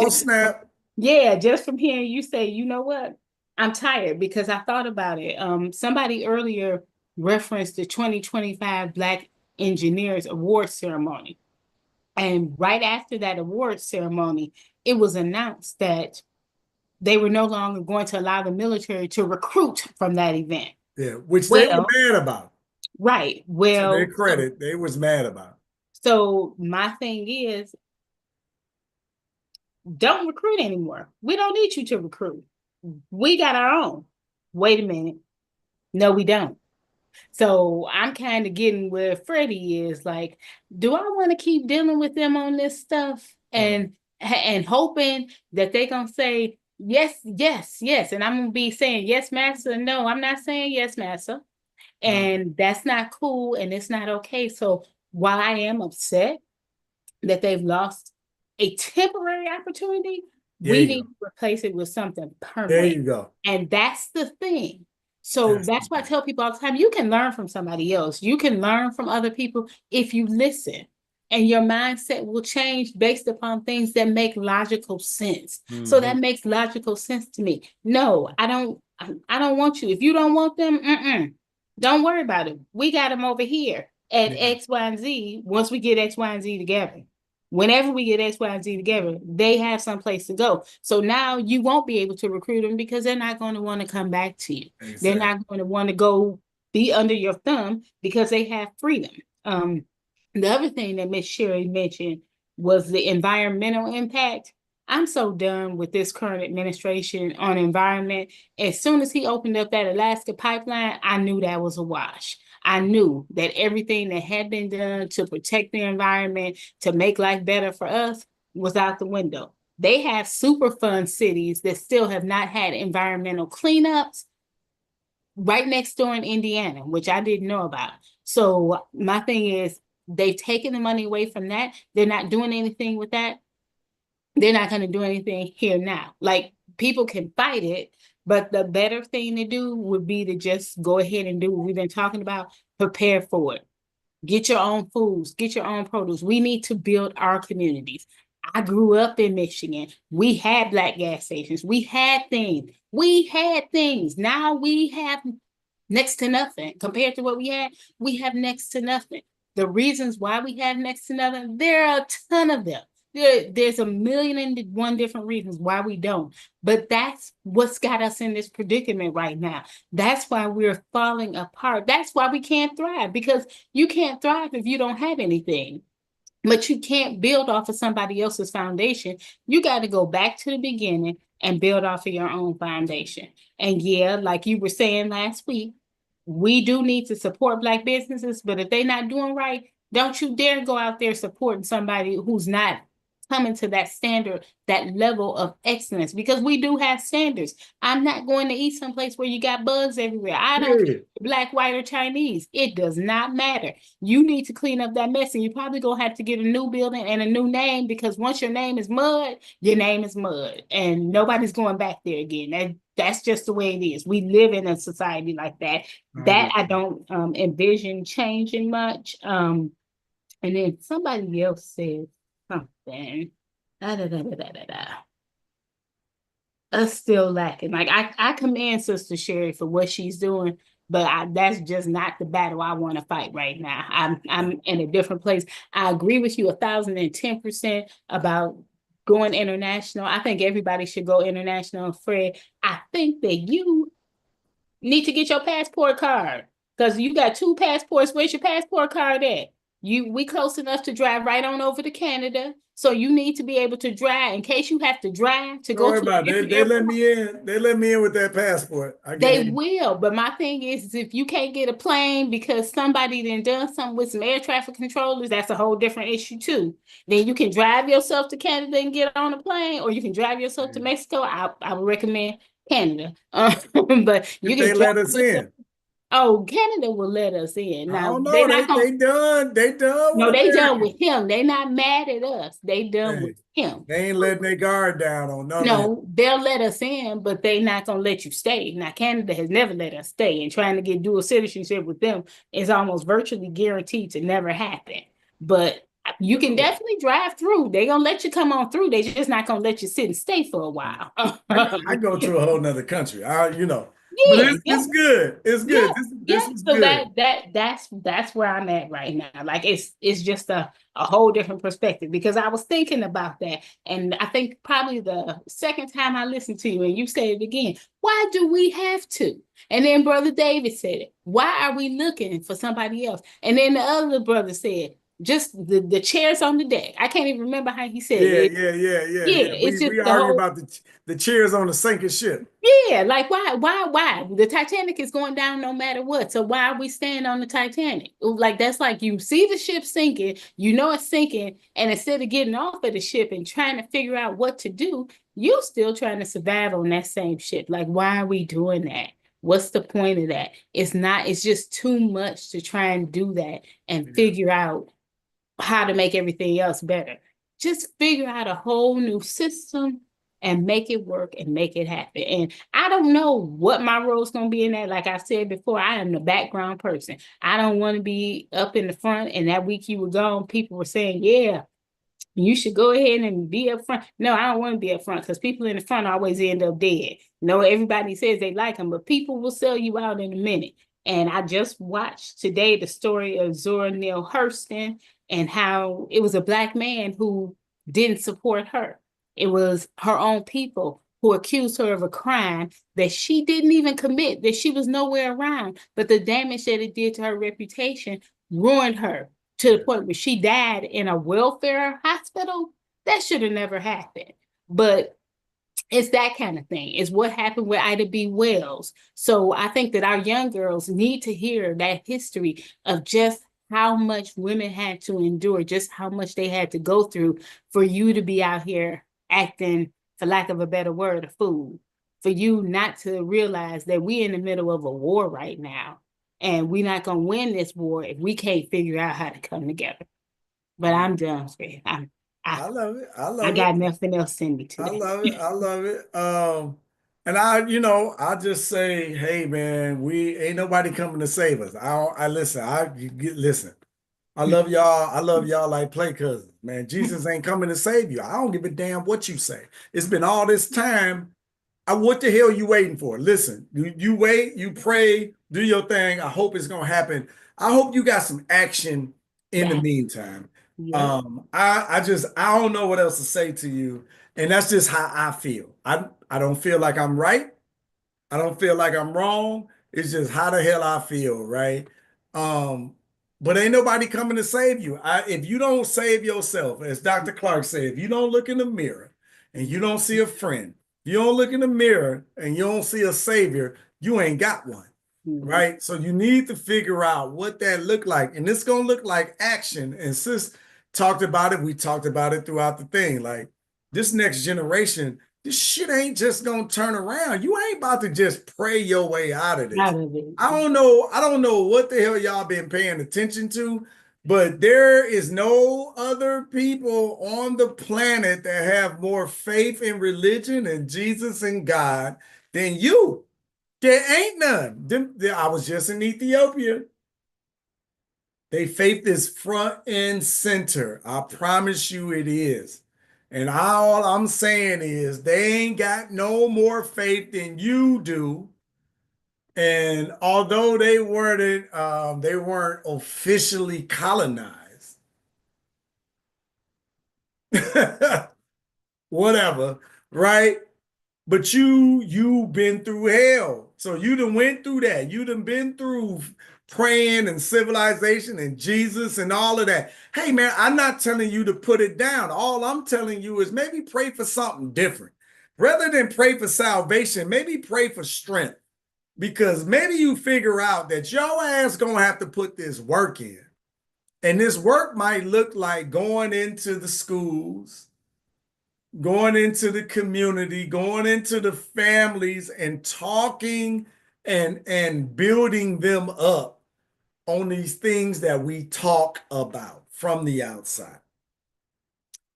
Snap.
Yeah, just from hearing you say, you know what? I'm tired because I thought about it. Somebody earlier referenced the 2025 Black Engineers Award Ceremony. And right after that award ceremony, it was announced that they were no longer going to allow the military to recruit from that event.
Yeah, which they were mad about.
Right. Well,
to their credit, they was mad about it.
So my thing is, don't recruit anymore. We don't need you to recruit. We got our own. Wait a minute. No, we don't. So I'm kind of getting where Freddie is like, do I want to keep dealing with them on this stuff and hoping that they're going to say, yes, yes, yes. And I'm going to be saying, yes, master. No, I'm not saying yes, master. And that's not cool. And it's not okay. So while I am upset that they've lost a temporary opportunity, we need to replace it with something permanent.
There you go.
And that's the thing. So that's why I tell people all the time, you can learn from somebody else. You can learn from other people if you listen. and your mindset will change based upon things that make logical sense. So that makes logical sense to me. No, I don't want you. If you don't want them, don't worry about it. We got them over here at X, Y, and Z. Once we get X, Y, and Z together, whenever we get X, Y, and Z together, they have some place to go. So now you won't be able to recruit them because they're not going to want to come back to you. Exactly. They're not going to want to go be under your thumb because they have freedom. The other thing that Miss Sherry mentioned was the environmental impact. I'm so done with this current administration on environment. As soon as he opened up that Alaska pipeline, I knew that was a wash. I knew that everything that had been done to protect the environment, to make life better for us, was out the window. They have Superfund cities that still have not had environmental cleanups right next door in Indiana, which I didn't know about. So my thing is, they've taken the money away from that. They're not doing anything with that. They're not going to do anything here now. Like, people can fight it, but the better thing to do would be to just go ahead and do what we've been talking about. Prepare for it. Get your own foods, get your own produce. We need to build our communities. I grew up in Michigan. We had Black gas stations. We had things. Now we have next to nothing. Compared to what we have next to nothing. The reasons why we have next to nothing, there are a ton of them. There's a million and one different reasons why we don't. But that's what's got us in this predicament right now. That's why we're falling apart. That's why we can't thrive, because you can't thrive if you don't have anything. But you can't build off of somebody else's foundation. You got to go back to the beginning and build off of your own foundation. And yeah, like you were saying last week, we do need to support Black businesses, but if they're not doing right, don't you dare go out there supporting somebody who's not coming to that standard, that level of excellence, because we do have standards. I'm not going to eat someplace where you got bugs everywhere. I don't care Black, white, or Chinese. It does not matter. You need to clean up that mess, and you're probably going to have to get a new building and a new name, because once your name is mud, your name is mud, and nobody's going back there again. That's just the way it is. We live in a society like that. That I don't envision changing much. And then somebody else said something. Us still lacking. Like, I commend Sister Sherry for what she's doing, but that's just not the battle I want to fight right now. I'm in a different place. I agree with you 1,010% about going international. I think everybody should go international. Fred, I think that you need to get your passport card, because you got 2 passports. Where's your passport card at? We close enough to drive right on over to Canada. So you need to be able to drive in case you have to drive to go to
it. They let me in. They let me in with that passport.
They will. But my thing is if you can't get a plane because somebody done something with some air traffic controllers, that's a whole different issue too. Then you can drive yourself to Canada and get on a plane, or you can drive yourself to Mexico. I would recommend Canada. But you can
let us in.
Oh, Canada will let us in. Now,
I don't know. They done.
No, they done with him. They not mad at us. They done with him.
They ain't letting their guard down on none of
No, they'll let us in, but they not gonna let you stay. Now, Canada has never let us stay, and trying to get dual citizenship with them is almost virtually guaranteed to never happen. But you can definitely drive through. They gonna let you come on through. They just not gonna let you sit and stay for a while.
I go to a whole nother country. But it's good. It's good. This is
so
good.
That's where I'm at right now. Like, it's just a whole different perspective, because I was thinking about that, and I think probably the second time I listened to you and you said it again. Why do we have to? And then Brother David said it. Why are we looking for somebody else? And then the other brother said, just the chairs on the deck. I can't even remember how he said it.
Yeah.
It's just
we argue about the chairs on the sinking ship.
Yeah, like why? The Titanic is going down no matter what. So why are we staying on the Titanic? Like, that's like, you see the ship sinking, you know it's sinking, and instead of getting off of the ship and trying to figure out what to do, you still trying to survive on that same ship. Like, why are we doing that? What's the point of that? It's just too much to try and do that and figure out how to make everything else better. Just figure out a whole new system and make it work and make it happen. And I don't know what my role is going to be in that. Like I said before, I am the background person. I don't want to be up in the front. And that week you were gone, people were saying, yeah, you should go ahead and be up front. No, I don't want to be up front because people in the front always end up dead. No, everybody says they like them, but people will sell you out in a minute. And I just watched today the story of Zora Neale Hurston and how it was a Black man who didn't support her. It was her own people who accused her of a crime that she didn't even commit, that she was nowhere around. But the damage that it did to her reputation ruined her to the point where she died in a welfare hospital. That should have never happened. But it's that kind of thing. It's what happened with Ida B. Wells. So I think that our young girls need to hear that history of just how much women had to endure, just how much they had to go through for you to be out here acting, for lack of a better word, a fool. For you not to realize that we're in the middle of a war right now. And we're not going to win this war if we can't figure out how to come together. But I'm done, Fred.
I love it. I love
I
it.
got nothing else in me today.
I love it. I love it. And I just say, hey man, we ain't nobody coming to save us. Listen. I love y'all. I love y'all like play cousins, man. Jesus ain't coming to save you. I don't give a damn what you say. It's been all this time. What the hell you waiting for? Listen, you wait, you pray, do your thing. I hope it's gonna happen. I hope you got some action in the meantime.
Yeah.
I don't know what else to say to you, and that's just how I feel. I don't feel like I'm right. I don't feel like I'm wrong. It's just how the hell I feel, right? But ain't nobody coming to save you. If you don't save yourself, as Dr. Clark said, if you don't look in the mirror and you don't see a friend, you don't look in the mirror and you don't see a savior, you ain't got one, right? So you need to figure out what that look like. And it's going to look like action. And sis talked about it. We talked about it throughout the thing. Like this next generation, this shit ain't just going to turn around. You ain't about to just pray your way out of this. I don't know what the hell y'all been paying attention to, but there is no other people on the planet that have more faith in religion and Jesus and God than you. There ain't none. I was just in Ethiopia. They faith is front and center. I promise you it is. And all I'm saying is they ain't got no more faith than you do. And although they weren't officially colonized, whatever, right? But you've been through hell. So you done went through that. You done been through praying and civilization and Jesus and all of that. Hey man, I'm not telling you to put it down. All I'm telling you is maybe pray for something different. Rather than pray for salvation, maybe pray for strength. Because maybe you figure out that your ass gonna have to put this work in. And this work might look like going into the schools, going into the community, going into the families and talking and building them up on these things that we talk about from the outside.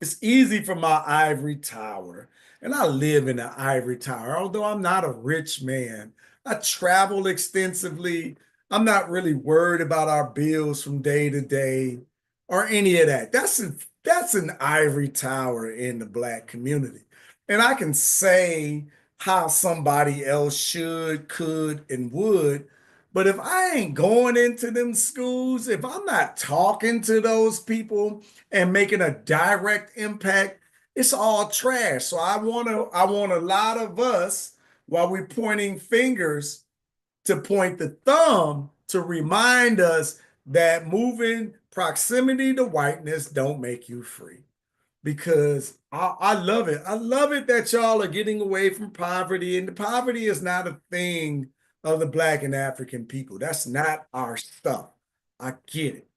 It's easy for my ivory tower, and I live in an ivory tower, although I'm not a rich man. I travel extensively. I'm not really worried about our bills from day to day or any of that. That's an ivory tower in the Black community. And I can say how somebody else should, could, and would. But if I ain't going into them schools, if I'm not talking to those people and making a direct impact, it's all trash. So I want a lot of us, while we're pointing fingers, to point the thumb to remind us that moving proximity to whiteness don't make you free. Because I love it. I love it that y'all are getting away from poverty. And the poverty is not a thing of the Black and African people. That's not our stuff. I get it.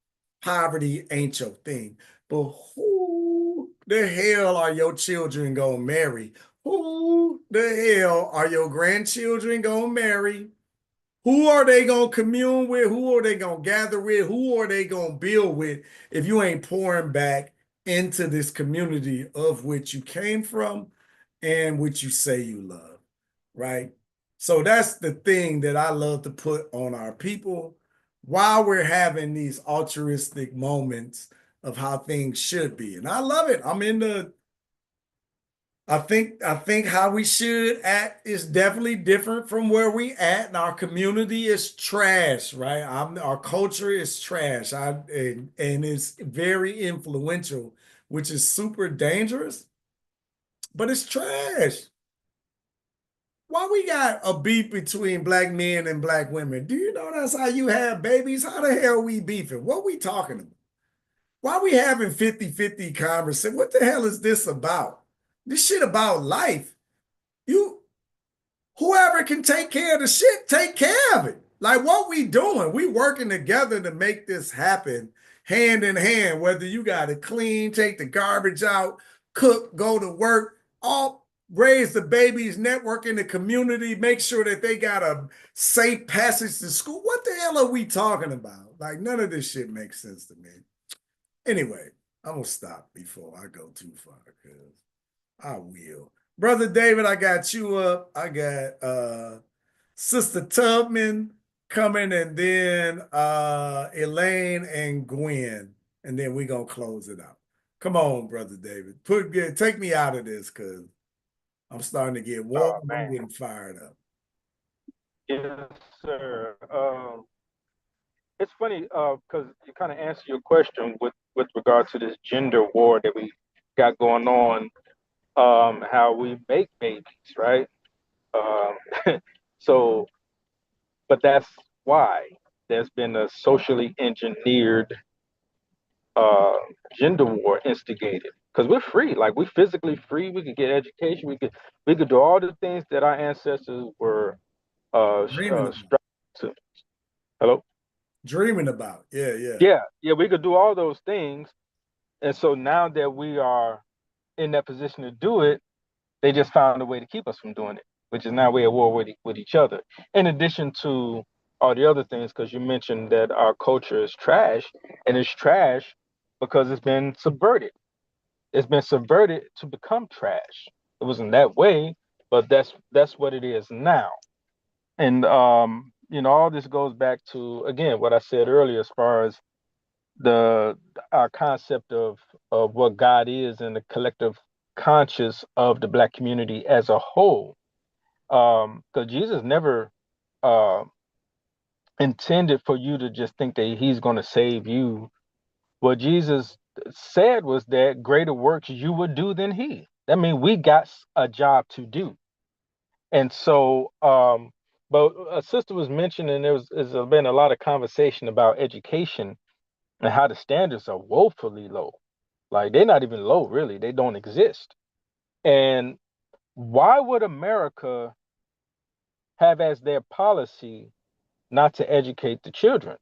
Poverty ain't your thing. But who the hell are your children gonna marry? Who the hell are your grandchildren gonna marry? Who are they gonna commune with? Who are they gonna gather with? Who are they gonna build with if you ain't pouring back into this community of which you came from? and which you say you love, right? So that's the thing that I love to put on our people while we're having these altruistic moments of how things should be. And I love it. I think how we should act is definitely different from where we at, and our community is trash, right? Our culture is trash. And it's very influential, which is super dangerous, but it's trash. Why we got a beef between black men and black women? Do you know that's how you have babies? How the hell we beefing? What we talking about? Why we having 50-50 conversation? What the hell is this about? This shit about life. Whoever can take care of the shit, take care of it. Like what we doing? We working together to make this happen hand in hand, whether you got to clean, take the garbage out, cook, go to work, all raise the babies, network in the community, make sure that they got a safe passage to school. What the hell are we talking about? Like none of this shit makes sense to me. Anyway, I'm gonna stop before I go too far because I will. Brother David, I got you up. I got Sister Tubman coming, and then Elaine and Gwen, and then we're gonna close it out. Come on, Brother David. Take me out of this because I'm starting to get warm. I'm getting fired up.
Yes, sir. It's funny because you kind of answer your question with regard to this gender war that we got going on, how we make babies, right? So, but that's why there's been a socially engineered gender war instigated. Because we're free, like we're physically free. We could get education. We could do all the things that our ancestors were striving to. Hello.
Dreaming about, yeah.
Yeah. We could do all those things, and so now that we are in that position to do it, they just found a way to keep us from doing it, which is now we're at war with each other. In addition to all the other things, because you mentioned that our culture is trash, and it's trash because it's been subverted. It's been subverted to become trash. It wasn't that way, but that's what it is now. And all this goes back to again what I said earlier as far as our concept of what God is and the collective conscious of the Black community as a whole. Because Jesus never intended for you to just think that he's going to save you. What Jesus said was that greater works you would do than he. That means we got a job to do. And so, but a sister was mentioning there's been a lot of conversation about education and how the standards are woefully low. Like they're not even low, really. They don't exist. And why would America have as their policy not to educate the children,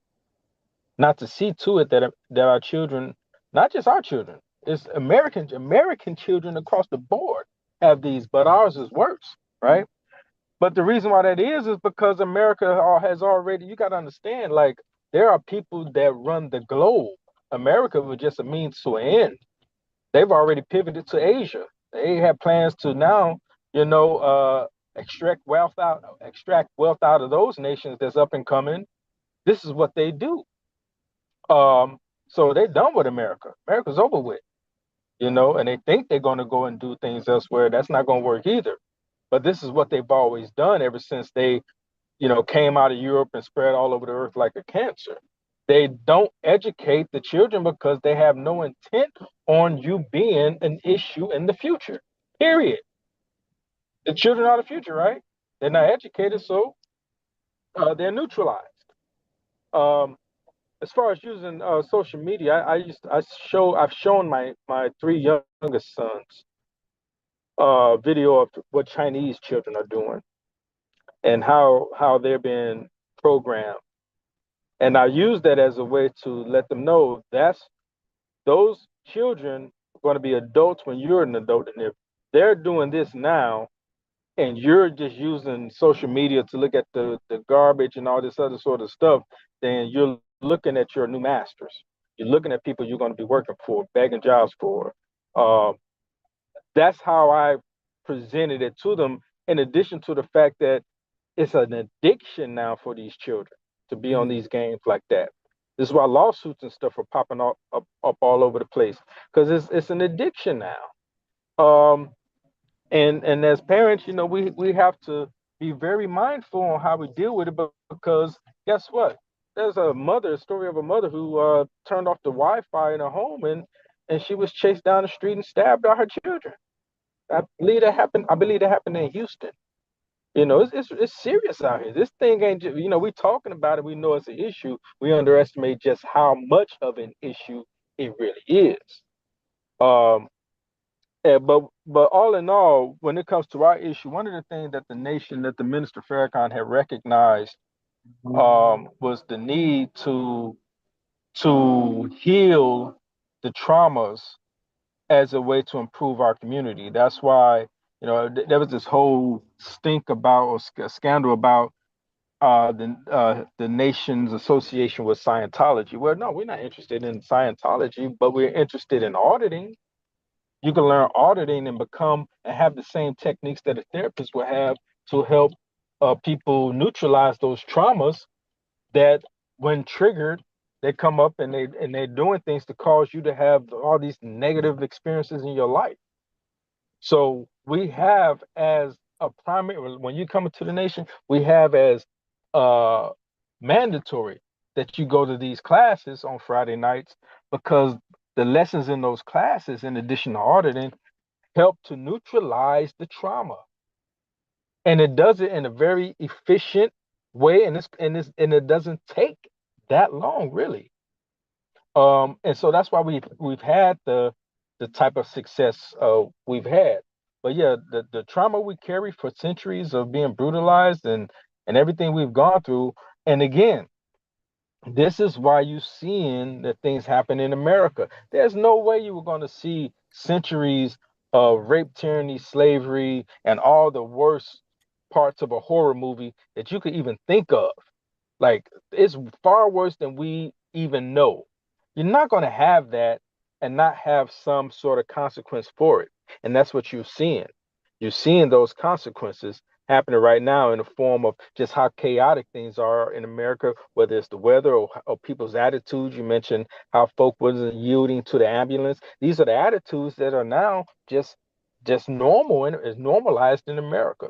not to see to it that our children, not just our children, it's American children across the board have these, but ours is worse, right? But the reason why that is because America has already, you got to understand, like there are people that run the globe. America was just a means to an end. They've already pivoted to Asia. They have plans to now, extract wealth out of those nations that's up and coming. This is what they do. So they're done with America. America's over with, and they think they're going to go and do things elsewhere. That's not going to work either. But this is what they've always done ever since they, came out of Europe and spread all over the earth like a cancer. They don't educate the children because they have no intent on you being an issue in the future, period. The children are the future, right? They're not educated, so they're neutralized. As far as using social media, I've shown my three youngest sons video of what Chinese children are doing and how they're being programmed. And I use that as a way to let them know those children are going to be adults when you're an adult. And if they're doing this now and you're just using social media to look at the garbage and all this other sort of stuff, then you're looking at your new masters. You're looking at people you're going to be working for, begging jobs for. That's how I presented it to them, in addition to the fact that it's an addiction now for these children to be on these games like that. This is why lawsuits and stuff are popping up all over the place, because it's an addiction now. And as parents, we have to be very mindful on how we deal with it, because guess what? There's a story of a mother who turned off the Wi-Fi in her home, and she was chased down the street and stabbed by her children. I believe that happened. I believe that happened in Houston. It's serious out here. This thing ain't just, we talking about it. We know it's an issue. We underestimate just how much of an issue it really is. Um, but all in all, when it comes to our issue, one of the things that the Minister Farrakhan had recognized was the need to heal the traumas as a way to improve our community. That's why, there was this whole stink about, or scandal about, the nation's association with Scientology. Well, no, we're not interested in Scientology, but we're interested in auditing. You can learn auditing and have the same techniques that a therapist would have to help people neutralize those traumas that, when triggered, they come up and they're doing things to cause you to have all these negative experiences in your life. So we have, as a primary, when you come into the nation, we have as mandatory that you go to these classes on Friday nights, because the lessons in those classes, in addition to auditing, help to neutralize the trauma. And it does it in a very efficient way, and it doesn't take that long, really. And so that's why we've had the type of success we've had. But yeah, the trauma we carry for centuries of being brutalized and everything we've gone through. And again, this is why you're seeing that things happen in America. There's no way you were going to see centuries of rape, tyranny, slavery, and all the worst parts of a horror movie that you could even think of. Like, it's far worse than we even know. You're not going to have that and not have some sort of consequence for it. And that's what you're seeing. You're seeing those consequences happening right now in the form of just how chaotic things are in America, whether it's the weather or people's attitudes. You mentioned how folk wasn't yielding to the ambulance. These are the attitudes that are now just normal and is normalized in America.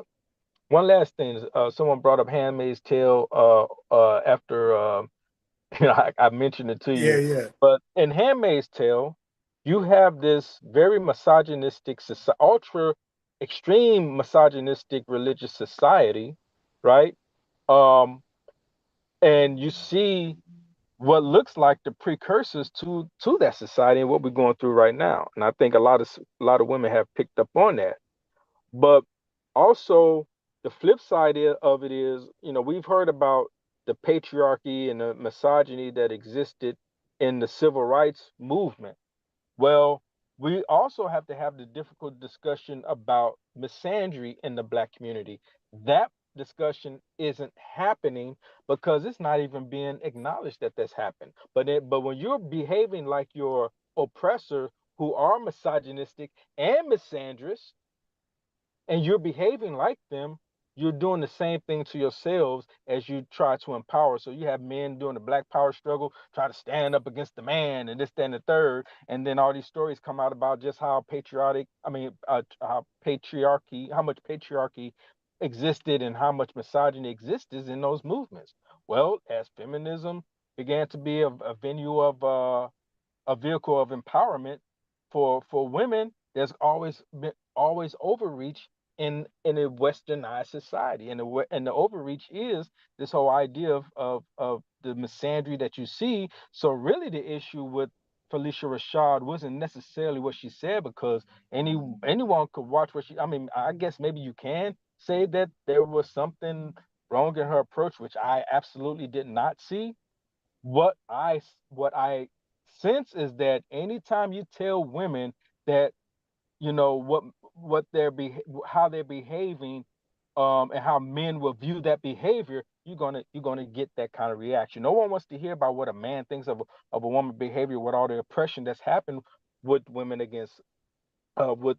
One last thing, someone brought up Handmaid's Tale after I mentioned it to you.
Yeah.
But in Handmaid's Tale, you have this very misogynistic, ultra extreme misogynistic religious society, right? And you see what looks like the precursors to that society and what we're going through right now. And I think a lot of women have picked up on that. But also, the flip side of it is, we've heard about the patriarchy and the misogyny that existed in the civil rights movement. Well, we also have to have the difficult discussion about misandry in the Black community. That discussion isn't happening because it's not even being acknowledged that that's happened. But when you're behaving like your oppressor, who are misogynistic and misandrous, and you're behaving like them, you're doing the same thing to yourselves as you try to empower. So you have men doing the Black Power struggle, try to stand up against the man and this, that, and the third. And then all these stories come out about just how how much patriarchy existed and how much misogyny existed in those movements. Well, as feminism began to be a venue of a vehicle of empowerment for women, there's always been overreach in a westernized society, and the overreach is this whole idea of the misandry that you see. So really, the issue with Felicia Rashad wasn't necessarily what she said, because anyone could watch what she. I mean, I guess maybe you can say that there was something wrong in her approach, which I absolutely did not see. What I sense is that anytime you tell women that, what how they're behaving, and how men will view that behavior, you're gonna get that kind of reaction. No one wants to hear about what a man thinks of a woman's behavior, with all the oppression that's happened with women against with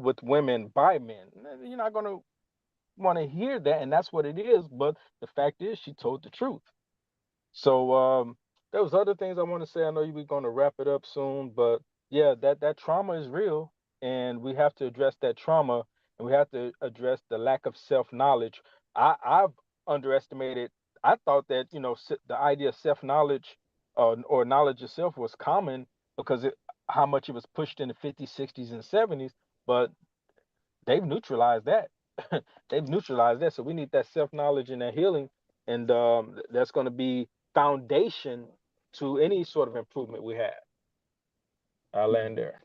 with women by men. You're not going to want to hear that, and that's what it is. But the fact is, she told the truth. So there was other things I want to say. I know you were going to wrap it up soon, but yeah, that trauma is real, and we have to address that trauma, and we have to address the lack of self knowledge. I've underestimated. I thought that the idea of self knowledge or knowledge itself was common because how much it was pushed in the 50s, 60s, and 70s, but they've neutralized that. They've neutralized that. So we need that self knowledge and that healing, and that's going to be foundation to any sort of improvement we have. I'll land there.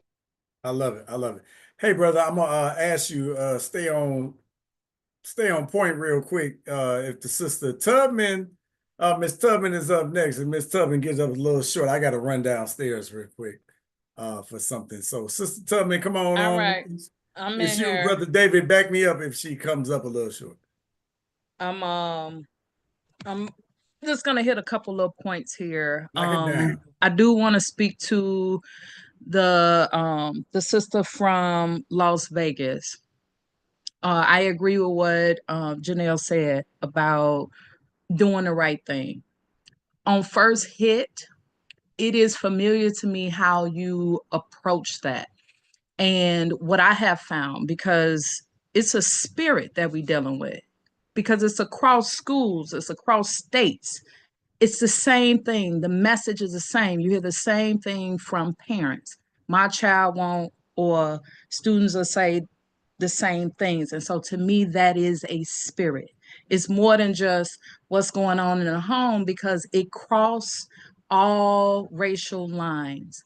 I love it. I love it. Hey, brother, I'm gonna ask you stay on point real quick. If the sister Tubman, Miss Tubman is up next, and Miss Tubman gives up a little short, I got to run downstairs real quick for something. So, Sister Tubman, come on.
All right. I'm
It's
in
you,
here.
Brother David. Back me up if she comes up a little short.
I'm just gonna hit a couple of points here.
Knock it down.
I do want to speak to the sister from Las Vegas. I agree with what Janelle said about doing the right thing. On first hit, it is familiar to me how you approach that. And what I have found, because it's a spirit that we're dealing with, because it's across schools, it's across states, it's the same thing. The message is the same. You hear the same thing from parents. My child won't, or students will say the same things. And so to me, that is a spirit. It's more than just what's going on in the home because it crosses all racial lines.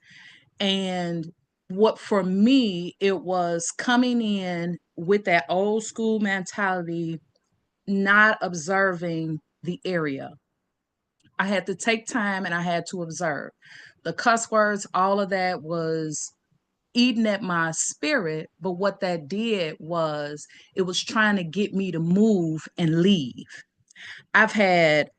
And what for me, it was coming in with that old school mentality, not observing the area. I had to take time and I had to observe. The cuss words, all of that was eating at my spirit. But what that did was it was trying to get me to move and leave. I've had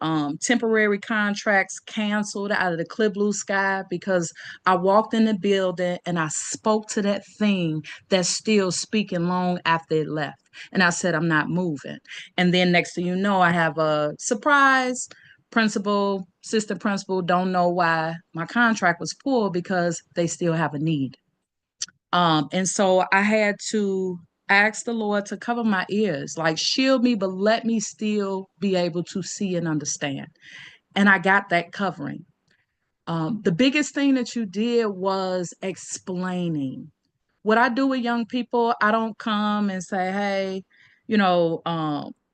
temporary contracts canceled out of the clear blue sky because I walked in the building and I spoke to that thing that's still speaking long after it left. And I said, I'm not moving. And then next thing you know, I have a surprise principal, assistant principal, don't know why my contract was pulled because they still have a need. And so I had to ask the Lord to cover my ears, like shield me, but let me still be able to see and understand. And I got that covering. The biggest thing that you did was explaining. What I do with young people, I don't come and say, hey,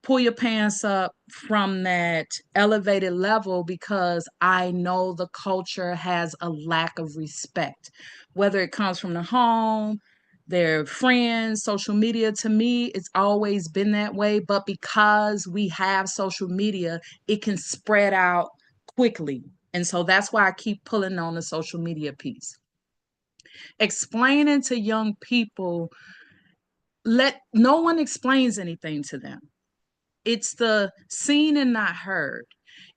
pull your pants up from that elevated level because I know the culture has a lack of respect, whether it comes from the home, their friends, social media. To me, it's always been that way. But because we have social media, it can spread out quickly. And so that's why I keep pulling on the social media piece. Explaining to young people, no one explains anything to them. It's the seen and not heard.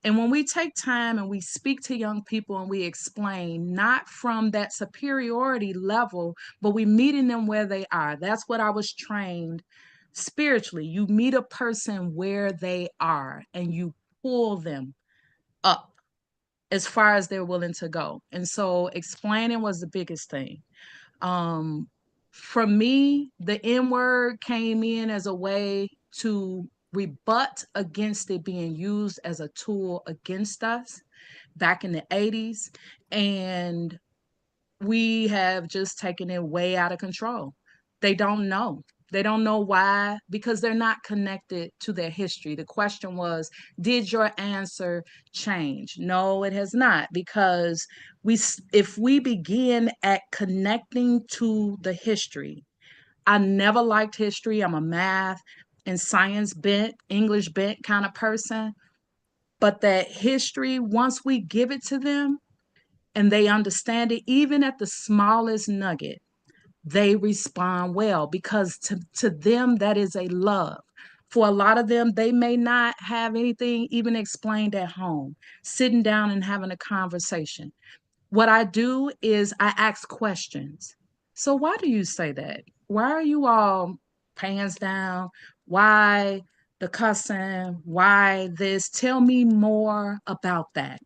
And when we take time and we speak to young people and we explain, not from that superiority level, but we meeting them where they are. That's what I was trained spiritually. You meet a person where they are and you pull them up as far as they're willing to go. And so explaining was the biggest thing. For me, the N word came in as a way to rebut against it being used as a tool against us back in the 80s. And we have just taken it way out of control. They don't know. They don't know why, because they're not connected to their history. The question was, did your answer change? No, it has not, because if we begin at connecting to the history, I never liked history. I'm a math and science bent, English bent kind of person. But that history, once we give it to them and they understand it, even at the smallest nugget, they respond well because to them, that is a love. For a lot of them, they may not have anything even explained at home, sitting down and having a conversation. What I do is I ask questions. So why do you say that? are you all pants down? Why the cussing? Why this? Tell me more about that.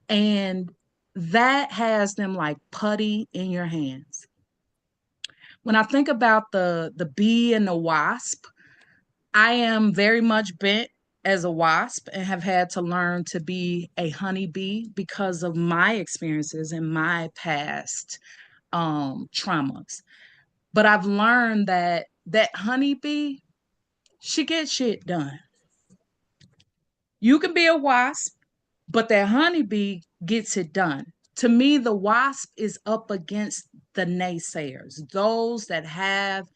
And that has them like putty in your hands. When I think about the bee and the wasp, I am very much bent as a wasp and have had to learn to be a honeybee because of my experiences and my past traumas. But I've learned that that honeybee, she gets shit done. You can be a wasp, but that honeybee gets it done. To me, the wasp is up against the naysayers, those that have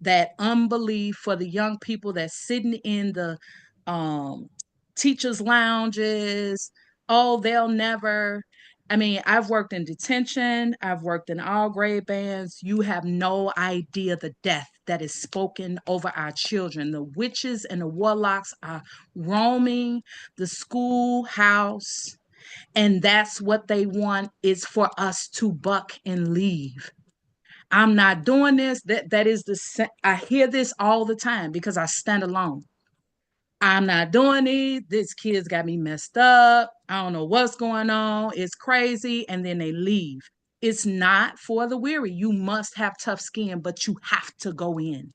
that unbelief, for the young people that's sitting in the um, teachers' lounges. Oh, they'll never. I mean, I've worked in detention, I've worked in all grade bands. You have no idea the death that is spoken over our children. The witches and the warlocks are roaming the schoolhouse, and that's what they want, is for us to buck and leave. I'm not doing this. That is I hear this all the time because I stand alone. I'm not doing it. This kid's got me messed up. I don't know what's going on. It's crazy. And then they leave. It's not for the weary. You must have tough skin, but you have to go in.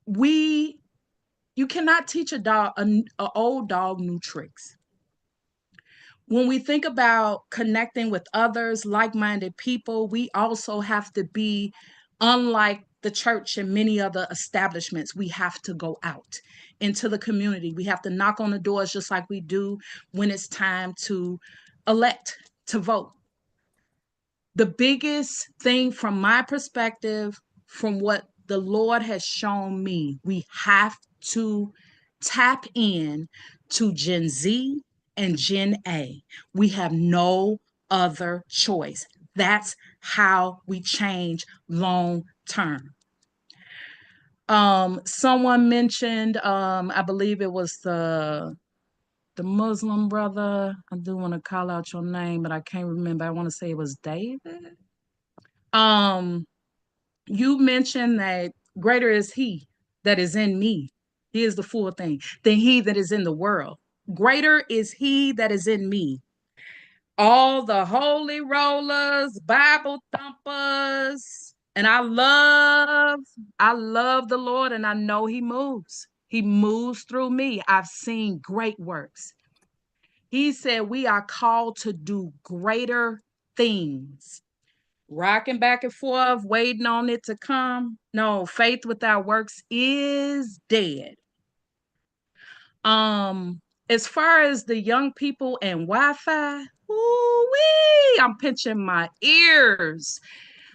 You cannot teach a dog, an old dog, new tricks. When we think about connecting with others, like-minded people, we also have to be, unlike the church and many other establishments, we have to go out into the community. We have to knock on the doors just like we do when it's time to elect, to vote. The biggest thing from my perspective, from what the Lord has shown me, we have to tap in to Gen Z and Gen A. We have no other choice. That's how we change long term. Someone mentioned, I believe it was the Muslim brother. I do want to call out your name, but I can't remember. I want to say it was David. You mentioned that greater is he that is in me. He is the full thing than he that is in the world. Greater is he that is in me. All the holy rollers, Bible thumpers, and I love the Lord, and I know he moves. He moves through me. I've seen great works. He said we are called to do greater things. Rocking back and forth, waiting on it to come. No, faith without works is dead. As far as the young people and Wi-Fi, ooh-wee, I'm pinching my ears.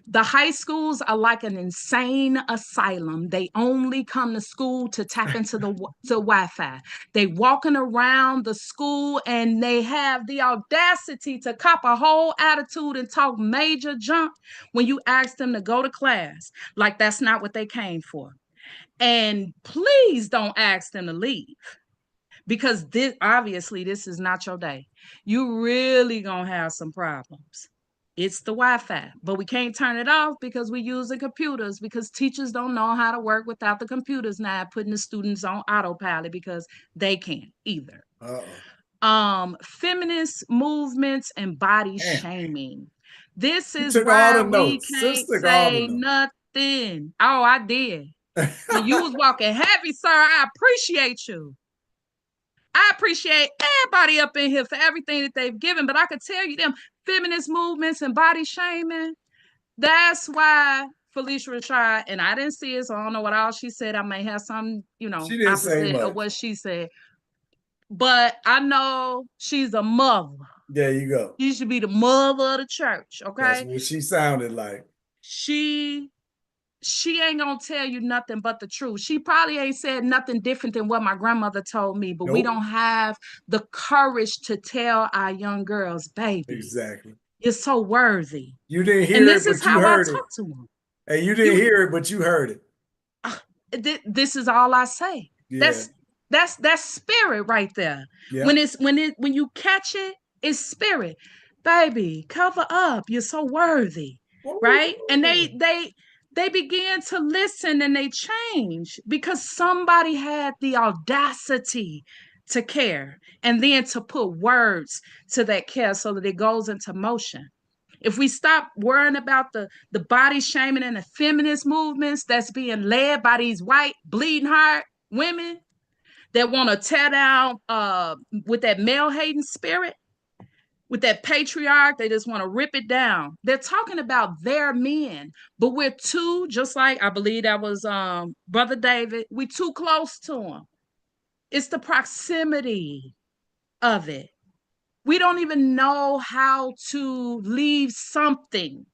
The high schools are like an insane asylum. They only come to school to tap into the Wi-Fi. They walking around the school and they have the audacity to cop a whole attitude and talk major junk when you ask them to go to class. Like that's not what they came for. And please don't ask them to leave, because this is not your day. You really gonna have some problems. It's the Wi-Fi, but we can't turn it off because we're using computers, because teachers don't know how to work without the computers now, putting the students on autopilot because they can't either. Feminist movements and body shaming. This is where we can't say nothing. Oh, I did. When you was walking heavy, sir, I appreciate you. I appreciate everybody up in here for everything that they've given, but I could tell you them feminist movements and body shaming, that's why Felicia Rashad, and I didn't see it, so I don't know what all she said. I may have some,
she didn't
opposite of what she said. But I know she's a mother.
There you go.
She should be the mother of the church, okay?
That's what she sounded like.
She ain't gonna tell you nothing but the truth. She probably ain't said nothing different than what my grandmother told me, but we don't have the courage to tell our young girls, baby.
Exactly.
You're so worthy.
You didn't hear it, but you heard it.
Talk to them.
And you didn't hear it, but you heard
it. This is all I say. Yeah. That's spirit right there. Yeah. When you catch it, it's spirit. Baby, cover up. You're so worthy. Right? And they began to listen and they changed because somebody had the audacity to care and then to put words to that care so that it goes into motion. If we stop worrying about the body shaming and the feminist movements that's being led by these white bleeding heart women that want to tear down with that male hating spirit, with that patriarch, they just want to rip it down. They're talking about their men, but we're too, just like I believe that was Brother David, we're too close to him. It's the proximity of it. We don't even know how to leave something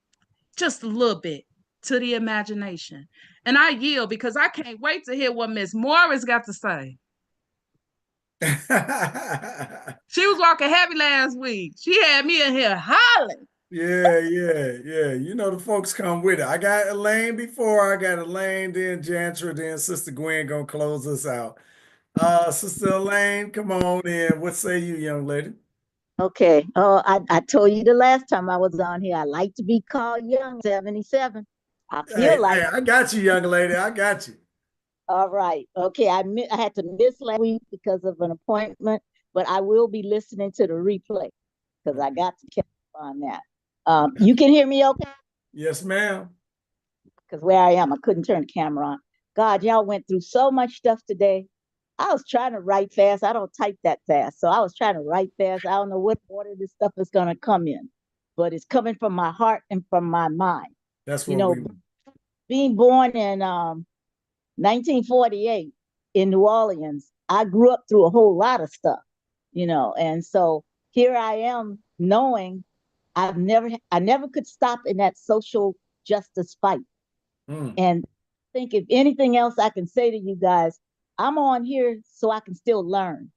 just a little bit to the imagination. And I yield because I can't wait to hear what Miss Morris got to say. She was walking heavy last week. She had me in here hollering.
Yeah. You know the folks come with it. I got Elaine before. I got Elaine, then Jantra, then Sister Gwen gonna close us out. Sister Elaine, come on in. What say you, young lady?
Okay. Oh, I told you the last time I was on here, I like to be called young, 77. I feel
Hey, I got you, young lady. I got you.
All right. Okay. I had to miss last week because of an appointment, but I will be listening to the replay because I got to catch up on that. You can hear me okay?
Yes, ma'am.
Because where I am, I couldn't turn the camera on. God, y'all went through so much stuff today. I was trying to write fast. I don't type that fast. So I was trying to write fast. I don't know what order this stuff is going to come in, but it's coming from my heart and from my mind.
That's what
being born in 1948 in New Orleans, I grew up through a whole lot of stuff, and so here I am knowing I never could stop in that social justice fight. And I think if anything else I can say to you guys, I'm on here so I can still learn,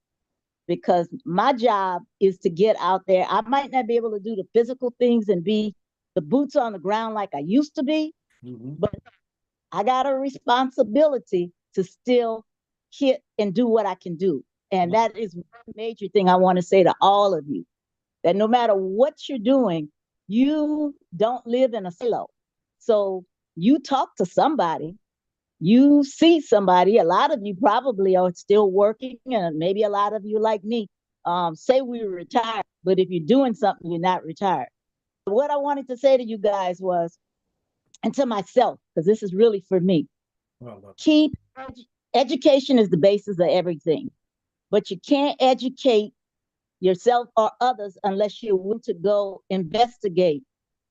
because my job is to get out there. I might not be able to do the physical things and be the boots on the ground like I used to be, but I got a responsibility to still hit and do what I can do. And that is one major thing I want to say to all of you, that no matter what you're doing, you don't live in a silo. So you talk to somebody, you see somebody. A lot of you probably are still working, and maybe a lot of you like me say we're retired, but if you're doing something, you're not retired. What I wanted to say to you guys was, and to myself, because this is really for me, education is the basis of everything, but you can't educate yourself or others unless you're willing to go investigate.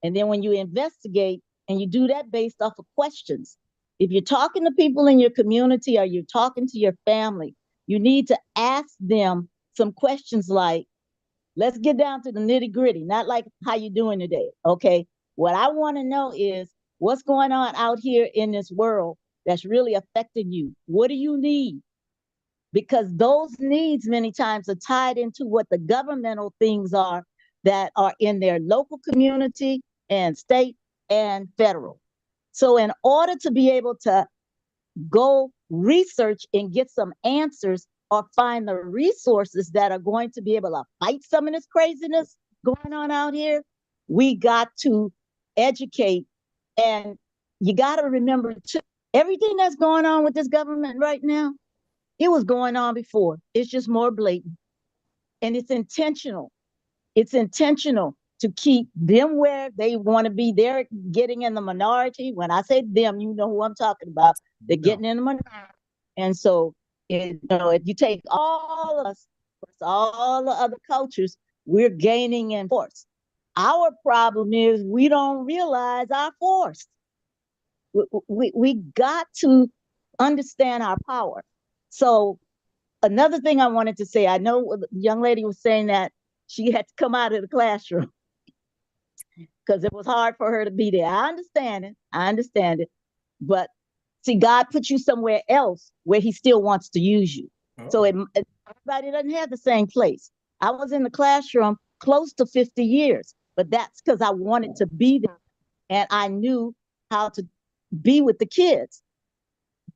And then when you investigate, and you do that based off of questions, if you're talking to people in your community or you're talking to your family, you need to ask them some questions like, let's get down to the nitty gritty, not like how you doing today. Okay. What I want to know is what's going on out here in this world that's really affecting you. What do you need? Because those needs many times are tied into what the governmental things are that are in their local community and state and federal. So in order to be able to go research and get some answers or find the resources that are going to be able to fight some of this craziness going on out here, we got to educate. And you got to remember too, everything that's going on with this government right now, it was going on before. It's just more blatant. And it's intentional. It's intentional to keep them where they want to be. They're getting in the minority. When I say them, you know who I'm talking about. They're getting in the minority. And so, if you take all of us, all the other cultures, we're gaining in force. Our problem is we don't realize our force. We got to understand our power. So another thing I wanted to say, I know the young lady was saying that she had to come out of the classroom because it was hard for her to be there. I understand it. But see, God put you somewhere else where he still wants to use you. So everybody doesn't have the same place. I was in the classroom close to 50 years, but that's because I wanted to be there and I knew how to be with the kids.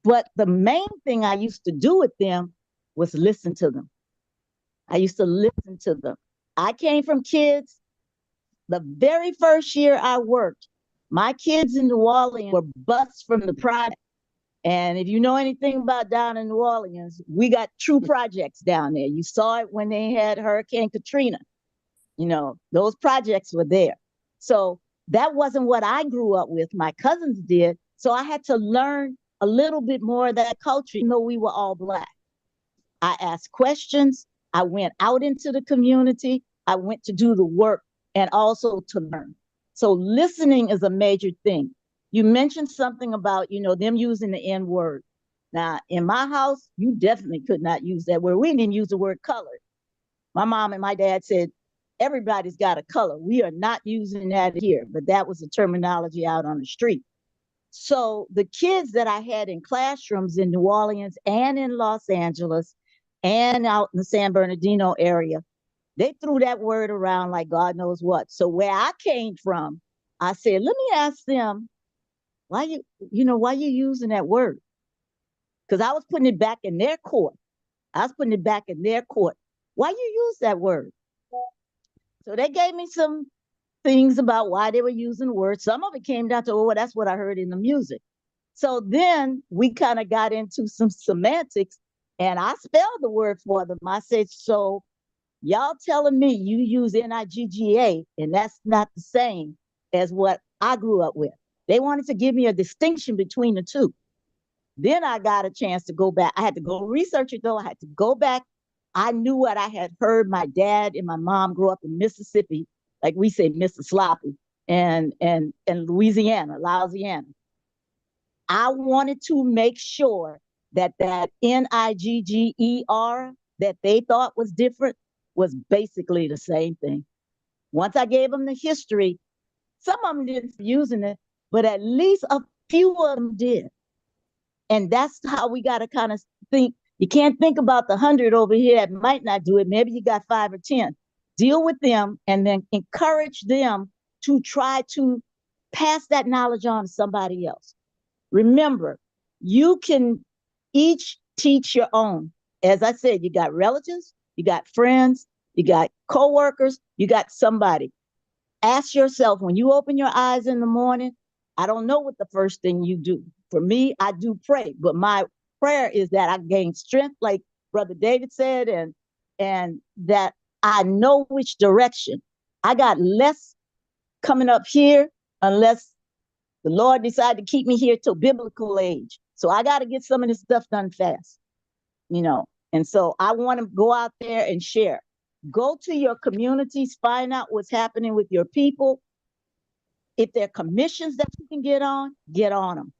But the main thing I used to do with them was listen to them. I used to listen to them. I came from kids. The very first year I worked, My kids in New Orleans were bused from the project. And if you know anything about down in New Orleans, we got true projects down there. You saw it when they had Hurricane Katrina. You know, those projects were there. So that wasn't what I grew up with. My cousins did. So I had to learn a little bit more of that culture, even though we were all Black. I asked questions. I went out into the community. I went to do the work and also to learn. So listening is a major thing. You mentioned something about, you know, them using the N word. Now, in my house, you definitely could not use that word. We didn't even use the word colored. My mom and my dad said, everybody's got a color. We are not using that here, but that was the terminology out on the street. So the kids that I had in classrooms in New Orleans and in Los Angeles and out in the San Bernardino area, they threw that word around like God knows what. So where I came from, I said, let me ask them, why you using that word? Because I was putting it back in their court. Why you use that word? So they gave me some things about why they were using the word. Some of it came down to, oh, that's what I heard in the music. So then we kind of got into some semantics and I spelled the word for them. I said, so y'all telling me you use Nigga and that's not the same as what I grew up with. They wanted to give me a distinction between the two. Then I got a chance to go back. I had to go research it though. I had to go back. I knew what I had heard. My dad and my mom grew up in Mississippi, like we say, Mississippi, and Louisiana. I wanted to make sure that Nigger that they thought was different was basically the same thing. Once I gave them the history, some of them didn't using it, but at least a few of them did. And that's how we got to kind of think. You can't think about the 100 over here that might not do it. Maybe you got 5 or 10. Deal with them and then encourage them to try to pass that knowledge on to somebody else. Remember, you can each teach your own. As I said, you got relatives, you got friends, you got coworkers, you got somebody. Ask yourself, when you open your eyes in the morning, I don't know what the first thing you do. For me, I do pray, but my prayer is that I gain strength, like Brother David said, and that I know which direction. I got less coming up here unless the Lord decided to keep me here till biblical age. So I got to get some of this stuff done fast, you know. And so I want to go out there and share. Go to your communities, find out what's happening with your people. If there are commissions that you can get on them.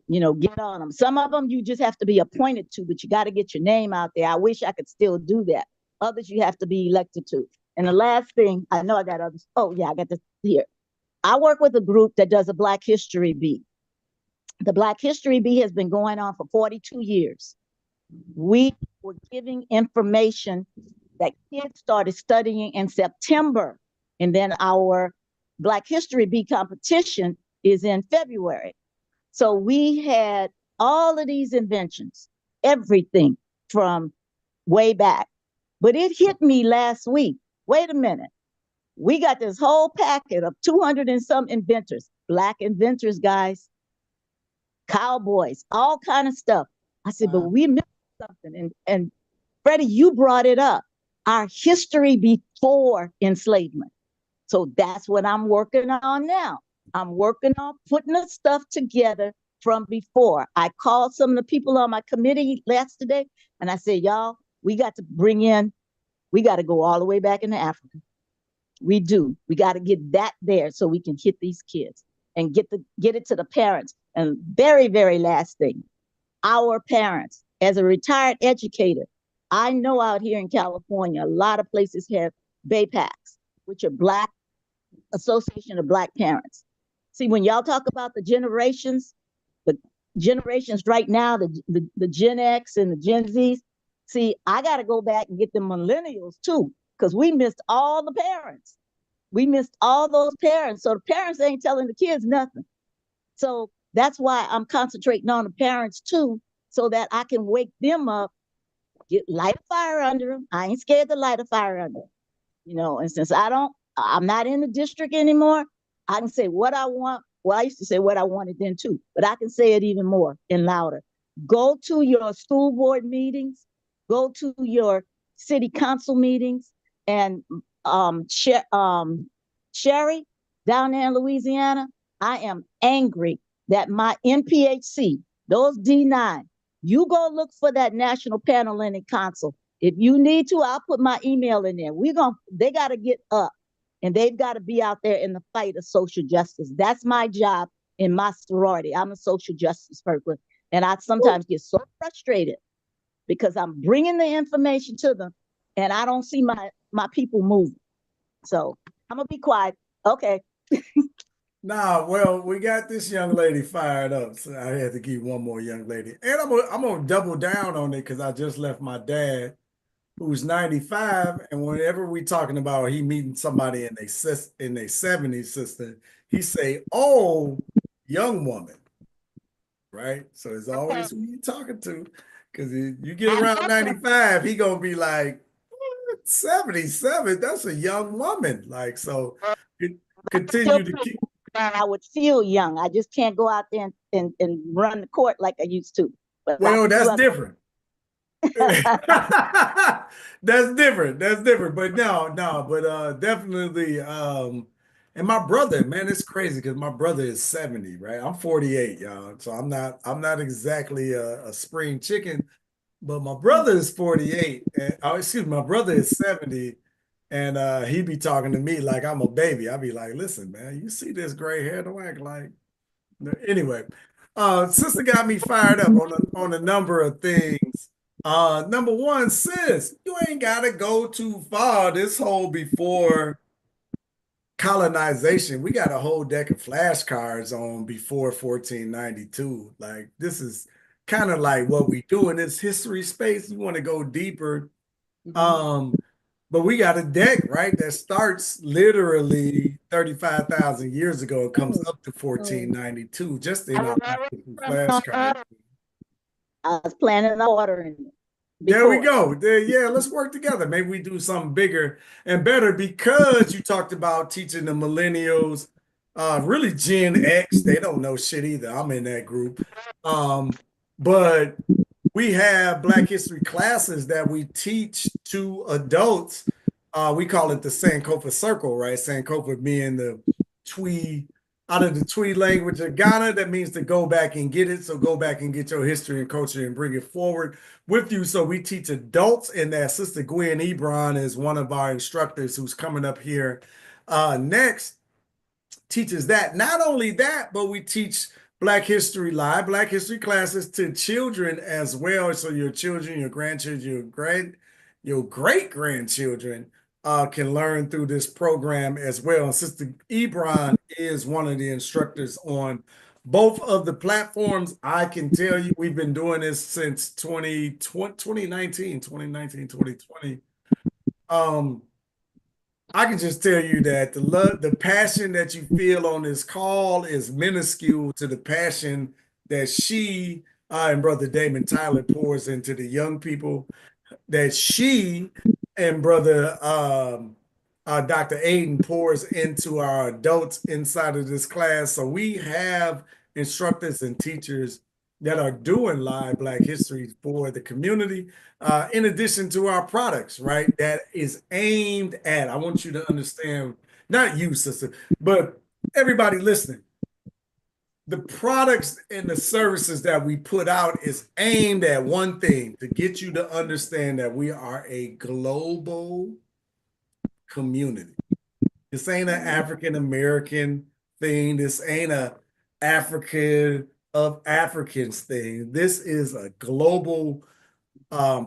You know, get on them. Some of them you just have to be appointed to, but you got to get your name out there. I wish I could still do that. Others you have to be elected to. And the last thing, I know I got others. Oh yeah, I got this here. I work with a group that does a Black History Beat. The Black History Beat has been going on for 42 years. We were giving information that kids started studying in September. And then our Black History Beat competition is in February. So we had all of these inventions, everything from way back. But it hit me last week. Wait a minute. We got this whole packet of 200 and some inventors, Black inventors, guys, cowboys, all kind of stuff. I said, but we missed something. And Freddie, you brought it up. Our history before enslavement. So that's what I'm working on now. I'm working on putting the stuff together from before. I called some of the people on my committee yesterday and I said, y'all, we got to go all the way back into Africa. We do. We got to get that there so we can hit these kids and get it to the parents. And very, very last thing, our parents, as a retired educator, I know out here in California, a lot of places have BAPACs, which are Black Association of Black Parents. See, when y'all talk about the generations right now, the Gen X and the Gen Zs, see, I got to go back and get the millennials too, because we missed all the parents. We missed all those parents. So the parents ain't telling the kids nothing. So that's why I'm concentrating on the parents too, so that I can wake them up, light a fire under them. I ain't scared to light a fire under them. You know, and since I'm not in the district anymore, I can say what I want. Well, I used to say what I wanted then too, but I can say it even more and louder. Go to your school board meetings, go to your city council meetings, and Sherry, down there in Louisiana, I am angry that my NPHC, those D9, you go look for that National Panhellenic Council. If you need to, I'll put my email in there. They got to get up and they've got to be out there in the fight of social justice. That's my job in my sorority. I'm a social justice person. And I sometimes get so frustrated because I'm bringing the information to them and I don't see my people moving. So I'm going to be quiet. Okay.
Nah, well, we got this young lady fired up, so I had to give one more young lady. And I'm gonna double down on it because I just left my dad, who's 95, and whenever we talking about he meeting somebody in their 70s, sister, he say, "Oh, young woman," right? So it's always who you talking to, because you get around 95, he gonna be like, 77, that's a young woman. Like, so continue to keep.
I would feel young. I just can't go out there and run the court like I used to. But
Well, that's different. That's different. That's different. But but definitely and my brother, man, it's crazy because my brother is 70, right? I'm 48, y'all. So I'm not exactly a spring chicken, but my brother is 48. And oh, excuse me, my brother is 70. And he be talking to me like I'm a baby. I be like, listen, man, you see this gray hair? Don't act like. Anyway, sister got me fired up on a number of things. Number one, sis, you ain't gotta go too far. This whole before colonization, we got a whole deck of flashcards on before 1492. Like this is kind of like what we do in this history space. You want to go deeper. But we got a deck, right, that starts literally 35,000 years ago and comes up to 1492, just in our flashcards.
I was planning on ordering.
There we go. Yeah, let's work together. Maybe we do something bigger and better because you talked about teaching the millennials, really Gen X. They don't know shit either. I'm in that group. But we have Black History classes that we teach to adults. We call it the Sankofa Circle, right? Sankofa being the Twi, out of the Twi language of Ghana, that means to go back and get it. So go back and get your history and culture and bring it forward with you. So we teach adults, and that Sister Gwen Ebron is one of our instructors who's coming up here next. Teaches that. Not only that, but we teach Black History Live, Black History classes to children as well. So your children, your grandchildren, your great-grandchildren can learn through this program as well. And Sister Ebron is one of the instructors on both of the platforms. I can tell you we've been doing this since 2019, 2020. I can just tell you that the passion that you feel on this call is minuscule to the passion that she and Brother Damon Tyler pours into the young people, that she and Brother Dr. Aiden pours into our adults inside of this class. So we have instructors and teachers that are doing live Black history for the community, in addition to our products, right? That is aimed at, I want you to understand, not you, sister, but everybody listening. The products and the services that we put out is aimed at one thing, to get you to understand that we are a global community. This ain't an African American thing. This ain't a African of Africans thing. This is a global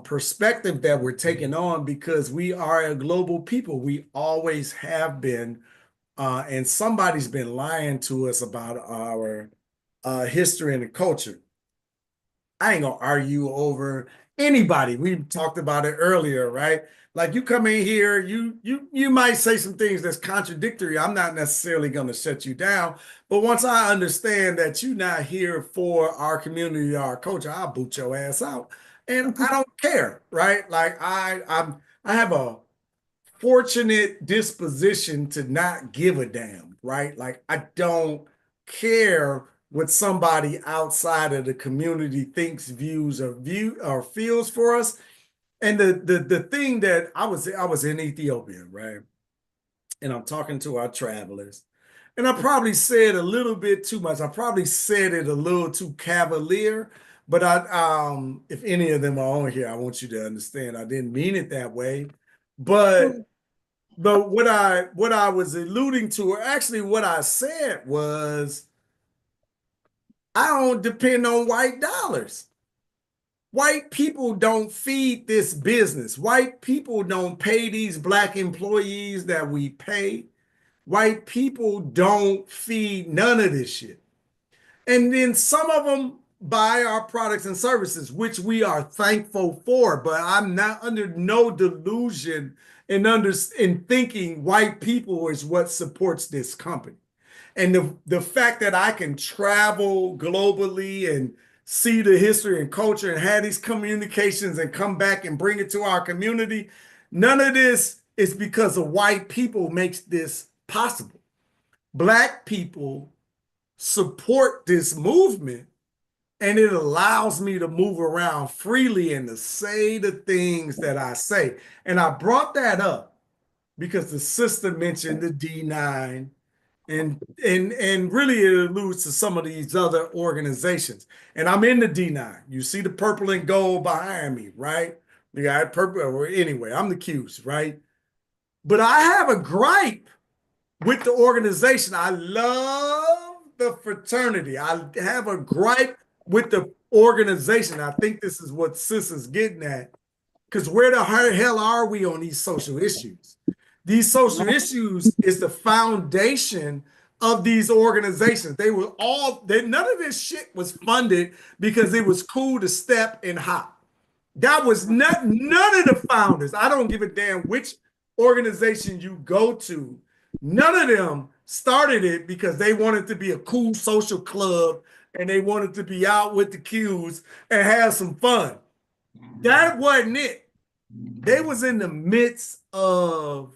perspective that we're taking on because we are a global people. We always have been, and somebody's been lying to us about our history and culture. I ain't gonna argue over anybody. We talked about it earlier, right? Like you come in here, you might say some things that's contradictory. I'm not necessarily gonna shut you down, but once I understand that you're not here for our community, our culture, I'll boot your ass out, and I don't care, right? Like I have a fortunate disposition to not give a damn, right? Like I don't care what somebody outside of the community thinks, views, or feels for us. And the thing that I was in Ethiopia, right? And I'm talking to our travelers. And I probably said a little bit too much. I probably said it a little too cavalier, but if any of them are on here, I want you to understand I didn't mean it that way. But what I was alluding to, or actually what I said was, I don't depend on white dollars. White people don't feed this business. White people don't pay these black employees that we pay. White people don't feed none of this shit. And then some of them buy our products and services, which we are thankful for. But I'm not under no delusion in thinking white people is what supports this company. And the fact that I can travel globally and see the history and culture and have these communications and come back and bring it to our community, none of this is because of white people makes this possible. Black people support this movement, and it allows me to move around freely and to say the things that I say. And I brought that up because the sister mentioned the D9, and really it alludes to some of these other organizations. And I'm in the D9. You see the purple and gold behind me, right? You got purple, or anyway, I'm the Qs, right? But I have a gripe with the organization. I love the fraternity. I have a gripe with the organization. I think this is what Sis is getting at. Because where the hell are we on these social issues? These social issues is the foundation of these organizations. None of this shit was funded because it was cool to step and hop. That was none of the founders. I don't give a damn which organization you go to. None of them started it because they wanted to be a cool social club and they wanted to be out with the Qs and have some fun. That wasn't it. They was in the midst of,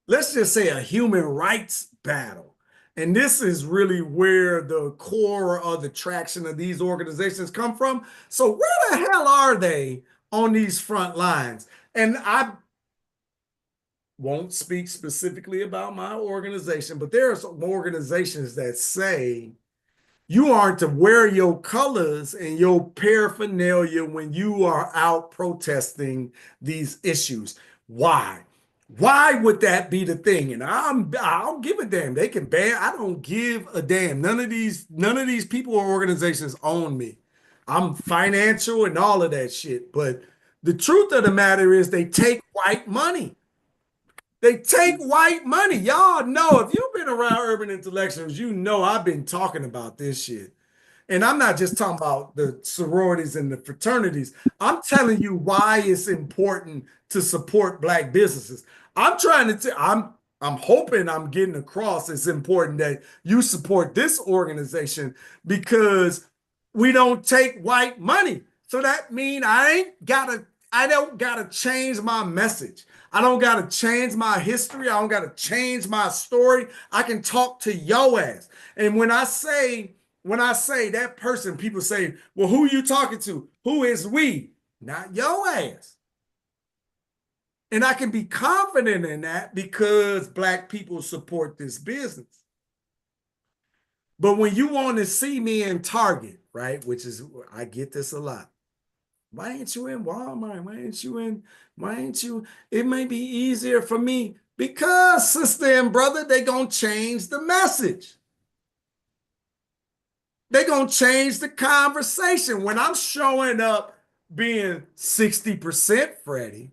let's just say, a human rights battle. And this is really where the core of the traction of these organizations come from. So where the hell are they on these front lines? And I won't speak specifically about my organization, but there are some organizations that say you aren't to wear your colors and your paraphernalia when you are out protesting these issues. Why? Why would that be the thing? And I don't give a damn. They can ban. I don't give a damn. None of these people or organizations own me. I'm financial and all of that shit. But the truth of the matter is they take white money. They take white money. Y'all know, if you've been around urban intellectuals, you know I've been talking about this shit. And I'm not just talking about the sororities and the fraternities. I'm telling you why it's important to support black businesses. I'm hoping I'm getting across it's important that you support this organization because we don't take white money. So that means I don't gotta change my message. I don't gotta change my history. I don't gotta change my story. I can talk to yo ass. And when I say that person, people say, well, who are you talking to? Who is we? Not yo ass. And I can be confident in that because black people support this business. But when you want to see me in Target, right, which is, I get this a lot. Why ain't you in Walmart? Why ain't you? It may be easier for me because, sister and brother, they gonna change the message. They're going to change the conversation. When I'm showing up being 60% Freddie,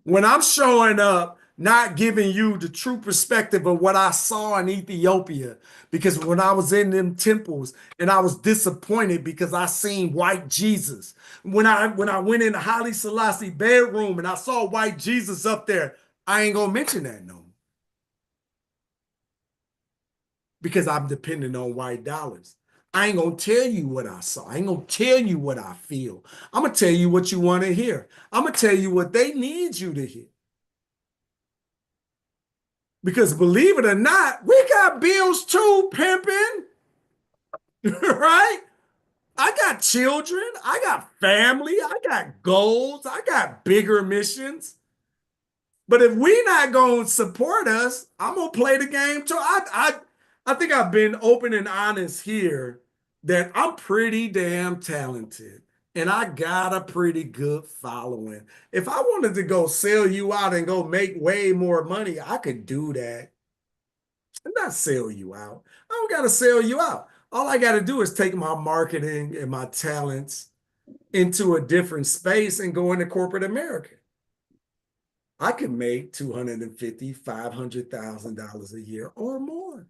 when I'm showing up not giving you the true perspective of what I saw in Ethiopia, because when I was in them temples and I was disappointed because I seen white Jesus. When I went in the Haile Selassie bedroom and I saw white Jesus up there, I ain't going to mention that no more. Because I'm dependent on white dollars. I ain't gonna tell you what I saw. I ain't gonna tell you what I feel. I'm gonna tell you what you want to hear. I'm gonna tell you what they need you to hear. Because believe it or not, we got bills too, pimping. Right? I got children. I got family. I got goals. I got bigger missions. But if we not going to support us, I'm going to play the game too. I think I've been open and honest here that I'm pretty damn talented and I got a pretty good following. If I wanted to go sell you out and go make way more money, I could do that. And not sell you out. I don't got to sell you out. All I got to do is take my marketing and my talents into a different space and go into corporate America. I can make $250,000, $500,000 a year or more.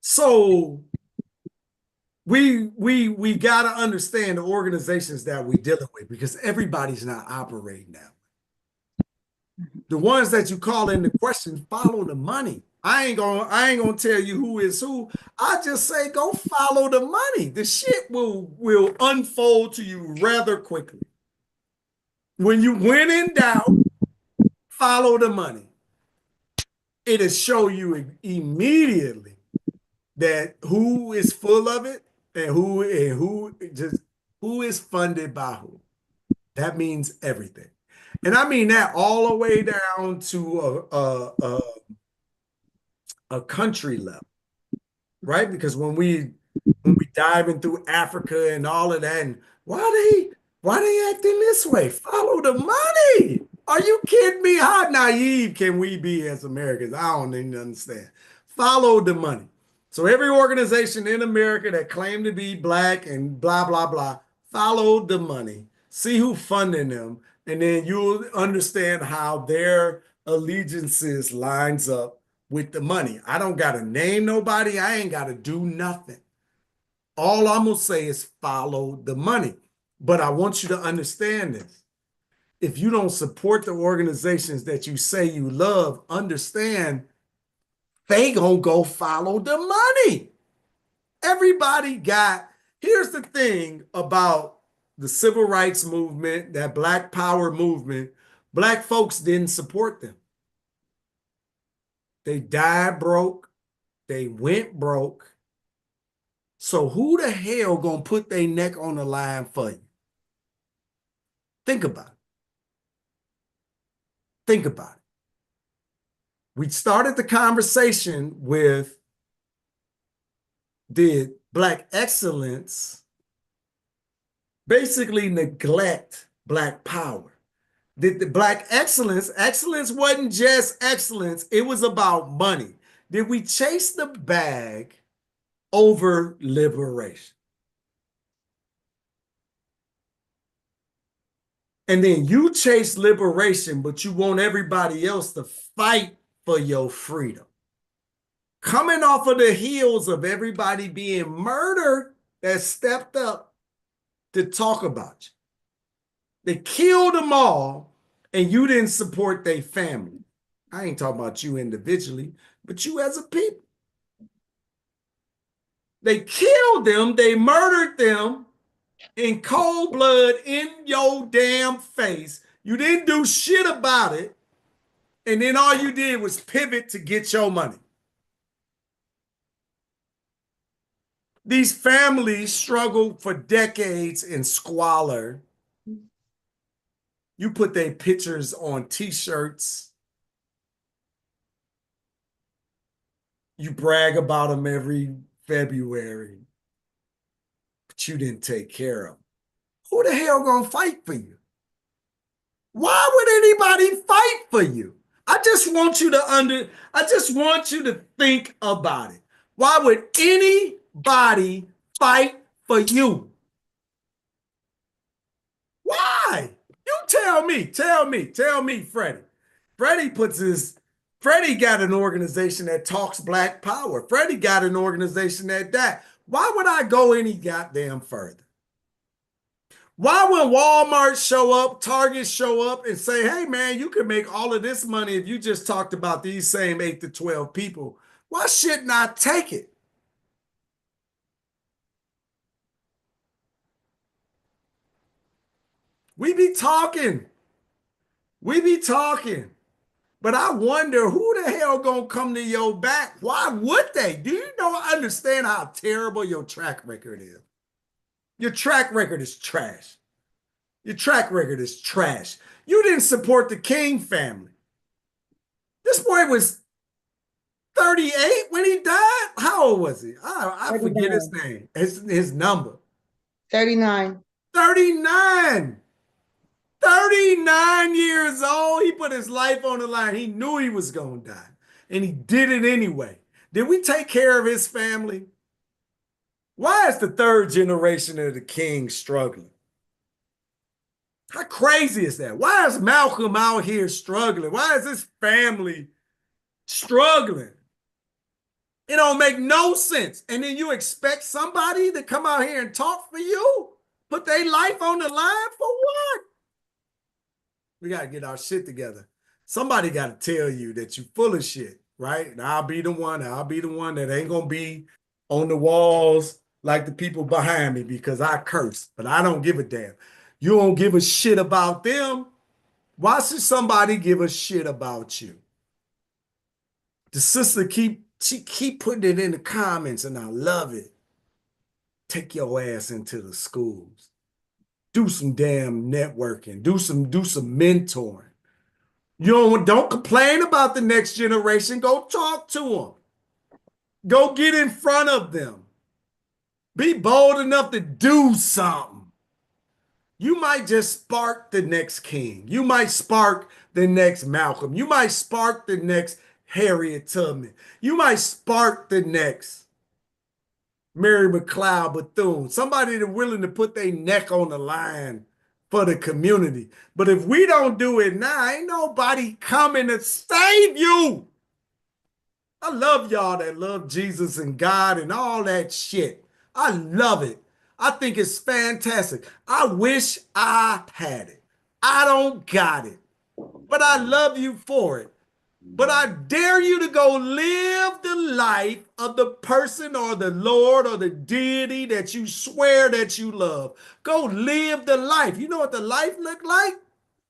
So we got to understand the organizations that we're dealing with because everybody's not operating now. The ones that you call into question, follow the money. I ain't gonna tell you who is who. I just say go follow the money. The shit will unfold to you rather quickly. When in doubt, follow the money. It'll show you immediately that who is full of it and who is funded by who. That means everything. And I mean that all the way down to a country level, right? Because when we diving through Africa and all of that, and why they acting this way? Follow the money. Are you kidding me? How naive can we be as Americans? I don't even understand. Follow the money. So every organization in America that claim to be black and blah, blah, blah, follow the money. See who funding them. And then you'll understand how their allegiances lines up with the money. I don't got to name nobody. I ain't got to do nothing. All I'm going to say is follow the money. But I want you to understand this. If you don't support the organizations that you say you love, understand they gonna go follow the money. Everybody here's the thing about the civil rights movement, that Black Power movement, Black folks didn't support them. They died broke. They went broke. So who the hell gonna put their neck on the line for you? Think about it. Think about it. We started the conversation with, did Black excellence basically neglect Black power? Did the Black excellence wasn't just excellence, it was about money. Did we chase the bag over liberation? And then you chase liberation, but you want everybody else to fight for your freedom. Coming off of the heels of everybody being murdered that stepped up to talk about you. They killed them all, and you didn't support their family. I ain't talking about you individually, but you as a people. They killed them, they murdered them in cold blood in your damn face. You didn't do shit about it, and then all you did was pivot to get your money. These families struggled for decades in squalor. You put their pictures on t-shirts. You brag about them every February, but you didn't take care of them. Who the hell gonna fight for you? Why would anybody fight for you? I just want you to think about it. Why would anybody fight for you? Why? You tell me, Freddie. Freddie got an organization that talks Black power. Freddie got an organization that. Why would I go any goddamn further? Why when Walmart show up, Target show up and say, hey man, you can make all of this money if you just talked about these same 8 to 12 people? Why shouldn't I take it? We be talking. We be talking. But I wonder who the hell gonna come to your back? Why would they? Do you understand how terrible your track record is? Your track record is trash. Your track record is trash. You didn't support the King family. This boy was 38 when he died. How old was he? I forget his name. His number.
39.
39. 39 years old. He put his life on the line. He knew he was going to die. And he did it anyway. Did we take care of his family? Why is the third generation of the King struggling? How crazy is that? Why is Malcolm out here struggling? Why is his family struggling? It don't make no sense. And then you expect somebody to come out here and talk for you? Put their life on the line for what? We got to get our shit together. Somebody got to tell you that you full of shit, right? And I'll be the one that ain't going to be on the walls like the people behind me because I curse, but I don't give a damn. You don't give a shit about them. Why should somebody give a shit about you? The sister keep putting it in the comments and I love it. Take your ass into the schools. Do some damn networking. Do some mentoring. You don't complain about the next generation. Go talk to them. Go get in front of them. Be bold enough to do something. You might just spark the next King. You might spark the next Malcolm. You might spark the next Harriet Tubman. You might spark the next Mary McLeod Bethune. Somebody that's willing to put their neck on the line for the community. But if we don't do it now, ain't nobody coming to save you. I love y'all that love Jesus and God and all that shit. I love it. I think it's fantastic. I wish I had it. I don't got it. But I love you for it. But I dare you to go live the life of the person or the Lord or the deity that you swear that you love. Go live the life. You know what the life look like?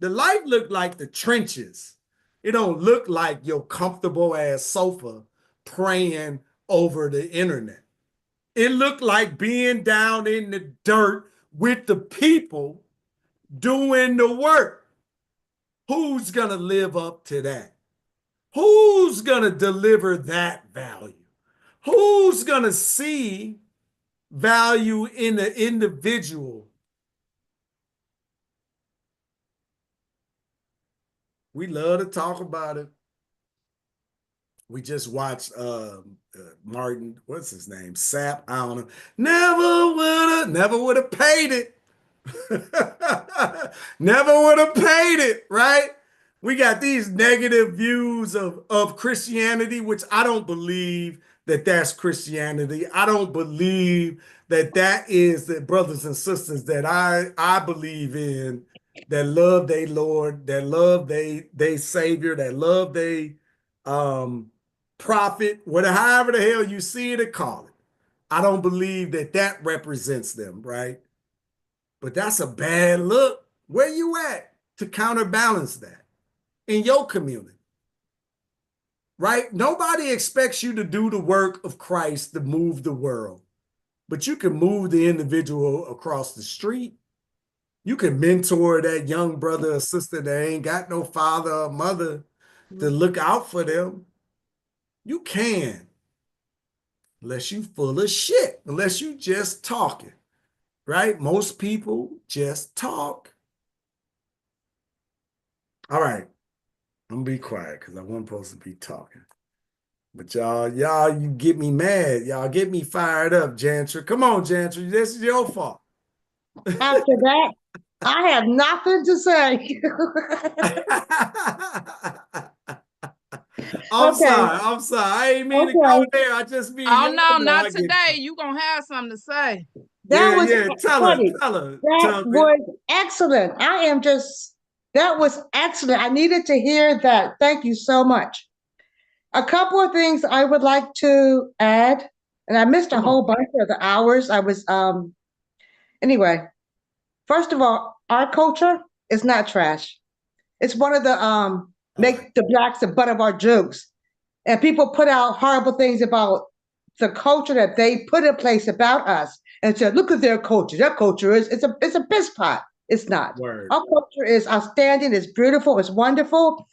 The life look like the trenches. It don't look like your comfortable ass sofa praying over the internet. It looked like being down in the dirt with the people doing the work. Who's going to live up to that? Who's going to deliver that value? Who's going to see value in the individual? We love to talk about it. We just watched Martin, what's his name? Sapp, I don't know. Never would have paid it. Never would have paid it, right? We got these negative views of Christianity, which I don't believe that that's Christianity. I don't believe that that is the brothers and sisters that I believe in, that love their Lord, that love they Savior, that love they prophet, whatever, however the hell you see it or call it. I don't believe that that represents them, right? But that's a bad look. Where you at to counterbalance that in your community, right? Nobody expects you to do the work of Christ to move the world, but you can move the individual across the street. You can mentor that young brother or sister that ain't got no father or mother to look out for them. You can, unless you full of shit, unless you just talking, right? Most people just talk. All right, I'm gonna be quiet because I wasn't supposed to be talking. But y'all, you get me mad. Y'all get me fired up, Jantry. Come on, Jantry, this is your fault.
After that, I have nothing to say.
I'm sorry. I ain't mean to go there. I just mean,
oh no,
I
not
get
today. You gonna have something to say.
That was
Tell her,
funny.
tell her.
That was excellent. That was excellent. I needed to hear that. Thank you so much. A couple of things I would like to add, and I missed a whole bunch of the hours. I was, anyway, first of all, our culture is not trash. It's one of the, make the blacks the butt of our jokes. And people put out horrible things about the culture that they put in place about us and said, look at their culture. Their culture it's a piss pot. It's not.
Word.
Our culture is outstanding, it's beautiful, it's wonderful.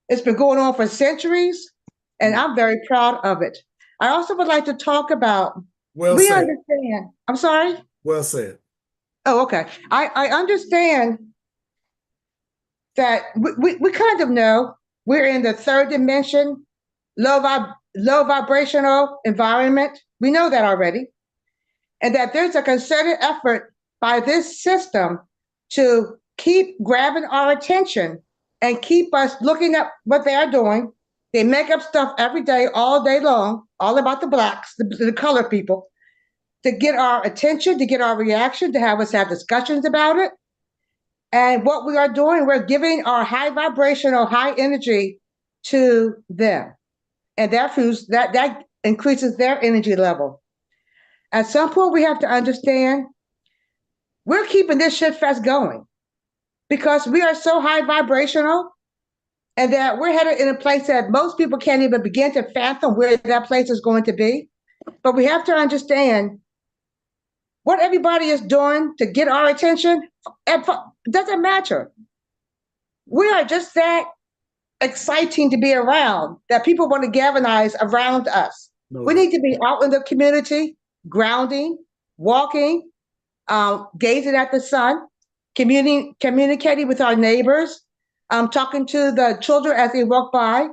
It's been going on for centuries, and I'm very proud of it. I also would like to talk about, we understand, I'm sorry?
Well said.
Oh, okay. I understand that we kind of know we're in the third dimension, low vibrational environment. We know that already. And that there's a concerted effort by this system to keep grabbing our attention and keep us looking at what they are doing. They make up stuff every day, all day long, all about the blacks, the colored people, to get our attention, to get our reaction, to have us have discussions about it. And what we are doing, we're giving our high vibrational, high energy to them. And that increases their energy level. At some point, we have to understand we're keeping this shit fest going because we are so high vibrational and that we're headed in a place that most people can't even begin to fathom where that place is going to be. But we have to understand what everybody is doing to get our attention. It doesn't matter. We are just that exciting to be around that people want to galvanize around us. We need to be out in the community, grounding, walking, gazing at the sun, communicating with our neighbors, talking to the children as they walk by,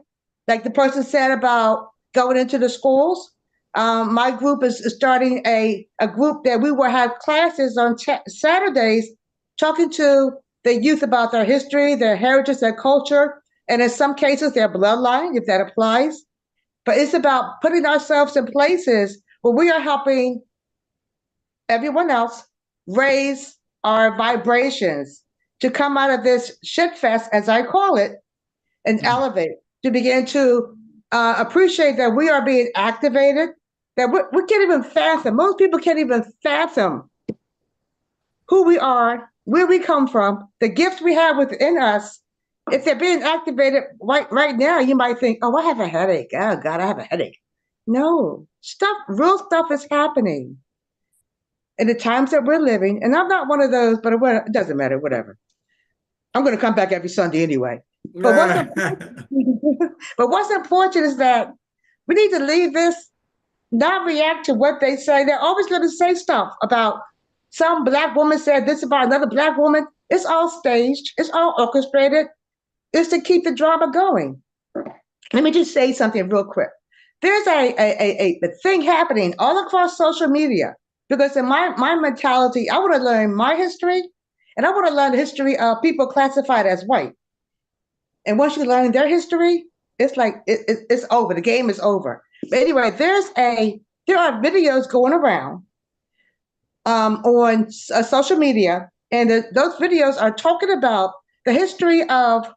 like the person said about going into the schools. My group is starting a group that we will have classes on Saturdays, talking to the youth about their history, their heritage, their culture, and in some cases their bloodline, if that applies. But it's about putting ourselves in places where we are helping everyone else raise our vibrations to come out of this shit fest, as I call it, and elevate, to begin to appreciate that we are being activated, that we can't even fathom. Most people can't even fathom who we are, where we come from, the gifts we have within us. If they're being activated right now, you might think, oh, I have a headache. Oh, God, I have a headache. No, real stuff is happening in the times that we're living. And I'm not one of those, but it doesn't matter, whatever. I'm going to come back every Sunday anyway. But what's important is that we need to leave this, not react to what they say. They're always going to say stuff about some Black woman said this about another Black woman. It's all staged. It's all orchestrated. It's to keep the drama going. Let me just say something real quick. There's a thing happening all across social media, because in my mentality, I want to learn my history, and I want to learn the history of people classified as white. And once you learn their history, it's like it's over. The game is over. But anyway, there are videos going around on social media, and those videos are talking about the history of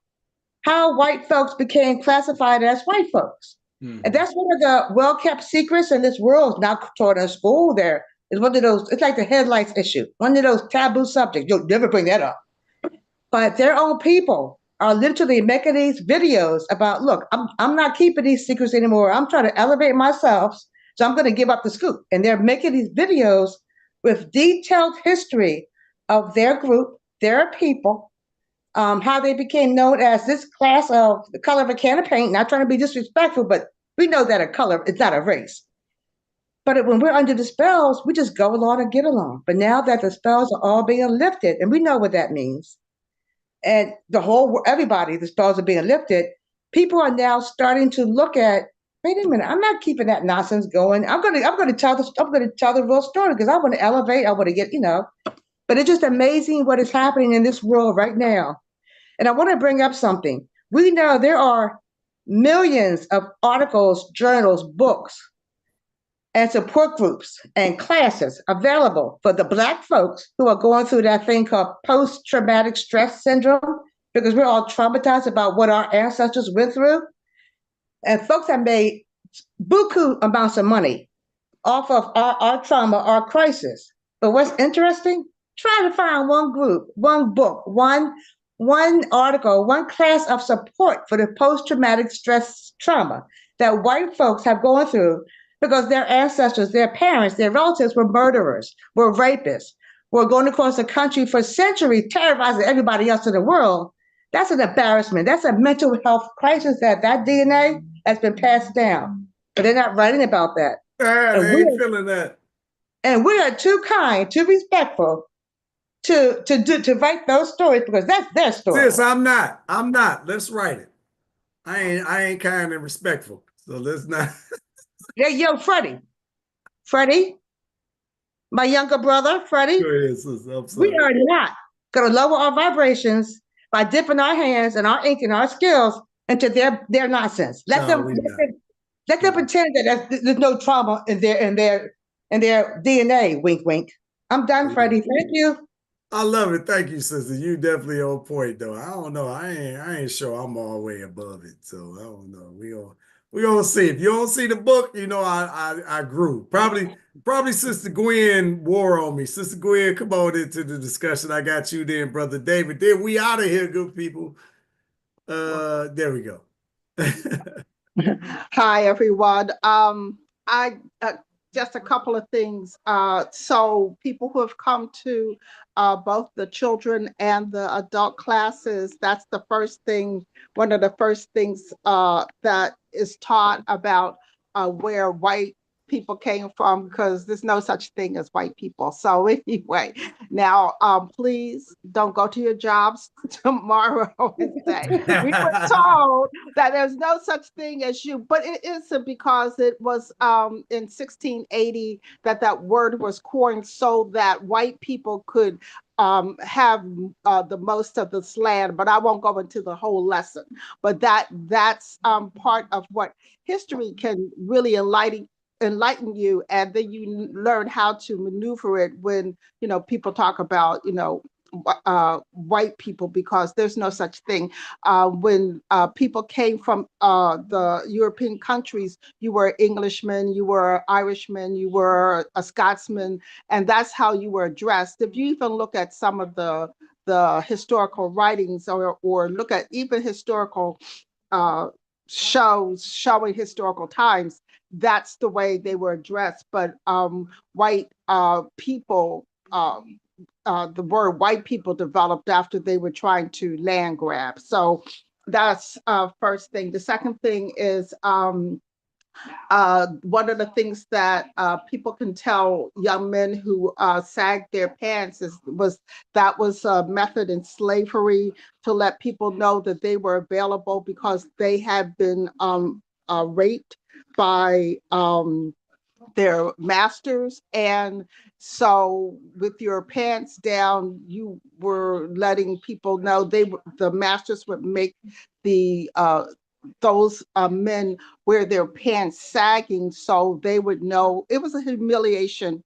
how white folks became classified as white folks. And that's one of the well-kept secrets in this world, not taught in school. There is one of those, it's like the headlights issue, one of those taboo subjects. You'll never bring that up. But their own people are literally making these videos about, look, I'm not keeping these secrets anymore. I'm trying to elevate myself, so I'm going to give up the scoop. And they're making these videos with detailed history of their group, their people, how they became known as this class of the color of a can of paint. Not trying to be disrespectful, but we know that a color is not a race. But when we're under the spells, we just go along and get along. But now that the spells are all being lifted, and we know what that means, and everybody, the spells are being lifted, people are now starting to look at, wait a minute, I'm not keeping that nonsense going. I'm going to tell the real story, because I want to elevate, I want to get, but it's just amazing what is happening in this world right now. And I want to bring up something. We know there are millions of articles, journals, books and support groups and classes available for the Black folks who are going through that thing called post-traumatic stress syndrome, because we're all traumatized about what our ancestors went through. And folks have made buku amounts of money off of our trauma, our crisis. But what's interesting, try to find one group, one book, one article, one class of support for the post-traumatic stress trauma that white folks have gone through because their ancestors, their parents, their relatives were murderers, were rapists, were going across the country for centuries, terrorizing everybody else in the world. That's an embarrassment. That's a mental health crisis that DNA has been passed down. But they're not writing about that.
I ain't feeling that.
And we are too kind, too respectful to write those stories because that's their story.
Sis, I'm not. Let's write it. I ain't kind and respectful. So let's not.
Yeah, yo, Freddie, my younger brother, Freddie.
Go ahead, sis. I'm sorry.
We are not going to lower our vibrations by dipping our hands and our ink and our skills into their nonsense. Let them pretend that there's no trauma in their DNA. Wink, wink. I'm done, Freddie. Thank you.
I love it. Thank you, sister. You definitely on point, though. I don't know. I ain't sure I'm all the way above it. So I don't know. We gonna see. If you don't see the book, you know I grew. Probably Sister Gwen wore on me. Sister Gwen, come on into the discussion. I got you then, Brother David. Then we out of here, good people. There we go.
Hi, everyone. I just a couple of things. So people who have come to both the children and the adult classes, that's the first thing, one of the first things that is taught about where white people came from, because there's no such thing as white people. So anyway, now please don't go to your jobs tomorrow and say, we were told that there's no such thing as you, but it isn't, because it was in 1680 that word was coined so that white people could have the most of this land. But I won't go into the whole lesson, but that's part of what history can really enlighten you, and then you learn how to maneuver it when people talk about white people, because there's no such thing. When people came from the European countries, you were Englishman, you were Irishman, you were a Scotsman, and that's how you were addressed. If you even look at some of the historical writings, or look at even historical shows showing historical times, that's the way they were addressed. But white people, the word white people developed after they were trying to land grab. So that's first thing. The second thing is one of the things that people can tell young men who sag their pants was a method in slavery to let people know that they were available, because they had been raped by their masters. And so with your pants down, you were letting people know the masters would make those men wear their pants sagging, so they would know. It was a humiliation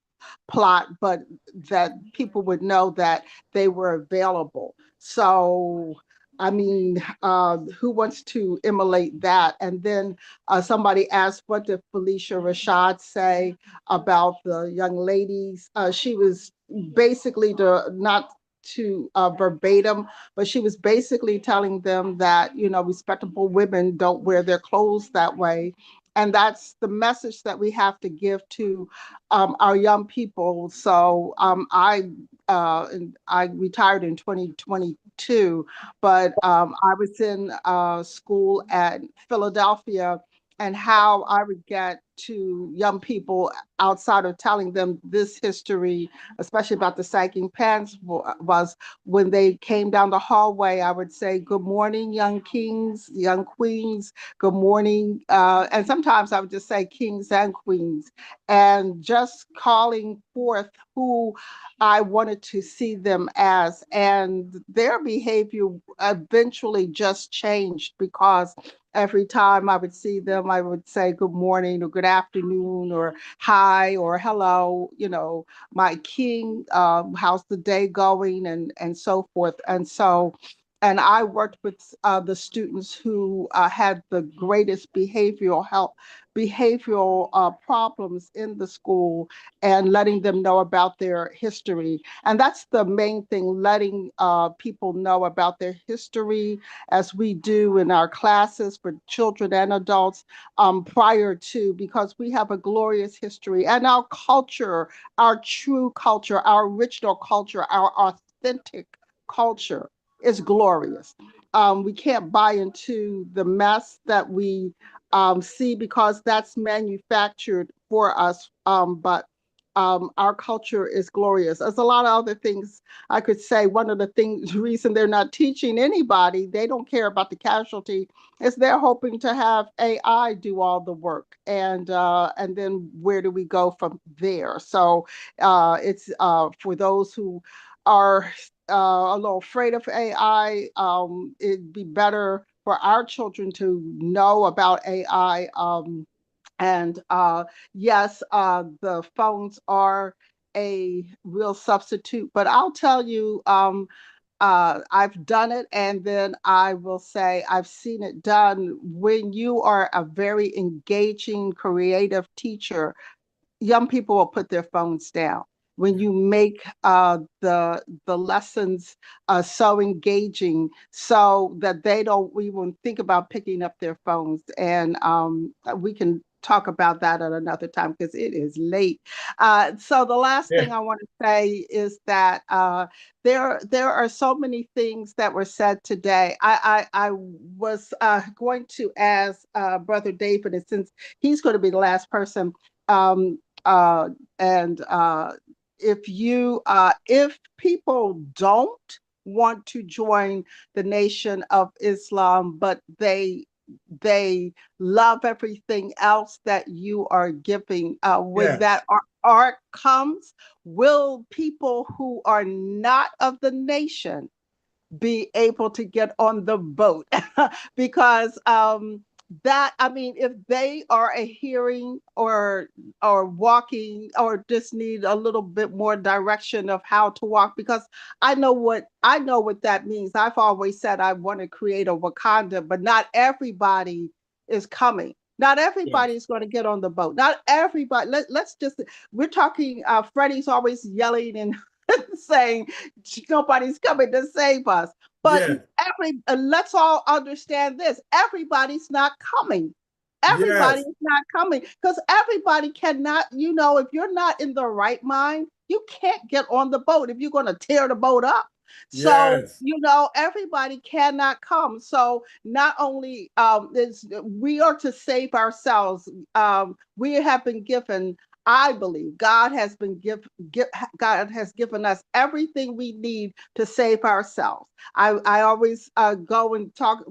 plot, but that people would know that they were available. So I mean, who wants to emulate that? And then somebody asked, what did Felicia Rashad say about the young ladies? She was basically not to verbatim, but she was basically telling them that, respectable women don't wear their clothes that way. And that's the message that we have to give to our young people. So I retired in 2022, but I was in school at Philadelphia, and how I would get to young people outside of telling them this history, especially about the sagging pants, was when they came down the hallway, I would say, good morning, young kings, young queens, good morning. And sometimes I would just say kings and queens, and just calling forth who I wanted to see them as. And their behavior eventually just changed, because every time I would see them, I would say good morning or good
afternoon or hi or hello, my king, how's the day going, and so forth. And I worked with the students who had the greatest behavioral problems in the school, and letting them know about their history. And that's the main thing, letting people know about their history, as we do in our classes for children and adults, prior to, because we have a glorious history, and our culture, our true culture, our original culture, our authentic culture is glorious. We can't buy into the mess that we see, because that's manufactured for us. But our culture is glorious. There's a lot of other things I could say. One of the reason they're not teaching anybody, they don't care about the casualty, is they're hoping to have AI do all the work. And then where do we go from there? So it's for those who are a little afraid of AI, it'd be better for our children to know about AI. And yes, the phones are a real substitute, but I'll tell you, I've done it, and then I will say I've seen it done. When you are a very engaging, creative teacher, young people will put their phones down. When you make the lessons so engaging, so that they don't even think about picking up their phones. And we can talk about that at another time, because it is late. So the last thing I want to say is that there are so many things that were said today. I was going to ask Brother David, and since he's going to be the last person, um, and if people don't want to join the Nation of Islam, but they love everything else that you are giving, when that arc comes, will people who are not of the nation be able to get on the boat? Because that, I mean, if they are a hearing or walking, or just need a little bit more direction of how to walk, because I know what that means. I've always said I want to create a Wakanda, but not everybody is coming. Not everybody is going to get on the boat. Not everybody. Let's just, we're talking, Freddie's always yelling and saying nobody's coming to save us. But let's all understand this. Everybody's not coming. Everybody's not coming, because everybody cannot, if you're not in the right mind, you can't get on the boat if you're going to tear the boat up. So, everybody cannot come. So not only we are to save ourselves, we have been given, I believe God has God has given us everything we need to save ourselves. I always go and talk,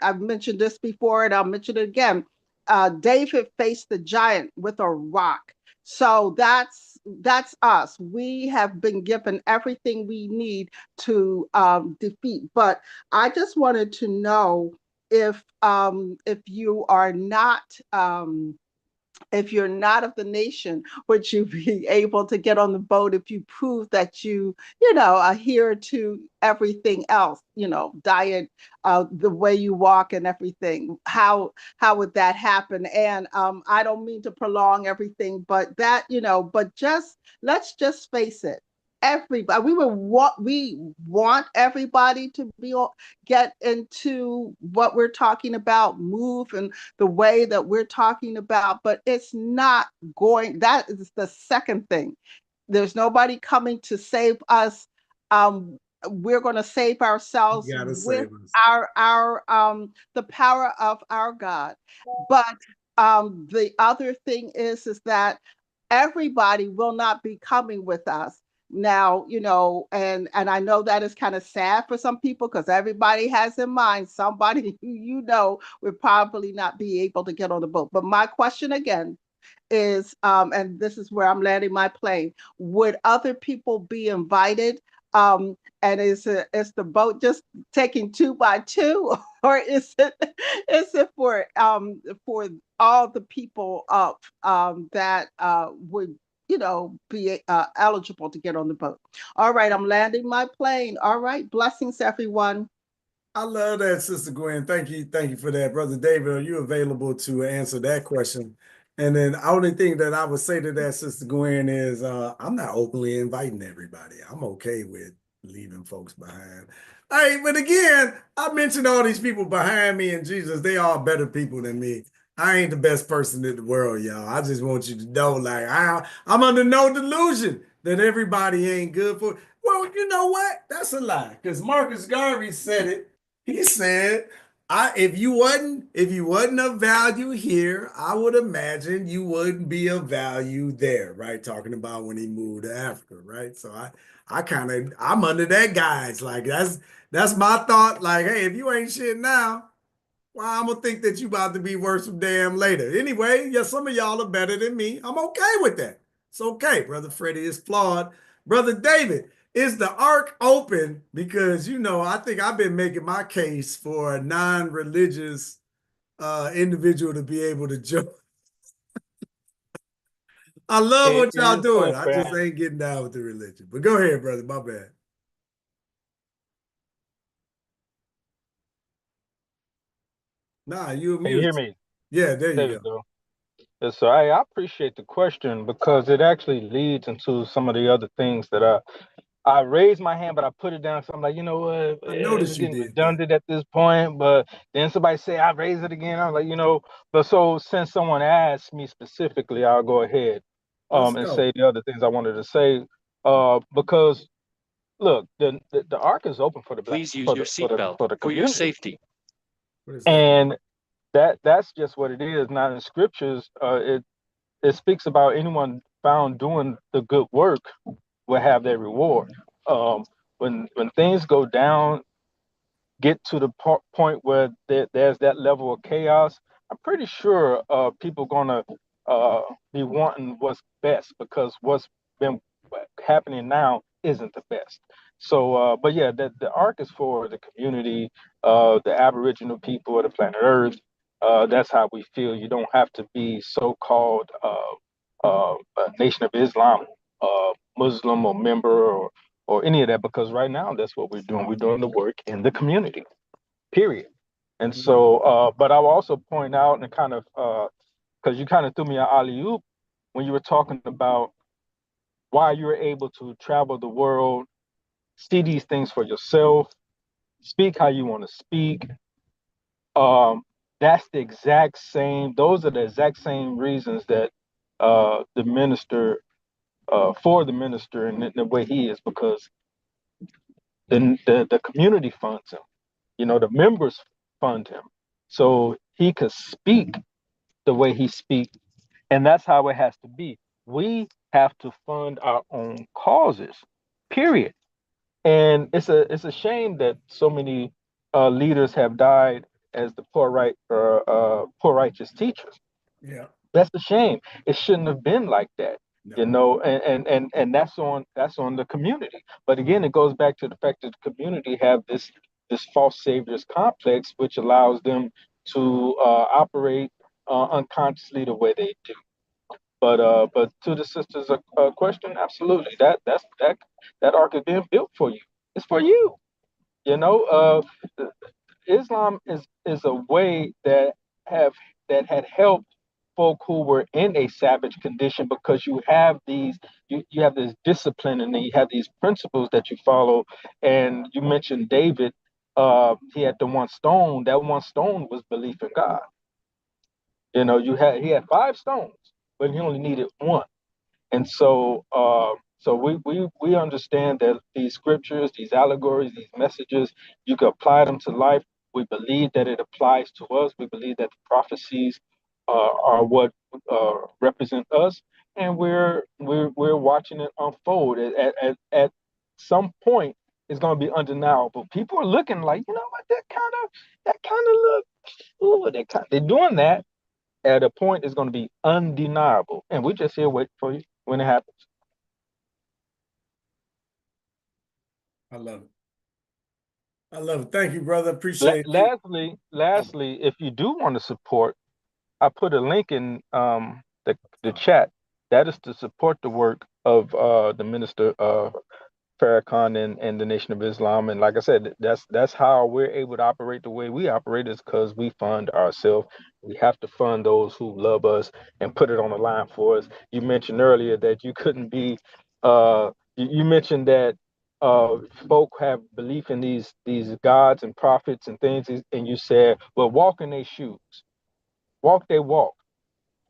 I've mentioned this before and I'll mention it again. David faced the giant with a rock. So that's us. We have been given everything we need to defeat. But I just wanted to know if you are not if you're not of the nation, would you be able to get on the boat if you prove that you adhere to everything else, diet, the way you walk and everything? How would that happen? And I don't mean to prolong everything, but let's just face it. Everybody, we want everybody to get into what we're talking about, move and the way that we're talking about, but it's not going. That is the second thing. There's nobody coming to save us. We're going to save ourselves with our the power of our God. But the other thing is that everybody will not be coming with us. Now, and I know that is kind of sad for some people, because everybody has in mind somebody who would probably not be able to get on the boat. But my question again is, and this is where I'm landing my plane, would other people be invited And is the boat just taking 2 by 2, or is it for all the people that would be eligible to get on the boat? All right, I'm landing my plane. All right, blessings, everyone.
I love that, Sister Gwen. Thank you for that. Brother David, are you available to answer that question? And then the only thing that I would say to that, Sister Gwen, is I'm not openly inviting everybody. I'm okay with leaving folks behind. Hey, but again, I mentioned all these people behind me and Jesus, they are better people than me. I ain't the best person in the world, y'all. I just want you to know, like, I'm under no delusion that everybody ain't good for. Well, you know what? That's a lie. Because Marcus Garvey said it. He said, if you wasn't of value here, I would imagine you wouldn't be of value there, right? Talking about when he moved to Africa, right? So I'm under that guise. Like that's my thought. Like, hey, if you ain't shit now, well, I'm gonna think that you about to be worse some damn later. Anyway, yeah, some of y'all are better than me. I'm okay with that. It's okay. Brother Freddie is flawed. Brother David, is the ark open? Because I think I've been making my case for a non-religious individual to be able to join. I love
It
what y'all
is
doing. I just
open.
ain't getting down with the religion. But go ahead, brother. My bad. Nah, you
Can you hear
mute.
me?
Yeah, there you
There we
go.
go. Yes, so I appreciate the question because it actually leads into some of the other things that I raised my hand, but I put it down. So I'm like, you know what?
I
It's
noticed you
getting
did that.
redundant at this point. But then somebody say I raise it again. I'm like, But so since someone asked me specifically, I'll go ahead
Let's
and
go.
say the other things I wanted to say. Because look, the ark is open for the black for the community.
What is that?
And that's just what it is. Now in scriptures, it speaks about anyone found doing the good work will have their reward. Um, when things go down, get to the point where there's that level of chaos, I'm pretty sure people gonna be wanting what's best because what's been happening now isn't the best. So, but yeah, the arc is for the community, the Aboriginal people of the planet Earth. That's how we feel. You don't have to be so-called a Nation of Islam, Muslim or member or any of that, because right now that's what we're doing. We're doing the work in the community, period. And so, but I'll also point out and kind of, because you kind of threw me an alley oop when you were talking about why you're able to travel the world, see these things for yourself, speak how you want to speak. That's the exact same, those are the exact same reasons that the minister, for the minister and the way he is, because the community funds him. The members fund him. So he could speak the way he speaks. And that's how it has to be. We have to fund our own causes, period. And it's a shame that so many leaders have died as the poor righteous teachers.
Yeah.
That's a shame. It shouldn't have been like that, and that's on the community. But again, it goes back to the fact that the community have this false saviors complex, which allows them to operate unconsciously the way they do. But to the sisters' question, absolutely, that ark is being built for you. It's for you. You know, Islam is a way that had helped folk who were in a savage condition, because you have this discipline and you have these principles that you follow. And you mentioned David, he had the one stone. That one stone was belief in God. He had 5 stones, but he only needed one. And so we understand that these scriptures, these allegories, these messages, you can apply them to life. We believe that it applies to us. We believe that the prophecies are what represent us, and we're watching it unfold. At some point, it's going to be undeniable. People are looking like, you know what, that kind of look. Ooh, they're doing that. At a point, it's going to be undeniable, and we're just here waiting for you when it happens.
I love it. I love it. Thank you, brother. Appreciate you.
Lastly, if you do want to support, I put a link in the chat. That is to support the work of the minister Farrakhan and the Nation of Islam. And like I said, that's how we're able to operate the way we operate, is because we fund ourselves. We have to fund those who love us and put it on the line for us. You mentioned earlier that you couldn't be you mentioned that folk have belief in these gods and prophets and things, and you said, well, walk in their shoes, walk their walk.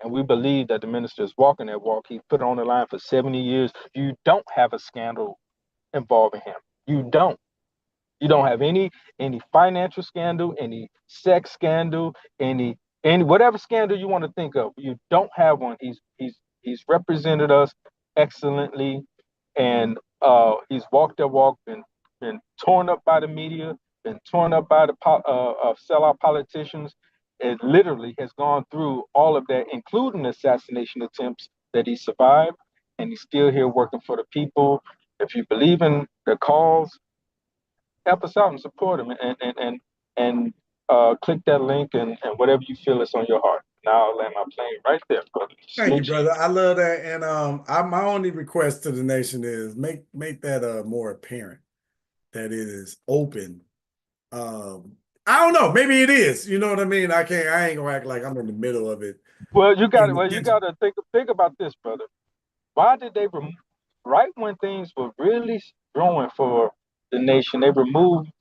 And we believe that the minister is walking that walk. He put it on the line for 70 years. You don't have a scandal involving him. You don't. You don't have any financial scandal, any sex scandal, any whatever scandal you want to think of. You don't have one. He's represented us excellently, and he's walked that walk, been torn up by the media, been torn up by the sellout politicians. It literally has gone through all of that, including assassination attempts that he survived, and he's still here working for the people. If you believe in the cause, help us out and support him, and click that link and whatever you feel is on your heart. Now I'll land my plane right there, brother.
Thank you, brother. I love that. And my only request to the nation is make that more apparent that it is open. I don't know. Maybe it is. You know what I mean? I ain't gonna act like I'm in the middle of it.
Well, you got to think about this, brother. Why did they remove, right when things were really growing for the nation, they removed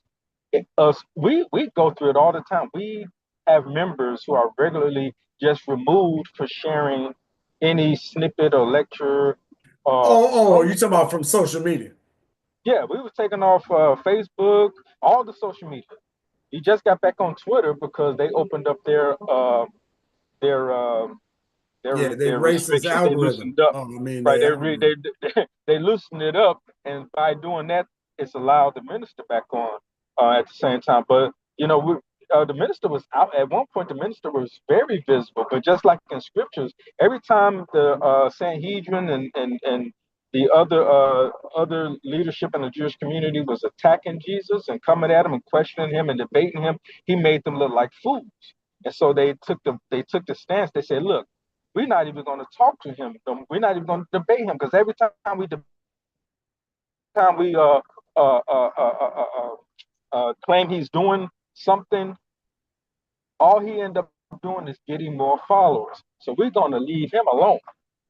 us? We go through it all the time. We have members who are regularly just removed for sharing any snippet or lecture.
You talking about from social media?
Yeah, we were taken off Facebook, all the social media. He just got back on Twitter because they opened up their their
racist
restrictions. They
algorithm.
loosened up.
I mean,
Right, they loosened it up, and by doing that, it's allowed the minister back on at the same time. But you know, the minister was out at one point. The minister was very visible, but just like in scriptures, every time the Sanhedrin and the other leadership in the Jewish community was attacking Jesus and coming at him and questioning him and debating him, he made them look like fools. And so they took the stance. They said, look, we're not even going to talk to him. We're not even going to debate him, because every time we claim he's doing something, all he end up doing is getting more followers. So we're going to leave him alone.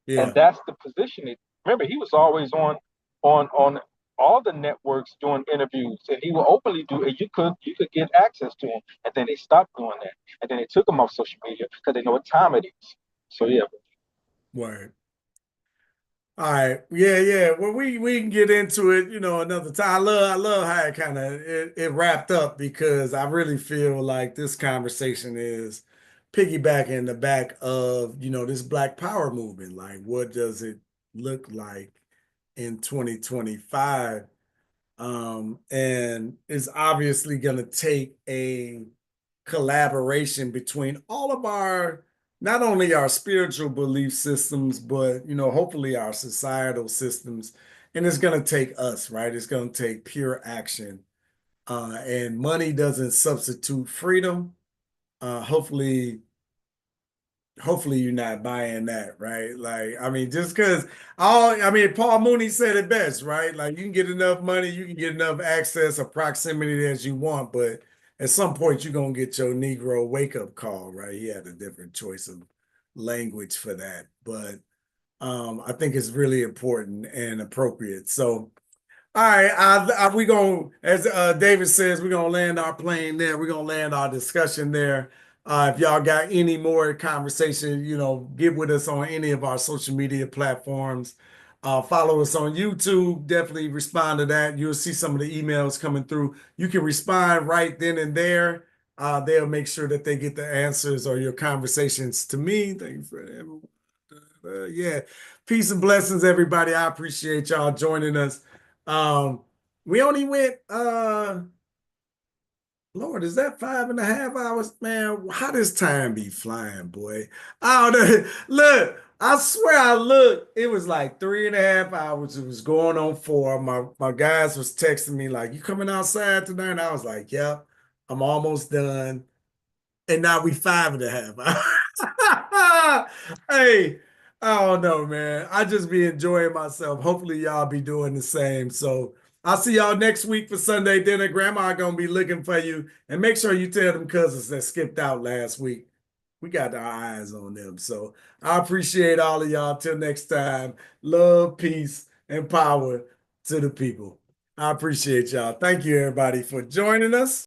Yeah.
And that's the position. Remember, he was always on all the networks doing interviews, and he will openly do it. You could get access to him, and then they stopped doing that, and then they took him off social media because they know what time it is. So yeah.
Word. All right. Yeah. Well, we can get into it, another time. I love how it kind of it wrapped up, because I really feel like this conversation is piggybacking the back of, this Black Power movement. Like, what does it look like in 2025? And it's obviously going to take a collaboration between all of our, not only our spiritual belief systems, but hopefully our societal systems. And it's going to take us, right? It's going to take pure action. And money doesn't substitute freedom. Hopefully you're not buying that, right? Like, I mean, just because Paul Mooney said it best, right? Like, you can get enough money, you can get enough access or proximity as you want, but at some point you're gonna get your Negro wake-up call, right? He had a different choice of language for that. But I think it's really important and appropriate. So all right, we gonna, as David says, we're gonna land our plane there. We're gonna land our discussion there. If y'all got any more conversation, get with us on any of our social media platforms. Follow us on YouTube. Definitely respond to that. You'll see some of the emails coming through. You can respond right then and there. They'll make sure that they get the answers or your conversations to me. Thank you for that. Yeah. Peace and blessings, everybody. I appreciate y'all joining us. We only went, Lord, is that 5.5 hours? Man, how does time be flying, boy? I don't know. Look, I swear I looked, it was like 3.5 hours. It was going on 4. My guys was texting me like, you coming outside tonight? And I was like, yep, I'm almost done. And now we 5.5 hours. Hey, I don't know, man. I just be enjoying myself. Hopefully y'all be doing the same. So I'll see y'all next week for Sunday dinner. Grandma gonna be looking for you. And make sure you tell them cousins that skipped out last week. We got our eyes on them. So I appreciate all of y'all. Till next time, love, peace, and power to the people. I appreciate y'all. Thank you, everybody, for joining us.